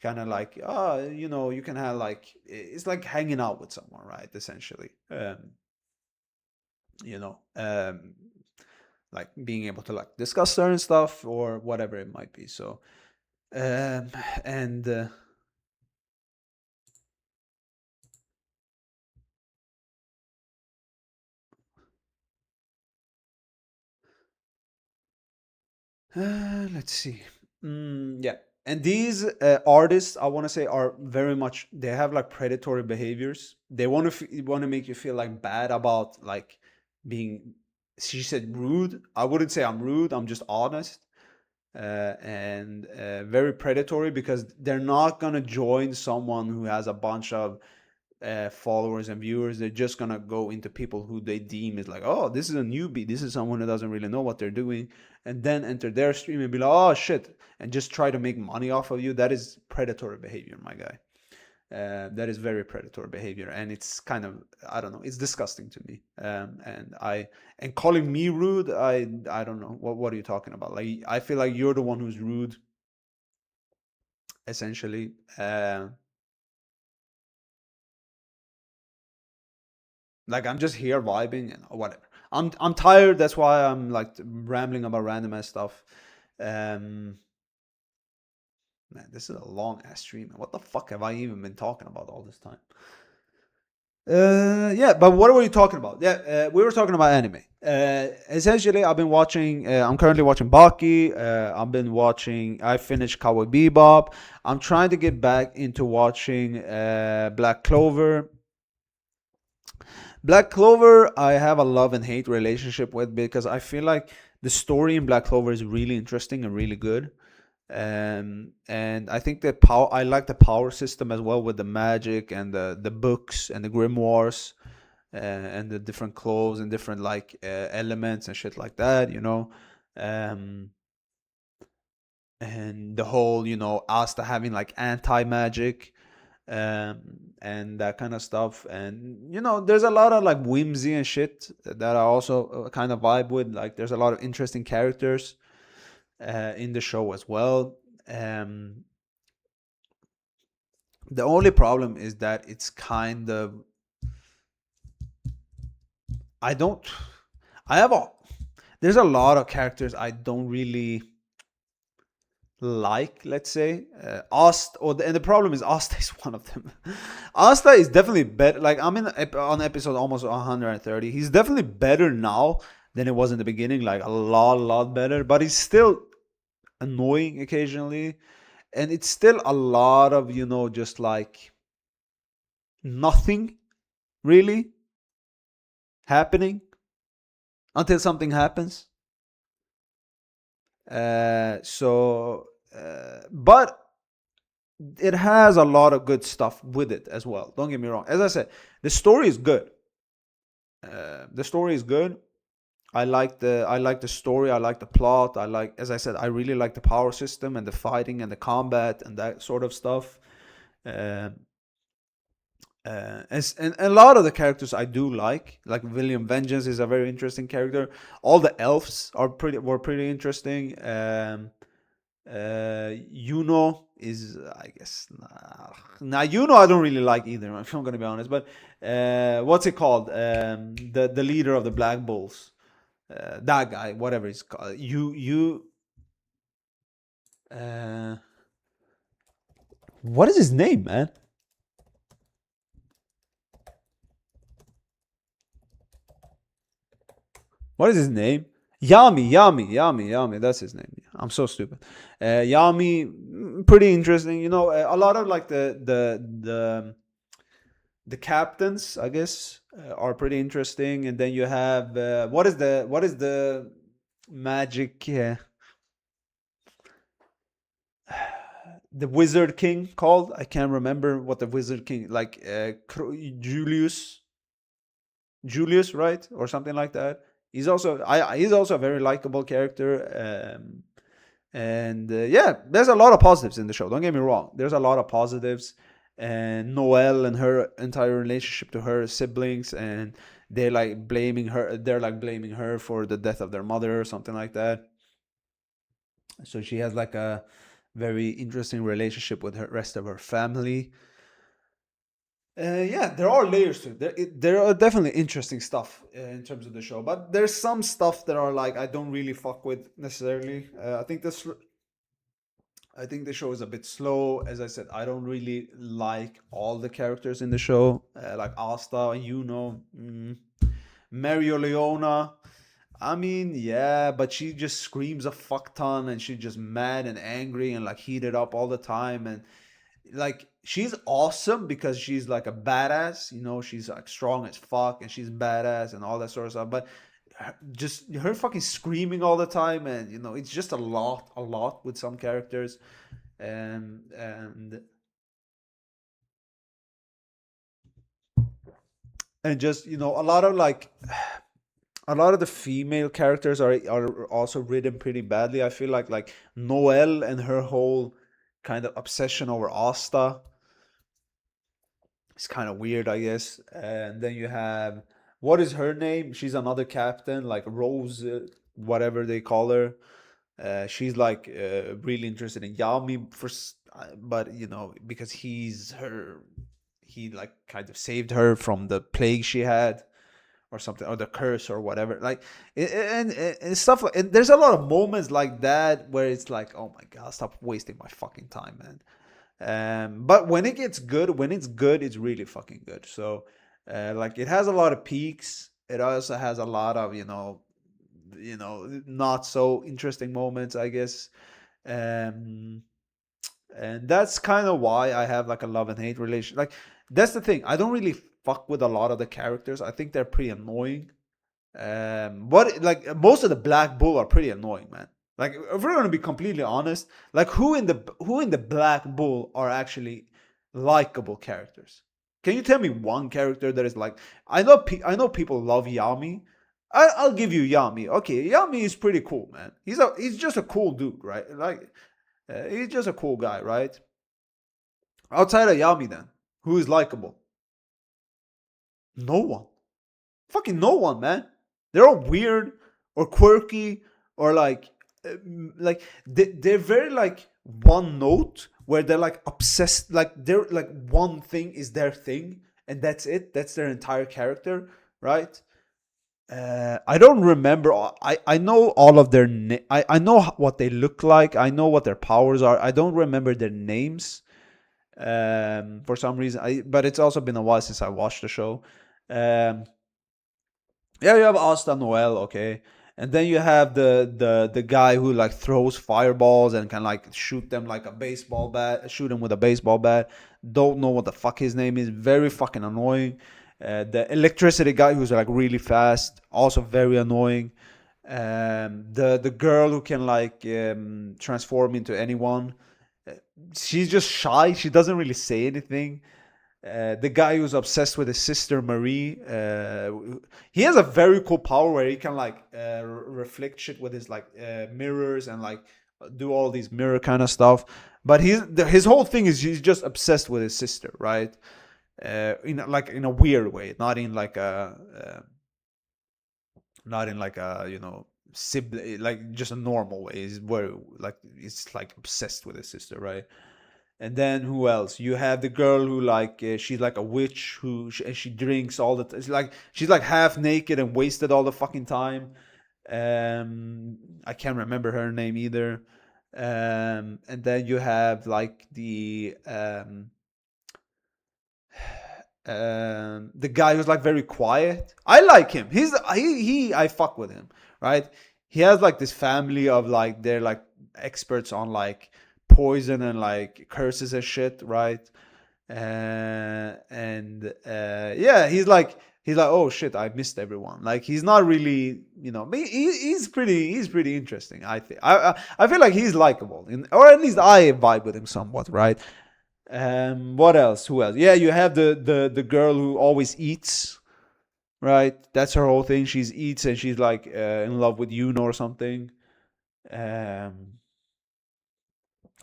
kind of like, you can have like, it's like hanging out with someone, right? Essentially, like being able to like discuss certain stuff or whatever it might be. So, and let's see. Yeah. And these artists, I want to say, are very much. They have like predatory behaviors. They want to make you feel like bad about like being. She said rude. I wouldn't say I'm rude. I'm just honest. And very predatory because they're not gonna join someone who has a bunch of followers and viewers. They're just gonna go into people who they deem is like, oh, this is a newbie, this is someone who doesn't really know what they're doing, and then enter their stream and be like, oh shit, and just try to make money off of you. That is predatory behavior, my guy. That is very predatory behavior, and it's kind of, I don't know, it's disgusting to me. And calling me rude, I don't know, what are you talking about? Like, I feel like you're the one who's rude, essentially. Like, I'm just here vibing and whatever. I'm tired. That's why I'm like rambling about random ass stuff. Man, this is a long ass stream. What the fuck have I even been talking about all this time? Yeah, but what were you talking about? Yeah, we were talking about anime. Essentially, I've been watching. I'm currently watching Baki. I finished Cowboy Bebop. I'm trying to get back into watching Black Clover. Black Clover, I have a love and hate relationship with because I feel like the story in Black Clover is really interesting and really good. And I think I like the power system as well with the magic and the books and the grimoires and the different clothes and different like elements and shit like that, um, and the whole Asta having like anti magic and that kind of stuff. And there's a lot of like whimsy and shit that I also kind of vibe with. Like, there's a lot of interesting characters in the show as well. The only problem is that it's kind of, I don't I have a there's a lot of characters I don't really like, let's say. And the problem is Asta is one of them. Asta is definitely better. Like, I'm on episode almost 130. He's definitely better now than it was in the beginning, like a lot better, but he's still annoying occasionally, and it's still a lot of just like nothing really happening until something happens. But it has a lot of good stuff with it as well. Don't get me wrong. As I said, the story is good. The story is good. I like the story. I like the plot. As I said, I really like the power system and the fighting and the combat and that sort of stuff. And a lot of the characters I do like William Vengeance is a very interesting character. All the elves were pretty interesting. Yuno is, I guess, now Yuno I don't really like either, if I'm gonna be honest. But what's it called? The leader of the Black Bulls, that guy, whatever he's called. What is his name, man? What is his name? Yami. That's his name. I'm so stupid. Yami, pretty interesting. You know, a lot of like the captains, I guess, are pretty interesting. And then you have what is the magic? The Wizard King called? I can't remember what the Wizard King like. Julius, right, or something like that. He's also a very likable character. And yeah, there's a lot of positives in the show. Don't get me wrong. There's a lot of positives. And Noelle and her entire relationship to her siblings, and they're like blaming her. They're like blaming her for the death of their mother or something like that. So she has like a very interesting relationship with her rest of her family. Yeah, there are layers to it. There are definitely interesting stuff in terms of the show, but there's some stuff that are like I don't really fuck with necessarily. I think the show is a bit slow. As I said, I don't really like all the characters in the show, like Asta, Mario Leona. I mean, yeah, but she just screams a fuck ton, and she's just mad and angry and like heated up all the time. And like she's awesome because she's like a badass, she's like strong as fuck and she's badass and all that sort of stuff. But just her fucking screaming all the time, and it's just a lot with some characters. And just a lot of the female characters are also written pretty badly. I feel like Noelle and her whole kind of obsession over Asta is kind of weird, I guess. And then you have, what is her name? She's another captain, like Rose, whatever they call her. She's like really interested in Yami but because he like kind of saved her from the plague she had or something, or the curse or whatever, like and stuff like. And there's a lot of moments like that where it's like, oh my god, stop wasting my fucking time, man. But when it gets good, it's really fucking good. So like it has a lot of peaks. It also has a lot of not so interesting moments, I guess. um and that's kind of why I have like a love and hate relation. Like, that's the thing, I don't really fuck with a lot of the characters. I think they're pretty annoying. But like most of the Black Bull are pretty annoying, man. Like, if we're gonna be completely honest, like who in the Black Bull are actually likable characters? Can you tell me one character that is like? I know people love Yami. I'll give you Yami. Okay, Yami is pretty cool, man. He's just a cool dude, right? Like, he's just a cool guy, right? Outside of Yami, then, who is likable? No one. Fucking no one, man. They're all weird or quirky or they're very like one note, where they're like obsessed, like they're like one thing is their thing, and that's it. That's their entire character, right? I don't remember. I know all of their. I know what they look like. I know what their powers are. I don't remember their names. For some reason. But it's also been a while since I watched the show. Um, yeah, you have Asta Noel, okay, and then you have the guy who like throws fireballs and can like shoot them like a baseball bat, shoot them with a baseball bat. Don't know what the fuck his name is. Very fucking annoying. The electricity guy who's like really fast, also very annoying. The girl who can like transform into anyone. She's just shy. She doesn't really say anything. The guy who's obsessed with his sister Marie, he has a very cool power where he can like reflect shit with his like mirrors and like do all these mirror kind of stuff. But his whole thing is he's just obsessed with his sister, right? In a weird way, not in like a sibling, like just a normal way. Is where like it's like obsessed with his sister, right? And then who else? You have the girl who like she's like a witch who she drinks all the time. It's like she's like half naked and wasted all the fucking time. I can't remember her name either. And then you have like The guy who's like very quiet. I like him. I fuck with him, right? He has like this family of like they're like experts on like poison and like curses and shit, right? Yeah, he's like, oh shit, I missed everyone. Like he's not really, but he's pretty interesting. I think I feel like he's likable, or at least I vibe with him somewhat, right? What else? Who else? Yeah, you have the girl who always eats, right? That's her whole thing. She eats and she's like in love with Yuno or something. Um,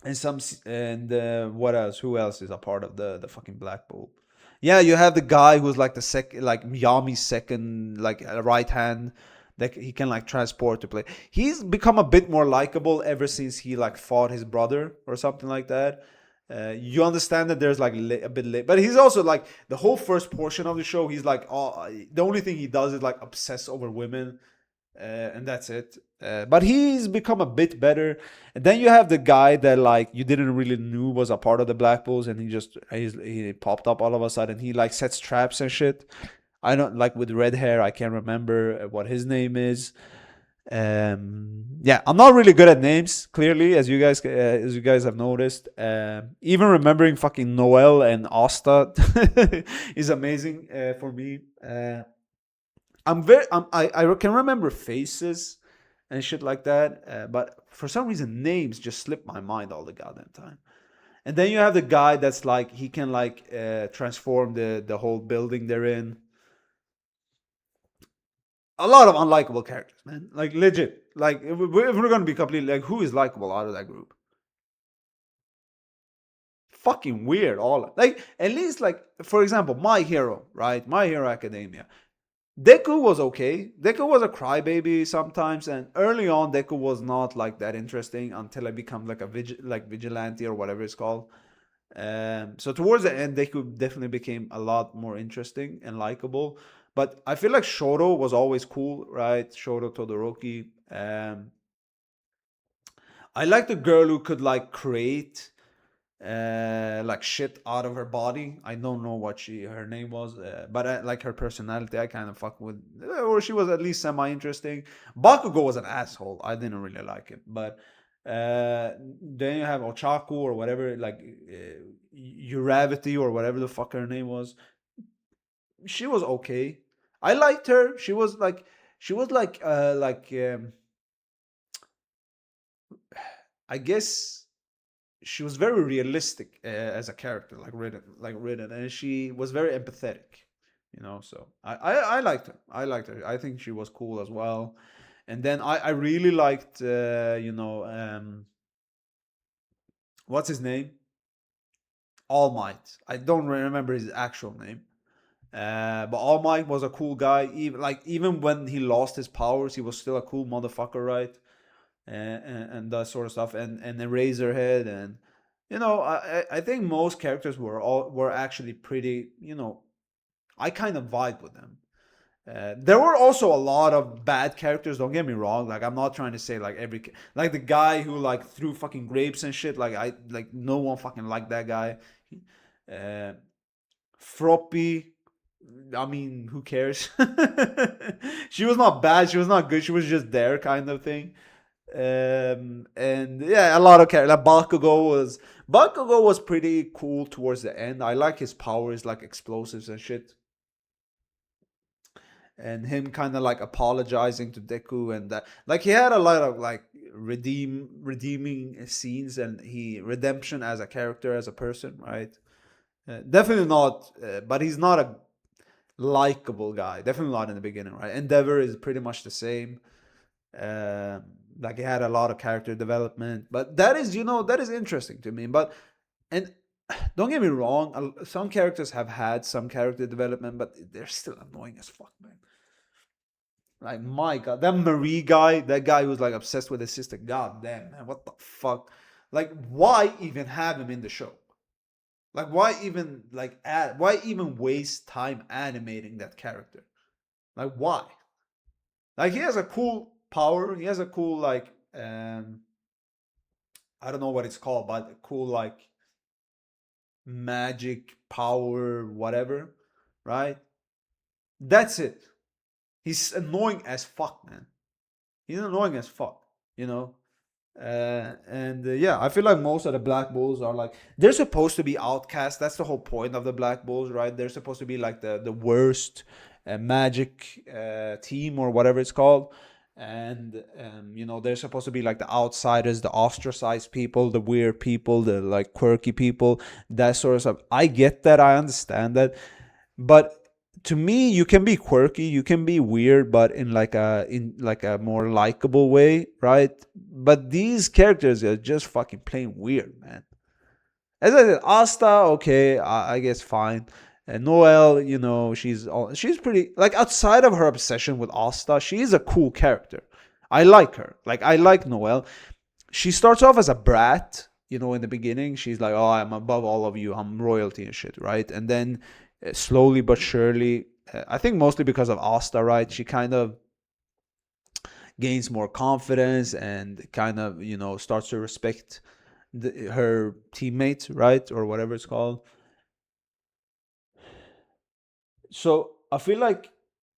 what else? Who else is a part of the fucking Black Bull? Yeah, you have the guy who's like the second, like Yami's second, like right hand that he can like transport to play. He's become a bit more likable ever since he like fought his brother or something like that. You understand that there's like a bit late, but he's also like the whole first portion of the show. He's like, oh, the only thing he does is like obsess over women, and that's it. But he's become a bit better. And then you have the guy that like you didn't really knew was a part of the Black Bulls, and he popped up all of a sudden. He like sets traps and shit. I don't like with red hair. I can't remember what his name is. Yeah, I'm not really good at names. Clearly, as you guys have noticed, even remembering fucking Noel and Asta is amazing for me. I can remember faces and shit like that, but for some reason names just slip my mind all the goddamn time. And then you have the guy that's like he can like transform the whole building they're in. A lot of unlikable characters, man. Like legit. Like if we're gonna be completely like, who is likable out of that group? Fucking weird. All like at least like for example, My Hero, right? My Hero Academia. Deku was okay. Deku was a crybaby sometimes, and early on, Deku was not like that interesting until I become like a vigilante or whatever it's called. So towards the end, Deku definitely became a lot more interesting and likable. But I feel like Shoto was always cool, right? Shoto Todoroki. I like the girl who could like create like shit out of her body. I don't know what her name was, but I like her personality. I kind of fuck with, or she was at least semi interesting. Bakugo was an asshole. I didn't really like it, but then you have Ochaku or whatever, like Uravity or whatever the fuck her name was. She was okay. I liked her. She was like I guess she was very realistic as a character, like written, and she was very empathetic, So I liked her. I liked her. I think she was cool as well. And then I really liked, what's his name? All Might. I don't remember his actual name. But All Might was a cool guy. Even when he lost his powers, he was still a cool motherfucker, right? And that sort of stuff. And Eraserhead, and I think most characters were actually pretty. I kind of vibe with them. There were also a lot of bad characters. Don't get me wrong. Like I'm not trying to say like like the guy who like threw fucking grapes and shit. Like no one fucking liked that guy. Uh, Froppy. I mean, who cares? She was not bad. She was not good. She was just there, kind of thing. And yeah, a lot of characters. Like Bakugo was pretty cool towards the end. I like his powers, like explosives and shit. And him kind of like apologizing to Deku, and that like he had a lot of like redeeming scenes, and redemption as a character, as a person, right? Definitely not, but he's not a likable guy. Definitely not in the beginning, right? Endeavor is pretty much the same. Like he had a lot of character development, but that is interesting to me. But and don't get me wrong, some characters have had some character development, but they're still annoying as fuck, man. Like my god, that Marie guy, that guy who's like obsessed with his sister. God damn, man, what the fuck? Like, why even have him in the show? Like, why even waste time animating that character? Like, why? Like, he has a cool power. He has a cool like, I don't know what it's called, but cool like magic power, whatever. right? That's it. He's annoying as fuck, man. He's annoying as fuck, you know. Yeah, I feel like most of the Black Bulls are like, they're supposed to be outcast. That's the whole point of the Black Bulls, right? They're supposed to be like the worst magic team or whatever it's called. And you know, they're supposed to be like the outsiders, the ostracized people, the weird people, the like quirky people, that sort of stuff. I get that, I understand that, but to me, you can be quirky, you can be weird, but in like a more likable way, right? But these characters are just fucking plain weird, man. As I said, Asta, okay, I guess fine. And Noelle, you know, she's pretty, like, outside of her obsession with Asta, she's a cool character. I like her. Like, I like Noelle. She starts off as a brat, you know, in the beginning. She's like, oh, I'm above all of you, I'm royalty and shit, right? And then slowly but surely, I think mostly because of Asta, right? She kind of gains more confidence and kind of, you know, starts to respect her teammates, right? Or whatever it's called. So I feel like,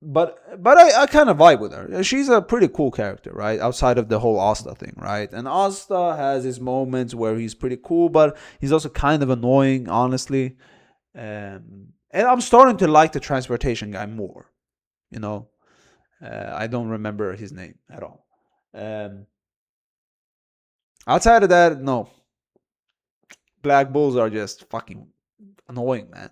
but I kind of vibe with her. She's a pretty cool character, right? Outside of the whole Asta thing, right? And Asta has his moments where he's pretty cool, but he's also kind of annoying, honestly. And I'm starting to like the transportation guy more. You know, I don't remember his name at all. Outside of that, no. Black Bulls are just fucking annoying, man.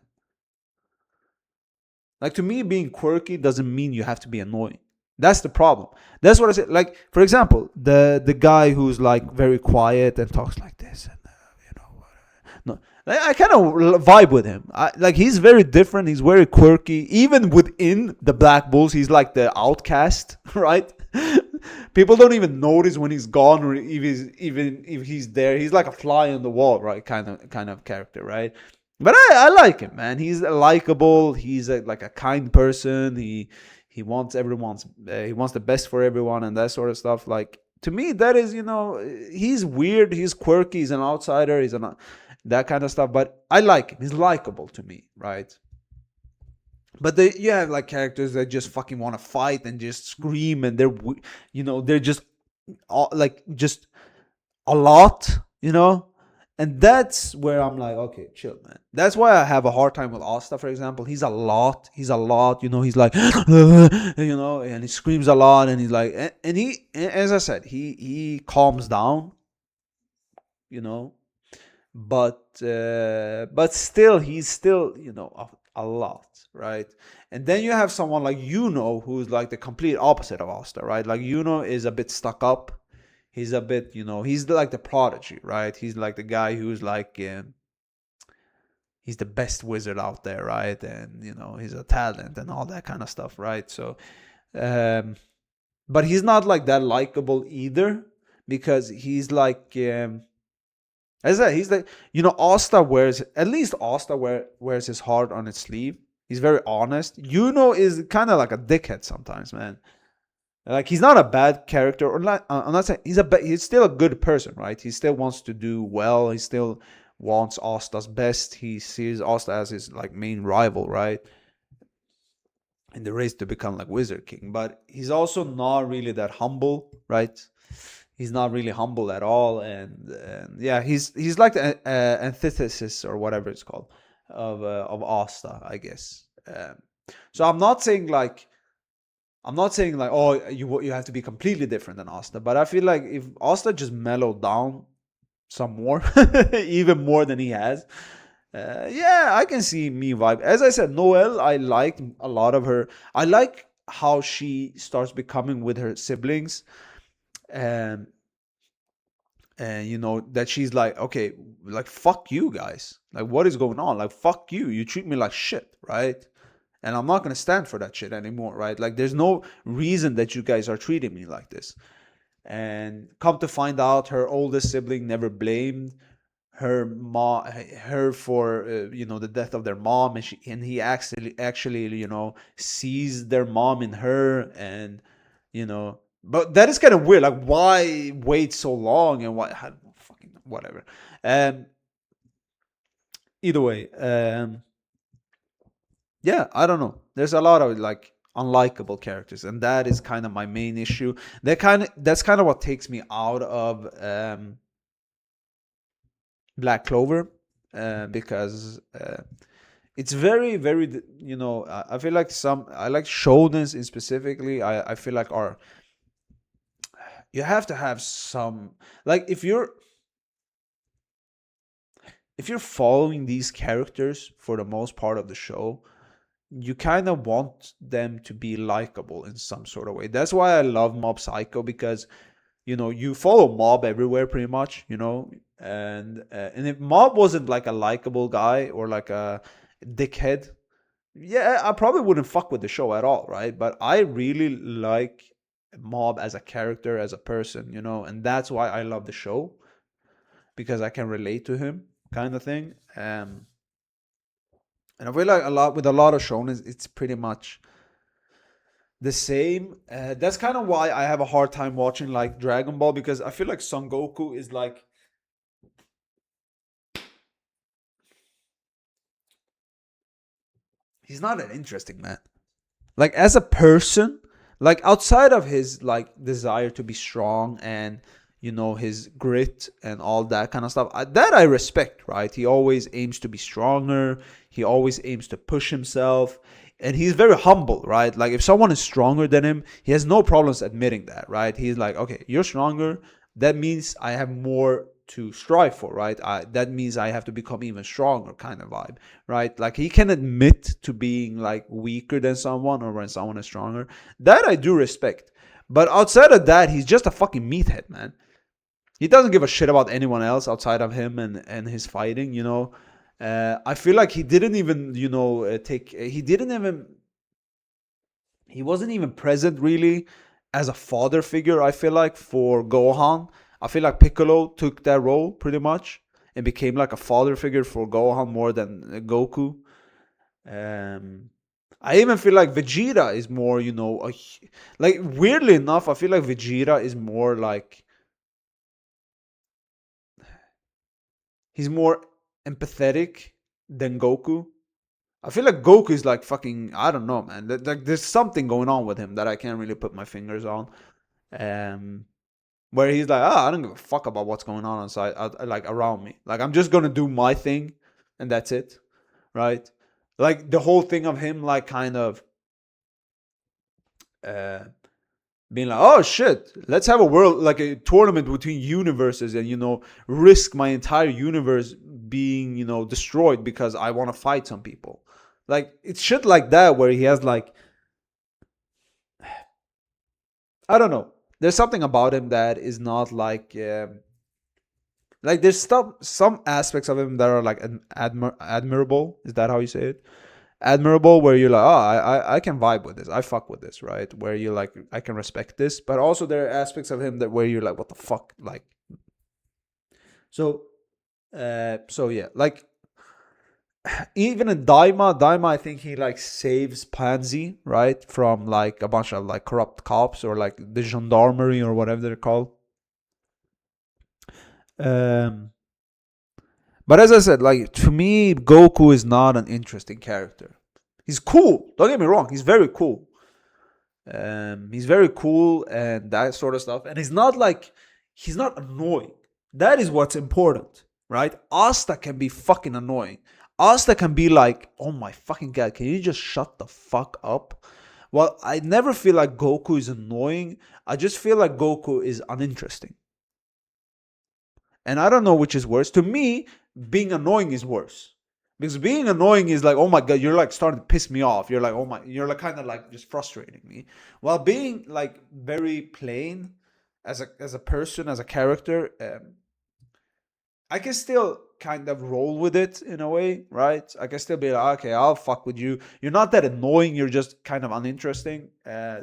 Like, to me, being quirky doesn't mean you have to be annoying. That's the problem. That's what I said. Like, for example, the guy who's like very quiet and talks like this, and you know, no, I kind of vibe with him. Like, he's very different. He's very quirky. Even within the Black Bulls, he's like the outcast, right? People don't even notice when he's gone, or even if he's there. He's like a fly on the wall, right? Kind of character, right? But I like him, man. He's likable. He's like a kind person. He wants he wants the best for everyone and that sort of stuff. Like, to me, that is, you know, he's weird. He's quirky. He's an outsider. That kind of stuff. But I like him. He's likable to me, right? But you have like characters that just fucking want to fight and just scream, and they're just like just a lot, you know. And that's where I'm like, okay, chill, man. That's why I have a hard time with Asta, for example. He's a lot, you know. He's like, you know, and he screams a lot, and he's like, and he, as I said, he calms down, you know, but still, he's still, you know, a lot, right? And then you have someone like Yuno, who's like the complete opposite of Asta, right? Like, Yuno is a bit stuck up. He's a bit, you know, he's like the prodigy, right? He's like the guy who's like, he's the best wizard out there, right? And, you know, he's a talent and all that kind of stuff, right? So, but he's not like that likable either, because he's like, as I said, he's like, you know, at least Asta wears his heart on its sleeve. He's very honest. Yuno is kind of like a dickhead sometimes, man. Like, he's not a bad character, or not. I'm not saying he's still a good person, right? He still wants to do well. He still wants Asta's best. He sees Asta as his like main rival, right? In the race to become like Wizard King. But he's also not really that humble, right? He's not really humble at all, and yeah, he's like the antithesis or whatever it's called of Asta, I guess. So I'm not saying like, oh, you have to be completely different than Asta, but I feel like if Asta just mellowed down some more, even more than he has, yeah, I can see me vibe. As I said, Noelle, I liked a lot of her. I like how she starts becoming with her siblings, and you know, that she's like, okay, like, fuck you guys, like, what is going on? Like, fuck you treat me like shit, right? And I'm not going to stand for that shit anymore, right? Like, there's no reason that you guys are treating me like this. And come to find out, her oldest sibling never blamed her for you know, the death of their mom, and he actually, you know, sees their mom in her, and you know, but that is kind of weird. Like, why wait so long, and fucking whatever. Either way, yeah, I don't know. There's a lot of like unlikable characters, and that is kind of my main issue. That's kind of what takes me out of Black Clover, because it's very, very, I feel like I like shonens in specifically. I feel like you have to have some, like, if you're following these characters for the most part of the show, you kind of want them to be likable in some sort of way. That's why I love Mob Psycho, because you follow Mob everywhere pretty much, and if Mob wasn't like a likable guy or like a dickhead, yeah, I probably wouldn't fuck with the show at all, right? But I really like Mob as a character, as a person, and that's why I love the show, because I can relate to him, kind of thing. And I feel like with a lot of shonen, it's pretty much the same. That's kind of why I have a hard time watching like Dragon Ball, because I feel like Son Goku is like, he's not that interesting, man. Like as a person, like outside of his like desire to be strong and his grit and all that kind of stuff, that I respect, right? He always aims to be stronger. He always aims to push himself, and he's very humble, right? Like if someone is stronger than him, he has no problems admitting that, right? He's like, okay, you're stronger, that means I have more to strive for, right? That means I have to become even stronger, kind of vibe, right? Like he can admit to being like weaker than someone, or when someone is stronger. That I do respect. But outside of that, he's just a fucking meathead, man. He doesn't give a shit about anyone else outside of him and his fighting, I feel like he didn't even, he wasn't even present really as a father figure, I feel like, for Gohan. I feel like Piccolo took that role pretty much and became like a father figure for Gohan more than Goku. I even feel like Vegeta is more, like weirdly enough, I feel like Vegeta is more like, he's more empathetic than Goku. I feel like Goku is like fucking, I don't know, man. Like there's something going on with him that I can't really put my fingers on. Where he's like, I don't give a fuck about what's going on inside, like around me. Like I'm just gonna do my thing, and that's it, right? Like the whole thing of him, like kind of being like, oh shit, let's have a world, like a tournament between universes, and risk my entire universe being destroyed because I want to fight some people. Like it's shit like that where he has like, I don't know, there's something about him that is not like there's some aspects of him that are like admirable. Is that how you say it? Admirable, where you're like, oh, I can vibe with this, I fuck with this, right? Where you're like, I can respect this. But also there are aspects of him that where you're like, what the fuck, like. So yeah, like even in Daima, I think he like saves Pansy, right, from like a bunch of like corrupt cops, or like the gendarmerie or whatever they're called. But as I said, like to me, Goku is not an interesting character. He's cool. Don't get me wrong. He's very cool. He's very cool and that sort of stuff. And he's not annoying. That is what's important, right? Asta can be fucking annoying. Asta can be like, oh my fucking god, can you just shut the fuck up? Well, I never feel like Goku is annoying. I just feel like Goku is uninteresting. And I don't know which is worse. To me, being annoying is worse. Because being annoying is like, oh my god, you're like starting to piss me off. You're like, oh my, you're like kind of like just frustrating me. While being like very plain as a person, as a character, I can still kind of roll with it in a way, right? I can still be like, okay, I'll fuck with you. You're not that annoying. You're just kind of uninteresting. Yeah,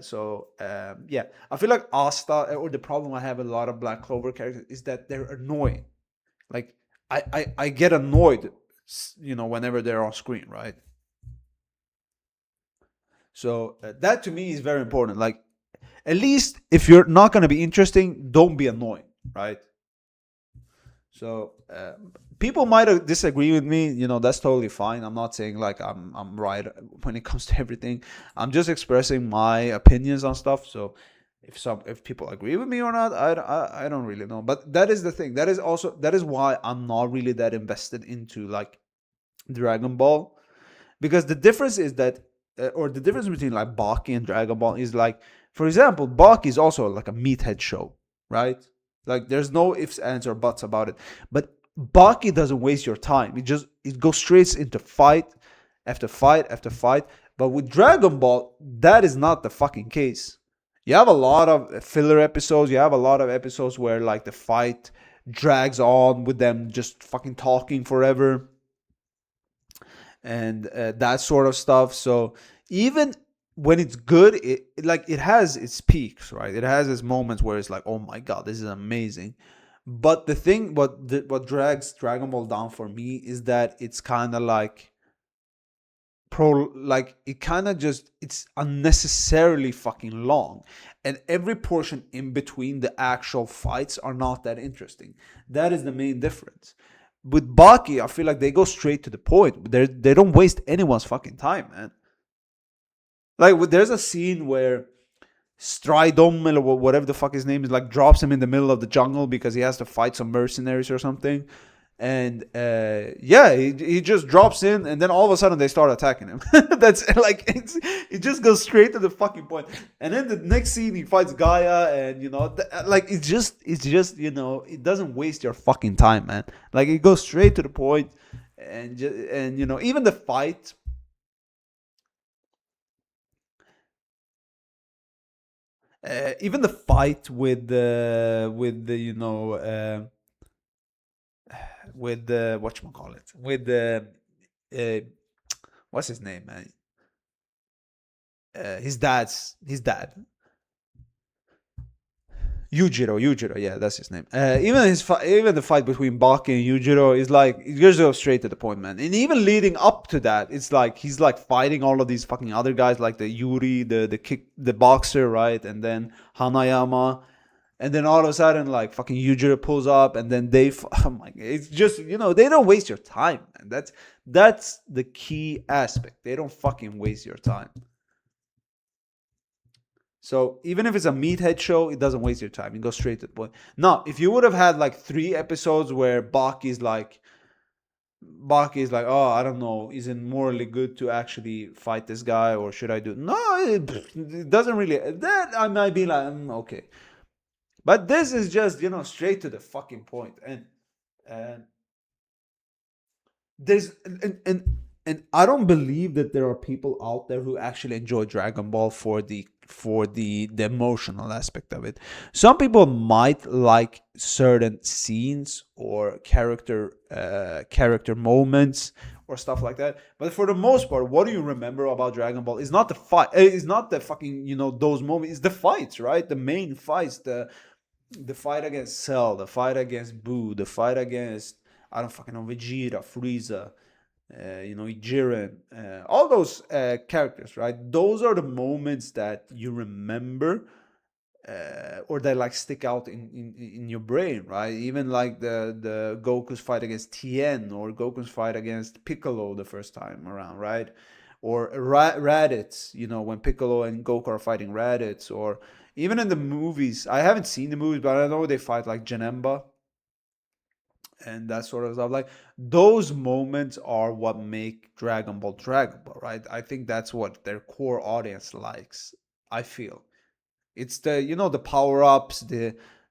I feel like Asta, or the problem I have with a lot of Black Clover characters, is that they're annoying. Like I get annoyed, whenever they're on screen, right? So that to me is very important. Like, at least if you're not gonna be interesting, don't be annoying, right? So people might disagree with me. You know, that's totally fine. I'm not saying like I'm right when it comes to everything. I'm just expressing my opinions on stuff. So if people agree with me or not, I don't really know. But that is the thing. That is why I'm not really that invested into like Dragon Ball, because the difference is that or the difference between like Baki and Dragon Ball is like, for example, Baki is also like a meathead show, right? Like there's no ifs, ands, or buts about it. But Baki doesn't waste your time. It goes straight into fight after fight after fight. But with Dragon Ball, that is not the fucking case. You have a lot of filler episodes. You have a lot of episodes where like the fight drags on with them just fucking talking forever and that sort of stuff. So even when it's good, it has its peaks, right? It has its moments where it's like, oh my god, this is amazing. But the thing, what drags Dragon Ball down for me is that it's kind of like it kind of just, it's unnecessarily fucking long, and every portion in between the actual fights are not that interesting. That is the main difference. With Baki, I feel like they go straight to the point. They don't waste anyone's fucking time, man. Like there's a scene where Stridom or whatever the fuck his name is, like drops him in the middle of the jungle because he has to fight some mercenaries or something. And yeah, he just drops in, and then all of a sudden they start attacking him. That's like it just goes straight to the fucking point. And then the next scene he fights Gaia, and you know, like it's just you know, it doesn't waste your fucking time, man. Like it goes straight to the point, and you know, even the fight. Even the fight with the you know with the whatchamacallit, with the uh, what's his name, man? His dad. Yujiro, yeah, that's his name. Even the fight between Baki and Yujiro is like, it just goes straight to the point, man. And even leading up to that, it's like he's like fighting all of these fucking other guys, like the Yuri, the boxer, right, and then Hanayama, and then all of a sudden, like fucking Yujiro pulls up, and then oh my god, it's just, you know, they don't waste your time, man. That's the key aspect. They don't fucking waste your time. So even if it's a meathead show, it doesn't waste your time. It goes straight to the point. Now, if you would have had like 3 episodes where Baki's like, oh, I don't know, is it morally good to actually fight this guy, or should I do? No, it doesn't really. That I might be like, okay, but this is just, you know, straight to the fucking point. And there's and I don't believe that there are people out there who actually enjoy Dragon Ball for the emotional aspect of it. Some people might like certain scenes or character moments or stuff like that, but for the most part, what do you remember about Dragon Ball is not the fight. It's not the fucking, you know, those moments. It's the fights, right? The main fights, the fight against Cell, the fight against Boo, the fight against, I don't fucking know, Vegeta, Frieza, you know, Jiren, all those characters, right? Those are the moments that you remember, or that like stick out in your brain, right? Even like the Goku's fight against Tien, or Goku's fight against Piccolo the first time around, right? Or Raditz, you know, when Piccolo and Goku are fighting Raditz, or even in the movies. I haven't seen the movies, but I know they fight like Janemba and that sort of stuff. Like those moments are what make Dragon Ball, right? I think that's what their core audience likes. I feel it's the, you know, the power ups,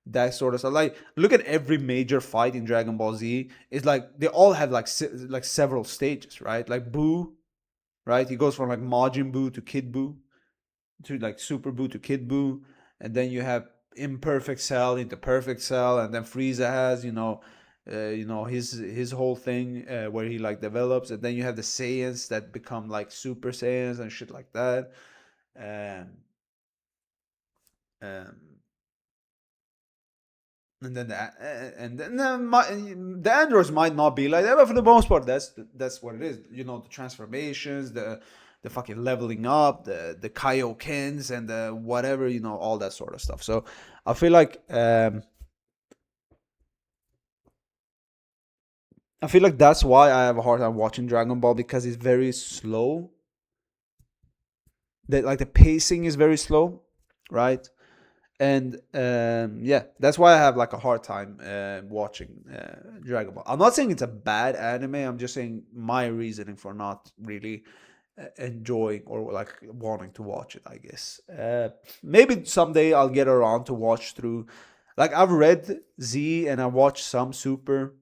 that sort of stuff. Like look at every major fight in Dragon Ball Z. It's like they all have like several stages, right? Like Boo, right? He goes from like Majin Buu to Kid Buu, to like Super Buu to Kid Buu, and then you have imperfect Cell into perfect Cell, and then Frieza has, you know, his whole thing where he like develops, and then you have the Saiyans that become like Super Saiyans and shit like that, and um, and then the androids might not be like that, but for the most part, that's what it is. You know, the transformations, the fucking leveling up, the Kaiokens, and the whatever, you know, all that sort of stuff. So I feel like I feel like that's why I have a hard time watching Dragon Ball, because it's very slow. The pacing is very slow, right? And yeah, that's why I have like a hard time watching Dragon Ball. I'm not saying it's a bad anime. I'm just saying my reasoning for not really enjoying or like wanting to watch it, I guess. Maybe someday I'll get around to watch through. Like, I've read Z and I watched some Super.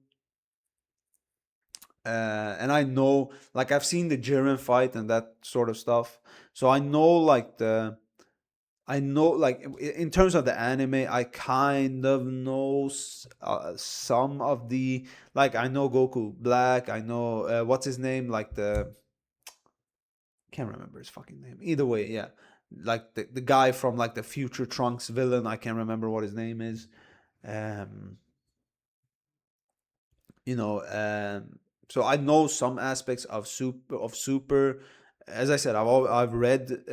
And I know, like, I've seen the Jiren fight and that sort of stuff. So I know, like, in terms of the anime, I kind of know some of the, like, I know Goku Black. I know, what's his name? Like, can't remember his fucking name. Either way, yeah. Like, the guy from, like, the future Trunks villain. I can't remember what his name is. Um, you know so I know some aspects of Super. As I said, I've read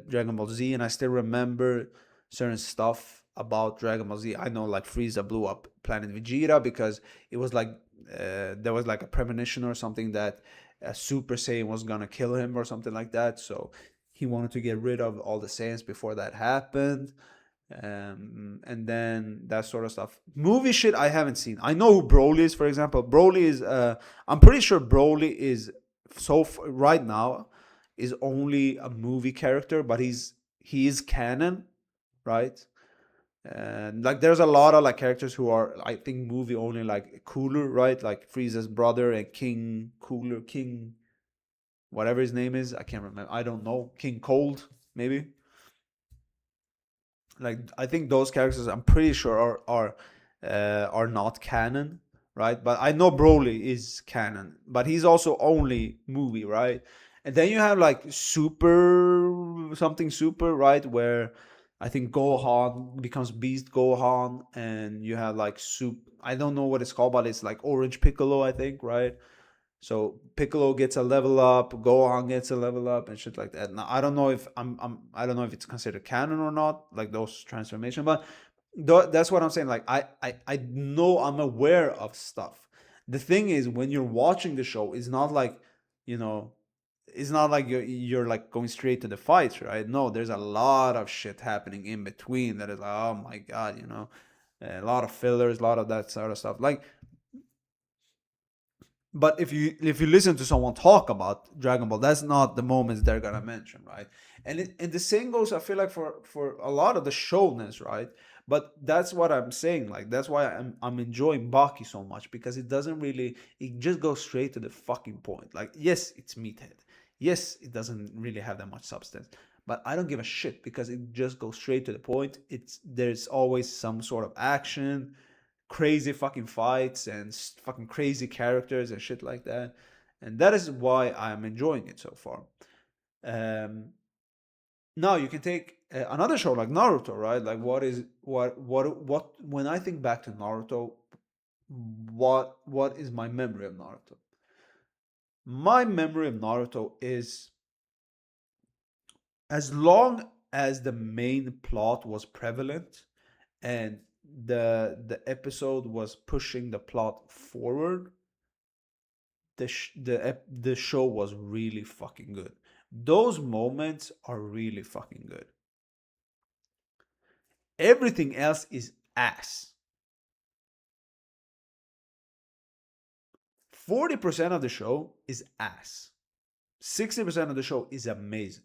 Dragon Ball Z, and I still remember certain stuff about Dragon Ball Z. I know, like, Frieza blew up Planet Vegeta because it was like there was like a premonition or something that a Super Saiyan was gonna kill him or something like that, so he wanted to get rid of all the Saiyans before that happened. And then that sort of stuff. Movie shit I haven't seen. I know who Broly is, for example. Broly is I'm pretty sure Broly is right now is only a movie character, but he is canon, right? And like, there's a lot of like characters who are, I think, movie only, like Cooler, right? Like Frieza's brother and King Cooler, King whatever his name is, I can't remember. I don't know. King Cold, maybe. Like, I think those characters, I'm pretty sure, are not canon, right? But I know Broly is canon, but he's also only movie, right? And then you have like Super something Super, right? Where I think Gohan becomes Beast Gohan, and you have like Soup. I don't know what it's called, but it's like Orange Piccolo, I think, right? So Piccolo gets a level up, Gohan gets a level up, and shit like that. Now I don't know if I don't know if it's considered canon or not, like those transformations, but that's what I'm saying. Like, I know, I'm aware of stuff. The thing is, when you're watching the show, it's not like, you know, it's not like you're like going straight to the fights, right? No, there's a lot of shit happening in between that is like, oh my god, a lot of fillers, a lot of that sort of stuff. Like, but if you listen to someone talk about Dragon Ball, that's not the moments they're gonna mention, right? And the same goes, I feel like, for a lot of the showness, right? But that's what I'm saying. Like, that's why I'm enjoying Baki so much, because it doesn't really, it just goes straight to the fucking point. Like, yes, it's meathead. Yes, it doesn't really have that much substance, but I don't give a shit, because it just goes straight to the point. There's always some sort of action, crazy fucking fights, and fucking crazy characters and shit like that. And that is why I'm enjoying it so far. Um, Now you can take another show like Naruto, right? Like, what when I think back to Naruto, what is my memory of Naruto? My memory of Naruto is, as long as the main plot was prevalent and the episode was pushing the plot forward, the show was really fucking good. Those moments are really fucking good. Everything else is ass. 40% of the show is ass. 60% of the show is amazing.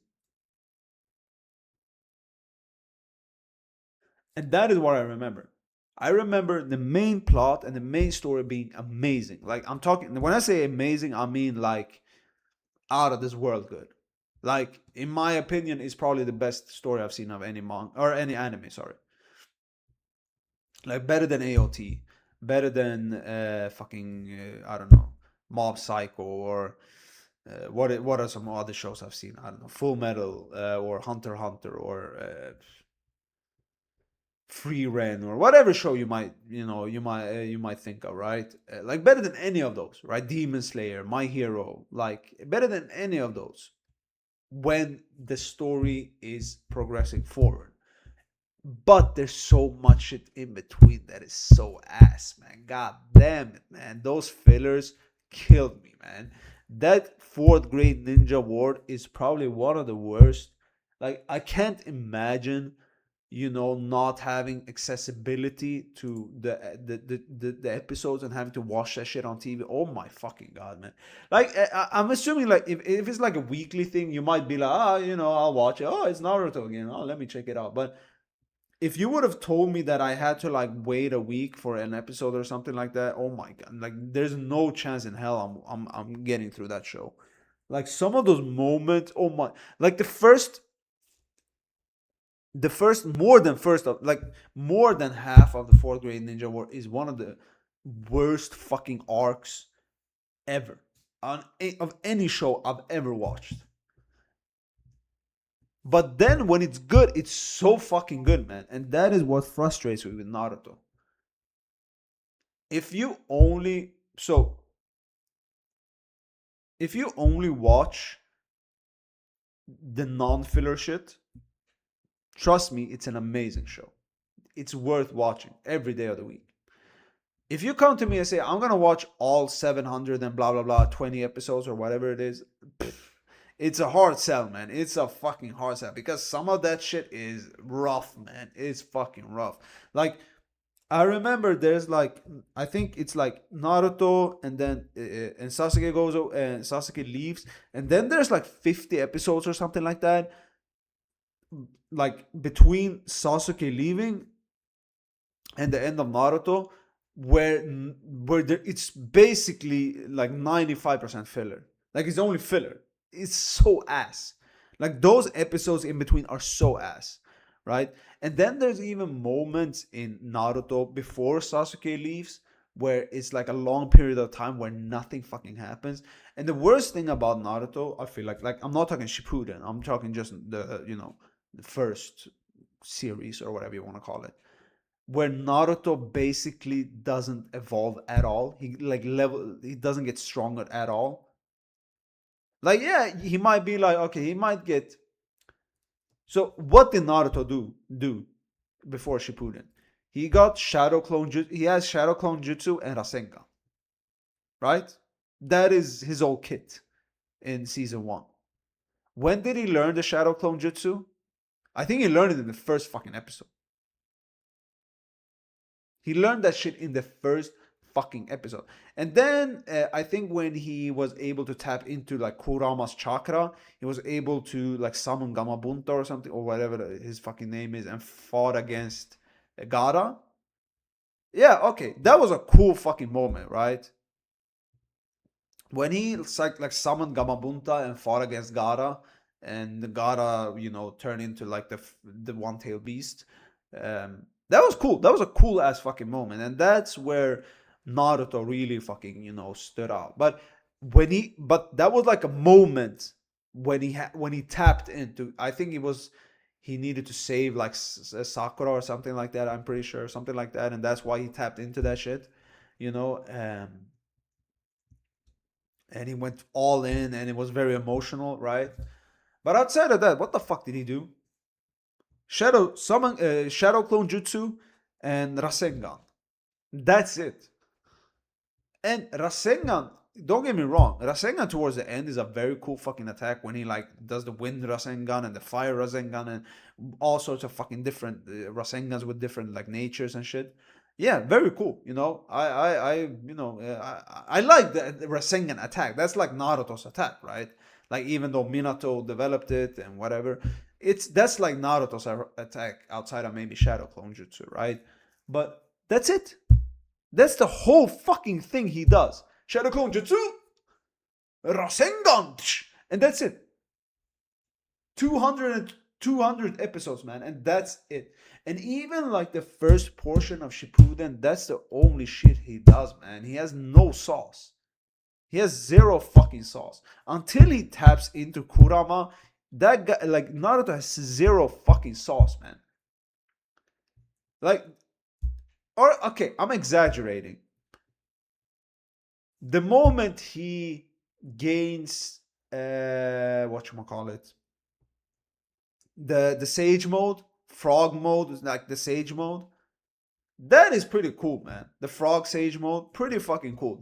And that is what I remember. I remember the main plot and the main story being amazing. Like, I'm talking, when I say amazing, I mean like out of this world good. Like, in my opinion, it's probably the best story I've seen of any manga or any anime, sorry. Like, better than AOT, better than fucking I don't know, Mob Psycho, or what are some other shows I've seen? I don't know, Full Metal, or Hunter x Hunter, or Free Ren, or whatever show you might think of, right? Like, better than any of those, right? Demon Slayer, My Hero, like, better than any of those when the story is progressing forward. But there's so much shit in between that is so ass, man. God damn it, man. Those fillers killed me, man. That fourth grade ninja ward is probably one of the worst. Like, I can't imagine, not having accessibility to the episodes and having to watch that shit on TV. Oh my fucking god, man! Like, I'm assuming, like, if it's like a weekly thing, you might be like, I'll watch it. Oh, it's Naruto again. Oh, let me check it out. But if you would have told me that I had to like wait a week for an episode or something like that, oh my god! Like, there's no chance in hell I'm getting through that show. Like, some of those moments, oh my! Like more than half of the fourth grade ninja war is one of the worst fucking arcs ever of any show I've ever watched. But then when it's good, it's so fucking good, man. And that is what frustrates me with Naruto. If you only watch the non-filler shit, trust me, it's an amazing show. It's worth watching every day of the week. If you come to me and say, I'm going to watch all 700 and blah, blah, blah, 20 episodes or whatever it is, it's a hard sell, man. It's a fucking hard sell because some of that shit is rough, man. It's fucking rough. Like, I remember there's like, I think it's like Naruto and then and Sasuke goes and Sasuke leaves. And then there's like 50 episodes or something like that. Like, between Sasuke leaving and the end of Naruto, where it's basically like 95% filler. Like, it's only filler. It's so ass. Like, those episodes in between are so ass, right? And then there's even moments in Naruto before Sasuke leaves where it's like a long period of time where nothing fucking happens. And the worst thing about Naruto, I feel like I'm not talking Shippuden. I'm talking just the first series or whatever you want to call it, where Naruto basically doesn't evolve at all. He doesn't get stronger at all. Like, yeah, he might be like, okay, he might get. So what did Naruto do before Shippuden? He got Shadow Clone Jutsu. He has Shadow Clone Jutsu and Rasengan, right? That is his old kit in season 1. When did he learn the Shadow Clone Jutsu? I think he learned it in the first fucking episode. He learned that shit in the first fucking episode. And then I think when he was able to tap into like Kurama's chakra, he was able to like summon Gamabunta or something, or whatever his fucking name is, and fought against Gaara. Yeah, okay. That was a cool fucking moment, right? When he like summoned Gamabunta and fought against Gaara, and the Gaara, turned into like the one-tailed beast. That was cool. That was a cool ass fucking moment, and that's where Naruto really fucking stood out. But that was like a moment when he tapped into. I think he needed to save like Sakura or something like that. I'm pretty sure something like that, and that's why he tapped into that shit, and he went all in, and it was very emotional, right? But outside of that, what the fuck did he do? Shadow Clone Jutsu and Rasengan. That's it. And Rasengan, don't get me wrong, Rasengan towards the end is a very cool fucking attack when he like does the wind Rasengan and the fire Rasengan and all sorts of fucking different Rasengans with different like natures and shit. Yeah, very cool. I like the Rasengan attack. That's like Naruto's attack, right? Like, even though Minato developed it and whatever, that's like Naruto's attack outside of maybe Shadow Clone Jutsu, right? But that's it. That's the whole fucking thing he does. Shadow Clone Jutsu, Rasengan, and that's it. 200 episodes, man, and that's it. And even like the first portion of Shippuden, that's the only shit he does, man. He has no sauce. He has zero fucking sauce. Until he taps into Kurama, that guy, like, Naruto has zero fucking sauce, man. Like, or, okay, I'm exaggerating. The moment he gains, whatchamacallit, the Sage mode, Frog mode, like the Sage mode, that is pretty cool, man. The Frog Sage mode, pretty fucking cool.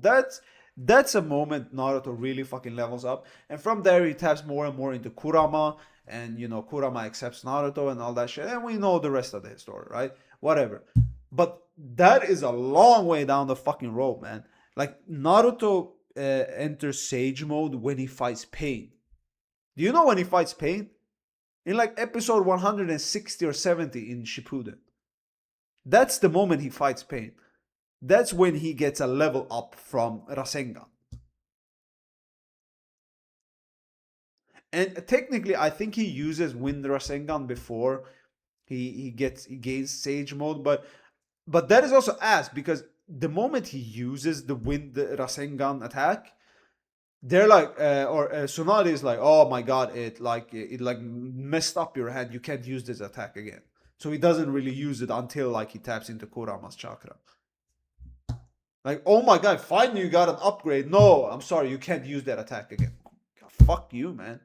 That's a moment Naruto really fucking levels up. And from there, he taps more and more into Kurama. And, Kurama accepts Naruto and all that shit. And we know the rest of the story, right? Whatever. But that is a long way down the fucking road, man. Like, Naruto enters Sage mode when he fights Pain. Do you know when he fights Pain? In like episode 160 or 70 in Shippuden. That's the moment he fights Pain. That's when he gets a level up from Rasengan. And technically, I think he uses Wind Rasengan before he gains Sage mode, but that is also ass because the moment he uses the Wind Rasengan attack, they're like, Tsunade is like, oh my god, it messed up your hand. You can't use this attack again. So he doesn't really use it until like he taps into Kurama's chakra. Like, oh my god, finally you got an upgrade. No, I'm sorry, you can't use that attack again. Fuck you, man.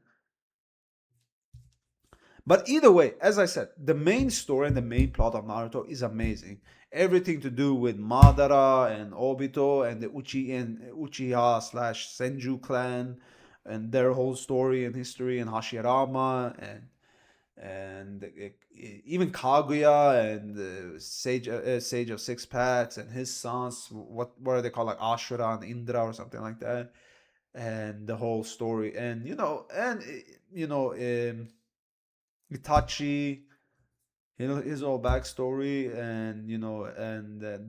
But either way, as I said, the main story and the main plot of Naruto is amazing. Everything to do with Madara and Obito and the Uchiha slash Senju clan and their whole story and history and Hashirama and even Kaguya and Sage of Six Paths and his sons. What are they called, like Ashura and Indra or something like that, and the whole story, and Itachi, his whole backstory, and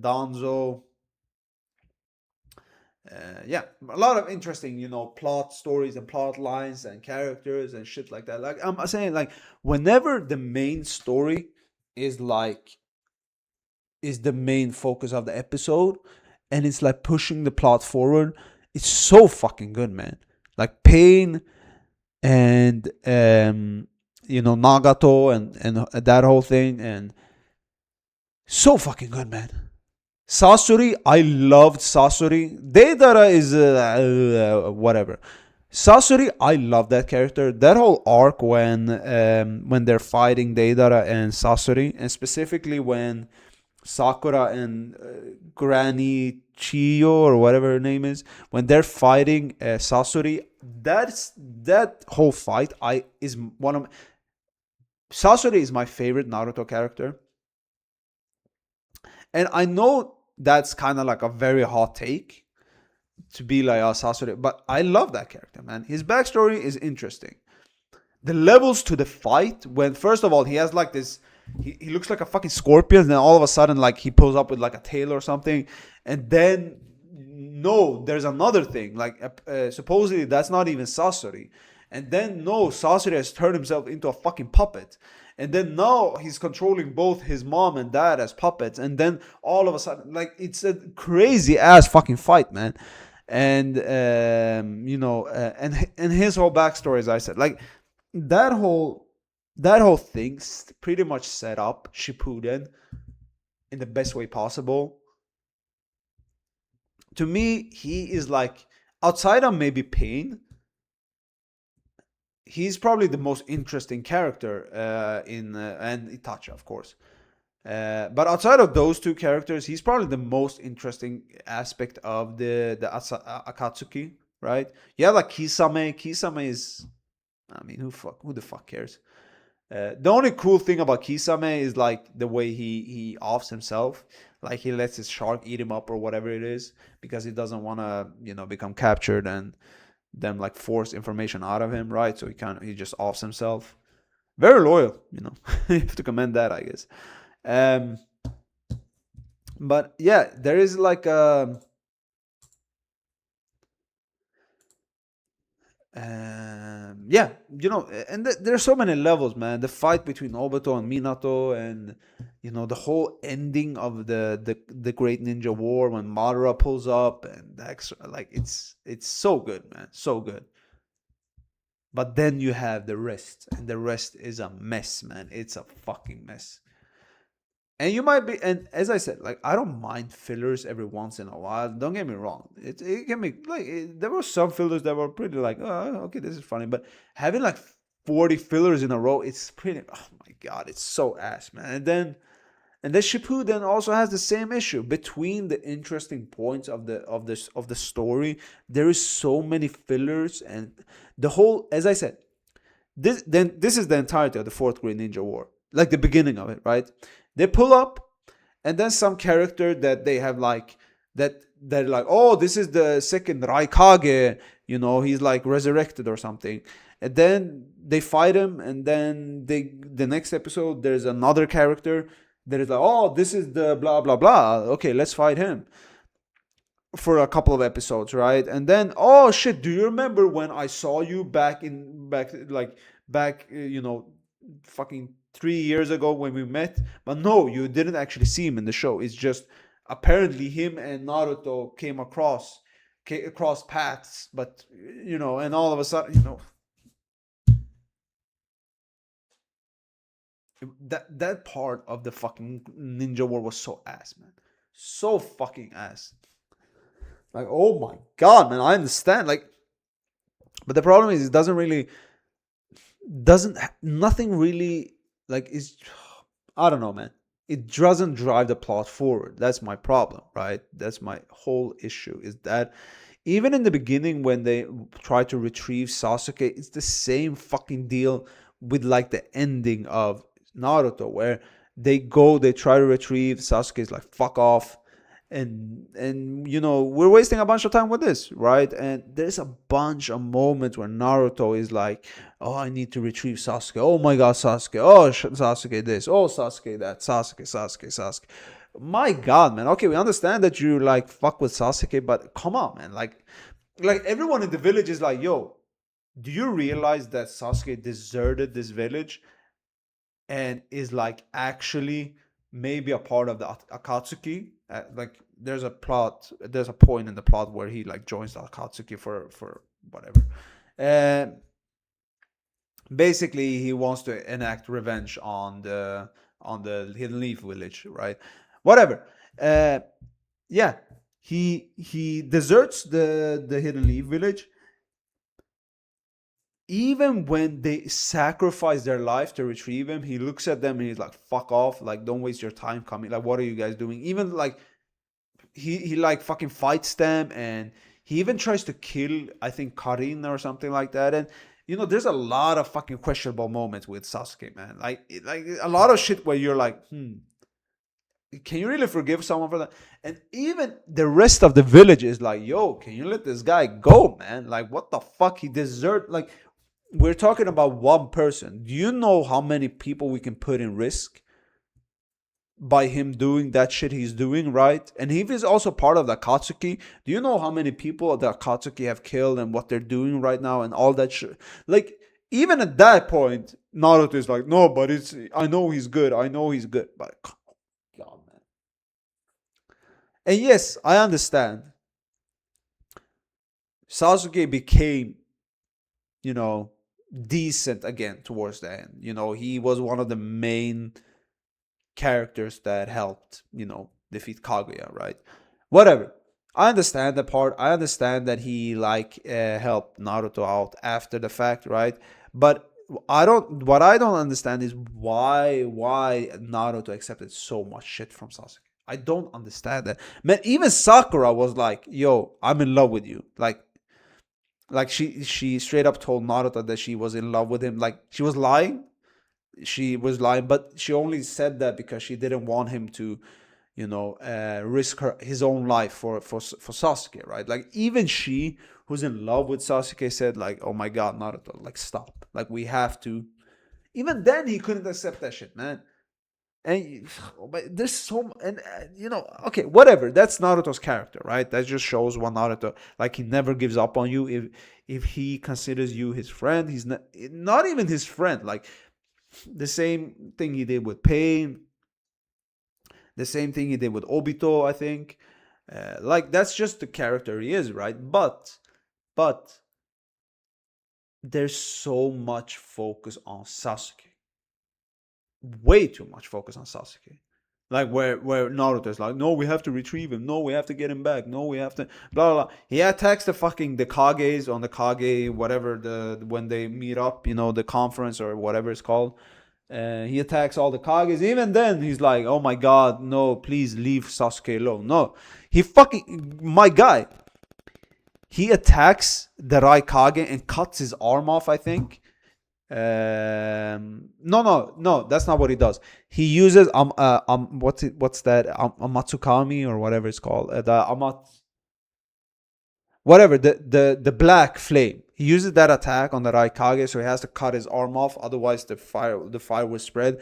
Danzo. Yeah, a lot of interesting, plot stories and plot lines and characters and shit like that. Like I'm saying, like whenever the main story is the main focus of the episode, and it's like pushing the plot forward, it's so fucking good, man. Like Pain and Nagato and that whole thing, and so fucking good, man. Sasori, I loved Sasori. Deidara is whatever. Sasori, I love that character. That whole arc when they're fighting Deidara and Sasori, and specifically when Sakura and Granny Chiyo or whatever her name is, when they're fighting Sasori, that whole fight Sasori is my favorite Naruto character. And I know that's kind of like a very hot take to be like, Sasori, but I love that character, man. His backstory is interesting. The levels to the fight, when first of all, he has like this, he looks like a fucking scorpion, and then all of a sudden, like, he pulls up with like a tail or something, and then, no, there's another thing, like, supposedly that's not even Sasori. And then, no, Sasori has turned himself into a fucking puppet. And then now he's controlling both his mom and dad as puppets. And then all of a sudden, like, it's a crazy ass fucking fight, man. And, and his whole backstory, as I said, like, that whole thing's pretty much set up Shippuden in the best way possible. To me, he is like, outside of maybe Pain, he's probably the most interesting character and Itachi, of course. But outside of those two characters, he's probably the most interesting aspect of the Akatsuki, right? Yeah, like Kisame. Kisame is, I mean, who the fuck cares? The only cool thing about Kisame is like the way he offs himself. Like, he lets his shark eat him up or whatever it is, because he doesn't want to, become captured and them like force information out of him, right? So he just offs himself. Very loyal, you have to commend that, I guess. But yeah, there is like yeah, and there's so many levels, man. The fight between Obito and Minato, and the whole ending of the Great Ninja War when Madara pulls up, and like, it's so good, man, so good. But then you have the rest, and the rest is a mess, man. It's a fucking mess. And you might be, and as I said, like, I don't mind fillers every once in a while. Don't get me wrong. It can be like, there were some fillers that were pretty like, oh, okay, this is funny. But having like 40 fillers in a row, it's pretty, oh my god, it's so ass, man. And then And the Shippuden also has the same issue. Between the interesting points of the story, there is so many fillers, and the whole, as I said, this is the entirety of the fourth grade ninja war, like the beginning of it, right? They pull up, and then some character that they have like that they're like, oh, this is the second Raikage, he's like resurrected or something. And then they fight him, and then the next episode there's another character that is like, oh, this is the blah blah blah. Okay, let's fight him for a couple of episodes, right? And then, oh shit, do you remember when I saw you back fucking 3 years ago when we met? But no, you didn't actually see him in the show. It's just apparently him and Naruto came across paths, but and all of a sudden, that part of the fucking ninja war was so ass, man. So fucking ass. Like, oh my god, man, I understand. Like, but the problem is, it nothing really, like, is, I don't know, man. It doesn't drive the plot forward. That's my problem, right? That's my whole issue, is that even in the beginning when they try to retrieve Sasuke, it's the same fucking deal with like the ending of Naruto, where they try to retrieve, Sasuke's like, fuck off. And we're wasting a bunch of time with this, right? And there's a bunch of moments where Naruto is like, oh, I need to retrieve Sasuke. Oh my god, Sasuke. Oh, Sasuke this. Oh, Sasuke that. Sasuke. My god, man. Okay, we understand that you like fuck with Sasuke, but come on, man. Like everyone in the village is like, yo, do you realize that Sasuke deserted this village and is like actually maybe a part of the Akatsuki? Like there's a point in the plot where he like joins the Akatsuki for whatever. And basically he wants to enact revenge on the Hidden Leaf village, right? Whatever. Yeah, he deserts the Hidden Leaf village. Even when they sacrifice their life to retrieve him, he looks at them and he's like, fuck off, like, don't waste your time coming, like, what are you guys doing? Even like he like fucking fights them, and he even tries to kill, I think, Karin or something like that. And there's a lot of fucking questionable moments with Sasuke, man. Like a lot of shit where you're like, can you really forgive someone for that? And even the rest of the village is like, yo, can you let this guy go, man? Like, what the fuck? He deserved, like, we're talking about one person. Do you know how many people we can put in risk by him doing that shit he's doing, right? And he is also part of the Akatsuki. Do you know how many people the Akatsuki have killed and what they're doing right now and all that shit? Like, even at that point, Naruto is like, no, but I know he's good. But God, man. And yes, I understand. Sasuke became, decent again towards the end. He was one of the main characters that helped, defeat Kaguya, right? Whatever. I understand that part. I understand that he helped Naruto out after the fact, right? But what I don't understand is why Naruto accepted so much shit from Sasuke. I don't understand that. Man, even Sakura was like, yo, I'm in love with you. Like she straight up told Naruto that she was in love with him. Like, she was lying. But she only said that because she didn't want him to, risk his own life for Sasuke, right? Like, even she, who's in love with Sasuke, said like, oh my god, Naruto, like, stop. Like, we have to. Even then, he couldn't accept that shit, man. And but there's so, and okay, whatever. That's Naruto's character, right? That just shows what Naruto, like, he never gives up on you. If he considers you his friend, he's not even his friend. Like, the same thing he did with Pain, the same thing he did with Obito, I think. Like, that's just the character he is, right? But there's so much focus on Sasuke. Way too much focus on Sasuke. Like, where Naruto's like, no, we have to retrieve him. No, we have to get him back. No, we have to blah blah blah. He attacks the Kages on the Kage, whatever, when they meet up, the conference or whatever it's called. He attacks all the Kages. Even then, he's like, "Oh my God, no! Please leave Sasuke alone." No, he fucking my guy. He attacks the Raikage and cuts his arm off. I think. No, that's not what he does. He uses what's that Amatsukami or whatever it's called, whatever, the black flame. He uses that attack on the Raikage, so he has to cut his arm off, otherwise the fire will spread.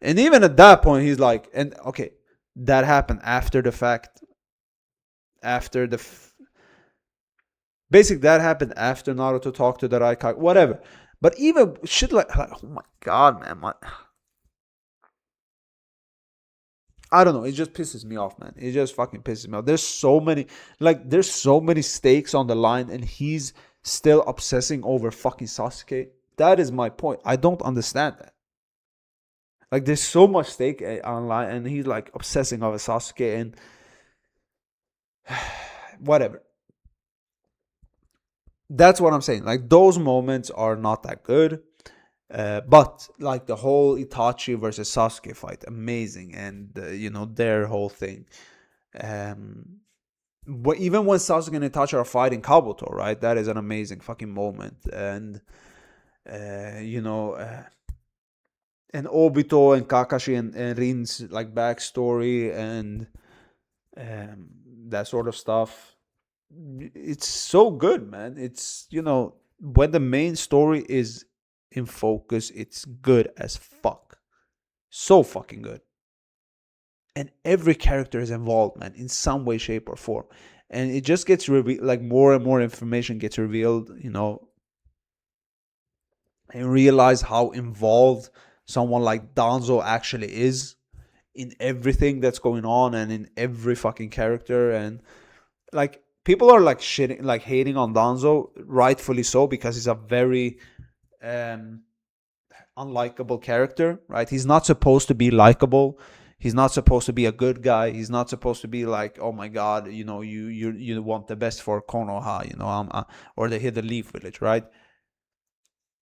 And even at that point, he's like, and okay, that happened after the fact. Basically, that happened after Naruto talked to the Raikage, whatever. But even shit like oh my God, man, I don't know. It just pisses me off, man. It just fucking pisses me off. There's so many stakes on the line, and he's still obsessing over fucking Sasuke. That is my point. I don't understand that. Like, there's so much stake online, and he's like obsessing over Sasuke and whatever. That's what I'm saying. Like, those moments are not that good. But like the whole Itachi versus Sasuke fight, amazing, and their whole thing. Even when Sasuke and Itachi are fighting Kabuto, right? That is an amazing fucking moment, and and Obito and Kakashi and Rin's like backstory and that sort of stuff. It's so good, man. It's when the main story is in focus, it's good as fuck. So fucking good. And every character is involved, man, in some way, shape, or form. And it just gets revealed, like more and more information gets revealed, and realize how involved someone like Danzo actually is in everything that's going on and in every fucking character. And like, people are like shitting, like hating on Danzo, rightfully so, because he's a very unlikable character, right? He's not supposed to be likable. He's not supposed to be a good guy. He's not supposed to be like, oh my God, you want the best for Konoha, or the Hidden Leaf Village, right?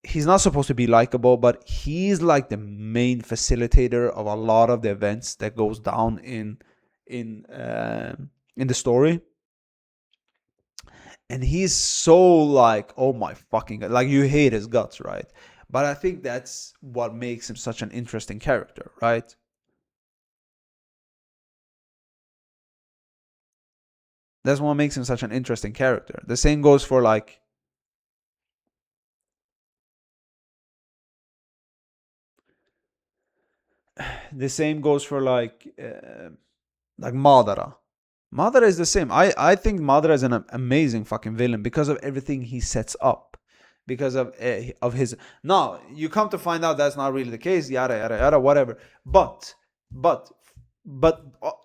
He's not supposed to be likable, but he's like the main facilitator of a lot of the events that goes down in the story. And he's so like, oh my fucking God, like, you hate his guts, right? But I think that's what makes him such an interesting character, right? That's what makes him such an interesting character. The same goes for like Madara. Madara is the same. I think Madara is an amazing fucking villain because of everything he sets up, because of his. Now you come to find out that's not really the case. Yada yada yada, whatever. But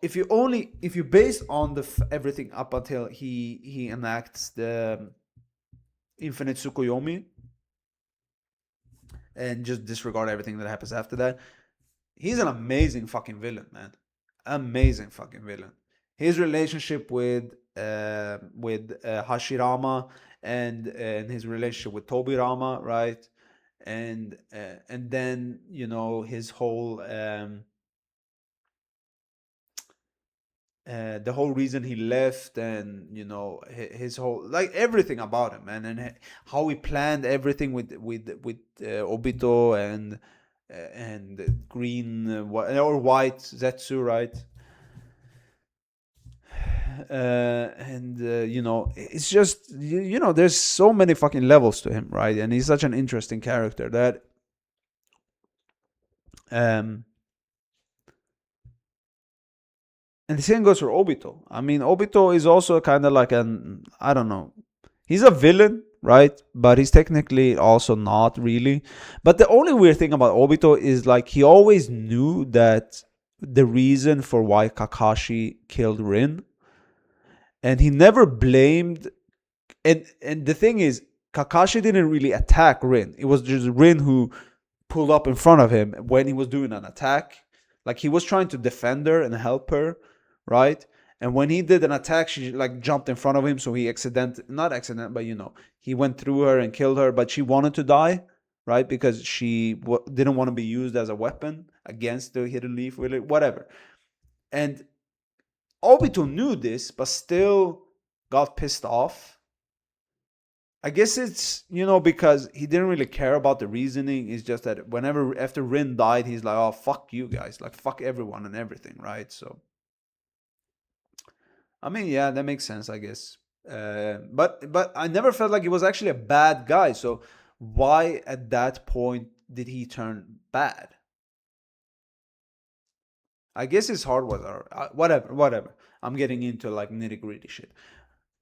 if you base on everything up until he enacts the Infinite Tsukuyomi, and just disregard everything that happens after that, he's an amazing fucking villain, man. Amazing fucking villain. His relationship with Hashirama and his relationship with Tobirama, right? And then his whole the whole reason he left, and his whole, like, everything about him, man, and how he planned everything with Obito and green or white Zetsu, right? It's just there's so many fucking levels to him, right? And he's such an interesting character that and the same goes for Obito. I mean, Obito is also kind of like I don't know, he's a villain, right? But he's technically also not really. But the only weird thing about Obito is, like, he always knew that the reason for why Kakashi killed Rin, and he never blamed. And the thing is, Kakashi didn't really attack Rin. It was just Rin who pulled up in front of him when he was doing an attack. Like, he was trying to defend her and help her, right? And when he did an attack, she like jumped in front of him, so he he went through her and killed her, but she wanted to die, right? Because she didn't want to be used as a weapon against the Hidden Leaf, really, whatever. And Obito knew this, but still got pissed off. I guess it's, because he didn't really care about the reasoning. It's just that whenever after Rin died, he's like, oh, fuck you guys. Like, fuck everyone and everything, right? So, I mean, yeah, that makes sense, I guess. But I never felt like he was actually a bad guy. So why at that point did he turn bad? I guess his heart was whatever. I'm getting into like nitty gritty shit.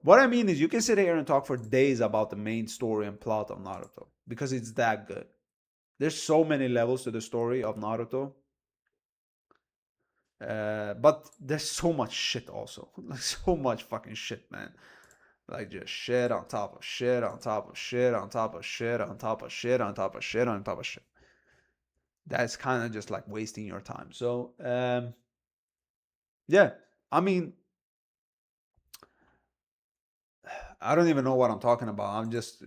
What I mean is, you can sit here and talk for days about the main story and plot of Naruto because it's that good. There's so many levels to the story of Naruto. But there's so much shit also. Like, so much fucking shit, man. Like, just shit on top of shit on top of shit on top of shit on top of shit on top of shit on top of shit. That's kind of just like wasting your time. So, yeah. I mean, I don't even know what I'm talking about. I'm just,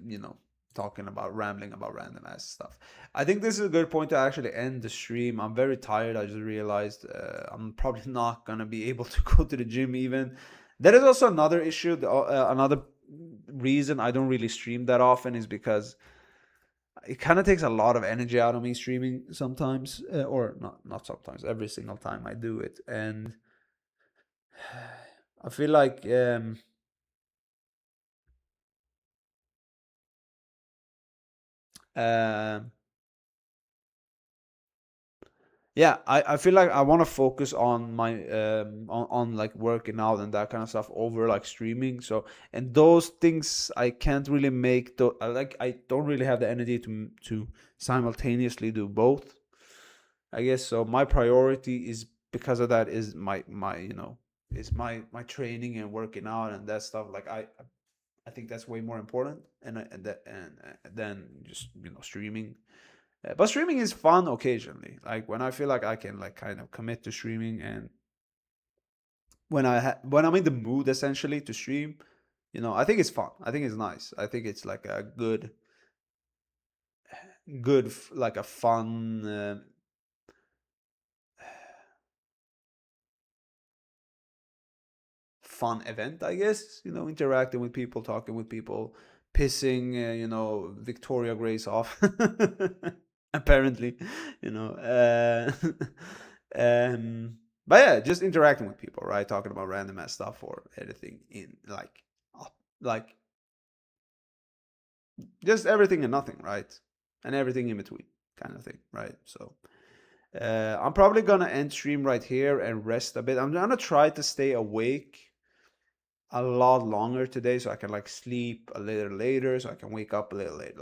talking about rambling about random ass stuff. I think this is a good point to actually end the stream. I'm very tired. I just realized I'm probably not gonna be able to go to the gym even. That is also another issue. Another reason I don't really stream that often is because it kind of takes a lot of energy out of me streaming sometimes, or not sometimes, every single time I do it, and I feel like um yeah, I feel like I want to focus on my on like working out and that kind of stuff over like streaming. So, and those things I can't really make, though. I don't really have the energy to simultaneously do both, I guess. So my priority is, because of that, is my is my training and working out and that stuff. Like, I think that's way more important, and then just streaming. But streaming is fun occasionally. Like, when I feel like I can like kind of commit to streaming, and when I'm in the mood essentially to stream, I think it's fun. I think it's nice. I think it's like a like a fun fun event, I guess. Interacting with people, talking with people, pissing Victoria Grace off. Apparently, you know. But yeah, just interacting with people, right? Talking about random ass stuff or anything in like just everything and nothing, right? And everything in between, kind of thing, right? So I'm probably gonna end stream right here and rest a bit. I'm gonna try to stay awake a lot longer today, so I can like sleep a little later, so I can wake up a little later.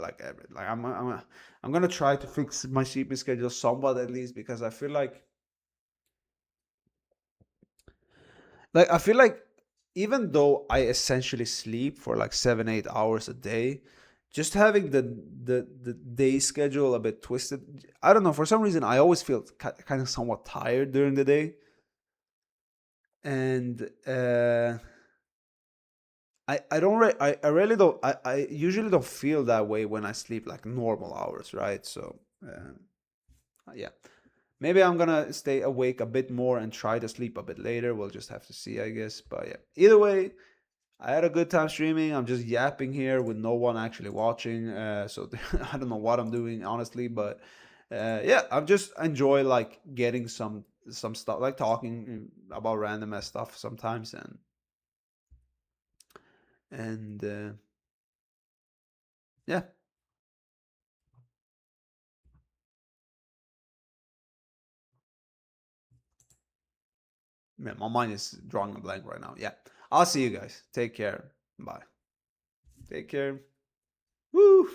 I'm gonna try to fix my sleeping schedule somewhat, at least, because I feel like I feel like even though I essentially sleep for like 7-8 hours a day, just having the day schedule a bit twisted. I don't know, for some reason I always feel kind of somewhat tired during the day, and I don't I really don't I usually don't feel that way when I sleep like normal hours, right? So yeah, maybe I'm gonna stay awake a bit more and try to sleep a bit later. We'll just have to see, I guess. But yeah, either way, I had a good time streaming. I'm just yapping here with no one actually watching, so I don't know what I'm doing, honestly. But yeah, I'm just enjoy like getting some stuff, like talking about random ass stuff sometimes, and yeah. Man, my mind is drawing a blank right now. Yeah. I'll see you guys. Take care. Bye. Take care. Woo!